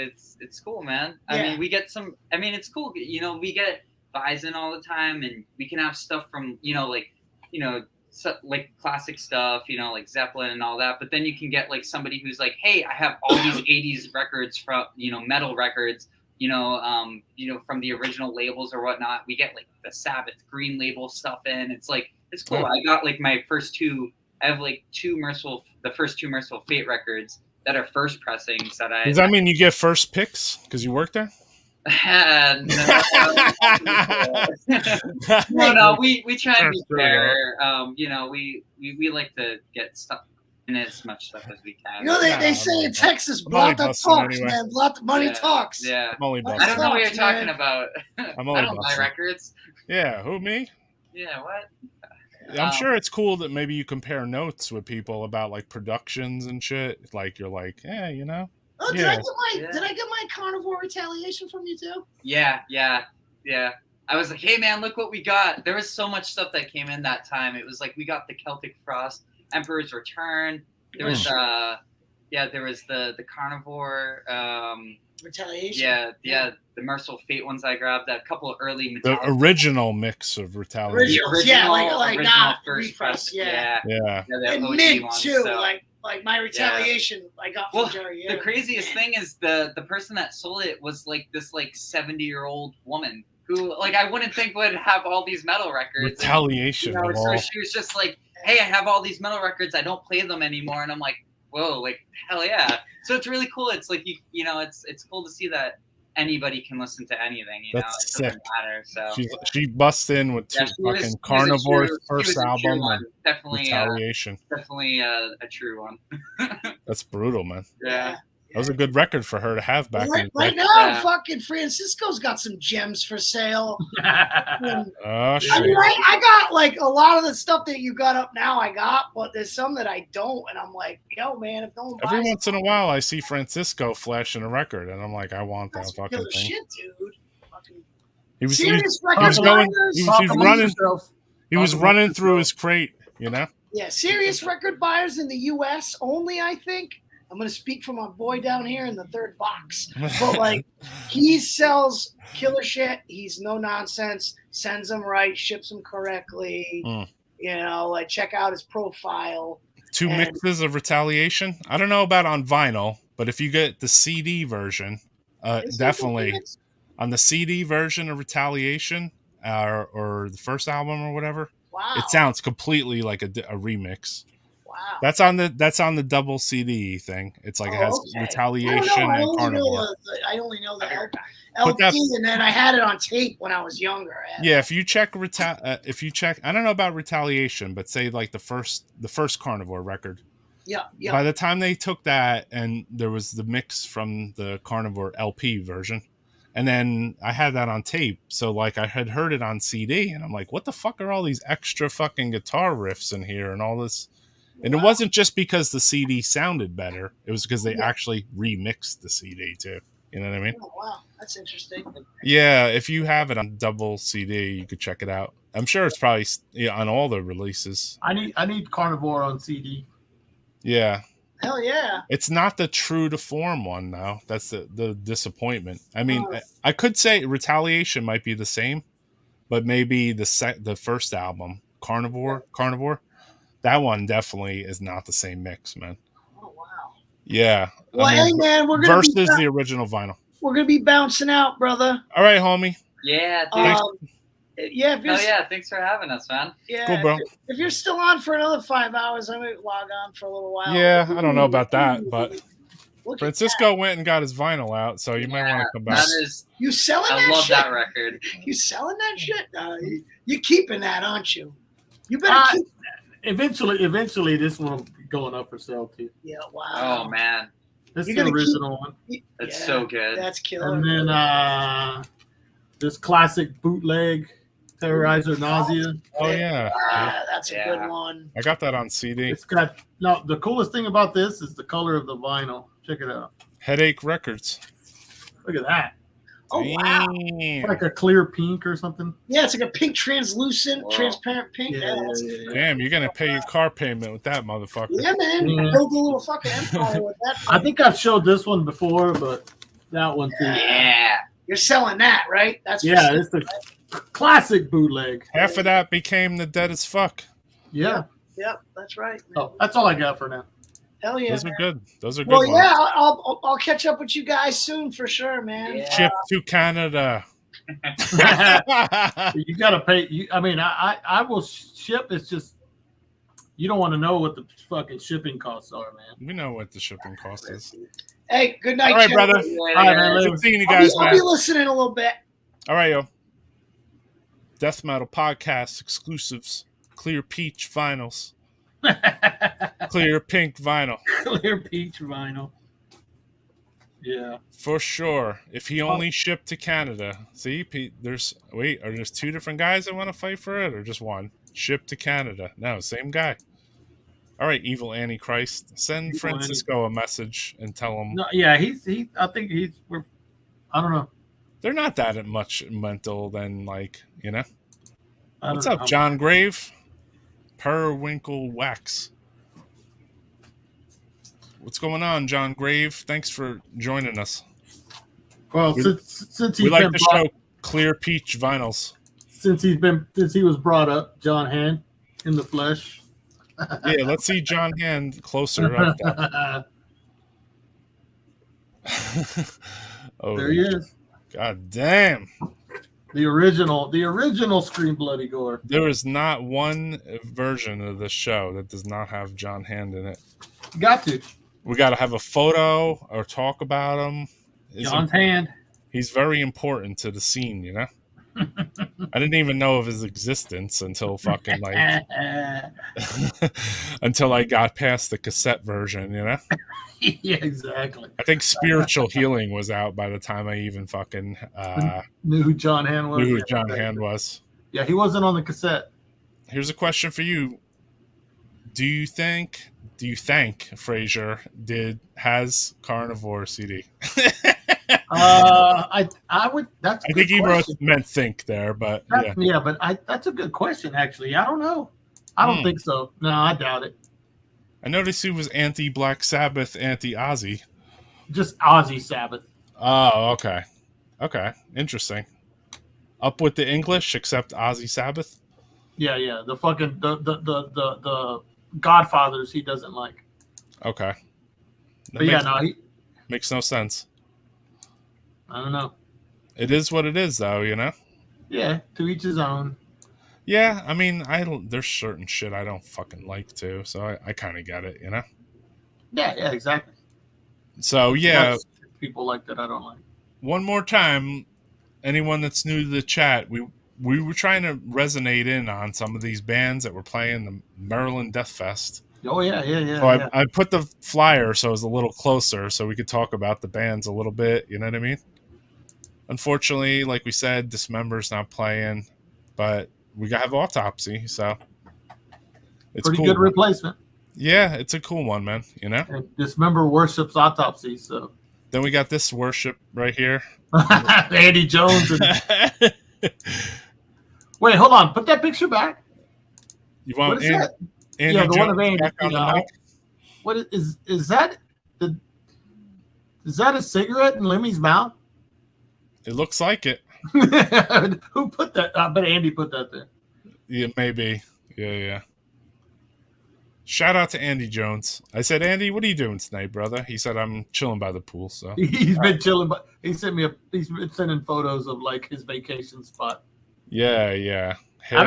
cool, man. I mean, we get some. I mean, it's cool. We get Bison all the time, and we can have stuff from like classic stuff, like Zeppelin and all that. But then you can get like somebody who's like, hey, I have all these '80s records from metal records, from the original labels or whatnot. We get like the Sabbath Green Label stuff in. It's like it's cool. I got like my first two. I have like the first two Merciful Fate records that are first pressings that I. Does that mean you get first picks because you work there? No, we try and be fair. We like to get stuff in as much stuff as we can. They say in Texas, block the talks, man. Block the money talks. Yeah. I'm only I don't know what you're talking about. I don't buy records. Yeah, who, me? Yeah, what? I'm sure it's cool that maybe you compare notes with people about like productions and shit. Like you're like, Oh, did I get my Carnivore Retaliation from you too? Yeah. I was like, hey man, look what we got. There was so much stuff that came in that time. It was like we got the Celtic Frost, Emperor's Return. There was there was the Carnivore Retaliation. Yeah, the Merciful Fate ones I grabbed. A couple of early Metallica. The original mix of Retaliation. Original first press. Yeah. And mint too, so. Like my Retaliation, I got from Jerry. The craziest thing is the person that sold it was like this 70-year-old woman who like I wouldn't think would have all these metal records. Retaliation. And, so she was just like, hey, I have all these metal records. I don't play them anymore. And I'm like, whoa, like hell yeah. So it's really cool. It's like it's cool to see that anybody can listen to anything. That's it doesn't matter. So she busts in with fucking Carnivore's first album and Retaliation. Definitely a true one. That's brutal, man. Yeah. That was a good record for her to have back then. Right now, fucking Francisco's got some gems for sale. Shit. I mean, I got like a lot of the stuff that you got up now. I got, but there's some that I don't, and I'm like, yo, man, if no one buys every once in a while, I see Francisco flashing a record, and I'm like, I want that fucking thing. Shit, dude. He was running through his crate, Yeah, serious record buyers in the U.S. only, I think. I'm going to speak for my boy down here in the third box. But, like, he sells killer shit. He's no nonsense. Sends them right. Ships them correctly. Like, check out his profile. Two mixes of Retaliation. I don't know about on vinyl, but if you get the CD version, definitely. On the CD version of Retaliation or the first album or whatever, it sounds completely like a remix. Wow. wow. That's on the double CD thing. It's like it has Okay. Retaliation I and Carnivore. I only know the Put that- LP, and then I had it on tape when I was younger. Yeah, if you check, I don't know about Retaliation, but say like the first Carnivore record. Yeah. By the time they took that, and there was the mix from the Carnivore LP version, and then I had that on tape, so like I had heard it on CD, and I'm like, what the fuck are all these extra fucking guitar riffs in here and all this? And it wasn't just because the CD sounded better; it was because they actually remixed the CD too. You know what I mean? Oh, wow, that's interesting. Yeah, if you have it on double CD, you could check it out. I'm sure it's probably on all the releases. I need Carnivore on CD. Yeah. Hell yeah. It's not the true to form one, though. That's the disappointment. I mean, I could say Retaliation might be the same, but maybe the first album, Carnivore, that one definitely is not the same mix, man. Oh, wow. Yeah. Well, hey, man, we're going to versus the original vinyl. We're going to be bouncing out, brother. All right, homie. Yeah, dude. Yeah, thanks for having us, man. Yeah, cool, bro. If you're still on for another 5 hours, I might log on for a little while. Yeah, I don't know about that, but Look Francisco went and got his vinyl out, so you might want to come back. You selling that I love shit? that record. You selling that shit? You keeping that, aren't you? You better keep that. Eventually, this one will be going up for sale too. Yeah, wow. Oh man, this is the original one. It's so good. That's killer. And then this classic bootleg Terrorizer Nausea. Oh yeah, that's a good one. I got that on CD. It's got the coolest thing about this is the color of the vinyl. Check it out. Headache Records. Look at that. Oh wow! It's like a clear pink or something. Yeah, it's like a pink, translucent, transparent pink. Yeah. Damn, you're gonna pay your car payment with that motherfucker. Yeah, man. Yeah. Build a little fucking empire with that. I think I've showed this one before, but that one too. Yeah. You're selling that, right? That's it's the classic bootleg. Half of that became the Dead as Fuck. Yeah. Yep, that's right. Man. Oh, that's all I got for now. Hell yeah. Those are good. Those are good. Well, ones. yeah, I'll catch up with you guys soon for sure, man. Yeah. Ship to Canada. You gotta pay. I will ship. It's just you don't want to know what the fucking shipping costs are, man. We know what the shipping cost is. Hey, good night, All right, Joe. brother. All right, man. Good seeing you guys, I'll be listening a little bit. All right, yo. Death Metal Podcast exclusives. Clear Peach vinyls. Clear Pink vinyl. Clear Peach vinyl. Yeah. For sure. If he only shipped to Canada. See, Pete, are there two different guys that want to fight for it or just one? Ship to Canada. No, same guy. All right, evil Antichrist. Send Francisco a message and tell him. No, yeah, I think I don't know. They're not that much mental than, like, you know. What's know. up, John Grave? Periwinkle Wax. What's going on, John Grave? Thanks for joining us. Well, since we like to show Clear Peach vinyls. Since he was brought up, John Hand in the flesh. Yeah, let's see John Hand closer up there. Oh, there he is. God damn. The original Scream Bloody Gore. There is not one version of the show that does not have John Hand in it. Got to. We got to have a photo or talk about him. John's Hand. He's very important to the scene, you know? I didn't even know of his existence until fucking like until I got past the cassette version, you know? Yeah, exactly. I think Spiritual Healing was out by the time I even fucking knew who John Hand was. Knew who John Hand was. Yeah, he wasn't on the cassette. Here's a question for you. Do you think Frazier has Carnivore CD? I would. That's. I think he meant think there, but yeah, but that's a good question. Actually, I don't know. I don't think so. No, I doubt it. I noticed he was anti-Black Sabbath, anti-Ozzy. Just Ozzy Sabbath. Oh, okay. Okay, interesting. Up with the English, except Ozzy Sabbath. Yeah. The fucking the Godfathers he doesn't like. Okay. Makes no sense. I don't know. It is what it is, though, you know? Yeah, to each his own. Yeah, I mean, there's certain shit I don't fucking like too, so I kind of get it, you know. Yeah, exactly. So yeah, people like that I don't like. One more time, anyone that's new to the chat, we were trying to resonate in on some of these bands that were playing the Maryland Death Fest. Oh yeah. So I put the flyer so it was a little closer, so we could talk about the bands a little bit. You know what I mean? Unfortunately, like we said, Dismember's not playing, but we have Autopsy, so it's pretty cool, good man. replacement. Yeah, it's a cool one, man. You know, and Dismember worships Autopsy, so then we got this worship right here, Andy Jones. Wait, hold on, put that picture back. You want what is that? Andy yeah, the Jones one of Andy. back on the mic? What is that? Is that a cigarette in Lemmy's mouth? It looks like it. Who put that? I bet Andy put that there. Yeah, maybe. Yeah. Shout out to Andy Jones. I said, Andy, what are you doing tonight, brother? He said, I'm chilling by the pool. So he's been chilling, but he sent me he's been sending photos of like his vacation spot. Yeah. I've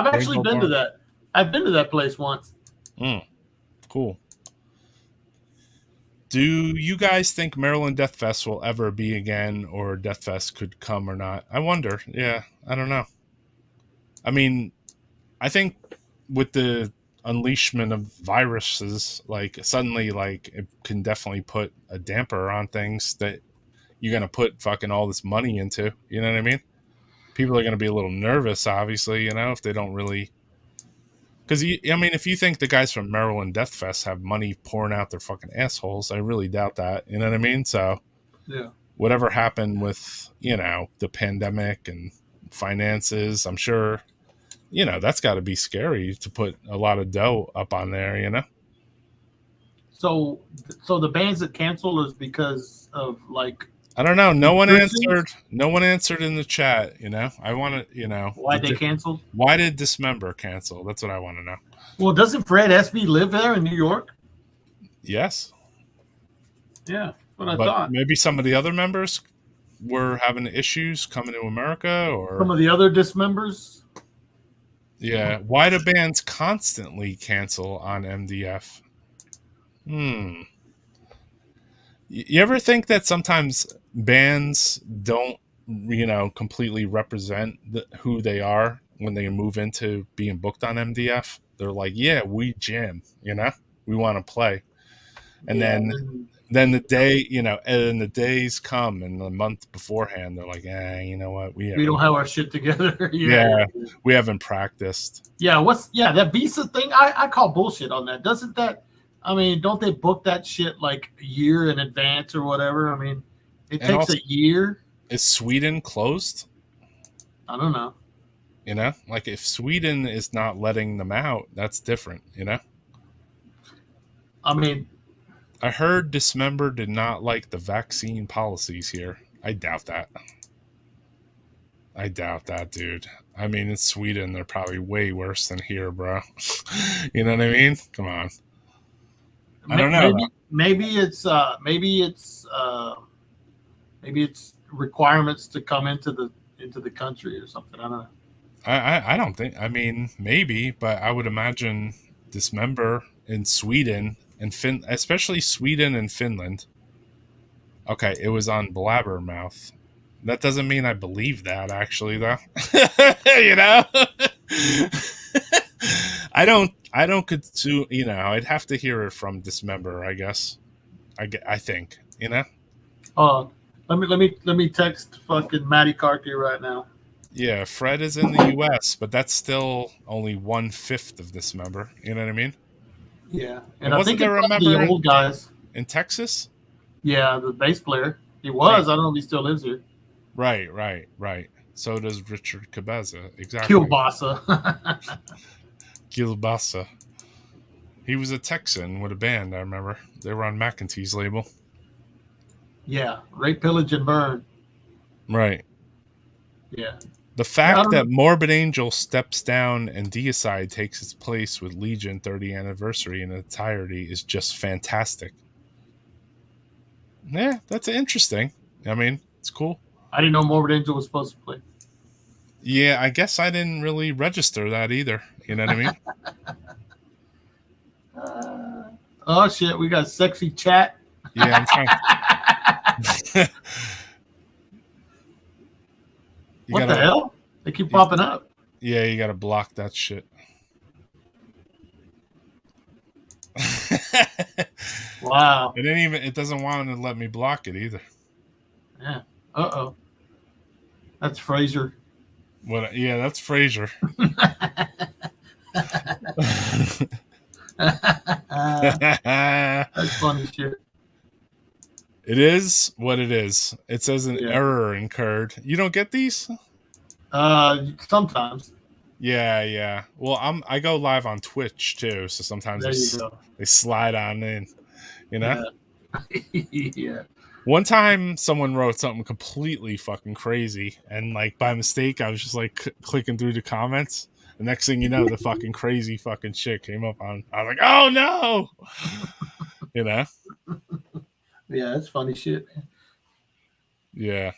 actually been to that. I've been to that place once. Cool. Do you guys think Maryland Death Fest will ever be again, or Death Fest could come or not? I wonder. Yeah, I don't know. I mean, I think with the unleashment of viruses, like suddenly, like it can definitely put a damper on things that you're gonna put fucking all this money into. You know what I mean? People are gonna be a little nervous, obviously. You know, if they don't really. Because, I mean, if you think the guys from Maryland Death Fest have money pouring out their fucking assholes, I really doubt that. You know what I mean? So, yeah, whatever happened with, the pandemic and finances, I'm sure, that's got to be scary to put a lot of dough up on there, So the bands that cancel is because of like. I don't know. No one answered. No one answered in the chat. I want to. Why they canceled? Why did Dismember cancel? That's what I want to know. Well, doesn't Fred SB live there in New York? Yes. Yeah, what I thought. Maybe some of the other members were having issues coming to America, or some of the other Dismembers. Yeah. Why do bands constantly cancel on MDF? You ever think that sometimes bands don't, completely represent who they are when they move into being booked on MDF? They're like, yeah, we jam, we want to play. And then the day, and the days come and the month beforehand, they're like, you know what? We don't have our shit together. Yeah, we haven't practiced. Yeah, that visa thing? I call bullshit on that. Doesn't that, I mean, don't they book that shit like a year in advance or whatever? I mean, it takes also, a year. Is Sweden closed? I don't know. Like if Sweden is not letting them out, that's different, I mean, I heard Dismember did not like the vaccine policies here. I doubt that. Dude. I mean, in Sweden, they're probably way worse than here, bro. You know what I mean? Come on. I don't know. Maybe it's requirements to come into the country or something. I don't know. I don't think. I mean, maybe, but I would imagine Dismember in Sweden and especially Sweden and Finland. Okay, it was on Blabbermouth. That doesn't mean I believe that, actually, though. I don't I'd have to hear it from Dismember, I guess. I think, Let me text fucking Matty Carkey right now. Yeah, Fred is in the U.S., but that's still only 1/5 of Dismember. You know what I mean? Yeah, and I think there the old guys in Texas. Yeah, the bass player. He was. Right. I don't know if he still lives here. Right. So does Richard Cabeza. Exactly. Kielbasa. He was a Texan with a band, I remember. They were on McEntee's label. Yeah, Rape, Pillage, and Burn. Right. Yeah. The fact that Morbid Angel steps down and Deicide takes its place with Legion 30th anniversary in entirety is just fantastic. Yeah, that's interesting. I mean, it's cool. I didn't know Morbid Angel was supposed to play. Yeah, I guess I didn't really register that either. You know what I mean? Oh shit, we got sexy chat. Yeah, I'm trying. What the hell? They keep popping up. Yeah, you gotta block that shit. Wow. It doesn't want to let me block it either. Yeah. Uh-oh. That's Fraser. What? Yeah, that's Fraser. That's funny shit. It is what it is. It says an error incurred. You don't get these? Sometimes. Yeah. Well, I go live on Twitch too, so sometimes they slide on in. You know? Yeah. One time, someone wrote something completely fucking crazy, and like by mistake, I was just like clicking through the comments. The next thing you know, the fucking crazy fucking shit came up on. I was like, "Oh no!" You know? Yeah, that's funny shit. Yeah,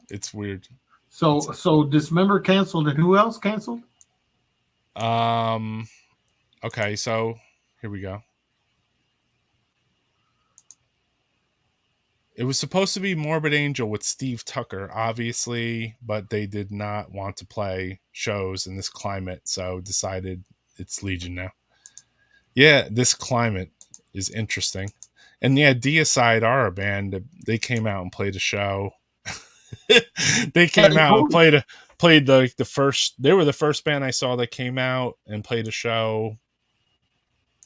it's weird. So Dismember canceled, and who else canceled? Okay, so here we go. It was supposed to be Morbid Angel with Steve Tucker, obviously, but they did not want to play shows in this climate, so decided it's Legion now. Yeah, this climate is interesting. And yeah, Deicide are a band. They came out and played a show. They came out and played the first. They were the first band I saw that came out and played a show,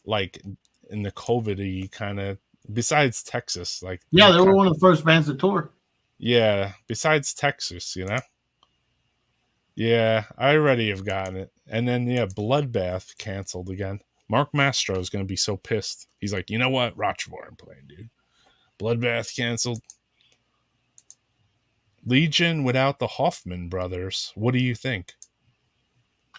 like in the COVID-y kind of. Besides Texas, like yeah, they were one of the first bands to tour. Yeah, besides Texas, you know. Yeah, I already have gotten it. And then Bloodbath canceled again. Mark Mastro is going to be so pissed. He's like, you know what, Rochefort, I'm playing, dude. Bloodbath canceled. Legion without the Hoffman brothers. What do you think?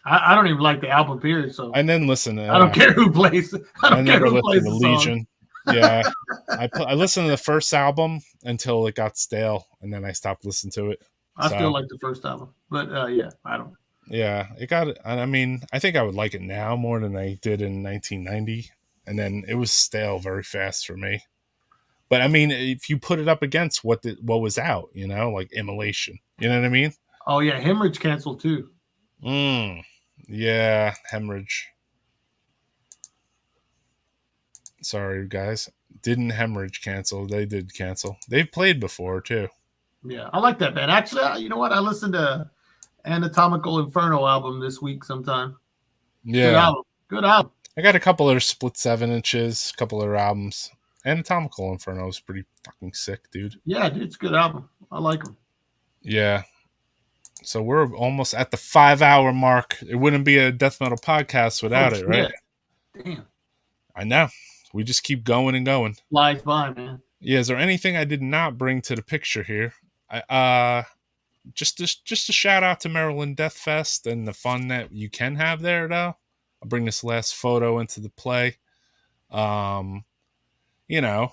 I don't even like the album period. So and then listen. I don't care who plays. I never listened to Legion. Yeah, I listened to the first album until it got stale, and then I stopped listening to it. I still like the first album, but yeah, I don't. Yeah, it got. I mean, I think I would like it now more than I did in 1990, and then it was stale very fast for me. But I mean, if you put it up against what was out, you know, like Immolation, you know what I mean? Oh yeah, Hemorrhage canceled too. Yeah, Hemorrhage. Sorry, guys. Didn't Hemorrhage cancel. They did cancel. They've played before, too. Yeah, I like that band. Actually, you know what? I listened to Anatomical Inferno album this week sometime. Yeah. Good album. I got a couple of split 7-inches, a couple of albums. Anatomical Inferno is pretty fucking sick, dude. Yeah, dude, it's a good album. I like them. Yeah. So we're almost at the 5-hour mark. It wouldn't be a death metal podcast without it, right? Damn. I know. We just keep going and going. Flies by, man. Yeah, is there anything I did not bring to the picture here? Just a shout out to Maryland Death Fest and the fun that you can have there, though. I'll bring this last photo into the play. You know,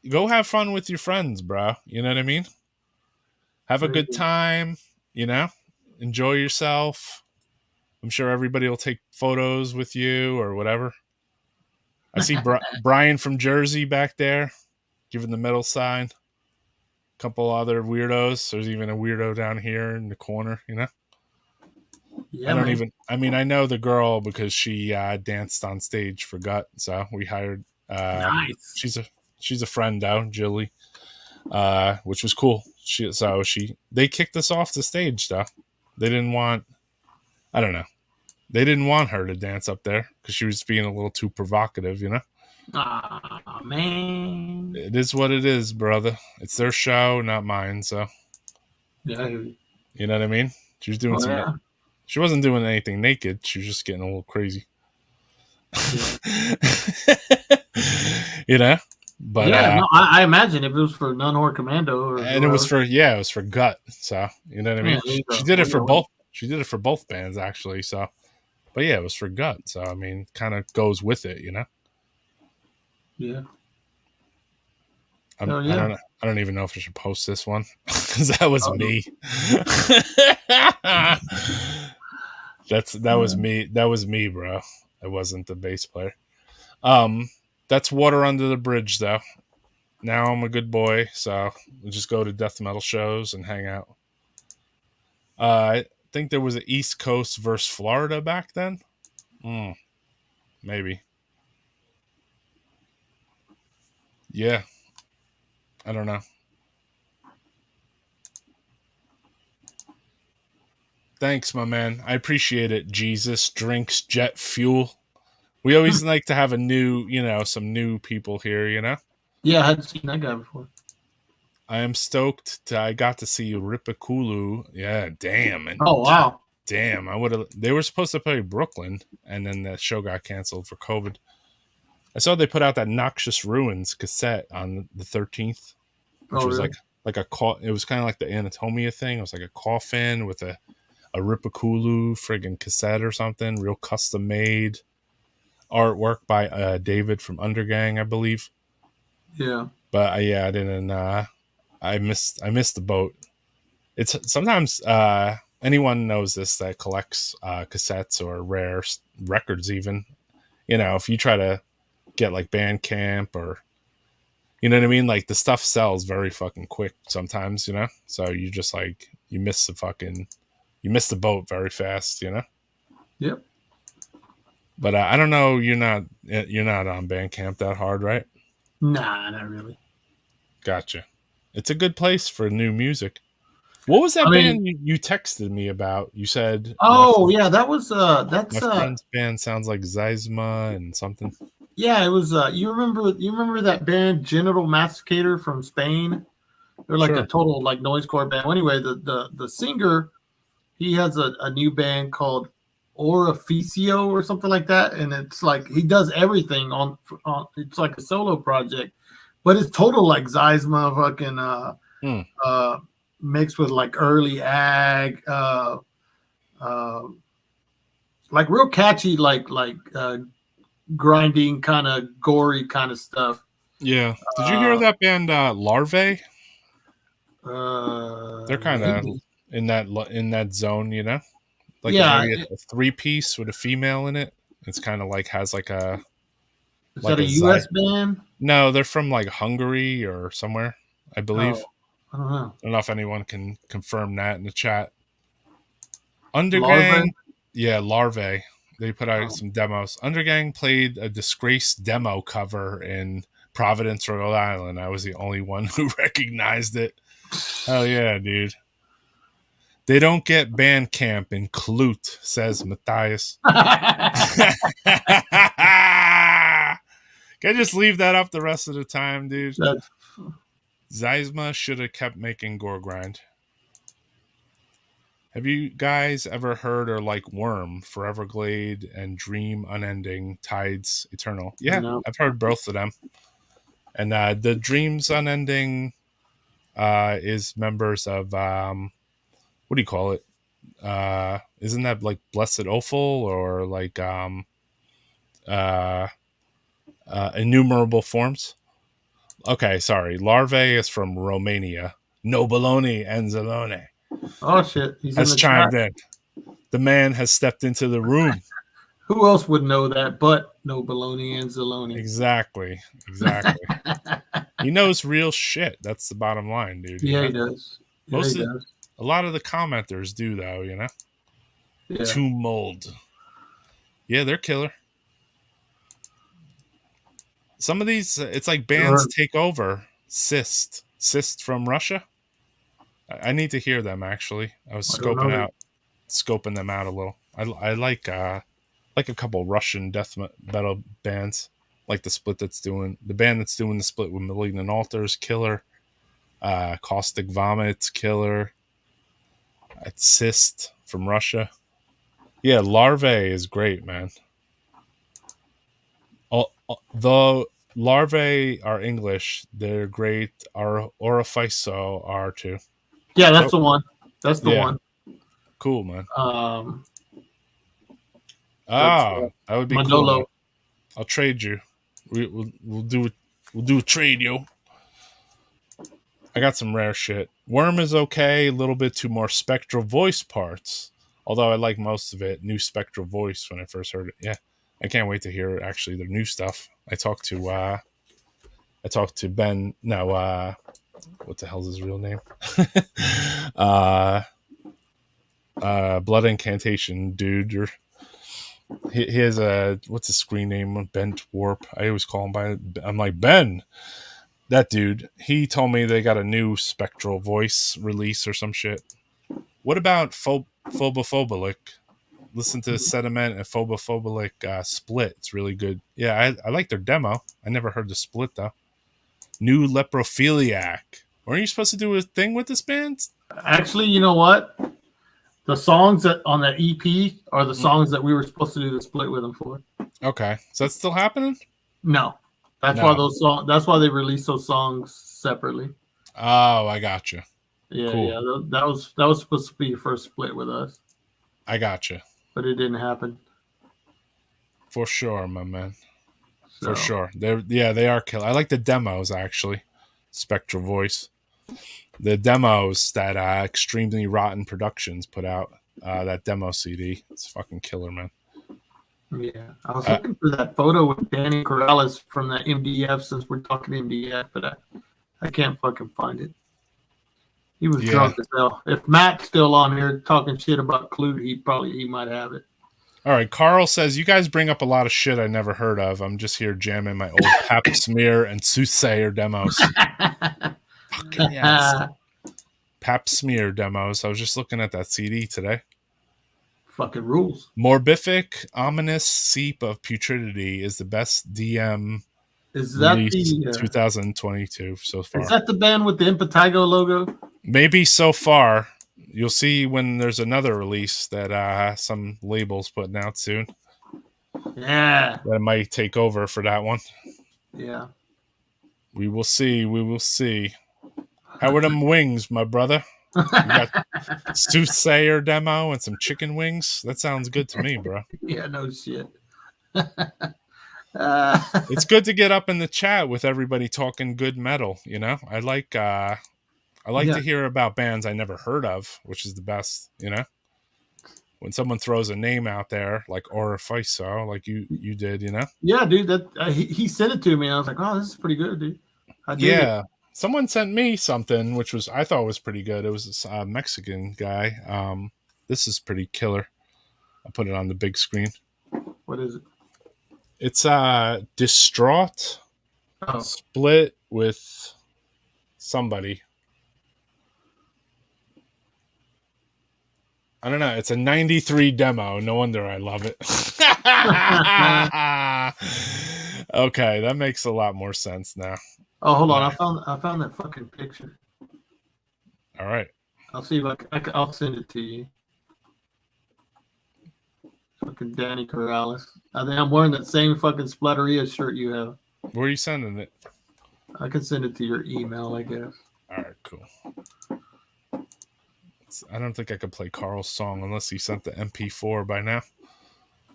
go have fun with your friends, bro. You know what I mean? Have a good time, you know? Enjoy yourself. I'm sure everybody will take photos with you or whatever. I see Brian from Jersey back there giving the metal sign. A couple other weirdos. There's even a weirdo down here in the corner, you know? Yeah, I know the girl because she danced on stage for Gut, so we hired nice. She's a friend though, Jilly. Which was cool. They kicked us off the stage though. They didn't want her to dance up there because she was being a little too provocative, you know? Ah, man. It is what it is, brother. It's their show, not mine, so. Yeah. You know what I mean? She was doing She wasn't doing anything naked. She was just getting a little crazy. Yeah. You know? But I imagine if it was for None Whore Commando it was for Gut, so you know what I mean? She did it for both. She did it for both bands actually, so. But yeah, it was for Gut, so I mean, kind of goes with it, you know. Yeah. I'm don't even know if I should post this one because that was me. That was me. That was me, bro. I wasn't the bass player. That's water under the bridge, though. Now I'm a good boy, so we'll just go to death metal shows and hang out. I think there was an East Coast versus Florida back then. Maybe. Yeah. I don't know. Thanks, my man. I appreciate it. Jesus drinks jet fuel. We always like to have a new, some new people here, Yeah, I hadn't seen that guy before. I am stoked. I got to see Ripakulu. Yeah, damn. And oh, wow. Damn, they were supposed to play Brooklyn, and then the show got canceled for COVID. I saw they put out that Noxious Ruins cassette on the 13th, which was really? like it was kind of like the Anatomia thing. It was like a coffin with a Ripakulu friggin' cassette or something, real custom made artwork by David from Undergang, I believe. Yeah. But I didn't. I missed the boat. It's sometimes anyone knows this that collects cassettes or rare records. Even if you try to get like Bandcamp or you know what I mean, like the stuff sells very fucking quick sometimes. So you just like you miss the boat very fast. Yep. But I don't know. You're not on Bandcamp that hard, right? Nah, not really. Gotcha. It's a good place for new music. What was that band you texted me about? You said, yeah, that was that's my friend's band sounds like Zeisma and something. Yeah, it was. You remember that band Genital Masticator from Spain? They're like a total like noisecore band. Well, anyway, the singer, he has a new band called Orificio or something like that, and it's like he does everything on it's like a solo project, but it's total like Zeisma fucking mixed with like early ag, like real catchy, like grinding kind of gory kind of stuff. Yeah. Did you hear that band Larvae? They're kind of in that zone, like maybe a 3-piece with a female in it. It's kind of like has like a. Is that a U.S. band? No, they're from like Hungary or somewhere, I believe. I don't know. I don't know if anyone can confirm that in the chat. Undergang, yeah, Larvae. They put out some demos. Undergang played a Disgraced demo cover in Providence, Rhode Island. I was the only one who recognized it. Hell yeah, dude. They don't get Bandcamp in Clute, says Matthias. Can I just leave that up the rest of the time, dude? Zeisma should have kept making Gore Grind. Have you guys ever heard or like Worm, Forever Glade, and Dream Unending, Tides Eternal? Yeah, no. I've heard both of them. And the Dreams Unending is members of, what do you call it? Isn't that like Blessed Offal or like Innumerable Forms? Okay, sorry. Larvae is from Romania. Noboloni and Zalone. Oh shit! Has chimed in. The man has stepped into the room. Who else would know that but Noboloni and Zalone? Exactly. He knows real shit. That's the bottom line, dude. Yeah, he does. A lot of the commenters do, though. Yeah. Tomb Mold. Yeah, they're killer. Some of these, it's like bands take over. Cyst from Russia. I need to hear them, actually. I was scoping them out a little. I like a couple Russian death metal bands, like the band that's doing the split with Malignant Altars, killer. Caustic Vomit's killer. Cyst from Russia. Yeah, Larvae is great, man. The Larvae are English. They're great. Our Orificio are too. Yeah, that's the one. That's the one. Cool, man. That would be Manolo. Cool. Man. I'll trade you. We'll do a trade, yo. I got some rare shit. Worm is okay. A little bit too more Spectral Voice parts. Although I like most of it. New Spectral Voice when I first heard it. Yeah. I can't wait to hear actually their new stuff. I talked to Ben. No, what the hell's his real name? Blood Incantation dude. Or he has a, what's his screen name? Bent Warp. I always call him by. I'm like, Ben. That dude, he told me they got a new Spectral Voice release or some shit. What about Phobophobic? Listen to Sediment and Phobophobic Split. It's really good. Yeah, I like their demo. I never heard the split, though. New Leprophiliac. Weren't you supposed to do a thing with this band? Actually, you know what? The songs that on the EP are the songs that we were supposed to do the split with them for. Okay. So that's still happening? No. That's why those songs. That's why they released those songs separately. Oh, I gotcha. Yeah, cool. yeah. That was supposed to be your first split with us. I gotcha. But it didn't happen. For sure, my man. So. For sure. They are killer. I like the demos actually. Spectral Voice. The demos that Extremely Rotten Productions put out. That demo CD. It's fucking killer, man. Yeah, I was looking for that photo with Danny Corrales from the MDF since we're talking MDF, but I can't fucking find it. He was drunk as hell. If Matt's still on here talking shit about Clute, he might have it. All right, Carl says, you guys bring up a lot of shit I never heard of. I'm just here jamming my old Pap Smear and Soothsayer demos. Fucking yes. Pap Smear demos. I was just looking at that CD today. Fucking rules. Morbific, Ominous Seep of Putridity is the best DM is that release 2022 so far. Is that the band with the Impetigo logo? Maybe so far. You'll see when there's another release that some label's putting out soon. Yeah. That might take over for that one. Yeah. We will see. We will see. How are them wings, my brother? You got Soothsayer demo and some chicken wings. That sounds good to me, bro. Yeah, no shit. It's good to get up in the chat with everybody talking good metal. You know, I like to hear about bands I never heard of, which is the best. You know, when someone throws a name out there like Orifiso, like you did. You know. Yeah, dude. That he sent it to me. And I was like, oh, this is pretty good, dude. Yeah. Someone sent me something which I thought was pretty good. It was this Mexican guy. This is pretty killer. I'll put it on the big screen. What is it? It's Distraught split with somebody. I don't know. It's a 93 demo. No wonder I love it. Okay, that makes a lot more sense now. Oh, hold on! I found that fucking picture. All right. I'll see if I'll send it to you. Fucking Danny Corrales. I think I'm wearing that same fucking Splatteria shirt you have. Where are you sending it? I can send it to your email, I guess. All right, cool. I don't think I could play Carl's song unless he sent the MP4 by now.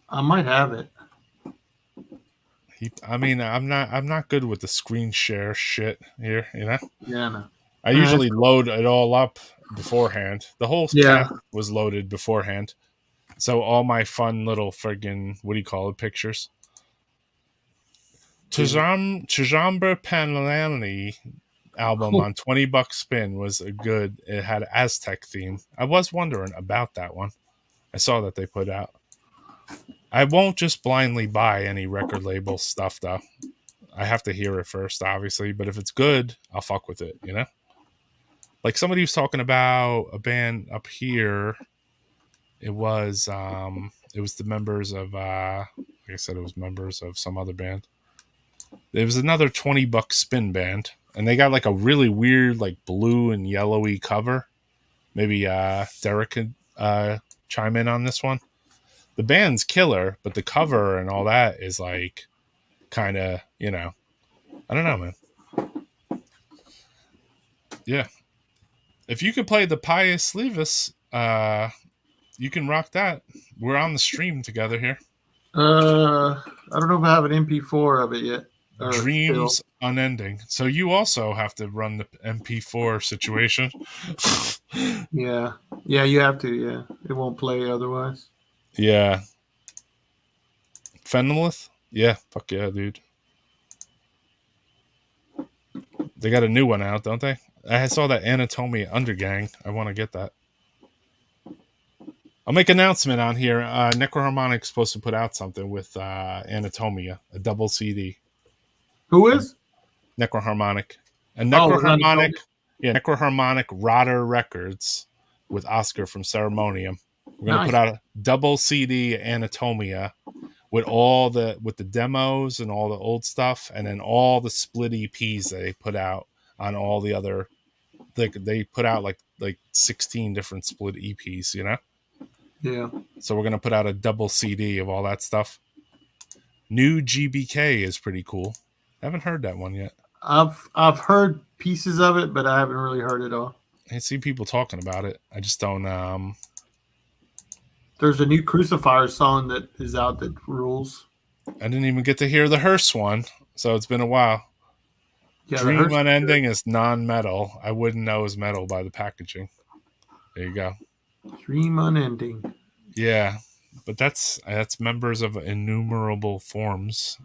I might have it. I'm not good with the screen share shit here, you know? Yeah, no. I usually load it all up beforehand. The whole cast was loaded beforehand. So all my fun little friggin', what do you call it, pictures? Tjamber Panlani album on $20 spin was good. It had an Aztec theme. I was wondering about that one. I saw that they put out. I won't just blindly buy any record label stuff, though. I have to hear it first, obviously. But if it's good, I'll fuck with it, you know? Like somebody was talking about a band up here. It was the members of, like I said, it was members of some other band. There was another $20 spin band. And they got like a really weird, like blue and yellowy cover. Maybe Derek could chime in on this one. The band's killer, but the cover and all that is like kind of, you know, I don't know, man. Yeah. If you could play the Pius Levis, you can rock that. We're on the stream together here. I don't know if I have an MP4 of it yet. Dreams still. Unending. So you also have to run the MP4 situation. Yeah, you have to. Yeah, it won't play otherwise. Yeah. Fenlith? Yeah, fuck yeah, dude. They got a new one out, don't they? I saw that Anatomia Undergang. I want to get that. I'll make an announcement on here. Necroharmonic's supposed to put out something with Anatomia, a double CD. Who is? Necroharmonic. A with Necroharmonic, Necroharmonic Rotter Records with Oscar from Ceremonium. We're gonna put out a double CD Anatomia with the demos and all the old stuff, and then all the split EPs that they put out on all the other. They put out like 16 different split EPs, you know. Yeah. So we're gonna put out a double CD of all that stuff. New GBK is pretty cool. I haven't heard that one yet. I've heard pieces of it, but I haven't really heard it all. I see people talking about it. I just don't. There's a new Crucifier song that is out that rules. I didn't even get to hear the Hearst one, so it's been a while. Yeah, Dream Unending is non-metal. I wouldn't know is metal by the packaging. There you go. Dream Unending. Yeah, but that's members of innumerable forms.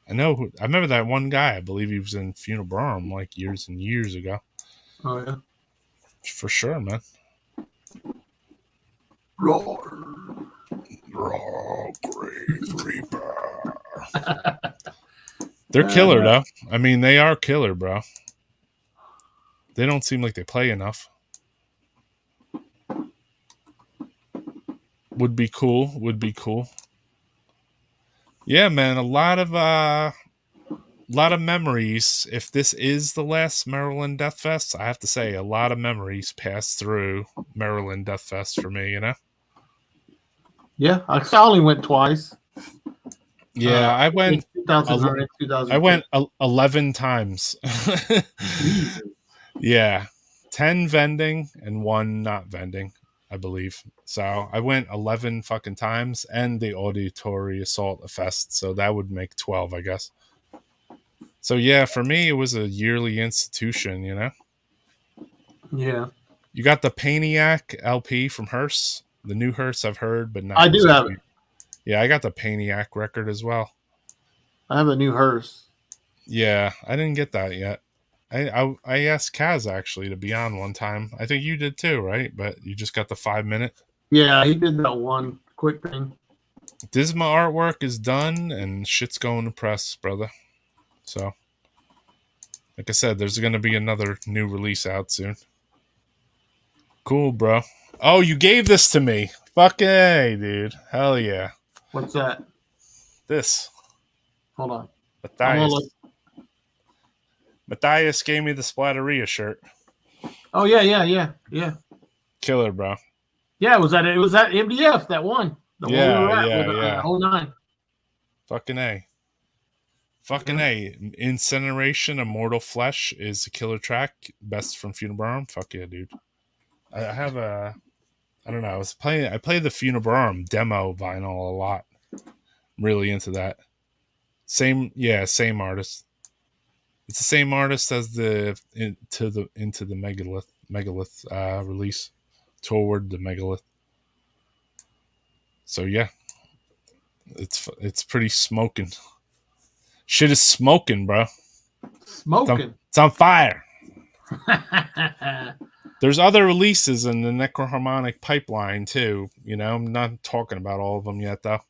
I remember that one guy. I believe he was in Funebrarum like years and years ago. Oh yeah, for sure, man. Roar, Grave Reaper. They're killer though. I mean, they are killer, bro. They don't seem like they play enough. Would be cool. Yeah, man, a lot of memories. If this is the last Maryland Death Fest, I have to say a lot of memories passed through Maryland Death Fest for me, you know? Yeah, I only went twice. Yeah, I went 2009, 2010. I went 11 times. Yeah. 10 vending and 1 not vending, I believe. So I went 11 fucking times, and the Auditory Assault Fest. So that would make 12, I guess. So yeah, for me, it was a yearly institution, you know? Yeah. You got the Paniac LP from Hearst. The new Hearst I've heard, but not. I do have it. Yeah, I got the Paniac record as well. I have a new Hearst. Yeah, I didn't get that yet. I asked Kaz actually to be on one time. I think you did too, right? But you just got the 5-minute. Yeah, he did that one quick thing. Disma artwork is done and shit's going to press, brother. So, like I said, there's going to be another new release out soon. Cool, bro. Oh, you gave this to me. Fucking A, dude. Hell yeah. What's that? This. Hold on. Matthias gave me the Splatteria shirt. Oh yeah. Killer, bro. Yeah, it was that MDF that one. The one we were at with, 09. Fucking A. Incineration, Immortal Flesh is a killer track. Best from Funebrarum. Fuck yeah, dude. I have a, I don't know. I play the Funebrarum demo vinyl a lot. I'm really into that. Same artist. It's the same artist as the Into the Megalith release. Toward the Megalith. So yeah. It's pretty smoking. Shit is smoking, bro. Smoking. It's on fire. There's other releases in the Necroharmonic pipeline too. You know, I'm not talking about all of them yet, though.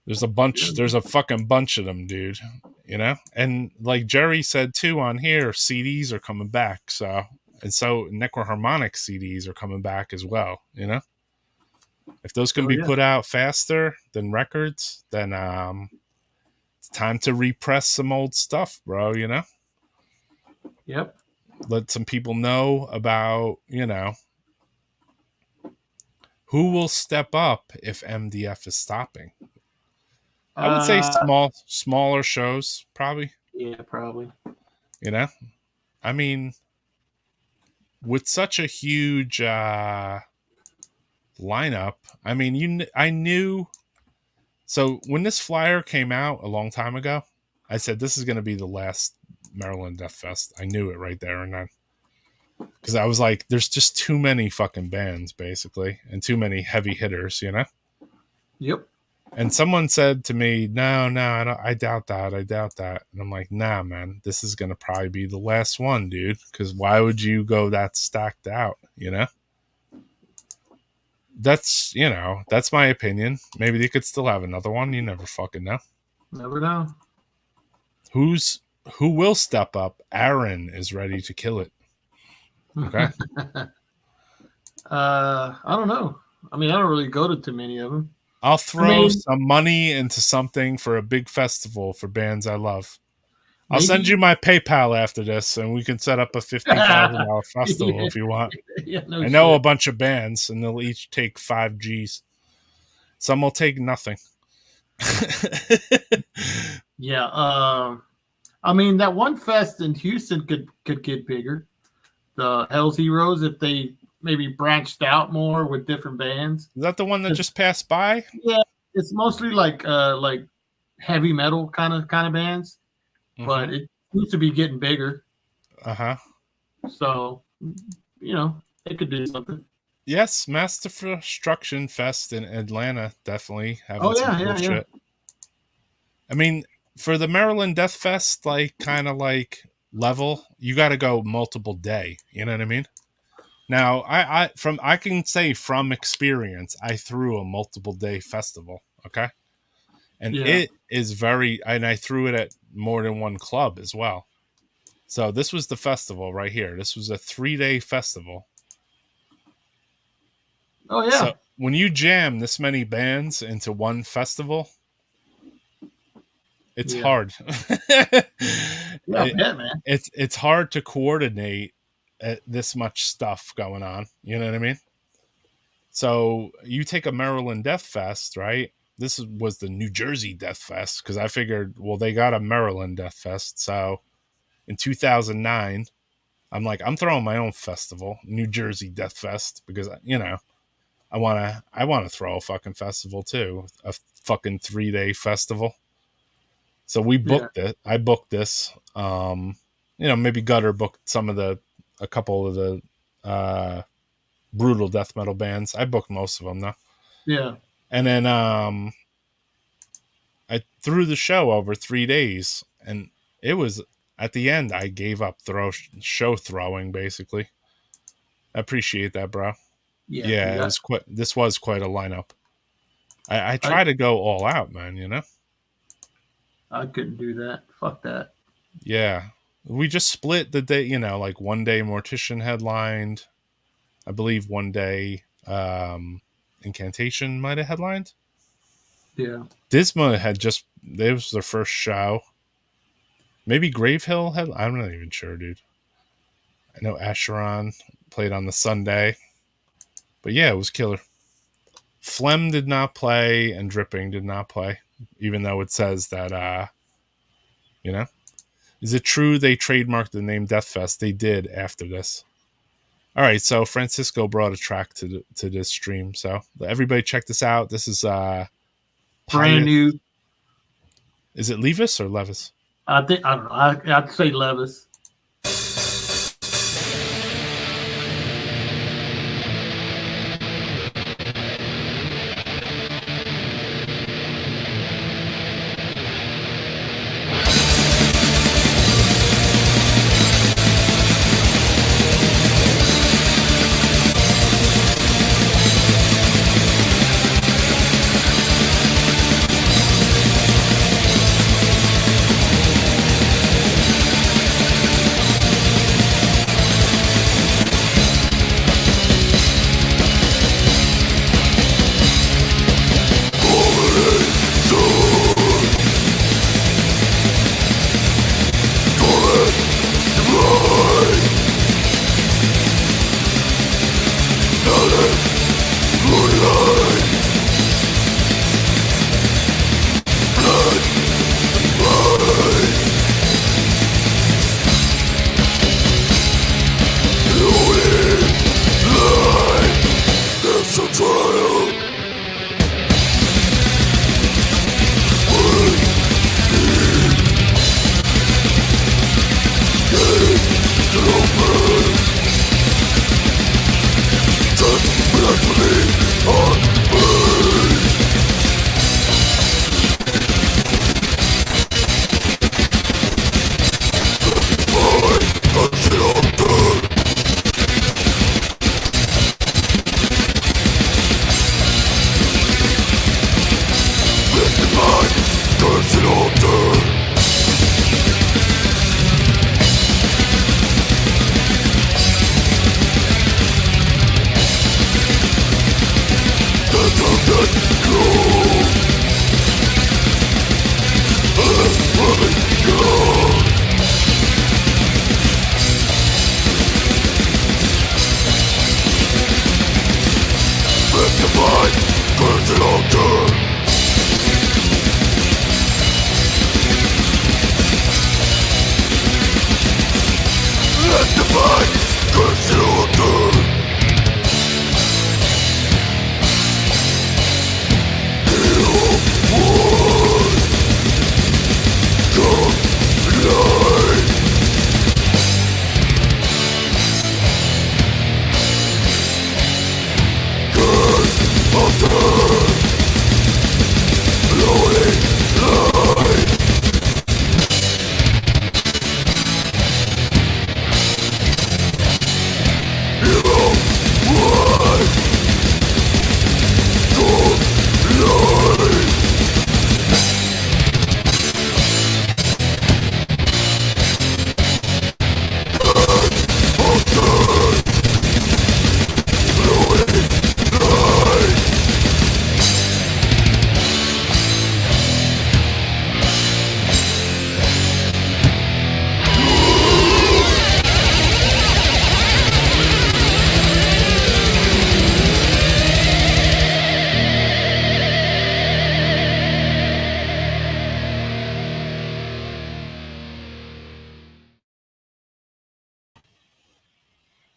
There's a fucking bunch of them, dude. You know? And like Jerry said too on here, CDs are coming back. So Necroharmonic CDs are coming back as well, you know? If those can be put out faster than records, then it's time to repress some old stuff, bro, you know? Yep. Let some people know about, you know, who will step up if MDF is stopping. I would say smaller shows, probably. Yeah, probably. You know? I mean, with such a huge lineup, I mean, I knew. So when this flyer came out a long time ago, I said, this is going to be the last Maryland Death Fest. I knew it right there and then. Because I was like, there's just too many fucking bands, basically, and too many heavy hitters, you know? Yep. And someone said to me, no, I doubt that. And I'm like, nah, man, this is going to probably be the last one, dude. Because why would you go that stacked out, you know? That's my opinion. Maybe they could still have another one. You never fucking know. Never know. Who will step up? Aaron is ready to kill it. Okay. I don't know. I mean, I don't really go to too many of them. I'll throw some money into something for a big festival for bands I love. I'll send you my PayPal after this, and we can set up a $50,000 festival if you want. Yeah, I know a bunch of bands, and they'll each take 5 G's. Some will take nothing. Yeah. I mean, that one fest in Houston could get bigger. The Hell's Heroes, if they maybe branched out more with different bands. Is that the one that just passed by? Yeah, it's mostly like heavy metal kind of bands, but it seems to be getting bigger. So, they could do something. Yes, Master Destruction Fest in Atlanta definitely having some cool shit. I mean, for the Maryland Death Fest, level, you got to go multiple day. You know what I mean? Now, I can say from experience, I threw a multiple day festival. Okay, and it is and I threw it at more than one club as well. So this was the festival right here. This was a 3-day festival. Oh yeah. So when you jam this many bands into one festival, it's hard. Man. It's hard to coordinate this much stuff going on. You know what I mean? So you take a Maryland Death Fest, right? This was the New Jersey Death Fest because I figured, well, they got a Maryland Death Fest. So in 2009, I'm like, I'm throwing my own festival, New Jersey Death Fest, because I want to throw a fucking festival too, a fucking 3-day festival. So we booked it. I booked this. Maybe Gutter booked a couple of the brutal death metal bands. I booked most of them though. Yeah. And then I threw the show over 3 days, and it was at the end I gave up show throwing basically. I appreciate that, bro. Yeah, it was this was quite a lineup. I try to go all out, man, I couldn't do that. Fuck that. Yeah. We just split the day, like one day Mortician headlined. I believe one day Incantation might have headlined. Yeah. Disma it was their first show. Maybe Gravehill I'm not even sure, dude. I know Acheron played on the Sunday. But yeah, it was killer. Phlegm did not play and Dripping did not play, even though it says that, Is it true they trademarked the name Deathfest? They did after this. All right, so Francisco brought a track to this stream. So everybody check this out. This is brand new. Is it Levis or Levis? I don't know. I'd say Levis.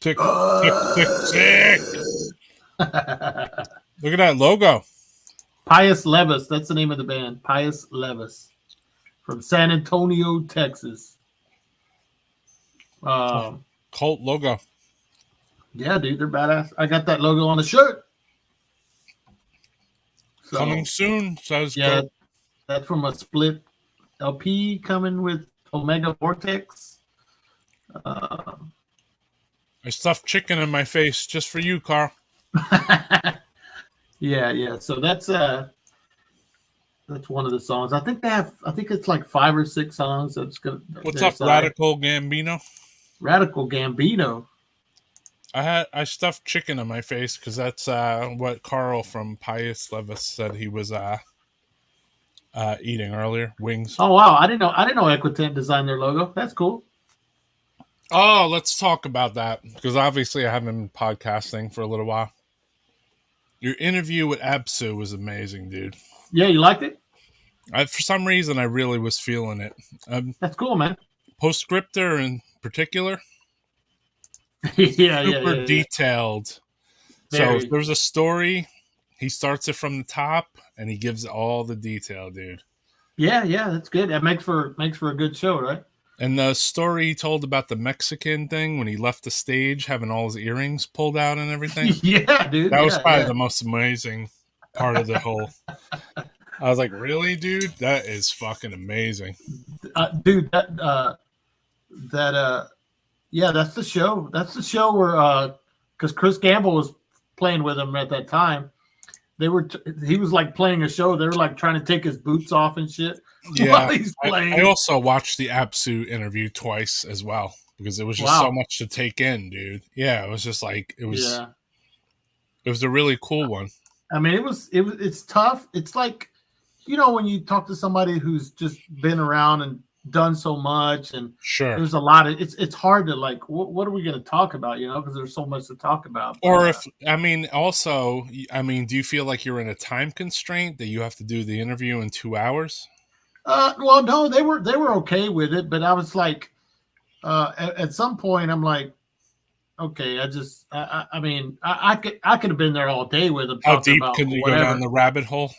Sick. Look at that logo. Pius Levis. That's the name of the band. Pius Levis from San Antonio, Texas. Cult logo. Yeah, dude, they're badass. I got that logo on the shirt. So, Coming soon, says yeah, Goat. that's from a split LP coming with Omega Vortex. I stuffed chicken in my face just for you, Carl. Yeah. So that's one of the songs. I think it's like 5 or 6 songs. That's good. What's up, Radical Gambino? Radical Gambino. I stuffed chicken in my face because that's what Carl from Pius Levis said he was eating earlier. Wings. Oh wow, I didn't know Equitant designed their logo. That's cool. Oh, let's talk about that because obviously I haven't been podcasting for a little while. Your interview with Absu was amazing, dude. Yeah, you liked it? For some reason, I really was feeling it. That's cool, man. Postscriptor in particular. yeah, super detailed. Very. So if there's a story, he starts it from the top and he gives all the detail, dude. Yeah, that's good. That makes for a good show, right? And the story he told about the Mexican thing when he left the stage, having all his earrings pulled out and everything. Yeah, dude. That was probably the most amazing part of the whole. I was like, really, dude? That is fucking amazing. Dude, yeah, that's the show. That's the show where, because Chris Gamble was playing with him at that time. He was like playing a show. They were like trying to take his boots off and shit. Yeah, while he's playing. I also watched the Absu interview twice as well because it was just so much to take in, dude. Yeah, it was just like it was. Yeah. It was a really cool one. I mean, it's tough. It's like, when you talk to somebody who's just been around and done so much, and sure, there's a lot of it's hard to like, what are we going to talk about? Because there's so much to talk about. Or also, do you feel like you're in a time constraint that you have to do the interview in 2 hours? Well, no, they were okay with it, but I was like, at some point, I'm like, okay, I could have been there all day with them. How deep could you go down the rabbit hole?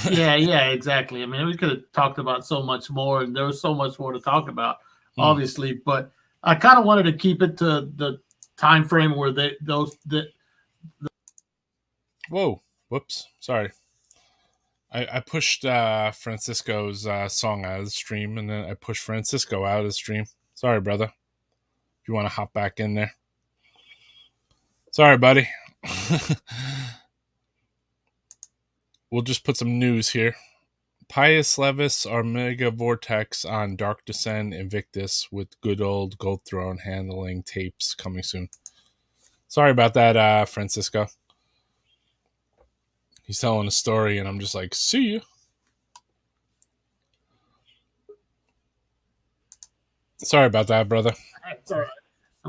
yeah, exactly. I mean, we could have talked about so much more, and there was so much more to talk about, obviously. But I kind of wanted to keep it to the time frame where Whoa! Whoops! Sorry. I pushed Francisco's song out of the stream, and then I pushed Francisco out of the stream. Sorry, brother. If you want to hop back in there. Sorry, buddy. We'll just put some news here. Pius Levis, Omega Vortex on Dark Descent Invictus with good old Gold Throne handling tapes coming soon. Sorry about that, Francisco. He's telling a story, and I'm just like, see you. Sorry about that, brother. It's all right.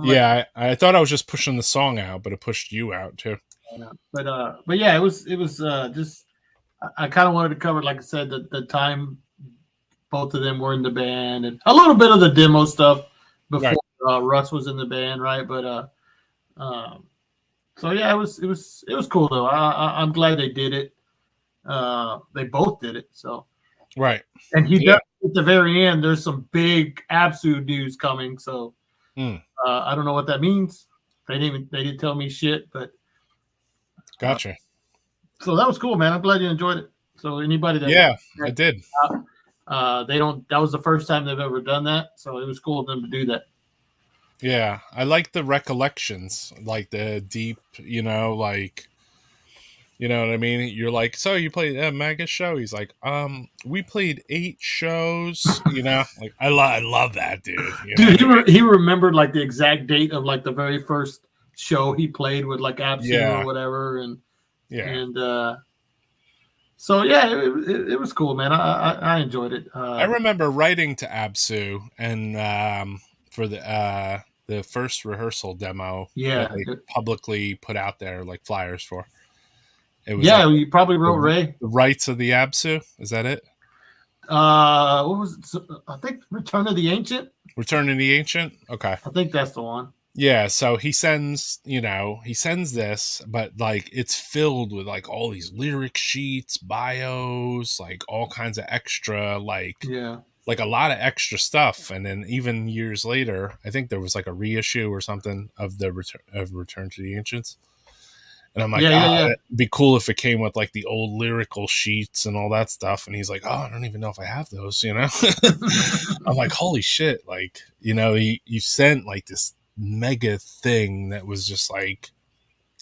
Yeah, I thought I was just pushing the song out, but it pushed you out too. But yeah, it was just I kind of wanted to cover, like I said, the time both of them were in the band and a little bit of the demo stuff before Russ was in the band, right? But so yeah, it was cool though. I'm glad they did it. They both did it, so right. And he does at the very end. There's some big Absu news coming, so. I don't know what that means. They didn't tell me shit, but gotcha. So that was cool, man. I'm glad you enjoyed it. So anybody that I did. That was the first time they've ever done that, so it was cool of them to do that. Yeah, I like the recollections, like the deep, like. You know what I mean? You're like, so you played a mega show? He's like, we played 8 shows. Like I love that, dude. Dude, he remembered like the exact date of like the very first show he played with like Absu or whatever, and so yeah, it was cool, man. I enjoyed it. I remember writing to Absu and for the first rehearsal demo that they publicly put out there like flyers for. It was you probably wrote Ray. The Rights of the Absu. Is that it? What was it? I think Return of the Ancient. Return of the Ancient? Okay. I think that's the one. Yeah, so he sends this, but like it's filled with like all these lyric sheets, bios, like all kinds of extra, like a lot of extra stuff. And then even years later, I think there was like a reissue or something of the Return to the Ancients. And I'm like, it'd be cool if it came with like the old lyrical sheets and all that stuff. And he's like, I don't even know if I have those, I'm like, holy shit. Like, you sent like this mega thing that was just like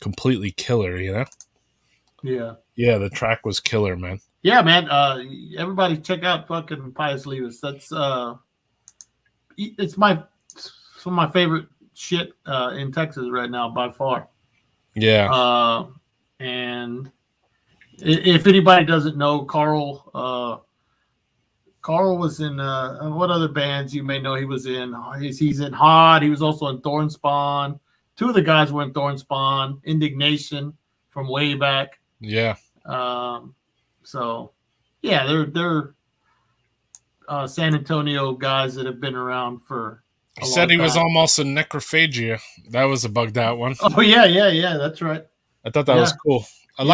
completely killer, Yeah. Yeah, the track was killer, man. Yeah, man. Everybody check out fucking Pius Levis. That's it's some of my favorite shit in Texas right now by far. Yeah. And if anybody doesn't know, Carl was in what other bands you may know he was in? He's in Hot. He was also in Thorn Spawn. Two of the guys were in Thorn Spawn. Indignation from way back. Yeah. So yeah, they're San Antonio guys that have been around for. He said he was almost a Necrophagia. That was a bugged out one. Oh yeah, that's right. I thought that was cool. I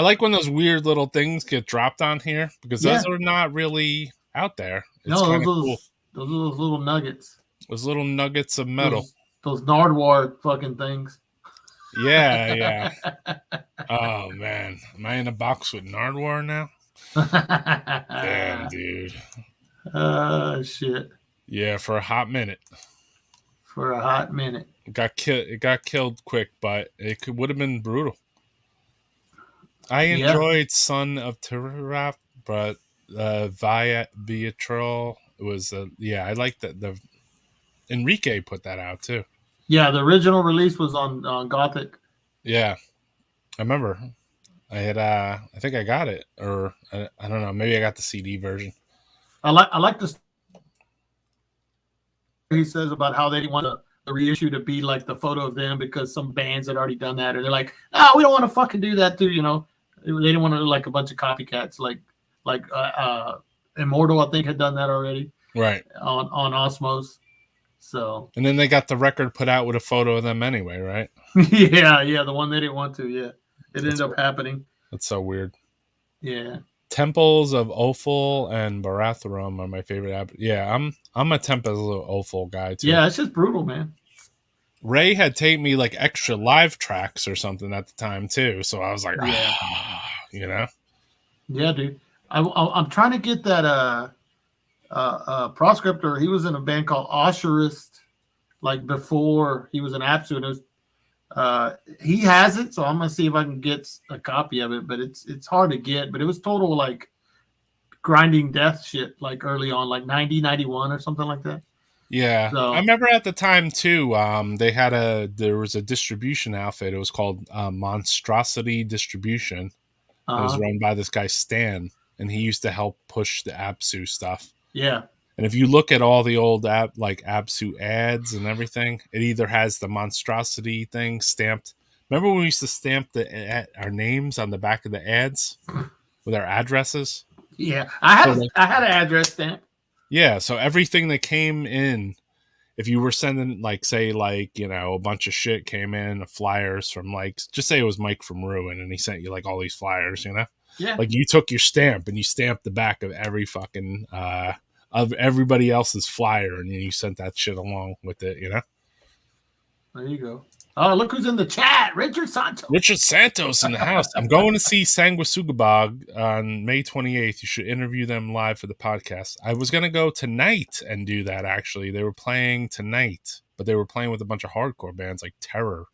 like when those weird little things get dropped on here because those are not really out there. It's no, cool. Those are those little nuggets. Those little nuggets of metal. Those Nardwar fucking things. Yeah. Oh man, am I in a box with Nardwar now? Damn, dude. Shit. Yeah, for a hot minute. It got killed quick, but it would have been brutal. I enjoyed Son of Tiraf, but Via Beatrol was I like that. The Enrique put that out too. Yeah, the original release was on Gothic. Yeah, I remember. I had I think I got it, or I don't know. Maybe I got the CD version. I like this. He says about how they didn't want the reissue to be like the photo of them because some bands had already done that, or they're like, we don't want to fucking do that too. They didn't want to like a bunch of copycats, like Immortal, I think, had done that already, right? On Osmos. So, and then they got the record put out with a photo of them anyway, right? yeah, the one they didn't want to. Yeah, it ended up happening. That's so weird. Yeah. Temples of Ophel and Baratharum are my favorite. Yeah, I'm a Temples of Ophel guy too. Yeah, it's just brutal, man. Ray had taken me like extra live tracks or something at the time too, so I was like, Yeah, dude. I'm trying to get that Proscriptor. He was in a band called Osherist, like before he was an Apsu, and it was, he has it, so I'm gonna see if I can get a copy of it, but it's hard to get. But it was total like grinding death shit, like early on, like 90, 91 or something like that. Yeah, so, I remember at the time too. There was a distribution outfit. It was called Monstrosity Distribution. It was run by this guy Stan, and he used to help push the Apsu stuff. Yeah. And if you look at all the old Apsu ads and everything, it either has the Monstrosity thing stamped. Remember when we used to stamp our names on the back of the ads with our addresses? Yeah, I had an address stamp. Yeah, so everything that came in, if you were sending a bunch of shit came in, flyers from just say it was Mike from Ruin, and he sent you all these flyers, Yeah. Like you took your stamp and you stamped the back of every fucking of everybody else's flyer, and you sent that shit along with it, There you go. Oh, look who's in the chat. Richard Santos in the house. I'm going to see Sanguisugabog on May 28th. You should interview them live for the podcast. I was going to go tonight and do that, actually. They were playing tonight, but they were playing with a bunch of hardcore bands like Terror.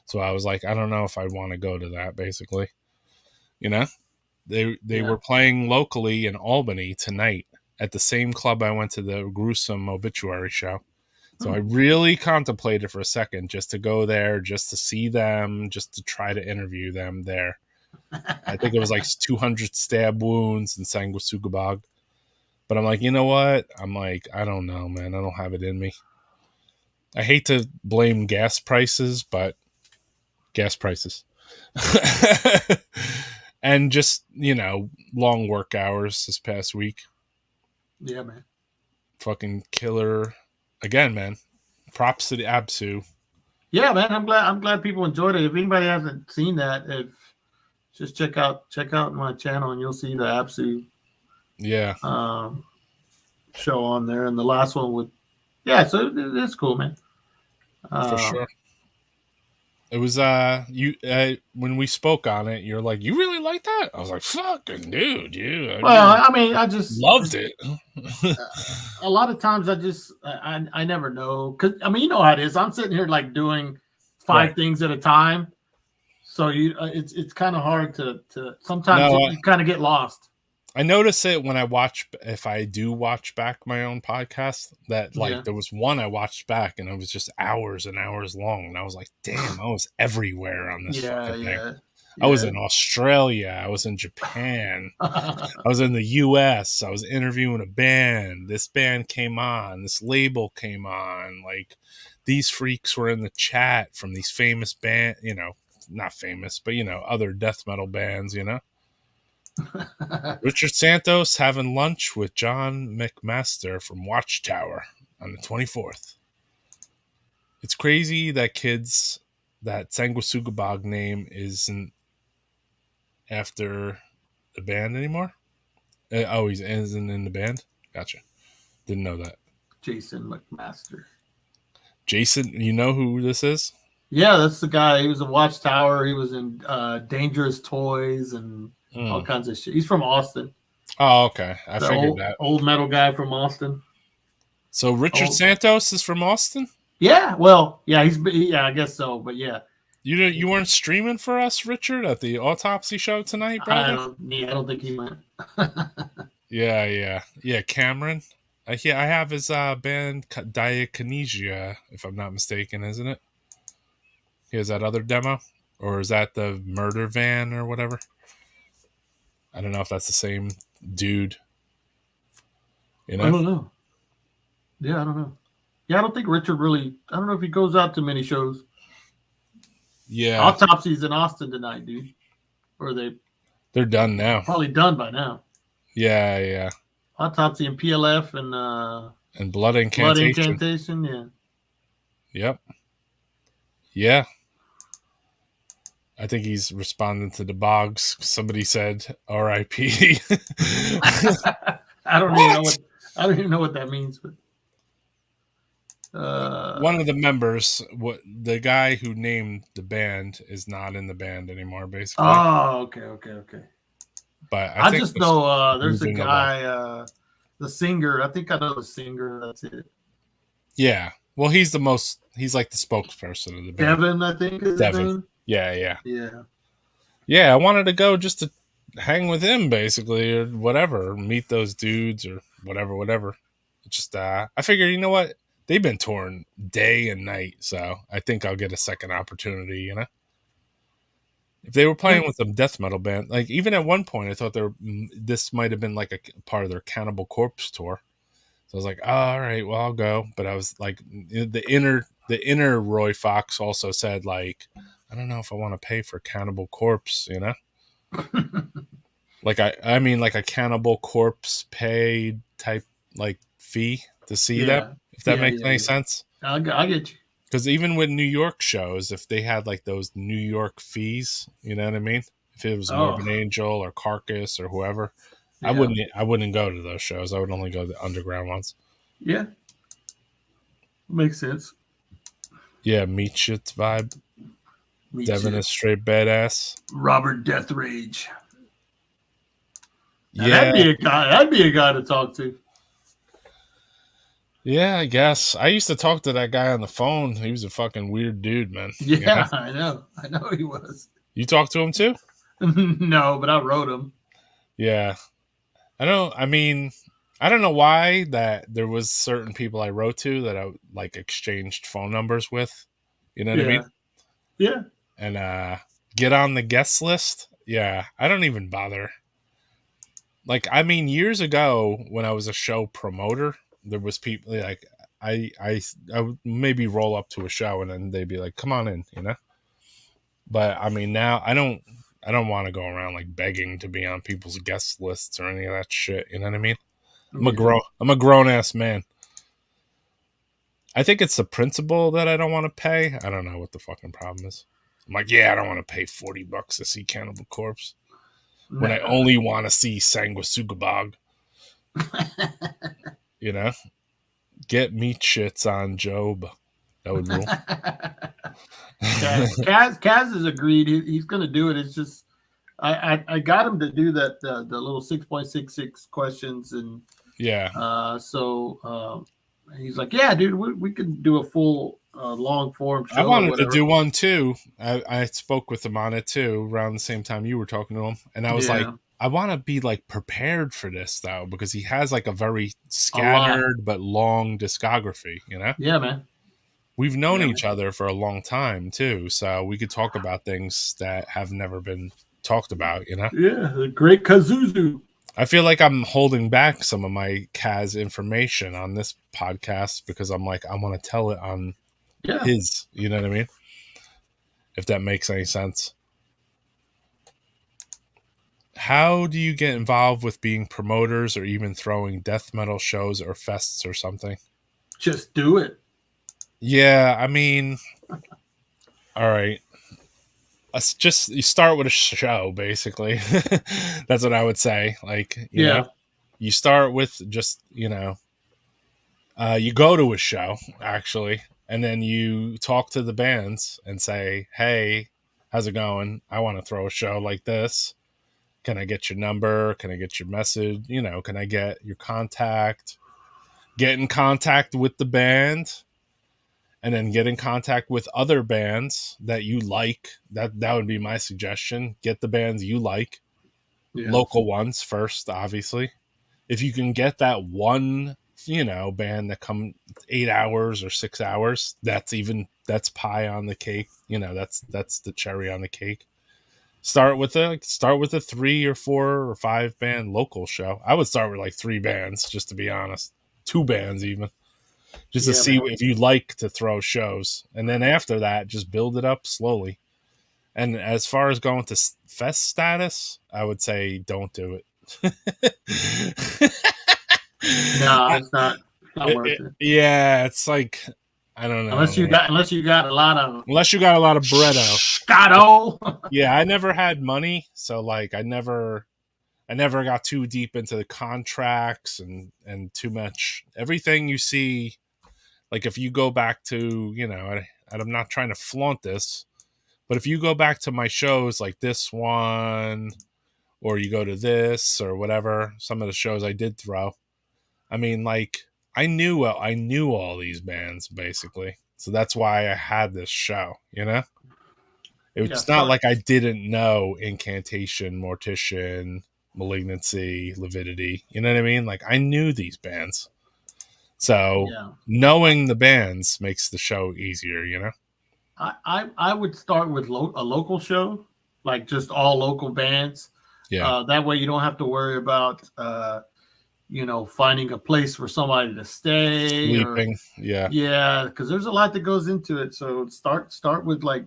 So I was like, I don't know if I want to go to that, basically. They were playing locally in Albany tonight at the same club I went to the Gruesome Obituary show. So I really contemplated for a second just to go there, just to see them, just to try to interview them there. I think it was 200 stab wounds in Sanguisugabog. But I'm like, you know what? I don't know, man. I don't have it in me. I hate to blame gas prices, but gas prices. And just, long work hours this past week. Yeah, man. Fucking killer. Again, man, props to the Absu. Yeah, man, I'm glad people enjoyed it. If anybody hasn't seen that, just check out my channel and you'll see the Absu show on there. And the last one with so it's cool, man. For sure. It was when we spoke on it, you're like, you really like that? I was like, fucking dude, I just loved it. A lot of times I never know, because you know how it is. I'm sitting here like doing 5 things at a time, so it's kind of hard to sometimes you kind of get lost. I notice it when if I do watch back my own podcast, that there was one I watched back and it was just hours and hours long. And I was like, damn, I was everywhere on this fucking thing. I was in Australia. I was in Japan. I was in the US. I was interviewing a band. This band came on. This label came on. Like, these freaks were in the chat from these famous band, not famous, but, other death metal bands, Richard Santos having lunch with John McMaster from Watchtower on the 24th. It's crazy that that Sanguisugabog name isn't after the band anymore. He isn't in the band? Gotcha. Didn't know that. Jason McMaster. Jason, you know who this is? Yeah, that's the guy. He was in Watchtower. He was in Dangerous Toys and all kinds of shit. He's from Austin. Oh, okay. I figured that. Old metal guy from Austin. So Richard Santos is from Austin? Yeah. Well, yeah, I guess so. But yeah. You weren't streaming for us, Richard, at the autopsy show tonight, brother? I don't think he went. Yeah. Cameron. I have his band Diakinesia, if I'm not mistaken, isn't it? He has that other demo, or is that the Murder Van or whatever? I don't know if that's the same dude. I don't know. Yeah, I don't know. Yeah, I don't think Richard really. I don't know if he goes out to many shows. Yeah, Autopsy's in Austin tonight, dude. Or they're done now. Probably done by now. Yeah. Autopsy and PLF and Blood Incantation. Blood Incantation, yeah. Yep. Yeah. I think he's responding to the Boggs. Somebody said R.I.P. I don't even know what that means. But one of the members, the guy who named the band, is not in the band anymore. Basically. Oh, okay. Like I just know there's a guy, the singer. I think I know the singer. That's it. Yeah. Well, he's like the spokesperson of the band. Devin, I think is his name. Yeah. Yeah, I wanted to go just to hang with him, basically, or whatever, meet those dudes or whatever. Just, I figured, you know what? They've been touring day and night, so I think I'll get a second opportunity, If they were playing with some death metal band, like even at one point, I thought this might have been like a part of their Cannibal Corpse tour. So I was like, oh, all right, well, I'll go. But I was like, the inner Roy Fox also said, like, I don't know if I want to pay for Cannibal Corpse, like I mean like a Cannibal Corpse paid type like fee to see them, if that makes any sense. I get you. Because even with New York shows, if they had like those New York fees, you know what I mean? If it was Morbid Angel or Carcass or whoever, I wouldn't go to those shows. I would only go to the underground ones. Yeah, makes sense. Yeah, meat shit vibe. Devin is straight badass. Robert Death Rage. Yeah, that'd be a guy to talk to. Yeah, I guess. I used to talk to that guy on the phone. He was a fucking weird dude, man. Yeah, I know he was. You talked to him too? No, but I wrote him. Yeah. I don't know why that there was certain people I wrote to that I like exchanged phone numbers with. You know what I mean? Yeah. And get on the guest list. Yeah, I don't even bother. Like, I mean, years ago when I was a show promoter, there was people like I would maybe roll up to a show and then they'd be like, "Come on in," But I mean, now I don't want to go around like begging to be on people's guest lists or any of that shit. You know what I mean? I'm a grown ass man. I think it's the principle that I don't want to pay. I don't know what the fucking problem is. I'm like, yeah, I don't want to pay $40 to see Cannibal Corpse when I only want to see Sanguisugabog. You know, get meat shits on Job. That would rule. Kaz has agreed. He's going to do it. It's just I got him to do that the little 6.66 questions, and so he's like, yeah, dude, we can do a full long form show. I wanted to do one too. I spoke with him on it too around the same time you were talking to him, and I was like, I want to be like prepared for this though, because he has like a very scattered but long discography, you know? Yeah, man. We've known each other for a long time too, so we could talk about things that have never been talked about, you know? Yeah, the great Kazuzu. I feel like I'm holding back some of my Kaz information on this podcast because I'm like, I want to tell it on his, you know what I mean? If that makes any sense. How do you get involved with being promoters or even throwing death metal shows or fests or something? Just do it. Yeah, I mean, all right. You start with a show, basically. That's what I would say. Like, you know, you start with just, you know, you go to a show, actually, and then you talk to the bands and say, hey, how's it going? I want to throw a show like this. Can I get your number? Can I get your message? You know, can I get your contact? Get in contact with the band, and then get in contact with other bands that you like. That would be my suggestion. Get the bands you like. Local ones first, obviously. If you can get that one, you know, band that come 8 hours or 6 hours, that's pie on the cake. You know, that's the cherry on the cake. Start with a 3 or 4 or 5 band local show. I would start with like 3 bands, just to be honest. 2 bands even. Just to see if you like to throw shows. And then after that, just build it up slowly. And as far as going to fest status, I would say don't do it. No, it's not worth it. Yeah, it's like, I don't know. Unless you got a lot of Bretto. Yeah, I never had money, so like I never got too deep into the contracts and too much. Everything you see, like if you go back to, you know, I'm not trying to flaunt this, but if you go back to my shows like this one, or you go to this or whatever, some of the shows I did throw, I mean, like I knew all these bands basically, so that's why I had this show. You know, it's not like I didn't know Incantation, Mortician, Malignancy, Lividity. You know what I mean? Like I knew these bands, so knowing the bands makes the show easier. You know, I would start with a local show, like just all local bands. Yeah, that way you don't have to worry about you know, finding a place for somebody to stay. Sleeping. Yeah, because there's a lot that goes into it. So start with like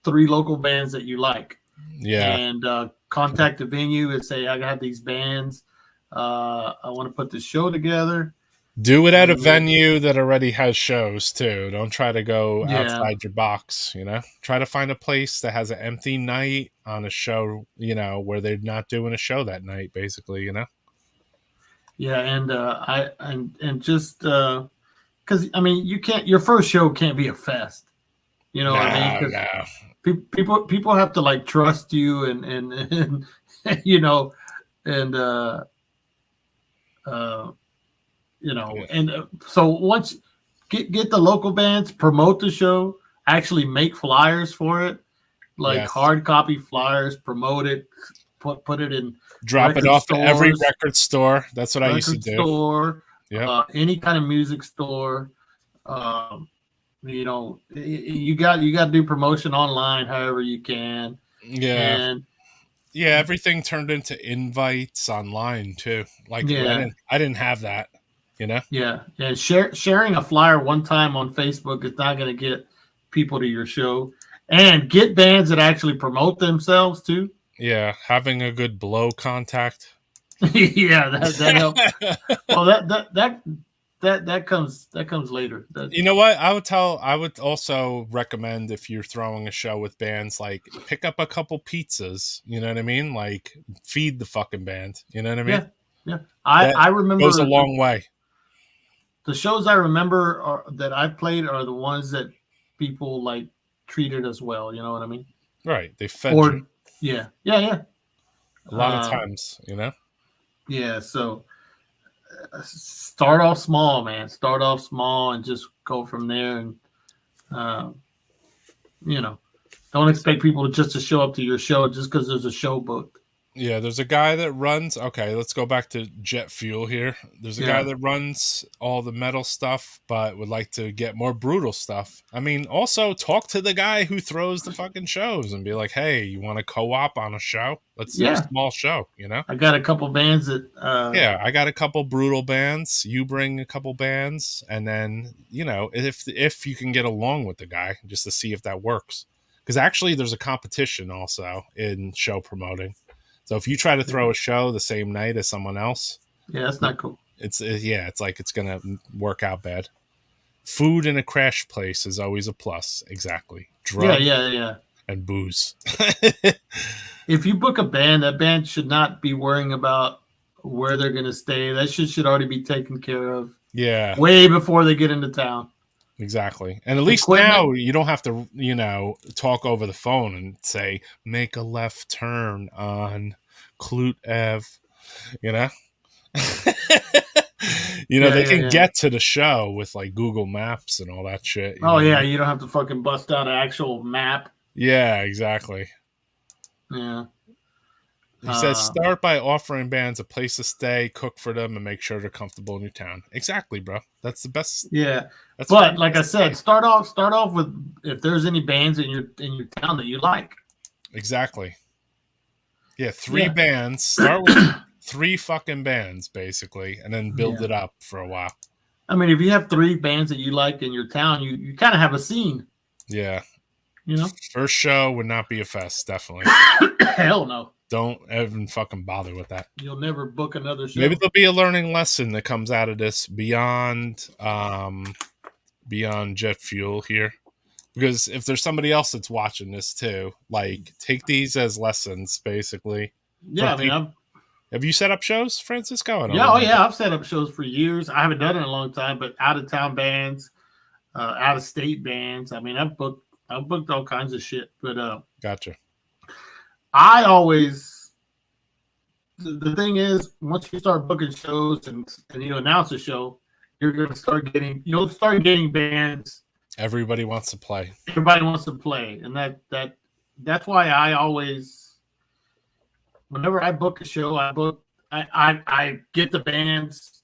3 local bands that you like. Yeah. And contact the venue and say, I have these bands. I want to put this show together. Do it at a venue that already has shows too. Don't try to go outside your box, you know. Try to find a place that has an empty night on a show, you know, where they're not doing a show that night, basically, you know. Yeah, and just because I mean your first show can't be a fest, you know what I mean? Because people have to like trust you and you know and you know and so once get the local bands, promote the show, actually make flyers for it, like hard copy flyers, promote it, put it in. Drop it off to every record store. That's what I used to do. Store, any kind of music store. You know, you got to do promotion online however you can. Yeah, and everything turned into invites online too. Like I didn't have that. You know. Yeah. Sharing a flyer one time on Facebook is not going to get people to your show. And get bands that actually promote themselves too. Yeah, having a good blow contact. Yeah, that helps. Well, that comes later. You know what? I would also recommend, if you're throwing a show with bands, like pick up a couple pizzas. You know what I mean? Like feed the fucking band. You know what I mean? Yeah. I remember goes a long way. The shows I remember that I've played are the ones that people like treated as well. You know what I mean? Right. They fed you. Yeah. A lot of times, you know? Yeah. So start off small, man. Start off small and just go from there. And, you know, don't expect people to show up to your show just because there's a show booked. Yeah, there's a guy that runs. Okay, let's go back to Jet Fuel here. There's a guy that runs all the metal stuff, but would like to get more brutal stuff. I mean, also talk to the guy who throws the fucking shows and be like, "Hey, you want to co-op on a show? Let's do a small show." You know, I got a couple bands that. I got a couple brutal bands. You bring a couple bands, and then you know, if you can get along with the guy, just to see if that works. Because actually, there's a competition also in show promoting. So if you try to throw a show the same night as someone else, that's not cool. It's like it's gonna work out bad. Food in a crash place is always a plus. Exactly. Drugs, and booze. If you book a band, that band should not be worrying about where they're gonna stay. That should already be taken care of. Yeah. Way before they get into town. Exactly. And at least now you don't have to, you know, talk over the phone and say, make a left turn on Clute Ave, you know? They can get to the show with like Google Maps and all that shit. You know? You don't have to fucking bust out an actual map. Yeah, exactly. Yeah. He says, start by offering bands a place to stay, cook for them, and make sure they're comfortable in your town. Exactly, bro. That's the best. Yeah. But like I said, start off with if there's any bands in your town that you like. Exactly. Yeah, 3 bands. Start with 3 fucking bands, basically, and then build it up for a while. I mean, if you have 3 bands that you like in your town, you kind of have a scene. Yeah. You know? First show would not be a fest, definitely. Hell no. Don't even fucking bother with that. You'll never book another show. Maybe there'll be a learning lesson that comes out of this beyond Jet Fuel here. Because if there's somebody else that's watching this too, like take these as lessons, basically. Yeah, I mean, have you set up shows, Francisco? I've set up shows for years. I haven't done it in a long time, but out of town bands, out of state bands. I mean, I've booked all kinds of shit. But gotcha. I always, the thing is, once you start booking shows and you announce a show, you'll start getting bands. Everybody wants to play. Everybody wants to play, and that's why I always, whenever I book a show, I get the bands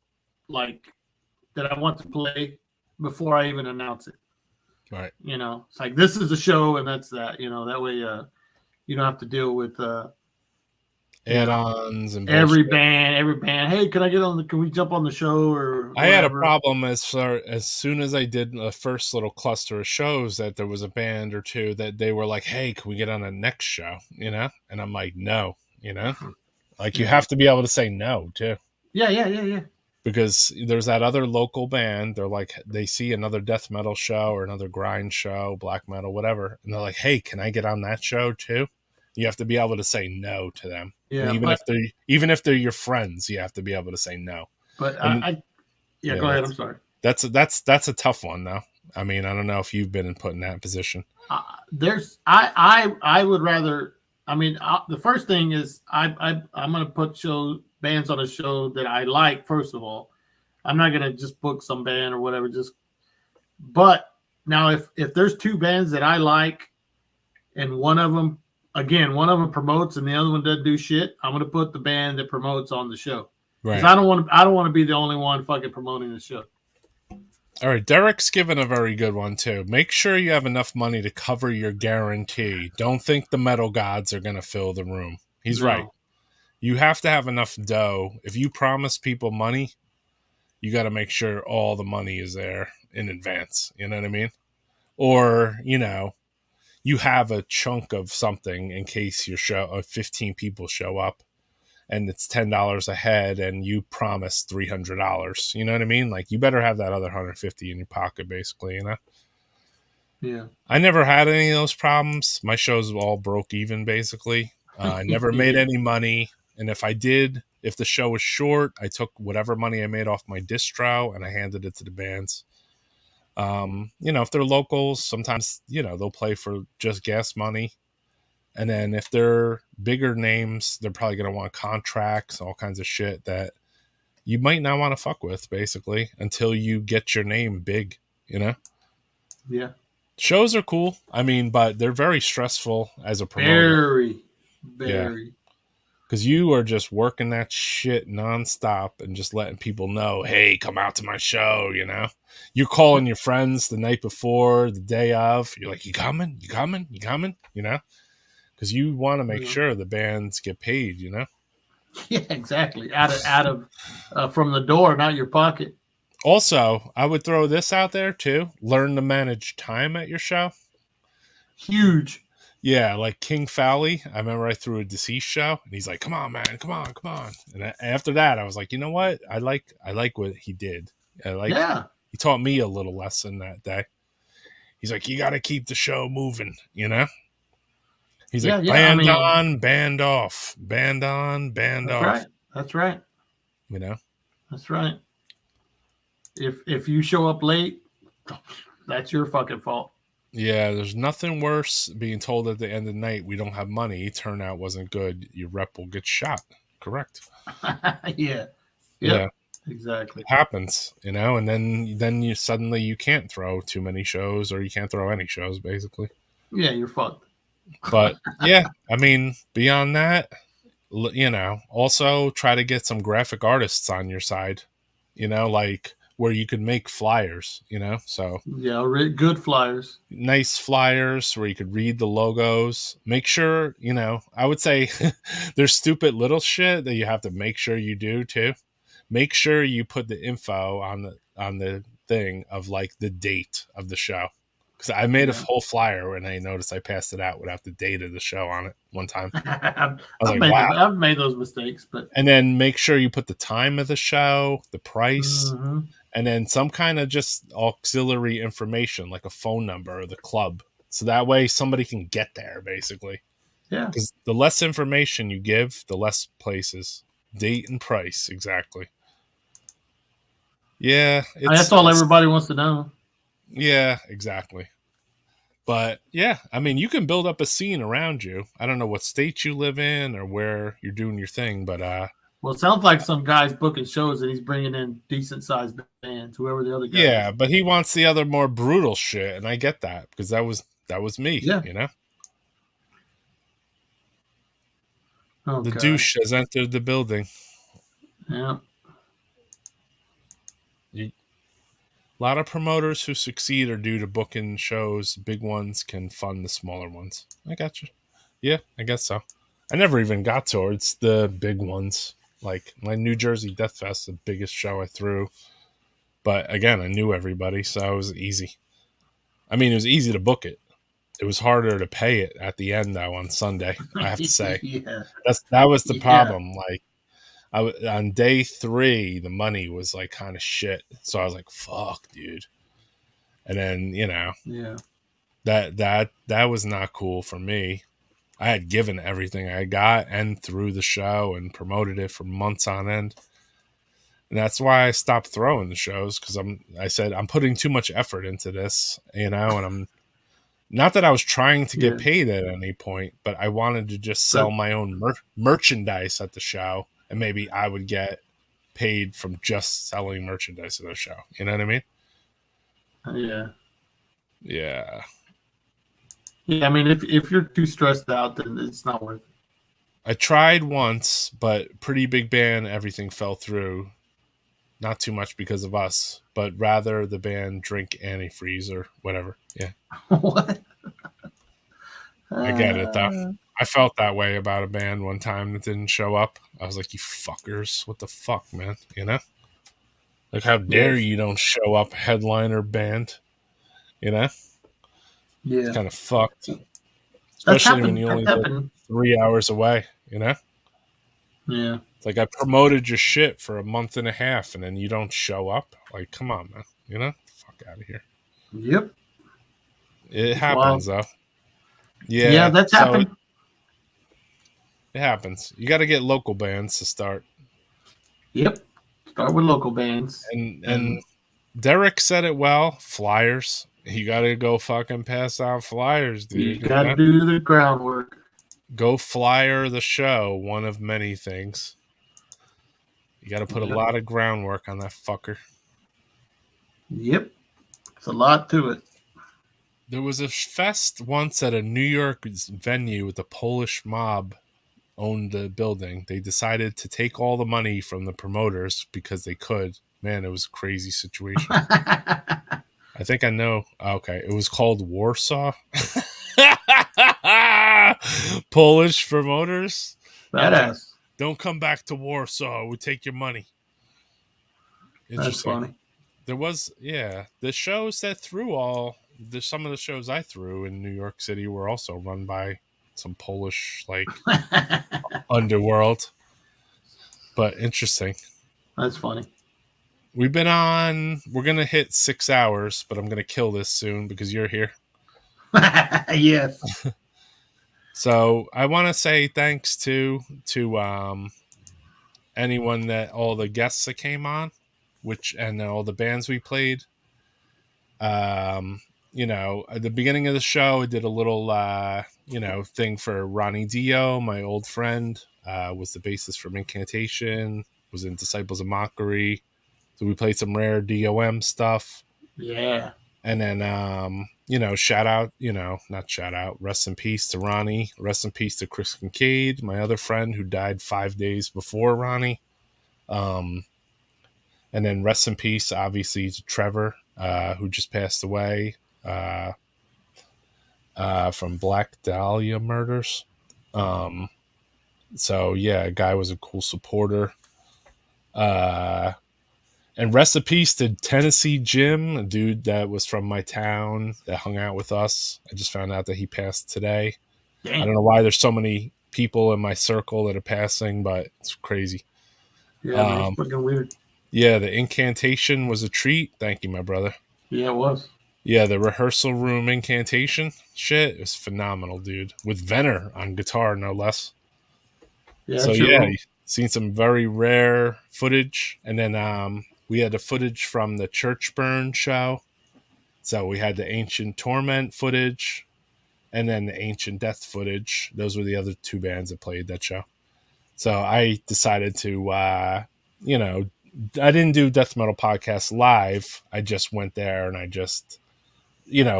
like that I want to play before I even announce it. Right. You know, it's like this is the show, and that's that. You know, that way you don't have to deal with add-ons and every band. Hey, can we jump on the show? Or I had a problem as soon as I did the first little cluster of shows that there was a band or two that they were like, hey, can we get on the next show? You know? And I'm like, no, you know, like you have to be able to say no too. Yeah. Because there's that other local band. They're like, they see another death metal show or another grind show, black metal, whatever. And they're like, hey, can I get on that show too? You have to be able to say no to them. Yeah, even if they're your friends, you have to be able to say no. But go ahead. I'm sorry. That's a tough one, though. I mean, I don't know if you've been put in that position. I would rather. I mean, the first thing is I'm going to put bands on a show that I like. First of all, I'm not going to just book some band or whatever. But now if there's 2 bands that I like, and one of them promotes and the other one doesn't do shit, I'm going to put the band that promotes on the show. Right. Because I don't want to be the only one fucking promoting the show. All right, Derek's given a very good one too. Make sure you have enough money to cover your guarantee. Don't think the metal gods are going to fill the room. He's right. You have to have enough dough. If you promise people money, you got to make sure all the money is there in advance. You know what I mean? Or, you know, you have a chunk of something in case your show 15 people show up and it's $10 a head, and you promise $300. You know what I mean? Like, you better have that other 150 in your pocket, basically. You know? Yeah. I never had any of those problems. My shows all broke even, basically. I never made any money, and if I did, if the show was short, I took whatever money I made off my distro and I handed it to the bands. You know, if they're locals, sometimes, you know, they'll play for just gas money. And then if they're bigger names, they're probably going to want contracts, all kinds of shit that you might not want to fuck with, basically, until you get your name big, you know? Yeah. Shows are cool. I mean, but they're very stressful as a promoter. Very. Because you are just working that shit nonstop and just letting people know, hey, come out to my show, you know? You're calling your friends the night before, the day of. You're like, you coming? You coming? You coming? You know? Because you want to make sure the bands get paid, you know? Yeah, exactly. Out of from the door, not your pocket. Also, I would throw this out there too. Learn to manage time at your show. Huge. Yeah, like King Fowley. I remember I threw a deceased show, and he's like, "Come on, man, come on, come on." And after that, I was like, you know what? I like what he did. He taught me a little lesson that day. He's like, you got to keep the show moving, you know? He's like, band on, band off, band on, band off. Right. That's right. You know? That's right. If you show up late, that's your fucking fault. Yeah, there's nothing worse being told at the end of the night, we don't have money, turnout wasn't good, your rep will get shot. Correct. Yeah. Exactly. It happens, you know, and then you suddenly you can't throw too many shows, or you can't throw any shows, basically. Yeah, you're fucked. But yeah, I mean, beyond that, you know, also try to get some graphic artists on your side, you know, like where you could make flyers, you know, so yeah, good flyers, nice flyers where you could read the logos. Make sure, you know, I would say there's stupid little shit that you have to make sure you do too. Make sure you put the info on the thing of like the date of the show. Because I made a whole flyer and I noticed I passed it out without the date of the show on it one time. I've made those mistakes, but and then make sure you put the time of the show, the price, and then some kind of just auxiliary information like a phone number or the club. So that way somebody can get there, basically. Yeah. Because the less information you give, the less places. Date and price, exactly. Yeah. That's all everybody wants to know. Yeah, exactly. But yeah, I mean, you can build up a scene around you. I don't know what state you live in or where you're doing your thing, but well, it sounds like some guy's booking shows and he's bringing in decent sized bands, whoever the other guy yeah, is. But he wants the other more brutal shit, and I get that because that was me, you know. Oh, the douche has entered the building. Yeah. A lot of promoters who succeed are due to booking shows. Big ones can fund the smaller ones. I got you. Yeah, I guess so. I never even got towards the big ones. Like my New Jersey Death Fest, the biggest show I threw. But again, I knew everybody, so it was easy. I mean, it was easy to book it. It was harder to pay it at the end, though, on Sunday, I have to say. That was the problem. Like, on day 3, the money was like kind of shit. So I was like, fuck, dude. And then, you know, that was not cool for me. I had given everything I got and threw the show and promoted it for months on end. And that's why I stopped throwing the shows, because I said, I'm putting too much effort into this, you know, and I'm not that I was trying to get paid at any point, but I wanted to just sell my own merchandise at the show. And maybe I would get paid from just selling merchandise at the show. You know what I mean? Yeah. Yeah. Yeah, I mean, if you're too stressed out, then it's not worth it. I tried once, but pretty big band, everything fell through. Not too much because of us, but rather the band drink antifreeze or whatever. Yeah. What? I get it, though. I felt that way about a band one time that didn't show up. I was like, you fuckers, what the fuck, man? You know? Like, how dare you don't show up, headliner band? You know? Yeah. It's kind of fucked. Especially when you only live 3 hours away, you know? Yeah. It's like I promoted your shit for a month and a half, and then you don't show up. Like, come on, man. You know, fuck out of here. Yep. It happens, though. Yeah, that's happened. It happens. You got to get local bands to start. Yep. Start with local bands. And Derek said it well. Flyers. You got to go fucking pass out flyers, dude. You got to do the groundwork. Go flyer the show. One of many things. You got to put a lot of groundwork on that fucker. Yep. It's a lot to it. There was a fest once at a New York venue with the Polish mob owned the building. They decided to take all the money from the promoters because they could. Man, it was a crazy situation. I think I know. Okay, it was called Warsaw. Polish promoters. Badass. Don't come back to Warsaw. We take your money. That's funny. There was, the shows that some of the shows I threw in New York City were also run by some Polish, like, underworld. But interesting. That's funny. We're going to hit 6 hours, but I'm going to kill this soon because you're here. Yes. So I want to say thanks to anyone all the guests that came on, and all the bands we played. You know, at the beginning of the show, I did a little, thing for Ronnie DEO, my old friend, was the bassist from Incantation, was in Disciples of Mockery. So we played some rare DOM stuff. Yeah. And then, rest in peace to Ronnie. Rest in peace to Chris Kincaid, my other friend who died 5 days before Ronnie. And then rest in peace, obviously, to Trevor, who just passed away from Black Dahlia murders. So, yeah, guy was a cool supporter. And rest in peace to Tennessee Jim, a dude that was from my town that hung out with us. I just found out that he passed today. Dang. I don't know why there's so many people in my circle that are passing, but it's crazy. Yeah, it's fucking weird. Yeah, the Incantation was a treat. Thank you, my brother. Yeah, it was. Yeah, the rehearsal room Incantation shit, it was phenomenal, dude. With Venner on guitar, no less. Yeah, so seen some very rare footage. And then we had the footage from the Church Burn show. So we had the Ancient Torment footage and then the Ancient Death footage. Those were the other two bands that played that show. So I decided to, I didn't do Death Metal Podcast live. I just went there and I just,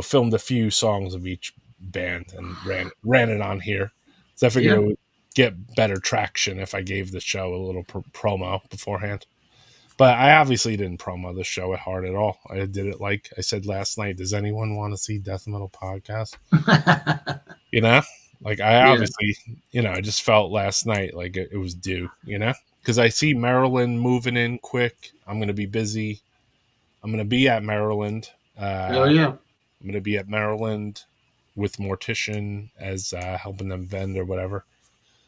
filmed a few songs of each band and ran it on here. So I figured it would get better traction if I gave the show a little promo beforehand. But I obviously didn't promo the show hard at all. I did it like I said last night. Does anyone want to see Death Metal Podcast? Like I obviously, I just felt last night like it was due, because I see Maryland moving in quick. I'm going to be busy. I'm going to be at Maryland. Hell yeah. I'm going to be at Maryland with Mortician as helping them vend or whatever.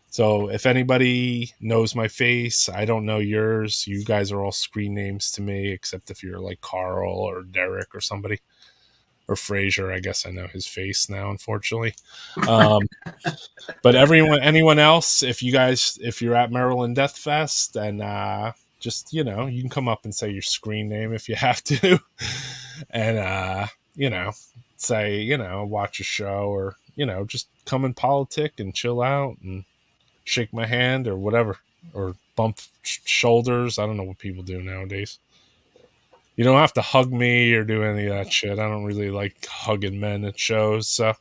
So if anybody knows my face, I don't know yours. You guys are all screen names to me, except if you're like Carl or Derek or somebody. Or Fraser, I guess I know his face now, unfortunately. But anyone else, if you're at Maryland Death Fest, and just, you can come up and say your screen name if you have to. And, say, watch a show or, just come and politic and chill out and shake my hand or whatever, or bump shoulders. I don't know what people do nowadays. You don't have to hug me or do any of that shit. I don't really like hugging men at shows, so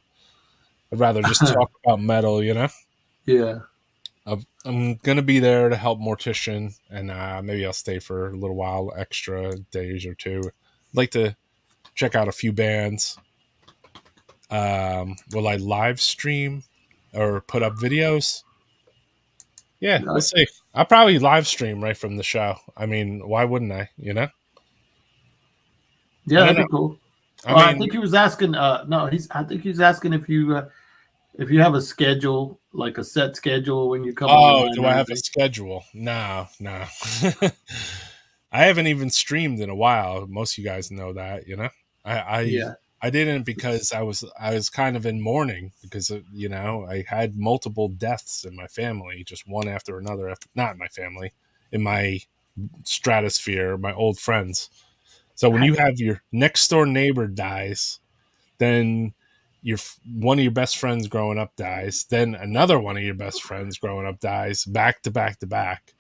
I'd rather just talk about metal, Yeah. I'm going to be there to help Mortician, and maybe I'll stay for a little while, extra days or two. I'd like to check out a few bands. Will I live stream or put up videos? Yeah, we'll see. I'll probably live stream right from the show. I mean, why wouldn't I, Yeah, that'd be cool. I think he was asking. I think he was asking if you have a schedule like a set schedule when you come Oh, on? do I have a schedule? No. I haven't even streamed in a while. Most of you guys know that, you know. I didn't because I was kind of in mourning because I had multiple deaths in my family, just one after another. Not in my family, in my stratosphere, my old friends. So when you have your next door neighbor dies, then one of your best friends growing up dies, then another one of your best friends growing up dies, back to back to back.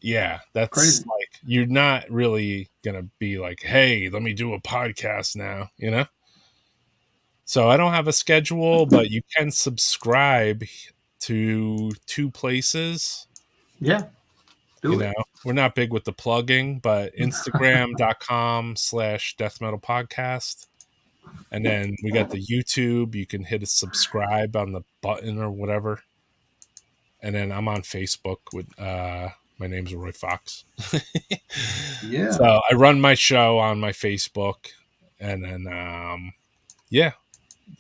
Yeah, that's crazy. like, you're not really gonna be like, hey, let me do a podcast now, you know. So I don't have a schedule, but you can subscribe to 2 places. Yeah, We're not big with the plugging, but Instagram.com/death metal podcast. And then we got the YouTube. You can hit a subscribe on the button or whatever. And then I'm on Facebook with my name's Roy Fox. Yeah. So I run my show on my Facebook. And then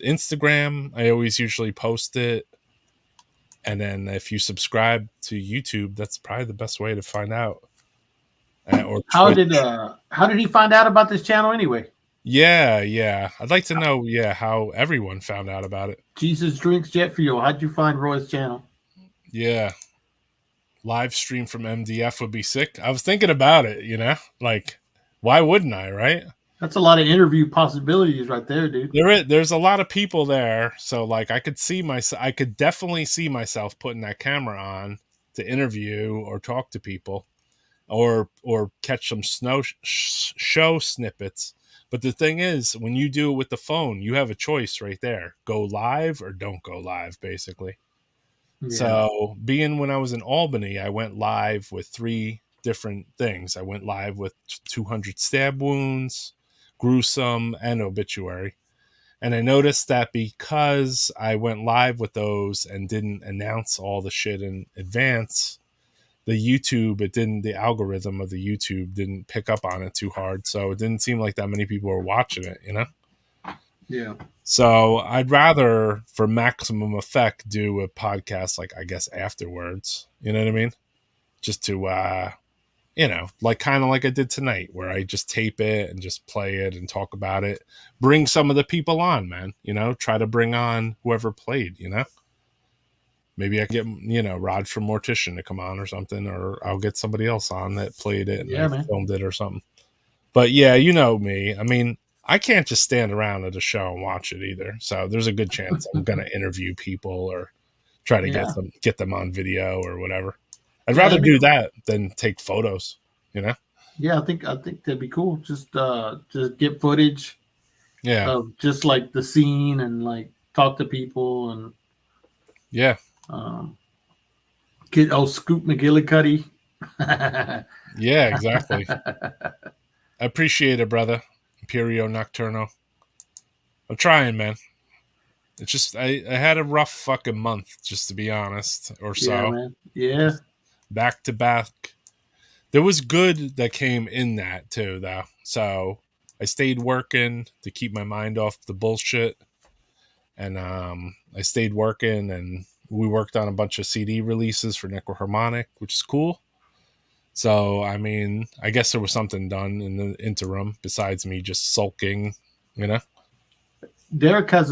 Instagram, I always usually post it. And then if you subscribe to YouTube, that's probably the best way to find out. Or how did he find out about this channel anyway? Yeah. I'd like to know, how everyone found out about it. Jesus Drinks Jet Fuel. How'd you find Roy's channel? Yeah. Live stream from MDF would be sick. I was thinking about it, like, why wouldn't I, right? That's a lot of interview possibilities right there, dude. There's a lot of people there. So like I could definitely see myself putting that camera on to interview or talk to people or catch some show snippets. But the thing is, when you do it with the phone, you have a choice right there. Go live or don't go live, basically. Yeah. So when I was in Albany, I went live with 3 different things. I went live with 200 stab wounds, gruesome, and obituary. And I noticed that because I went live with those and didn't announce all the shit in advance, the algorithm of the YouTube didn't pick up on it too hard. So it didn't seem like that many people were watching it, Yeah. So I'd rather, for maximum effect, do a podcast, like, I guess, afterwards. You know what I mean? Just to, like kind of like I did tonight, where I just tape it and just play it and talk about it. Bring some of the people on, man. Try to bring on whoever played, Maybe I get, Rod from Mortician to come on or something, or I'll get somebody else on that played it and filmed it or something. But yeah, you know me. I mean, I can't just stand around at a show and watch it either. So there's a good chance I'm going to interview people or try to get them on video or whatever. I'd rather do that than take photos, Yeah, I think that'd be cool. Just get footage. Yeah. Of just like the scene and like talk to people and get Scoop McGillicuddy. Yeah, exactly. I appreciate it, brother. Imperio Nocturno. I'm trying, man. It's just I had a rough fucking month, just to be honest, or so. Yeah, man. Yeah. Back to back. There was good that came in that too, though. So I stayed working to keep my mind off the bullshit. And I stayed working, and we worked on a bunch of CD releases for Necroharmonic, which is cool. So, I mean, I guess there was something done in the interim besides me just sulking, Derek has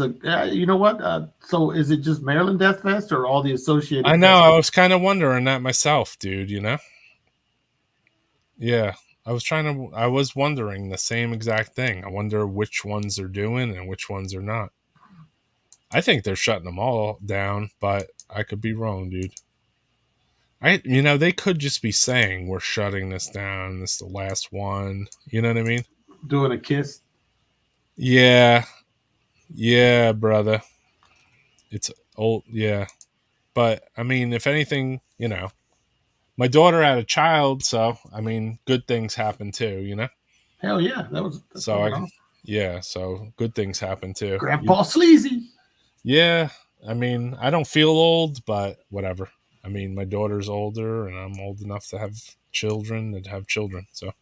you know what? So is it just Maryland Death Fest or all the associated? I know. Festivals? I was kind of wondering that myself, dude, Yeah. I was wondering the same exact thing. I wonder which ones they're doing and which ones are not. I think they're shutting them all down, but I could be wrong, dude. They could just be saying we're shutting this down. This is the last one. You know what I mean? Doing a kiss. Yeah. Yeah, brother. It's old. Yeah. But I mean, if anything, my daughter had a child. So, I mean, good things happen too, Hell yeah. So good things happen too. Grandpa Sleazy. Yeah. I mean, I don't feel old, but whatever. I mean, my daughter's older, and I'm old enough to have children and have children. So,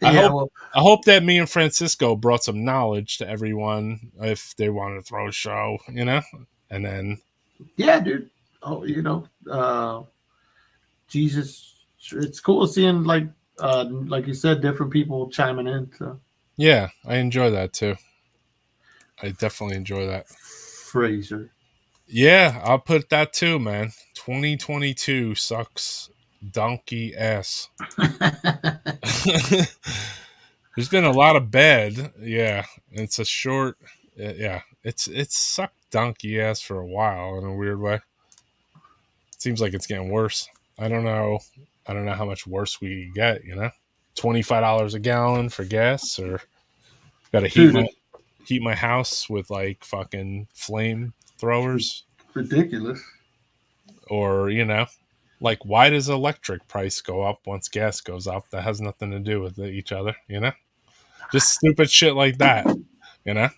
I hope that me and Francisco brought some knowledge to everyone if they want to throw a show, you know, and then. Yeah, dude. Oh, Jesus, it's cool seeing like you said, different people chiming in. So. Yeah, I enjoy that too. I definitely enjoy that. Fraser. Yeah, I'll put that too, man. 2022 sucks donkey ass. There's been a lot of bad. Yeah, it's a short. Yeah, it's sucked donkey ass for a while in a weird way. Seems like it's getting worse. I don't know how much worse we get. You know, $25 a gallon for gas, or got to heat my house with like fucking flame throwers. Ridiculous. Or, you know, like, why does electric price go up once gas goes up? That has nothing to do with each other, you know? Just stupid shit like that, you know?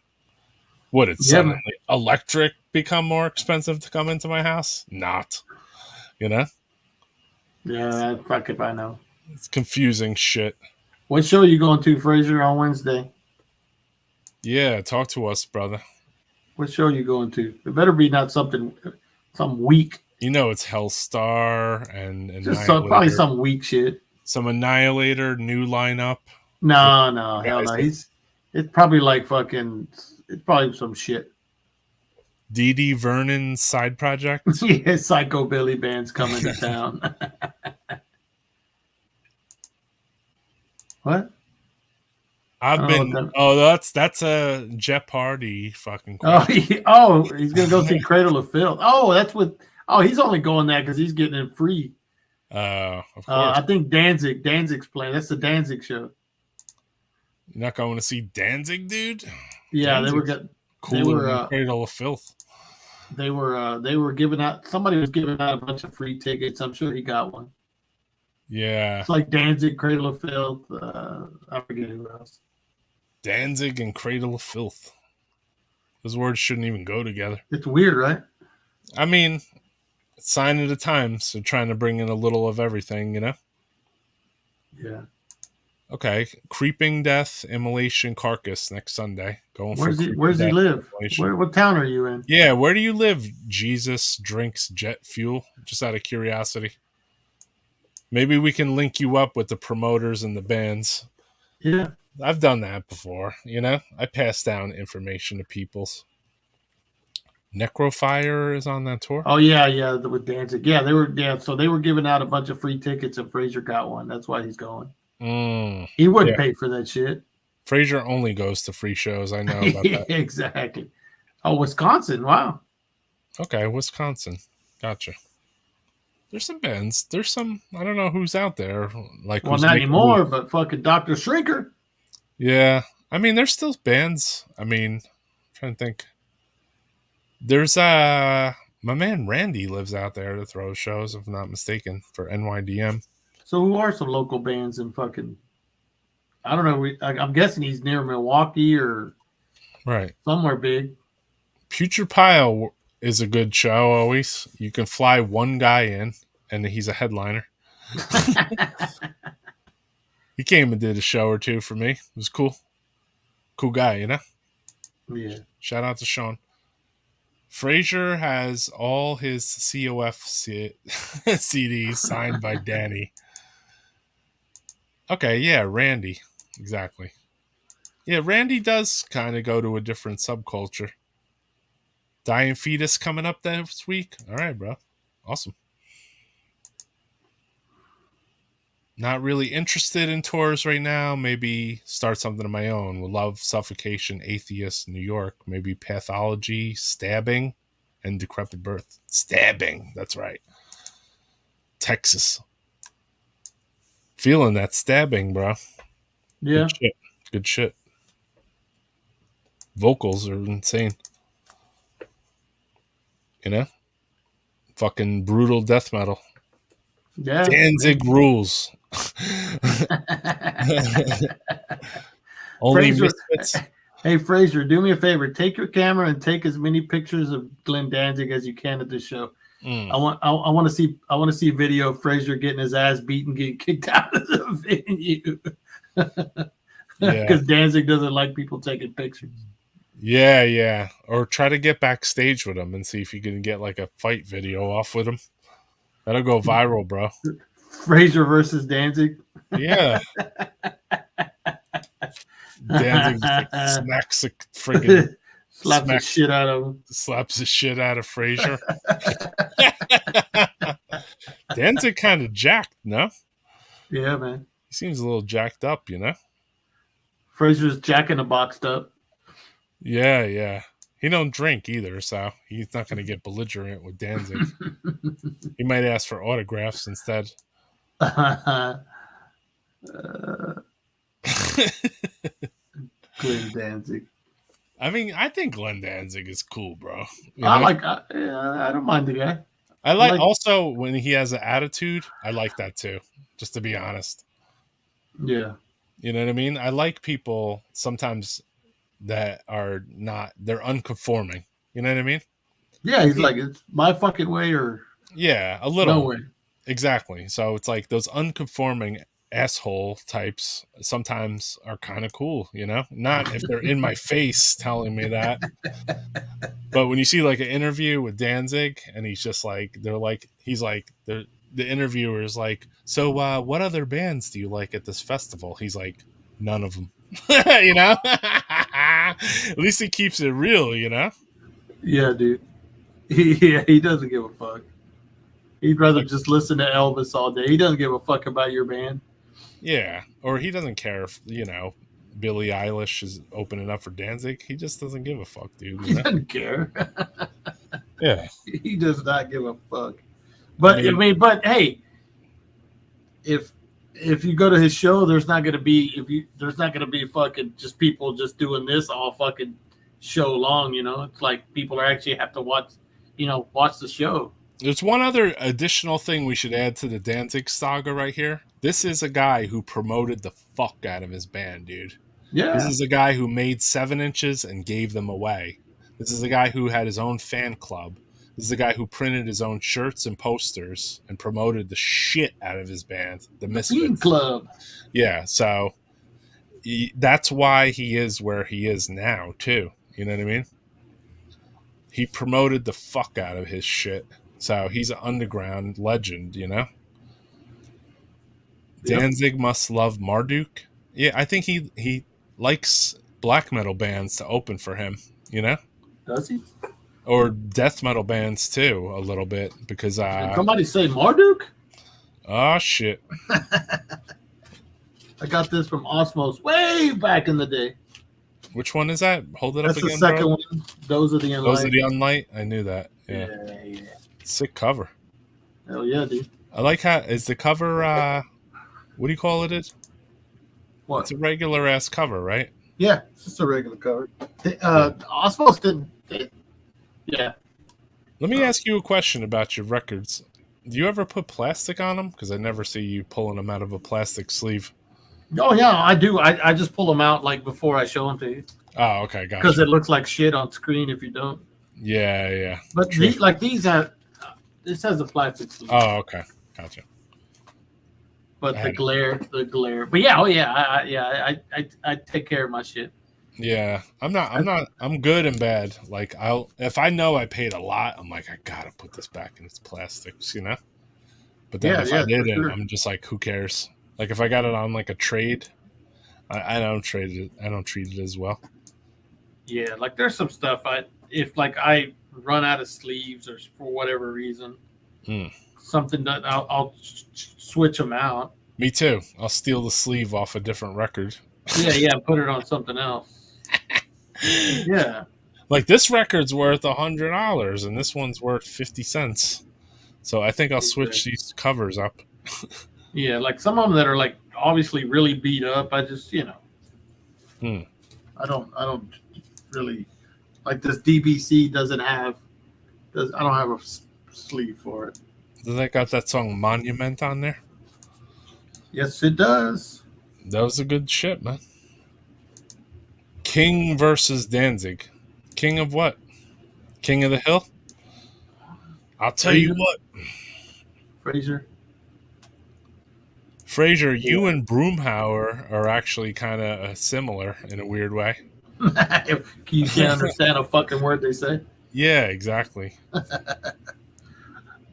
Would it suddenly electric become more expensive to come into my house? Not, you know? Yeah, fuck if I know. It's confusing shit. What show are you going to, Fraser, on Wednesday? Yeah, talk to us, brother. What show are you going to? It better be not some weak. You know, it's Hellstar and just probably some weak shit. Some Annihilator new lineup. No, hell no. It's probably like fucking. It's probably some shit. D.D. Vernon's side project. Yeah, Psycho Billy band's coming to town. What? That's a Jeff Hardy fucking question. He's gonna go see Cradle of Filth. He's only going there because he's getting it free. Of course. I think Danzig's playing. That's the Danzig show. You're not going to see Danzig, dude? Yeah, Danzig's they were Cradle of Filth. They were giving out. Somebody was giving out a bunch of free tickets. I'm sure he got one. Yeah, it's like Danzig, Cradle of Filth. I forget who else. Danzig and Cradle of Filth. Those words shouldn't even go together. It's weird, right? I mean, it's sign of the times. So trying to bring in a little of everything, you know? Yeah. Okay. Creeping Death, Immolation, Carcass next Sunday. Where's he live? What town are you in? Yeah, where do you live? Jesus drinks jet fuel. Just out of curiosity. Maybe we can link you up with the promoters and the bands. Yeah. I've done that before, you know? I pass down information to peoples. Necrofire is on that tour. Oh yeah, with Danzig. Yeah, so they were giving out a bunch of free tickets and Fraser got one. That's why he's going. He wouldn't pay for that shit. Fraser only goes to free shows. I know about that. Exactly. Oh, Wisconsin. Wow. Okay, Wisconsin. Gotcha. There's some bands. There's some, I don't know who's out there. Like, well, not anymore, but fucking Dr. Shrinker. Yeah. I mean, there's still bands. I mean, I'm trying to think. There's my man Randy lives out there to throw shows, if I'm not mistaken, for NYDM. So who are some local bands in fucking, I don't know, I'm guessing he's near Milwaukee or somewhere big. Putrid Pile is a good show always. You can fly one guy in, and he's a headliner. He came and did a show or two for me. It was cool. Cool guy, you know? Yeah. Shout out to Sean. Fraser has all his COF CDs signed by Danny. Okay, yeah, Randy. Exactly. Yeah, Randy does kind of go to a different subculture. Dying Fetus coming up this week. All right, bro. Awesome. Not really interested in tours right now. Maybe start something of my own. Would love Suffocation, Atheist, New York. Maybe Pathology, Stabbing, and Decrepit Birth. Stabbing. That's right. Texas. Feeling that Stabbing, bro. Yeah. Good shit. Vocals are insane. You know? Fucking brutal death metal. Yeah. Danzig rules. Only Fraser, misfits. Hey Fraser, do me a favor. Take your camera and take as many pictures of Glenn Danzig as you can at this show. I want to see a video of Fraser getting his ass beaten, getting kicked out of the venue. Because Danzig doesn't like people taking pictures. Yeah. Or try to get backstage with him and see if you can get like a fight video off with him. That'll go viral, bro. Frazier versus Danzig. Yeah. Danzig just like smacks a friggin' slaps the shit out of him. Slaps the shit out of Frazier. Danzig kind of jacked, no? Yeah, man. He seems a little jacked up, you know? Frazier's jacking the boxed up. Yeah. He don't drink either, so he's not going to get belligerent with Danzig. He might ask for autographs instead. Glenn Danzig. I mean, I think Glenn Danzig is cool, bro. I don't mind the guy. I like also when he has an attitude. I like that too. Just to be honest. Yeah. You know what I mean? I like people sometimes that are not. They're unconforming. You know what I mean? Yeah, he's like, it's my fucking way or yeah, a little. No way. Exactly. So it's like those unconforming asshole types sometimes are kind of cool, you know? Not if they're in my face telling me that. But when you see like an interview with Danzig and he's just like, the interviewer is like, so what other bands do you like at this festival? He's like, none of them. You know? At least he keeps it real, you know? Yeah, dude. He doesn't give a fuck. He'd rather just listen to Elvis all day. He doesn't give a fuck about your band. Yeah, or he doesn't care if, you know, Billie Eilish is opening up for Danzig. He just doesn't give a fuck, dude. He doesn't care. Yeah. He does not give a fuck. But but hey, if you go to his show, there's not gonna be fucking just people just doing this all fucking show long, you know. It's like people are actually have to watch the show. There's one other additional thing we should add to the Danzig saga right here. This is a guy who promoted the fuck out of his band, dude. Yeah. This is a guy who made 7 inches and gave them away. This is a guy who had his own fan club. This is a guy who printed his own shirts and posters and promoted the shit out of his band, the Misfits. Fan club. Yeah, so that's why he is where he is now, too. You know what I mean? He promoted the fuck out of his shit. So he's an underground legend, you know? Yep. Danzig must love Marduk. Yeah, I think he likes black metal bands to open for him, you know? Does he? Or death metal bands too, a little bit, because did somebody say Marduk? Oh shit. I got this from Osmos way back in the day. Which one is that? Hold it up again. That's the second bro. one. Those are the Unlight. Those are the Unlight? I knew that. Yeah. Sick cover. Hell yeah, dude. I like how is the cover what do you call it? What? It's a regular ass cover, right? Yeah, it's just a regular cover. Osmos didn't. Yeah. Let me ask you a question about your records. Do you ever put plastic on them? Because I never see you pulling them out of a plastic sleeve. Oh yeah, I do. I just pull them out like before I show them to you. Oh, okay, gotcha. Because it looks like shit on screen if you don't. Yeah. But this has a plastic sleeve. Oh, okay, gotcha. But the glare. But yeah, I take care of my shit. Yeah, I'm good and bad. Like if I know I paid a lot, I'm like, I gotta put this back in its plastics, you know? But then if I didn't, sure. I'm just like, who cares? Like if I got it on like a trade, I don't trade it. I don't treat it as well. Yeah, like there's some stuff if I run out of sleeves or for whatever reason, something that I'll switch them out. Me too. I'll steal the sleeve off a different record. Yeah, put it on something else. Yeah. Like this record's worth $100 and this one's worth 50 cents. So I think I'll switch these covers up. Yeah, like some of them that are like obviously really beat up. I just, I don't really like this DBC I don't have a sleeve for it. Does that got that song Monument on there? Yes, it does. That was a good shit, man. King versus Danzig. King of what? King of the Hill? I'll tell you what. Frazier. Fraser, you and Broomhauer are actually kind of similar in a weird way. You can't understand a fucking word they say. Yeah, exactly.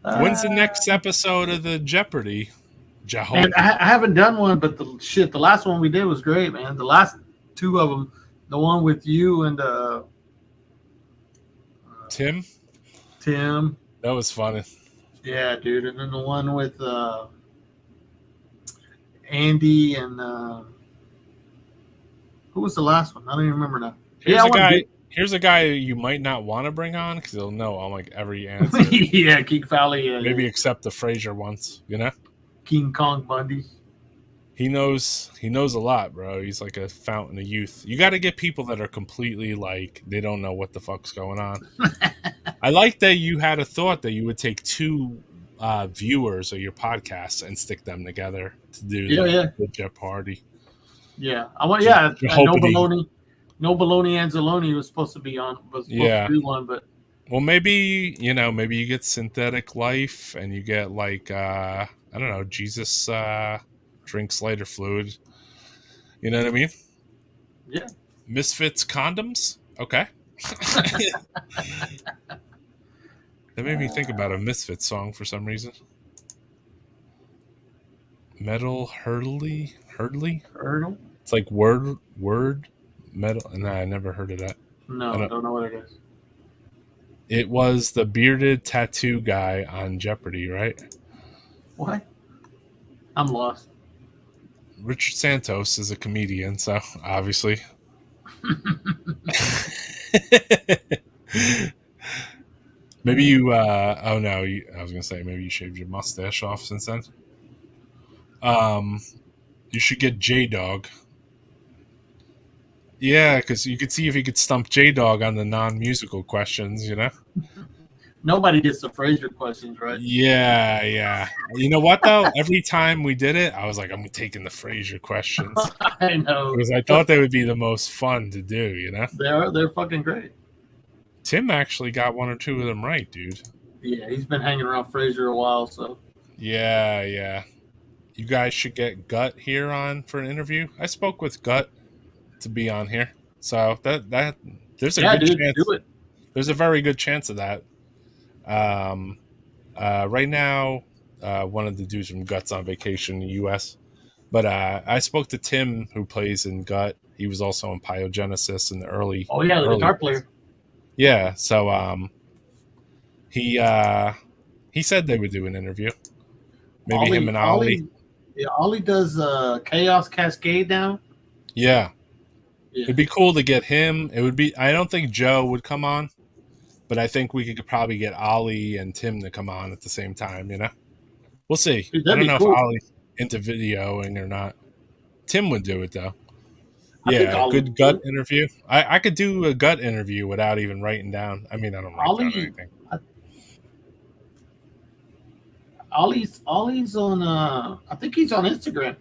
When's the next episode of the Jeopardy? Man, I haven't done one, but the last one we did was great, man. The last two of them, the one with you and Tim, that was funny. Yeah, dude, and then the one with Andy and who was the last one? I don't even remember now. Here's a guy you might not want to bring on because he'll know all like every answer. Yeah, King Fowley. Maybe except the Fraser ones, you know. King Kong Bundy. He knows a lot, bro. He's like a fountain of youth. You got to get people that are completely like they don't know what the fuck's going on. I like that you had a thought that you would take two viewers of your podcast and stick them together to do the Jeopardy. Yeah, I want. Yeah, No Baloney Anzalone was supposed to be on. Was supposed to be one, but maybe you get Synthetic Life and you get like I don't know, Jesus drinks lighter fluid. You know what I mean? Yeah. Misfits condoms. Okay. That made me think about a Misfits song for some reason. Metal Hurdle. It's like word metal. No, I never heard of that. No, I don't know what it is. It was the bearded tattoo guy on Jeopardy, right? What? I'm lost. Richard Santos is a comedian, so obviously. Maybe you. I was gonna say maybe you shaved your mustache off since then. You should get J-Dog. Yeah, because you could see if you could stump J-Dog on the non-musical questions, you know? Nobody gets the Fraser questions, right? Yeah. You know what, though? Every time we did it, I was like, I'm taking the Fraser questions. I know. Because I thought they would be the most fun to do, you know? They're fucking great. Tim actually got one or two of them right, dude. Yeah, he's been hanging around Fraser a while, so. Yeah. You guys should get Gut here on for an interview. I spoke with Gut to be on here, so that there's a good chance. Do it. There's a very good chance of that. Right now, one of the dudes from Gut's on vacation in the U.S., but I spoke to Tim, who plays in Gut. He was also in Pyogenesis in the early. Oh yeah, the guitar player. Yeah, so he said they would do an interview. Maybe him and Ollie. Yeah, Ollie does Chaos Cascade now. Yeah. It'd be cool to get him. It would be. I don't think Joe would come on, but I think we could probably get Ollie and Tim to come on at the same time. You know, we'll see. Dude, I don't know if Ollie's into videoing or not. Tim would do it though. Yeah, good Gut interview. I could do a Gut interview without even writing down. I mean, I don't write down anything. Ollie's on. I think he's on Instagram.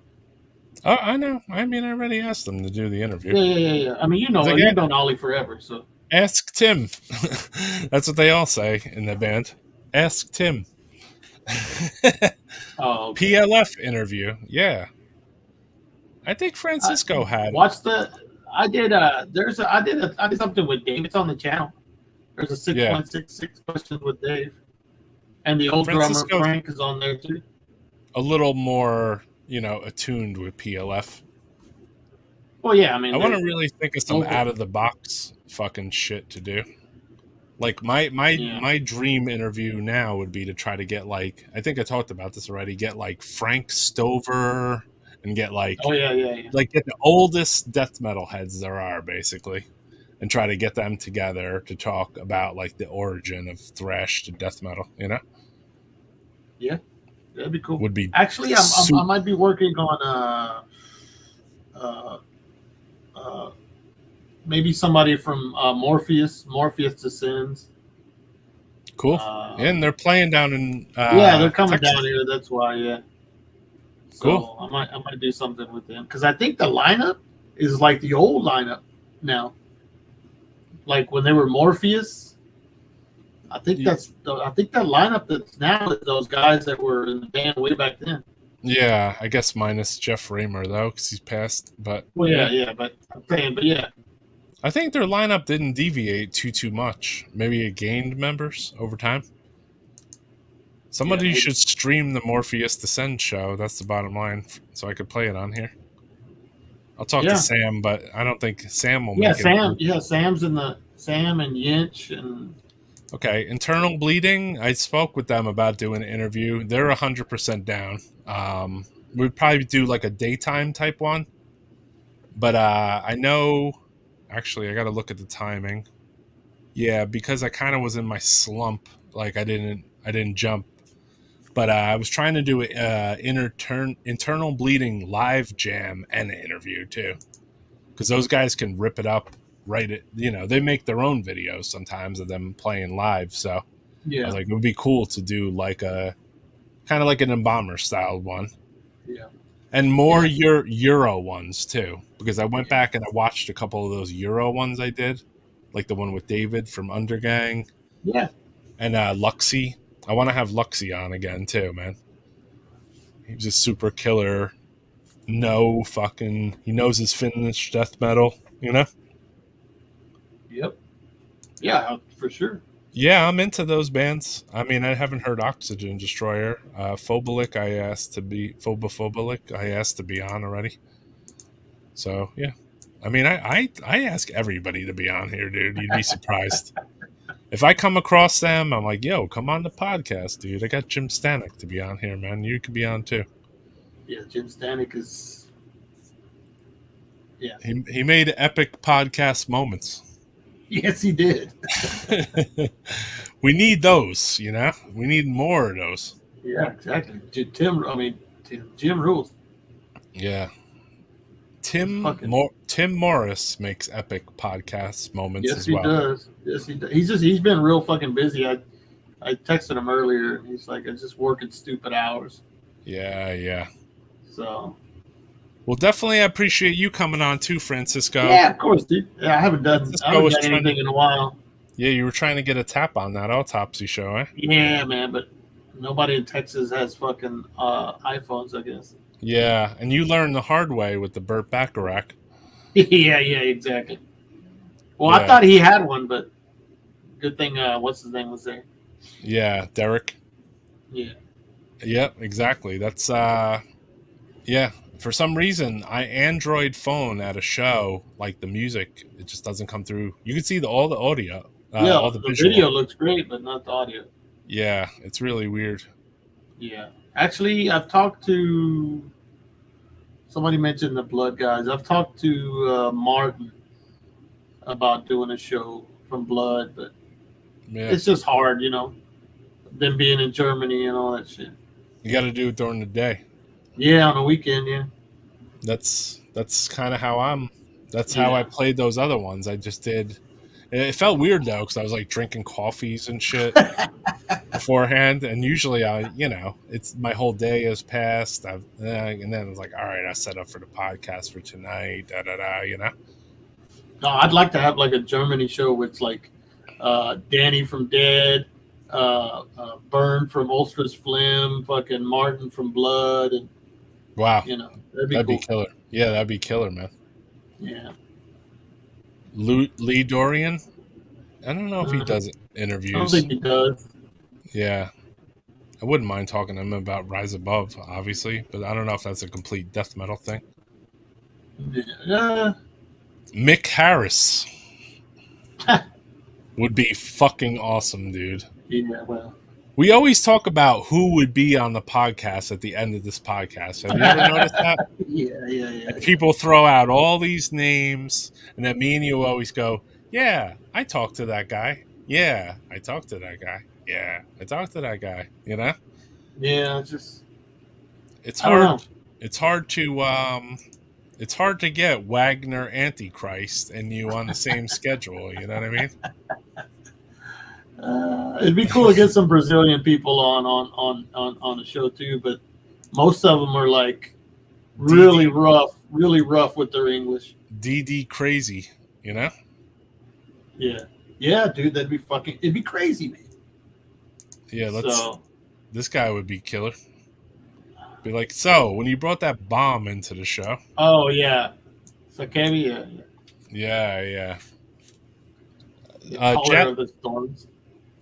Oh, I know. I mean, I already asked them to do the interview. Yeah. I mean, you've known Ollie forever, so. Ask Tim. That's what they all say in the band. Ask Tim. Oh, okay. PLF interview. Yeah. I think Francisco had. Watch the. I did. I did something with Dave. It's on the channel. There's a 6.66 questions with Dave, and the old drummer Frank is on there too. A little more, attuned with PLF. Well, yeah. I mean, I want to really think of some out of the box fucking shit to do. Like my dream interview now would be to try to get like, I think I talked about this already. Get like Frank Stover and get like, like get the oldest death metal heads there are basically, and try to get them together to talk about like the origin of thrash to death metal. Yeah, that'd be cool. Would be actually, I might be working on maybe somebody from Morpheus Descends. Cool. And they're playing down in they're coming Texas. down here. That's why, yeah. So cool. I might do something with them because I think the lineup is like the old lineup now. Like when they were Morpheus, I think that lineup that's now is those guys that were in the band way back then. Yeah, I guess minus Jeff Raymer though, because he's passed. But Well, yeah, but I'm saying, but yeah, I think their lineup didn't deviate too much. Maybe it gained members over time. Somebody should stream the Morpheus Descend show. That's the bottom line, so I could play it on here. I'll talk to Sam, but I don't think Sam will make it. Sam's in the Sam and Yinch and. Okay, Internal Bleeding. I spoke with them about doing an interview. They're 100% down. We'd probably do like a daytime type one, but I know. Actually, I got to look at the timing. Yeah, because I kind of was in my slump. Like I didn't jump, but I was trying to do Internal Bleeding live jam and an interview too, because those guys can rip it up. Right, they make their own videos sometimes of them playing live. So I was like, it would be cool to do like a kind of like an Embalmer style one. Yeah. And more Euro ones too, because I went back and I watched a couple of those Euro ones I did, like the one with David from Undergang. Yeah. And Luxy. I want to have Luxy on again too, man. He was a super killer. He knows his Finnish death metal, Yep. Yeah, for sure. Yeah, I'm into those bands. I mean, I haven't heard Oxygen Destroyer. Phobolic, I asked to be on already. So yeah, I mean, I ask everybody to be on here, dude. You'd be surprised. If I come across them, I'm like, yo, come on the podcast, dude. I got Jim Stanek to be on here, man. You could be on too. Yeah, Jim Stanek is. Yeah. He made epic podcast moments. Yes, he did. We need those, We need more of those. Yeah, exactly. Jim rules. Yeah. Tim Morris makes epic podcast moments as well. Yes, he does. He's been real fucking busy. I texted him earlier, and he's like, I'm just working stupid hours. Yeah. So. Well, definitely I appreciate you coming on too, Francisco. Yeah, of course, dude. Yeah, I haven't done anything in a while. Yeah, you were trying to get a tap on that autopsy show, eh? Yeah, man, but nobody in Texas has fucking iPhones, I guess. Yeah, and you learned the hard way with the Burt Bacharach. yeah, exactly. Well, I thought he had one, but good thing, what's his name was there? Yeah, Derek. Yeah. Yep, exactly. That's, yeah. For some reason, I Android phone at a show, like the music, it just doesn't come through. You can see all the audio. All the video looks great, but not the audio. Yeah, it's really weird. Yeah. Actually, I've talked to, somebody mentioned the Blood guys. I've talked to Martin about doing a show from Blood, but it's just hard, them being in Germany and all that shit. You got to do it during the day. Yeah, on a weekend, yeah. That's kind of how how I played those other ones. I just did. It felt weird though, because I was like drinking coffees and shit beforehand, and usually it's my whole day has passed. And then I was like, all right, I set up for the podcast for tonight. No, I'd like to have like a Germany show with like Danny from Dead, Byrne from Ulstra's Phlegm, fucking Martin from Blood, and wow, that'd be cool. Be killer. Yeah, that'd be killer, man. Yeah. Lee Dorian. I don't know if he does interviews. I don't think he does. Yeah, I wouldn't mind talking to him about Rise Above, obviously, but I don't know if that's a complete death metal thing. Yeah. Mick Harris would be fucking awesome, dude. Yeah, well. We always talk about who would be on the podcast at the end of this podcast. Have you ever noticed that? Yeah. People throw out all these names, and then me and you always go, yeah, I talked to that guy. Yeah, I talked to that guy. Yeah, I talked to that guy. Yeah, it's hard. It's hard to get Wagner Antichrist and you on the same schedule. You know what I mean? It'd be cool to get some Brazilian people on the show too, but most of them are like really rough with their English. DD crazy, Yeah, dude, it'd be crazy, man. Yeah, this guy would be killer. Be like, so when you brought that bomb into the show. Oh yeah. So Kevin, Yeah. caller Jet, of the storms.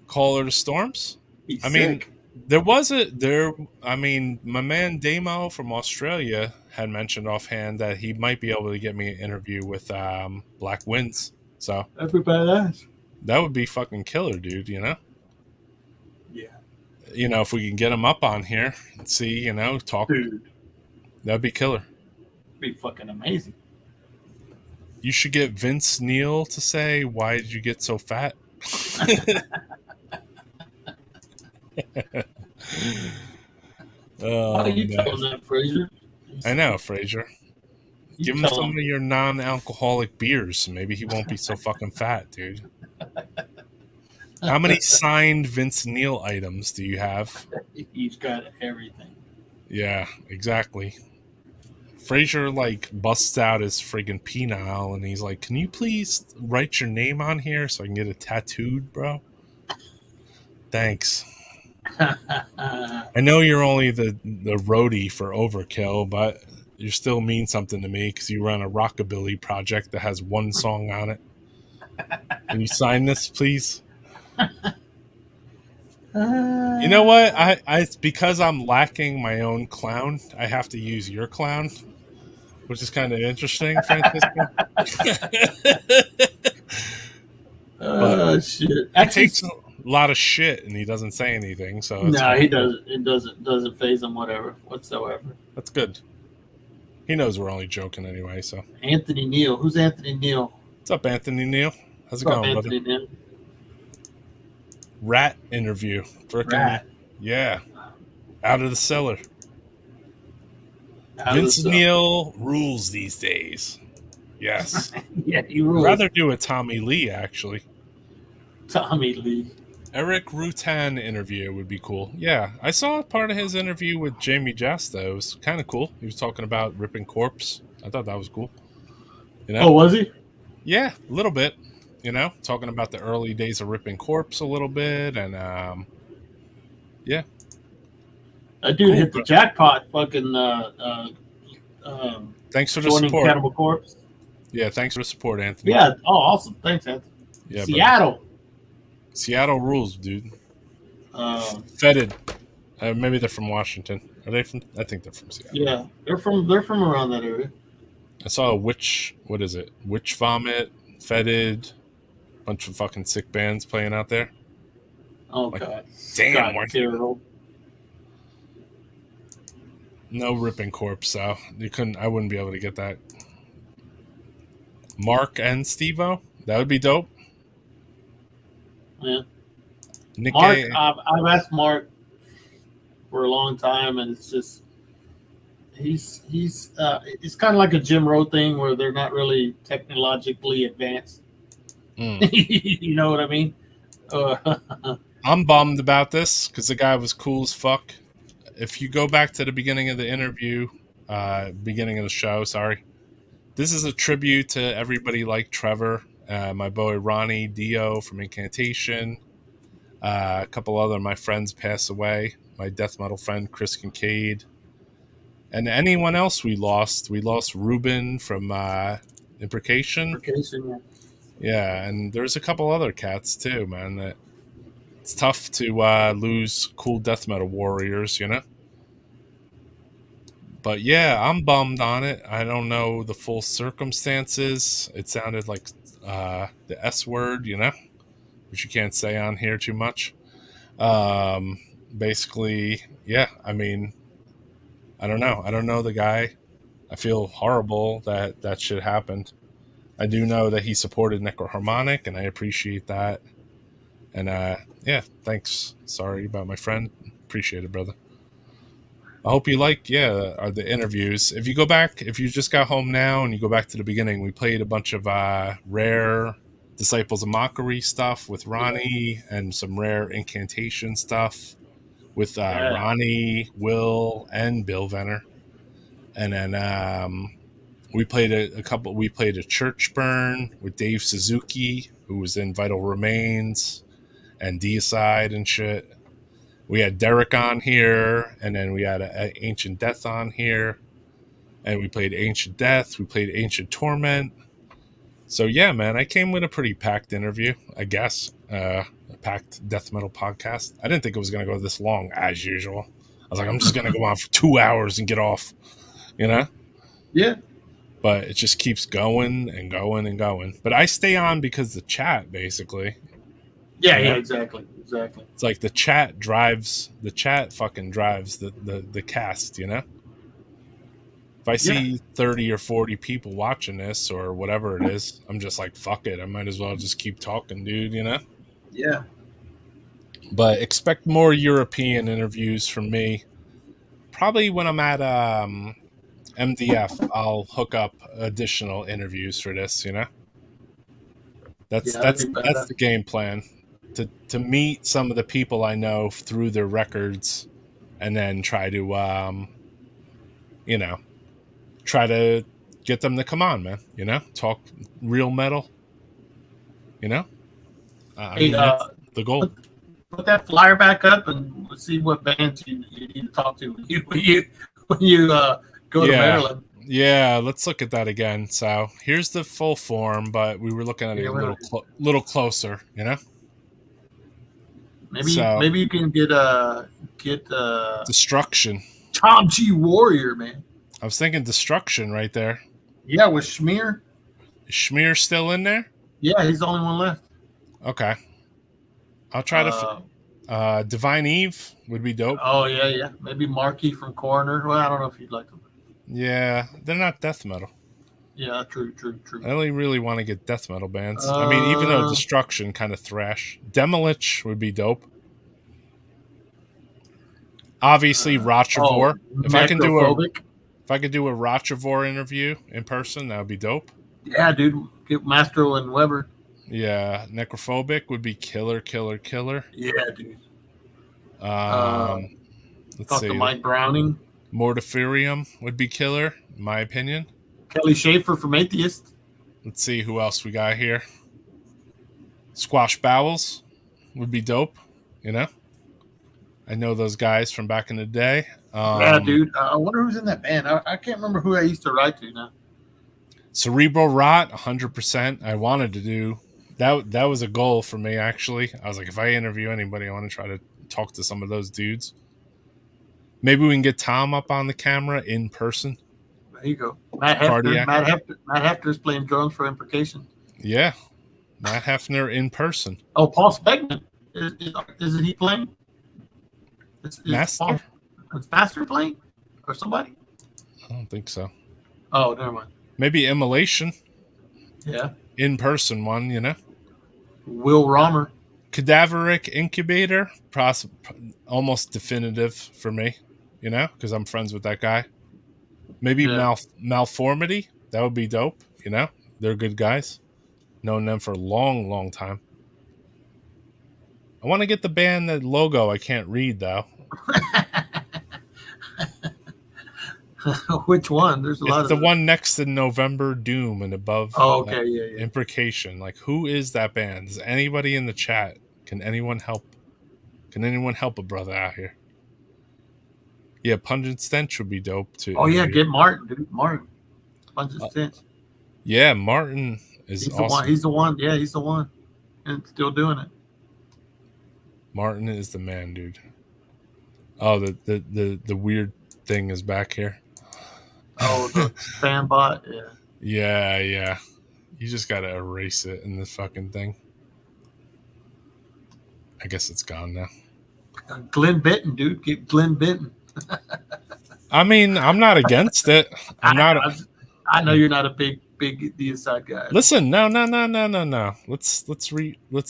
caller to storms. He's I mean, sick. I mean, my man Damo from Australia had mentioned offhand that he might be able to get me an interview with Black Winds. So That'd be badass. that would be fucking killer, dude. Yeah. If we can get him up on here and see, talk, Dude, that'd be killer. be fucking amazing. You should get Vince Neil to say, "Why did you get so fat?" Why are you telling that, Fraser? I know, Fraser. Give him some of your non-alcoholic beers. Maybe he won't be so fucking fat, dude. How many signed Vince Neil items do you have? He's got everything. Yeah, exactly. Fraser busts out his friggin' penile and he's like, "Can you please write your name on here so I can get it tattooed, bro?" Thanks. I know you're only the roadie for Overkill, but you still mean something to me because you run a rockabilly project that has one song on it. Can you sign this, please? You know what? It's because I'm lacking my own clown. I have to use your clown, which is kind of interesting, Francisco. Shit. He takes a lot of shit and he doesn't say anything. So he doesn't. It doesn't phase him whatsoever. That's good. He knows we're only joking anyway. So Anthony Neal. Who's Anthony Neal? What's up, Anthony Neal? How's it going, Anthony brother? Neal? Rat interview. Rat. Yeah. Out of the cellar. Out Vince of the Neil rules these days. Yes. Yeah, he rules. I'd rather do a Tommy Lee, actually. Tommy Lee. Eric Rutan interview would be cool. Yeah. I saw part of his interview with Jamie Jasta. It was kind of cool. He was talking about ripping corpse. I thought that was cool. Oh, was he? Yeah, a little bit. Talking about the early days of ripping corpse a little bit. And, yeah. That dude hit the jackpot fucking thanks for the joining support. Cannibal Corpse. Yeah, thanks for the support, Anthony. Yeah. Oh, awesome. Thanks, Anthony. Yeah, Seattle. Seattle rules, dude. Fetid. Maybe they're from Washington. Are they from? I think they're from Seattle. Yeah, they're from around that area. I saw a witch. What is it? Witch Vomit, Fetid, bunch of fucking sick bands playing out there. Oh God! Damn, terrible. No ripping corpse, so you couldn't. I wouldn't be able to get that. Mark and Steve-O, that would be dope. Yeah. Nick Mark, I've asked Mark for a long time, and it's just he's it's kind of like a Jim Rowe thing where they're not really technologically advanced. You know what I mean? I'm bummed about this because the guy was cool as fuck. If you go back to the beginning of the interview, beginning of the show, sorry, this is a tribute to everybody like Trevor, my boy Ronnie, DEO from Incantation. A couple other of my friends passed away. My death metal friend Chris Kincaid, and anyone else we lost. We lost Ruben from Imprecation. Yeah, and there's a couple other cats too, man. That it's tough to lose cool death metal warriors, But yeah, I'm bummed on it. I don't know the full circumstances. It sounded like the S word, which you can't say on here too much. Basically, yeah, I mean, I don't know. I don't know the guy. I feel horrible that shit happened. I do know that he supported Necroharmonic, and I appreciate that. And yeah, thanks. Sorry about my friend. Appreciate it, brother. I hope you like, the interviews. If you go back, if you just got home now and you go back to the beginning, we played a bunch of rare Disciples of Mockery stuff with Ronnie and some rare Incantation stuff with Ronnie, Will, and Bill Venner. And then we played we played a Church Burn with Dave Suzuki, who was in Vital Remains and Deicide and shit. We had Derek on here, and then we had a Ancient Death on here, and we played Ancient Death. We played Ancient Torment. So yeah, man, I came with a pretty packed interview, I guess. A packed death metal podcast. I didn't think it was going to go this long, as usual. I was like, I'm just going to go on for 2 hours and get off, you know? Yeah. But it just keeps going and going and going. But I stay on because the chat, basically. Yeah, yeah, exactly. It's like the chat fucking drives the cast, you know? If I see 30 or 40 people watching this or whatever it is, I'm just like, fuck it. I might as well just keep talking, dude, you know? Yeah. But expect more European interviews from me. Probably when I'm at MDF, I'll hook up additional interviews for this, you know? That's the game plan. To meet some of the people I know through their records and then try to try to get them to come on, man, you know? Talk real metal. You know? I mean, that's the goal. Put that flyer back up and let's see what bands you need to talk to when you go to Maryland. Yeah, let's look at that again. So here's the full form, but we were looking at it a little closer, you know? Maybe you can get Destruction. Tom G Warrior, man. I was thinking Destruction right there. Yeah, with Schmear. Is Schmear still in there? Yeah, he's the only one left. Okay. I'll try to Divine Eve would be dope. Oh yeah. Maybe Marky from Coroner. Well, I don't know if you'd like them. Yeah, they're not death metal. Yeah, true. I only really want to get death metal bands. I mean, even though Destruction kind of thrash. Demolish would be dope. Obviously, Rochivore. If I can do a Rochivore interview in person, that would be dope. Yeah, dude. Get Mastro and Weber. Yeah, Necrophobic would be killer. Yeah, dude. Let's talk see. to Mike Browning. Mortiferium would be killer, in my opinion. Kelly Schaefer from Atheist. Let's see who else we got here. Squash Bowels would be dope, you know? I know those guys from back in the day. Yeah, dude. I wonder who's in that band. I can't remember who I used to write to now. Cerebral Rot, 100%. I wanted to do that. That was a goal for me, actually. I was like, if I interview anybody, I want to try to talk to some of those dudes. Maybe we can get Tom up on the camera in person. There you go. Matt Hefner's playing drums for Imprecation. Yeah. Matt Hefner in person. Oh, Paul Spegman. Isn't he playing? Is Master playing? Or somebody? I don't think so. Oh, never mind. Maybe Immolation. Yeah. In person one, you know? Will Romer. Cadaveric Incubator. Almost definitive for me, you know? Because I'm friends with that guy. Maybe Malformity. That would be dope, you know? They're good guys. Known them for a long time. I want to get the band that logo I can't read, though. Which one? There's a lot of the one next to November Doom and above. Oh, okay, yeah. Imprecation. Like, who is that band? Is anybody in the chat? Can anyone help? Can anyone help a brother out here? Yeah, Pungent Stench would be dope too. Oh yeah, get Martin, dude. Martin. Pungent Stench. Yeah, Martin is awesome. He's the one. Yeah, he's the one. And still doing it. Martin is the man, dude. Oh, the weird thing is back here. Oh, the spam bot, yeah. Yeah. You just gotta erase it in the fucking thing. I guess it's gone now. Glenn Benton, dude. Get Glenn Benton. I mean, I'm not against it. I know you're not a big the inside guy. Listen, no. Let's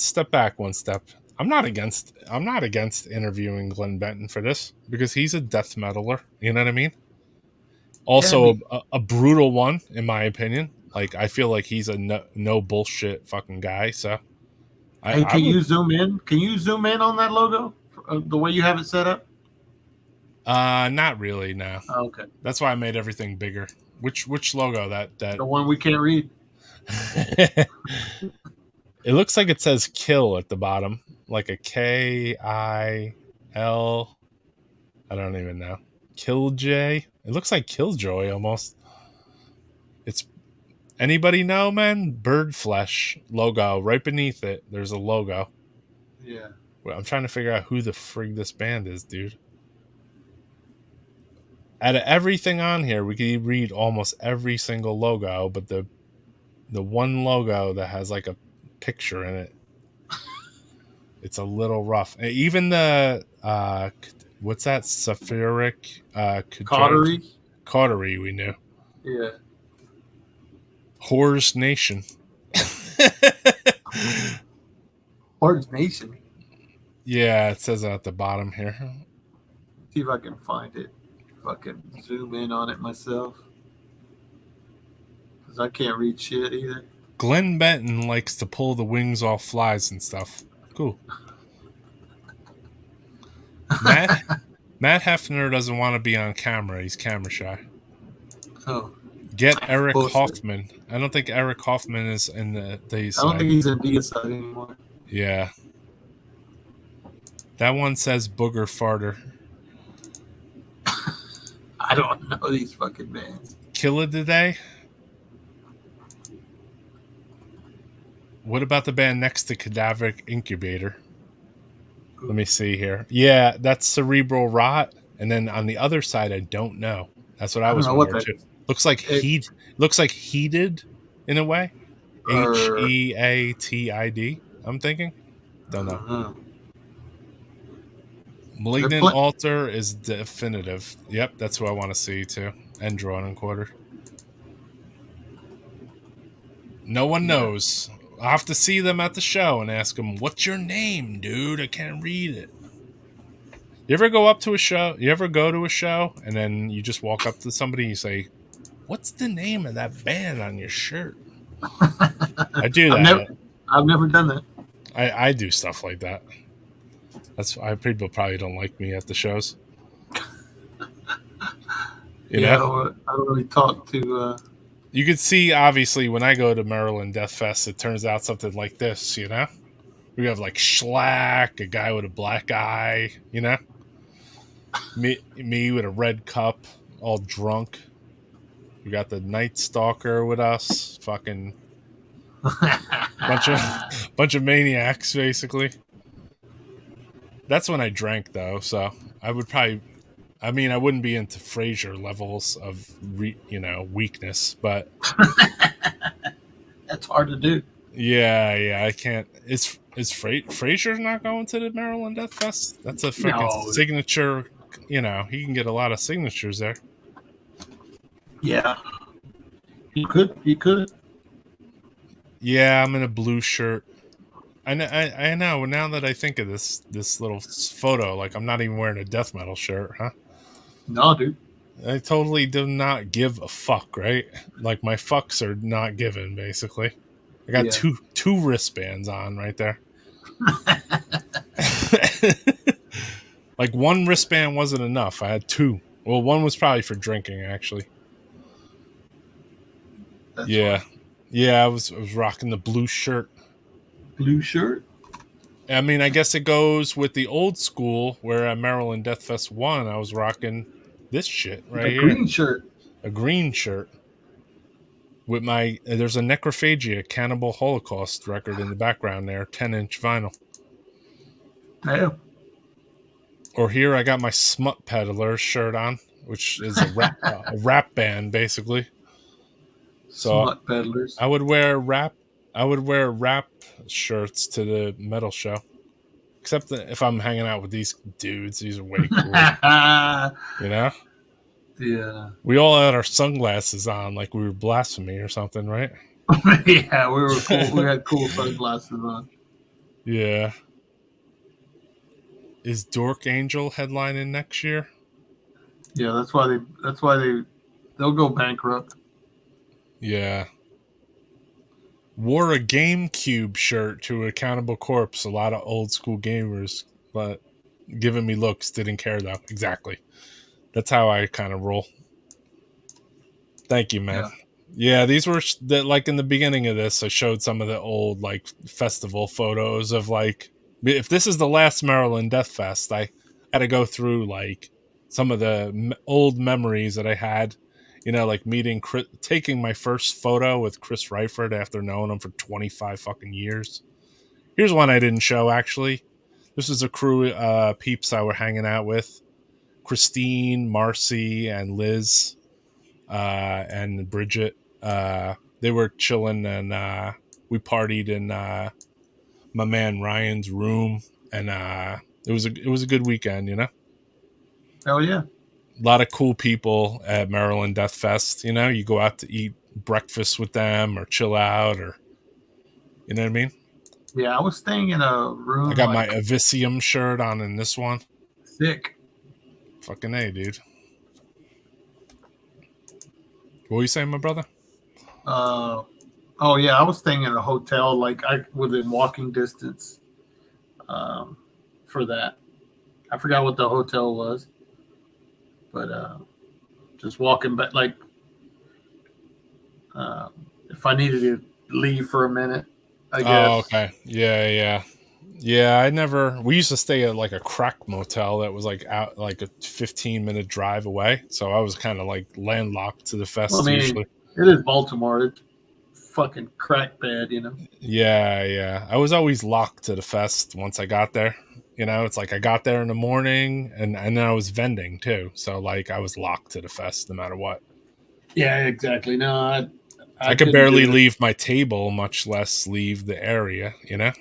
step back one step. I'm not against interviewing Glenn Benton for this because he's a death metaler. You know what I mean? Also, a brutal one, in my opinion. Like, I feel like he's a no bullshit fucking guy. So, can you zoom in? Can you zoom in on that logo the way you have it set up? Not really. No. Oh, okay. That's why I made everything bigger. Which logo? That the one we can't read. It looks like it says "kill" at the bottom, like a KILL. L. I don't even know. Killjoy. It looks like Killjoy almost. It's anybody know, man? Bird flesh logo right beneath it. There's a logo. Yeah. Well, I'm trying to figure out who the frig this band is, dude. Out of everything on here, we could read almost every single logo, but the one logo that has like a picture in it, it's a little rough. Even the what's that? Saphiric Cautery, we knew. Yeah. Horrors Nation. Horrors Nation. Yeah, it says it at the bottom here. See if I can find it. Fucking zoom in on it myself. Because I can't read shit either. Glenn Benton likes to pull the wings off flies and stuff. Cool. Matt Hefner doesn't want to be on camera. He's camera shy. Oh. Get Eric Hoffman. I don't think Eric Hoffman is in the D side. I don't think he's in D side anymore. Yeah. That one says Booger Farter. I don't know these fucking bands. Killer Today? What about the band next to Cadaveric Incubator? Let me see here. Yeah, that's Cerebral Rot. And then on the other side, I don't know. That's what I was wondering too. Looks like Heated in a way. Heatid, I'm thinking. Don't know. Malignant Altar is definitive. Yep, that's what I want to see too. And Drawn and Quartered. No one knows. I'll have to see them at the show and ask them, "What's your name, dude? I can't read it." You ever go up to a show? You ever go to a show and then you just walk up to somebody and you say, "What's the name of that band on your shirt?" I do that. I've never done that. I do stuff like that. That's why people probably don't like me at the shows. You know? I don't really talk to. You could see, obviously, when I go to Maryland Death Fest, it turns out something like this, you know? We have like Schlack, a guy with a black eye, you know? Me with a red cup, all drunk. We got the Night Stalker with us, fucking bunch of maniacs, basically. That's when I drank, though, so I would probably... I mean, I wouldn't be into Frasier levels of, weakness, but... That's hard to do. Yeah, I can't... Is Frasier not going to the Maryland Death Fest? That's a freaking signature... he can get a lot of signatures there. Yeah. He could. Yeah, I'm in a blue shirt. I know. Now that I think of this little photo, like I'm not even wearing a death metal shirt, huh? No, dude. I totally do not give a fuck, right? Like my fucks are not given, basically. I got two wristbands on right there. Like one wristband wasn't enough. I had two. Well, one was probably for drinking, actually. That's yeah. Fun. Yeah, I was rocking the blue shirt. Blue shirt? I mean, I guess it goes with the old school where at Maryland Death Fest 1, I was rocking this shit right here. Green shirt. A green shirt. With there's a Necrophagia Cannibal Holocaust record in the background there, 10-inch vinyl. Damn. Or here I got my Smut Peddler shirt on, which is a rap band, basically. So Smut Peddlers. I would wear rap shirts to the metal show. Except that if I'm hanging out with these dudes, these are way cool. You know? Yeah. We all had our sunglasses on like we were Blasphemy or something, right? Yeah, we were cool. We had cool sunglasses on. Yeah. Is Dork Angel headlining next year? Yeah, that's why they'll go bankrupt. Yeah. Wore a GameCube shirt to a Cannibal Corpse. A lot of old school gamers, but giving me looks, didn't care though. Exactly. That's how I kind of roll. Thank you, man. Yeah, these were like in the beginning of this, I showed some of the old like festival photos of like, if this is the last Maryland Death Fest, I had to go through like some of the old memories that I had, you know, like taking my first photo with Chris Reifert after knowing him for 25 fucking years. Here's one I didn't show, actually. This is a crew peeps I were hanging out with. Christine, Marcy, and Liz, and Bridget. They were chilling, and we partied in my man Ryan's room, and it was a good weekend, you know. Hell yeah. A lot of cool people at Maryland Death Fest. You know, you go out to eat breakfast with them or chill out, or you know what I mean. Yeah, I was staying in a room. I got my Avicium shirt on in this one. Thick. Fucking A, dude. What were you saying, my brother? Oh yeah, I was staying in a hotel, like within walking distance. For that, I forgot what the hotel was, but just walking back, like if I needed to leave for a minute, I guess. Oh, okay. Yeah. We used to stay at like a crack motel that was like out like a 15-minute drive away. So I was kind of like landlocked to the fest. Well, I mean, usually. It is Baltimore. It's fucking crack bad, you know? Yeah. I was always locked to the fest once I got there. You know, it's like I got there in the morning and then I was vending too. So like I was locked to the fest no matter what. Yeah, exactly. No, I could barely leave my table, much less leave the area, you know?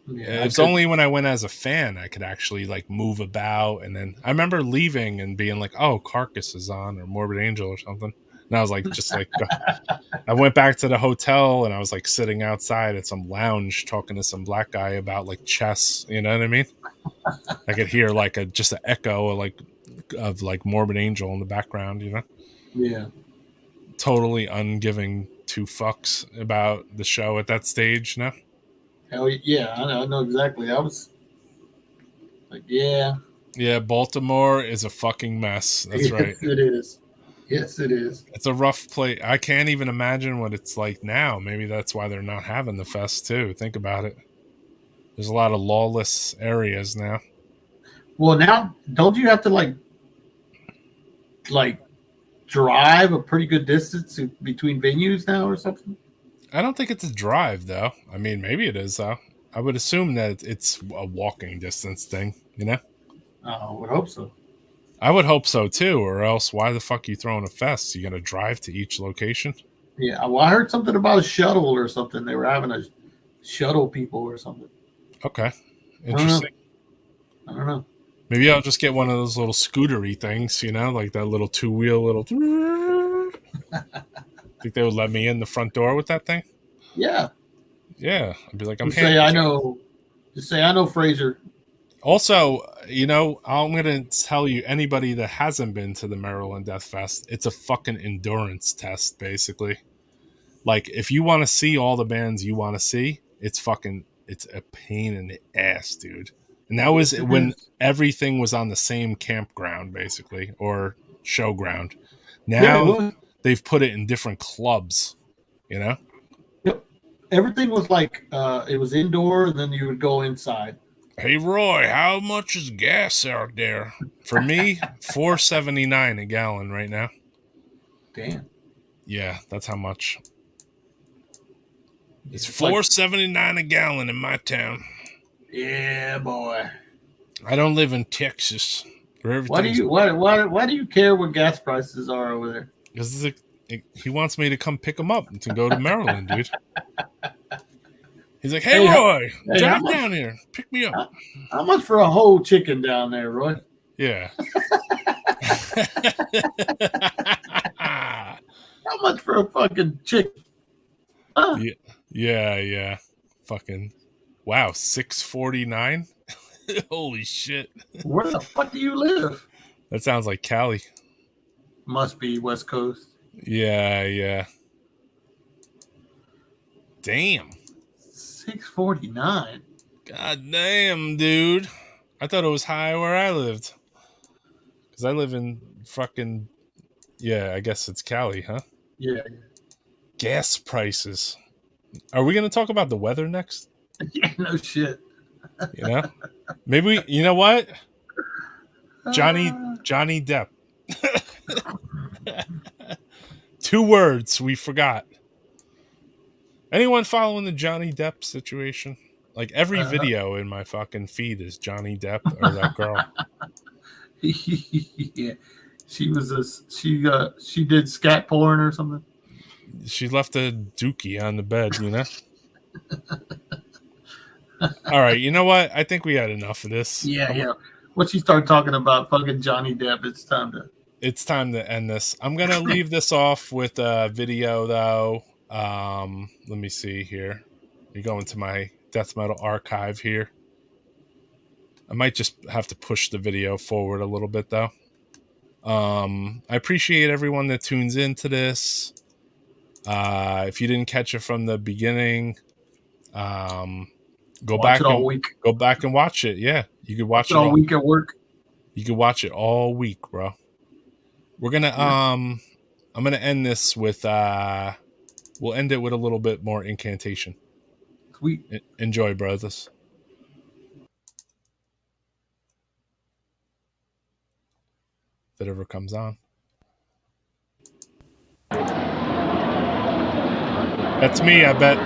Yeah, it's only when I went as a fan I could actually like move about. And then I remember leaving and being like, oh, Carcass is on or Morbid Angel or something. And I was like, just like, I went back to the hotel and I was like sitting outside at some lounge talking to some black guy about like chess. You know what I mean? I could hear like just an echo of like Morbid Angel in the background, you know? Yeah. Totally ungiving two fucks about the show at that stage, you know? Hell yeah, I know exactly. I was like, yeah. Yeah, Baltimore is a fucking mess. That's right. It is. Yes, it is. It's a rough place. I can't even imagine what it's like now. Maybe that's why they're not having the fest too. Think about it. There's a lot of lawless areas now. Well, now don't you have to like drive a pretty good distance between venues now or something? I don't think it's a drive though. I mean, maybe it is though. I would assume that it's a walking distance thing, you know? I would hope so. I would hope so too, or else why the fuck are you throwing a fest? You gonna drive to each location? Yeah, well, I heard something about a shuttle or something. They were having a shuttle people or something. Okay, interesting. I don't know. Maybe I'll just get one of those little scootery things, you know, like that little 2-wheel little. Think they would let me in the front door with that thing? Yeah. Yeah, I'd be like, Just say I know Fraser. Also, you know, I'm going to tell you, anybody that hasn't been to the Maryland Death Fest, it's a fucking endurance test, basically. Like, if you want to see all the bands you want to see, it's a pain in the ass, dude. And that was when everything was on the same campground, basically, or showground. Now, they've put it in different clubs, you know? Yep. Everything was like, it was indoor, and then you would go inside. Hey Roy, how much is gas out there? For me, $4.79 a gallon right now. Damn. Yeah, that's how much. It's $4.79 a gallon in my town. Yeah, boy. I don't live in Texas. Why do you care what gas prices are over there? Because he wants me to come pick him up to go to Maryland, dude. He's like, hey Roy, drive down here. Pick me up. How much for a whole chicken down there, Roy? Yeah. How much for a fucking chicken? Huh? Yeah. Fucking, wow, $6.49? Holy shit. Where the fuck do you live? That sounds like Cali. Must be West Coast. Yeah. Damn. $6.49. God damn, dude. I thought it was high where I lived. Because I live in fucking... Yeah, I guess it's Cali, huh? Yeah. Gas prices. Are we going to talk about the weather next? Yeah, no shit. You know? Maybe you know what? Johnny Depp. 2 words we forgot. Anyone following the Johnny Depp situation? Like every video in my fucking feed is Johnny Depp or that girl. Yeah, she did scat porn or something. She left a dookie on the bed, you know. All right, you know what? I think we had enough of this. Yeah. Once you start talking about fucking Johnny Depp, it's time to end this. I'm gonna leave this off with a video though. Let me see here. You go into my death metal archive here. I might just have to push the video forward a little bit though. I appreciate everyone that tunes into this. If you didn't catch it from the beginning, go back and watch it. Yeah, you could watch it all week at work. You could watch it all week, bro. We're gonna I'm gonna end this with we'll end it with a little bit more incantation. Sweet. Enjoy, brothers. If it ever comes on. That's me, I bet.